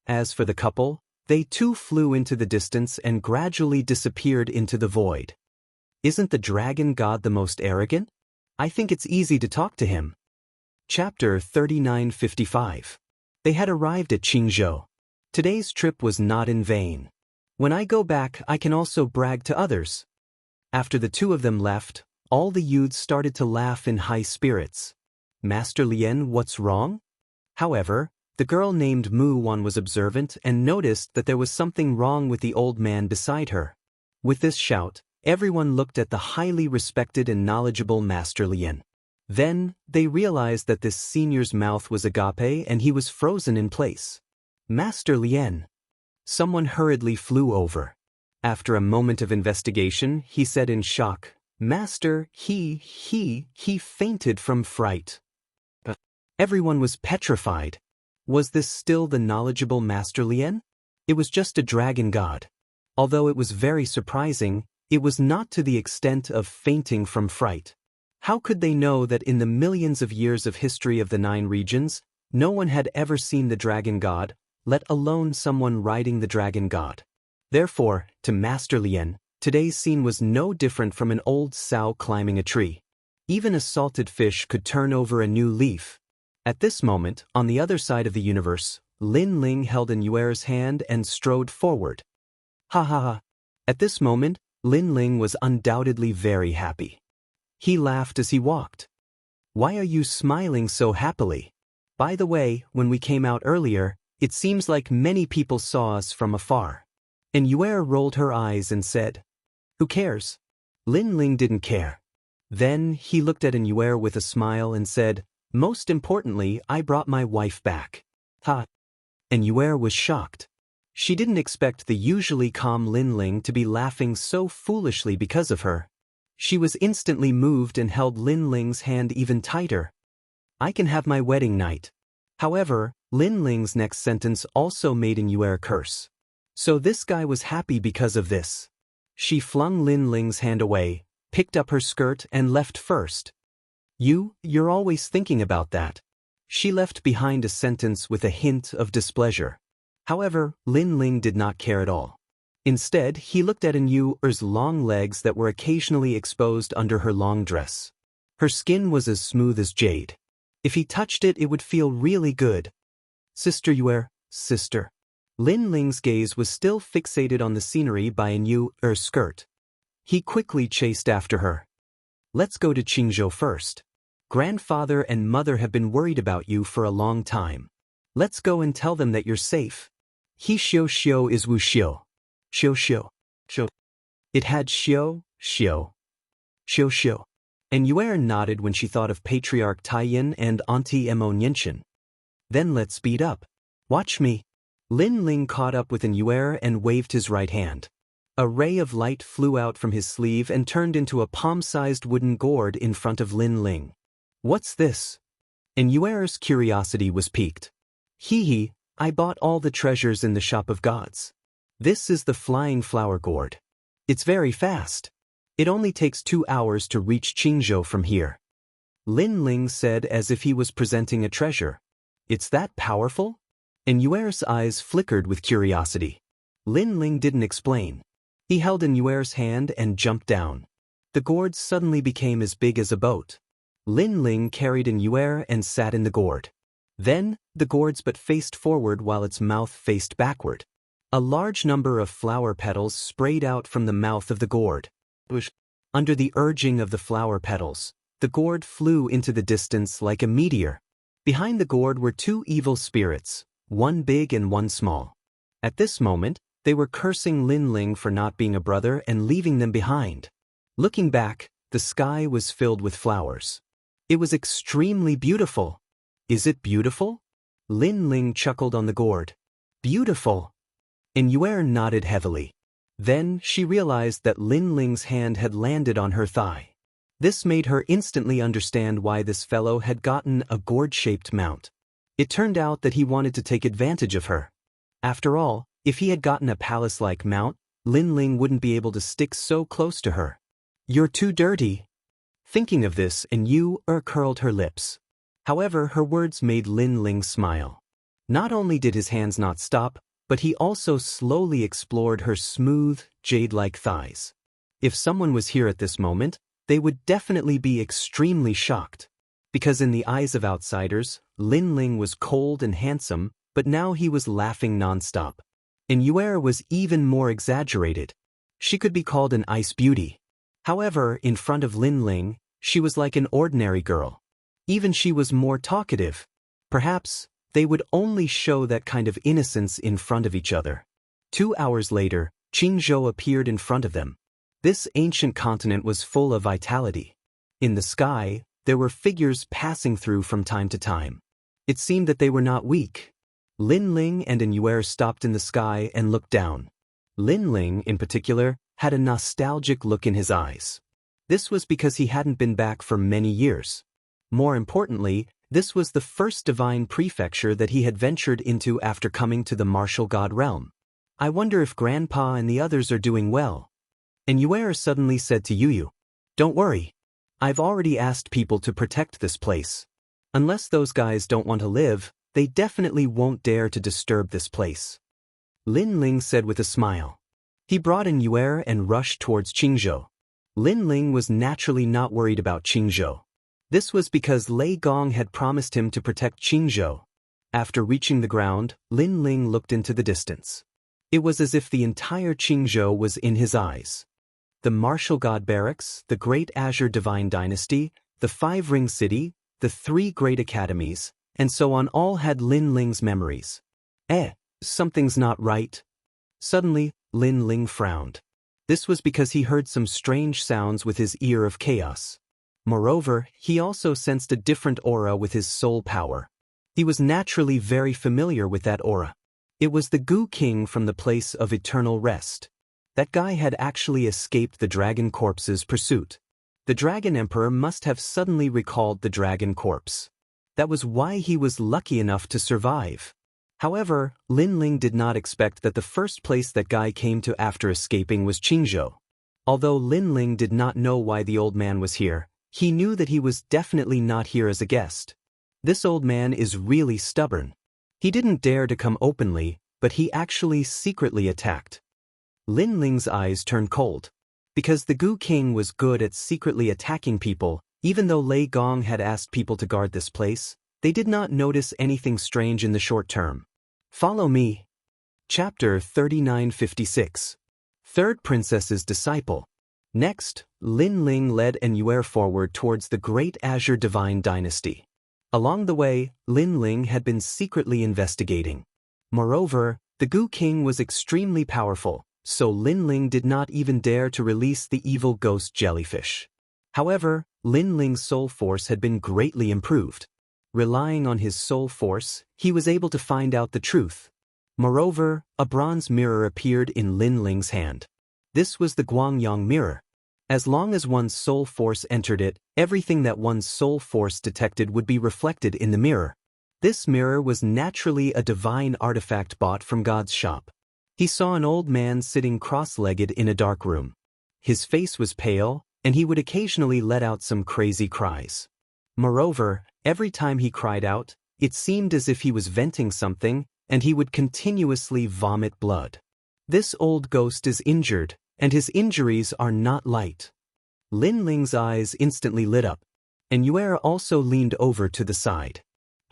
As for the couple, they too flew into the distance and gradually disappeared into the void. Isn't the dragon god the most arrogant? I think it's easy to talk to him. Chapter 3955. They had arrived at Jianghu. Today's trip was not in vain. When I go back, I can also brag to others. After the two of them left, all the youths started to laugh in high spirits. Master Lien, what's wrong? However, the girl named Mu Wan was observant and noticed that there was something wrong with the old man beside her. With this shout, everyone looked at the highly respected and knowledgeable Master Lien. Then, they realized that this senior's mouth was agape and he was frozen in place. Master Lien. Someone hurriedly flew over. After a moment of investigation, he said in shock, Master, he fainted from fright. Everyone was petrified. Was this still the knowledgeable Master Lien? It was just a dragon god. Although it was very surprising, it was not to the extent of fainting from fright. How could they know that in the millions of years of history of the 9 regions, no one had ever seen the dragon god, let alone someone riding the dragon god? Therefore, to Master Lien, today's scene was no different from an old sow climbing a tree. Even a salted fish could turn over a new leaf. At this moment, on the other side of the universe, Lin Ling held an Yuer's hand and strode forward. Ha ha ha. At this moment, Lin Ling was undoubtedly very happy. He laughed as he walked. Why are you smiling so happily? By the way, when we came out earlier, it seems like many people saw us from afar. And Yuer rolled her eyes and said, Who cares? Lin Ling didn't care. Then he looked at Yuer with a smile and said, Most importantly, I brought my wife back. Ha! And Yuer was shocked. She didn't expect the usually calm Lin Ling to be laughing so foolishly because of her. She was instantly moved and held Lin Ling's hand even tighter. I can have my wedding night. However, Lin Ling's next sentence also made Yuer curse. So this guy was happy because of this. She flung Lin Ling's hand away, picked up her skirt and left first. You're always thinking about that. She left behind a sentence with a hint of displeasure. However, Lin Ling did not care at all. Instead, he looked at Yuer's long legs that were occasionally exposed under her long dress. Her skin was as smooth as jade. If he touched it, it would feel really good. Sister Yuer, sister. Lin Ling's gaze was still fixated on the scenery by Yuer's skirt. He quickly chased after her. Let's go to Jianghu first. Grandfather and mother have been worried about you for a long time. Let's go and tell them that you're safe. He xiu is Wuxia. Xiu. It had xiu. And Yuer nodded when she thought of Patriarch Taiyin and Auntie Emo Nianchen. Then let's speed up. Watch me. Lin Ling caught up with Yuer and waved his right hand. A ray of light flew out from his sleeve and turned into a palm-sized wooden gourd in front of Lin Ling. What's this? And Yuer's curiosity was piqued. I bought all the treasures in the shop of gods. This is the flying flower gourd. It's very fast. It only takes 2 hours to reach Qingzhou from here. Lin Ling said as if he was presenting a treasure. It's that powerful? And Yuer's eyes flickered with curiosity. Lin Ling didn't explain. He held in Yuer's hand and jumped down. The gourd suddenly became as big as a boat. Lin Ling carried in Yuer and sat in the gourd. Then, the gourd's but faced forward while its mouth faced backward. A large number of flower petals sprayed out from the mouth of the gourd. Under the urging of the flower petals, the gourd flew into the distance like a meteor. Behind the gourd were 2 evil spirits, one big and one small. At this moment, they were cursing Lin Ling for not being a brother and leaving them behind. Looking back, the sky was filled with flowers. It was extremely beautiful. Is it beautiful? Lin Ling chuckled on the gourd. Beautiful. And Yuer nodded heavily. Then she realized that Lin Ling's hand had landed on her thigh. This made her instantly understand why this fellow had gotten a gourd-shaped mount. It turned out that he wanted to take advantage of her. After all, if he had gotten a palace-like mount, Lin Ling wouldn't be able to stick so close to her. You're too dirty. Thinking of this, and Yuer curled her lips. However, her words made Lin Ling smile. Not only did his hands not stop, but he also slowly explored her smooth, jade-like thighs. If someone was here at this moment, they would definitely be extremely shocked. Because in the eyes of outsiders, Lin Ling was cold and handsome, but now he was laughing non-stop. And Yuer was even more exaggerated. She could be called an ice beauty. However, in front of Lin Ling, she was like an ordinary girl. Even she was more talkative. Perhaps, they would only show that kind of innocence in front of each other. 2 hours later, Qingzhou appeared in front of them. This ancient continent was full of vitality. In the sky, there were figures passing through from time to time. It seemed that they were not weak. Lin Ling and Yuer stopped in the sky and looked down. Lin Ling, in particular, had a nostalgic look in his eyes. This was because he hadn't been back for many years. More importantly, this was the first divine prefecture that he had ventured into after coming to the martial god realm. I wonder if Grandpa and the others are doing well. And Yuer suddenly said to Yuyu, "Don't worry. I've already asked people to protect this place. Unless those guys don't want to live, they definitely won't dare to disturb this place." Lin Ling said with a smile. He brought in Yuer and rushed towards Qingzhou. Lin Ling was naturally not worried about Qingzhou. This was because Lei Gong had promised him to protect Qingzhou. After reaching the ground, Lin Ling looked into the distance. It was as if the entire Qingzhou was in his eyes. The martial god barracks, the great Azure Divine Dynasty, the 5-ring city, the 3 great academies, and so on all had Lin Ling's memories. Something's not right. Suddenly, Lin Ling frowned. This was because he heard some strange sounds with his ear of chaos. Moreover, he also sensed a different aura with his soul power. He was naturally very familiar with that aura. It was the Gu King from the place of eternal rest. That guy had actually escaped the Dragon Corpse's pursuit. The Dragon Emperor must have suddenly recalled the Dragon Corpse. That was why he was lucky enough to survive. However, Lin Ling did not expect that the first place that guy came to after escaping was Qingzhou. Although Lin Ling did not know why the old man was here, he knew that he was definitely not here as a guest. This old man is really stubborn. He didn't dare to come openly, but he actually secretly attacked. Lin Ling's eyes turned cold. Because the Gu King was good at secretly attacking people, even though Lei Gong had asked people to guard this place, they did not notice anything strange in the short term. Follow me. Chapter 3956. Third Princess's Disciple. Next, Lin Ling led Yuer forward towards the great Azure Divine Dynasty. Along the way, Lin Ling had been secretly investigating. Moreover, the Gu King was extremely powerful, so Lin Ling did not even dare to release the evil ghost jellyfish. However, Lin Ling's soul force had been greatly improved. Relying on his soul force, he was able to find out the truth. Moreover, a bronze mirror appeared in Lin Ling's hand. This was the Guangyang mirror. As long as one's soul force entered it, everything that one's soul force detected would be reflected in the mirror. This mirror was naturally a divine artifact bought from God's shop. He saw an old man sitting cross-legged in a dark room. his face was pale, and he would occasionally let out some crazy cries. Moreover, every time he cried out, it seemed as if he was venting something, and he would continuously vomit blood. This old ghost is injured, and his injuries are not light. Lin Ling's eyes instantly lit up, and Yue also leaned over to the side.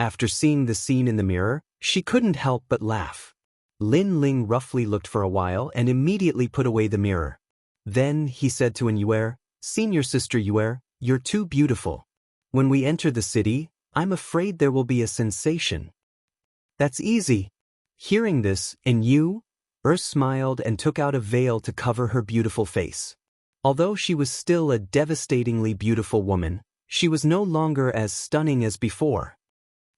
After seeing the scene in the mirror, she couldn't help but laugh. Lin Ling roughly looked for a while and immediately put away the mirror. Then he said to Yue, "Senior sister Yue, you're too beautiful. When we enter the city, I'm afraid there will be a sensation." "That's easy." Hearing this, Yue smiled and took out a veil to cover her beautiful face. Although she was still a devastatingly beautiful woman, she was no longer as stunning as before.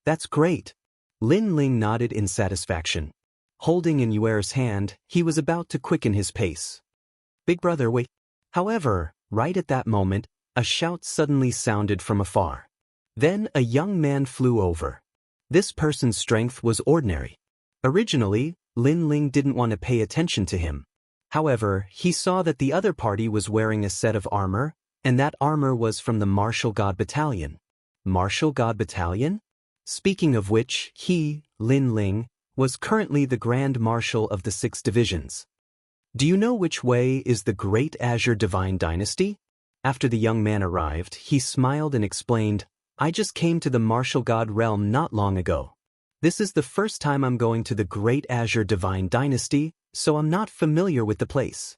"That's great." Lin Ling nodded in satisfaction. Holding Yue's hand, he was about to quicken his pace. "Big brother, wait." However, right at that moment, a shout suddenly sounded from afar. Then a young man flew over. This person's strength was ordinary. Originally, Lin Ling didn't want to pay attention to him. However, he saw that the other party was wearing a set of armor, and that armor was from the Martial God Battalion. Martial God Battalion? Speaking of which, he, Lin Ling, was currently the Grand Marshal of the 6 divisions. "Do you know which way is the Great Azure Divine Dynasty?" After the young man arrived, he smiled and explained, "I just came to the Martial God realm not long ago. This is the first time I'm going to the Great Azure Divine Dynasty, so I'm not familiar with the place."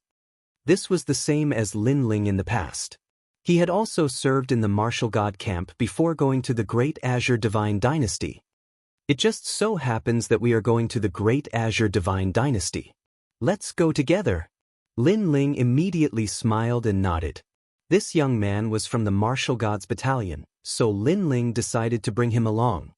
This was the same as Lin Ling in the past. He had also served in the Martial God camp before going to the Great Azure Divine Dynasty. "It just so happens that we are going to the Great Azure Divine Dynasty. Let's go together." Lin Ling immediately smiled and nodded. This young man was from the Martial Gods Battalion, so Lin Ling decided to bring him along.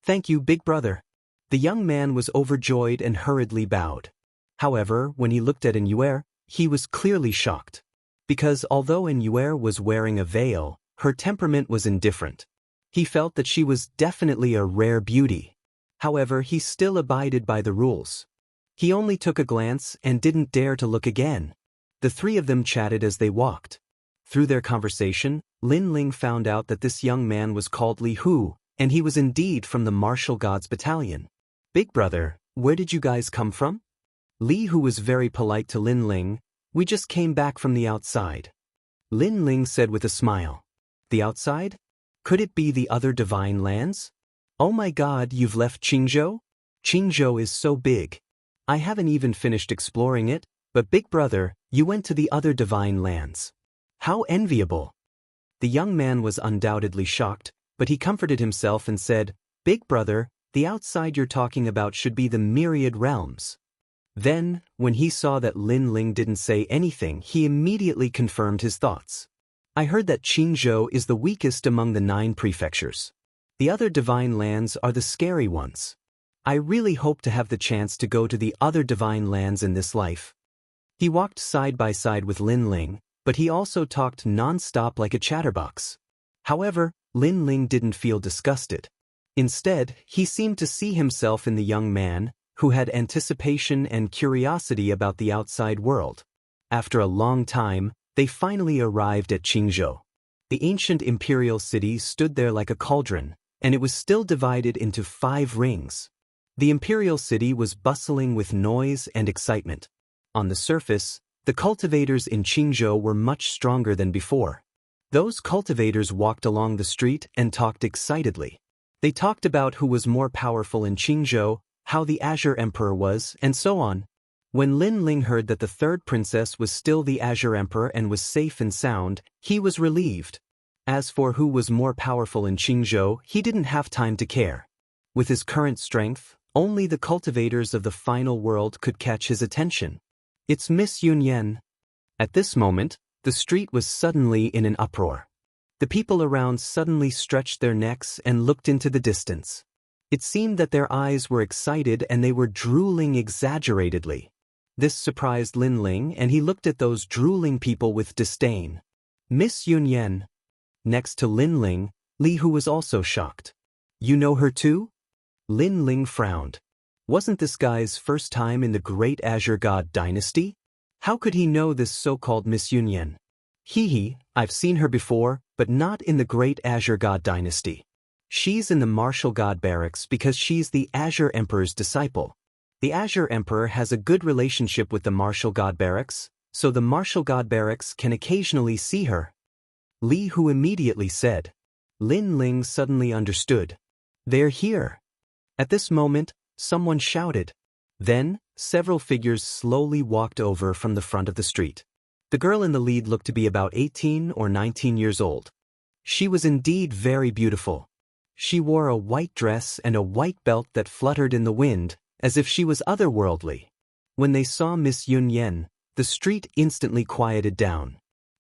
"Thank you, big brother." The young man was overjoyed and hurriedly bowed. However, when he looked at Yue, he was clearly shocked. Because although Yue was wearing a veil, her temperament was indifferent. He felt that she was definitely a rare beauty. However, he still abided by the rules. He only took a glance and didn't dare to look again. The 3 of them chatted as they walked. Through their conversation, Lin Ling found out that this young man was called Li Hu, and he was indeed from the Martial Gods Battalion. "Big brother, where did you guys come from?" Li Hu was very polite to Lin Ling. "We just came back from the outside." Lin Ling said with a smile. "The outside? Could it be the other divine lands?" "Oh my god, you've left Jianghu? Jianghu is so big. I haven't even finished exploring it, but big brother, you went to the other divine lands. How enviable." The young man was undoubtedly shocked, but he comforted himself and said, "Big brother, the outside you're talking about should be the myriad realms." Then, when he saw that Lin Ling didn't say anything, he immediately confirmed his thoughts. "I heard that Jianghu is the weakest among the 9 prefectures. The other divine lands are the scary ones. I really hope to have the chance to go to the other divine lands in this life." He walked side by side with Lin Ling, but he also talked non-stop like a chatterbox. However, Lin Ling didn't feel disgusted. Instead, he seemed to see himself in the young man, who had anticipation and curiosity about the outside world. After a long time, they finally arrived at Jianghu. The ancient imperial city stood there like a cauldron, and it was still divided into 5 rings. The imperial city was bustling with noise and excitement. On the surface, the cultivators in Jianghu were much stronger than before. Those cultivators walked along the street and talked excitedly. They talked about who was more powerful in Jianghu, how the Azure Emperor was, and so on. When Lin Ling heard that the 3rd princess was still the Azure Emperor and was safe and sound, he was relieved. As for who was more powerful in Jianghu, he didn't have time to care. With his current strength, only the cultivators of the final world could catch his attention. "It's Miss Yunyan." At this moment, the street was suddenly in an uproar. The people around suddenly stretched their necks and looked into the distance. It seemed that their eyes were excited and they were drooling exaggeratedly. This surprised Lin Ling, and he looked at those drooling people with disdain. "Miss Yunyan." Next to Lin Ling, Li Hu was also shocked. "You know her too?" Lin Ling frowned. Wasn't this guy's first time in the Great Azure God Dynasty? How could he know this so-called Miss Yunyan? Hee, I've seen her before, but not in the Great Azure God Dynasty. She's in the Martial God Barracks because she's the Azure Emperor's disciple. The Azure Emperor has a good relationship with the Martial God Barracks, so the Martial God Barracks can occasionally see her. Li Hu immediately said. Lin Ling suddenly understood. They're here. At this moment, someone shouted. Then, several figures slowly walked over from the front of the street. The girl in the lead looked to be about 18 or 19 years old. She was indeed very beautiful. She wore a white dress and a white belt that fluttered in the wind, as if she was otherworldly. When they saw Miss Yunyan, the street instantly quieted down.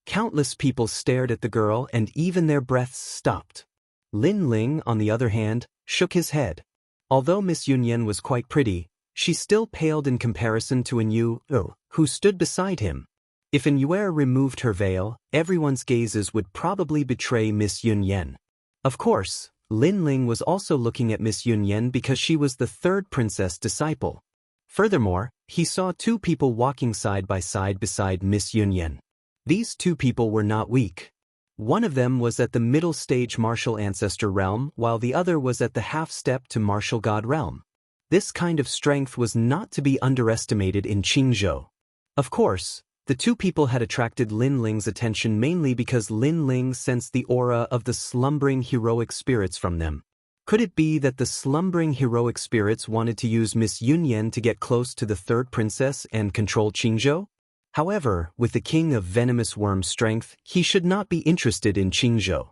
Countless people stared at the girl and even their breaths stopped. Lin Ling, on the other hand, shook his head. Although Miss Yunyan was quite pretty, she still paled in comparison to Yu, who stood beside him. If Yu removed her veil, everyone's gazes would probably betray Miss Yunyan. Of course, Lin Ling was also looking at Miss Yunyan because she was the third princess disciple. Furthermore, he saw two people walking side by side beside Miss Yunyan. These two people were not weak. One of them was at the middle stage martial ancestor realm, while the other was at the half step to martial god realm. This kind of strength was not to be underestimated in Qingzhou. Of course, the two people had attracted Lin Ling's attention mainly because Lin Ling sensed the aura of the slumbering heroic spirits from them. Could it be that the slumbering heroic spirits wanted to use Miss Yunyan to get close to the third princess and control Qingzhou? However, with the king of venomous worm's strength, he should not be interested in Qingzhou.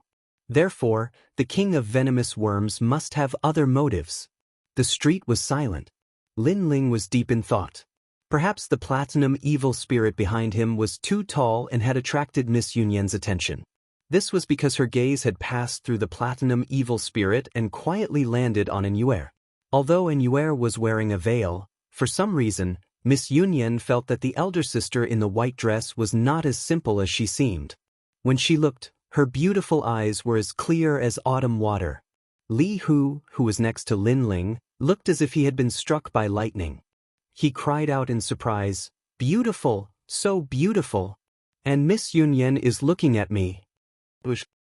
Therefore, the king of venomous worms must have other motives. The street was silent. Lin Ling was deep in thought. Perhaps the platinum evil spirit behind him was too tall and had attracted Miss Yunyan's attention. This was because her gaze had passed through the platinum evil spirit and quietly landed on Yu. Although Yu was wearing a veil, for some reason, Miss Yunyan felt that the elder sister in the white dress was not as simple as she seemed. When she looked, her beautiful eyes were as clear as autumn water. Li Hu, who was next to Lin Ling, looked as if he had been struck by lightning. He cried out in surprise, "Beautiful, so beautiful! And Miss Yunyan is looking at me."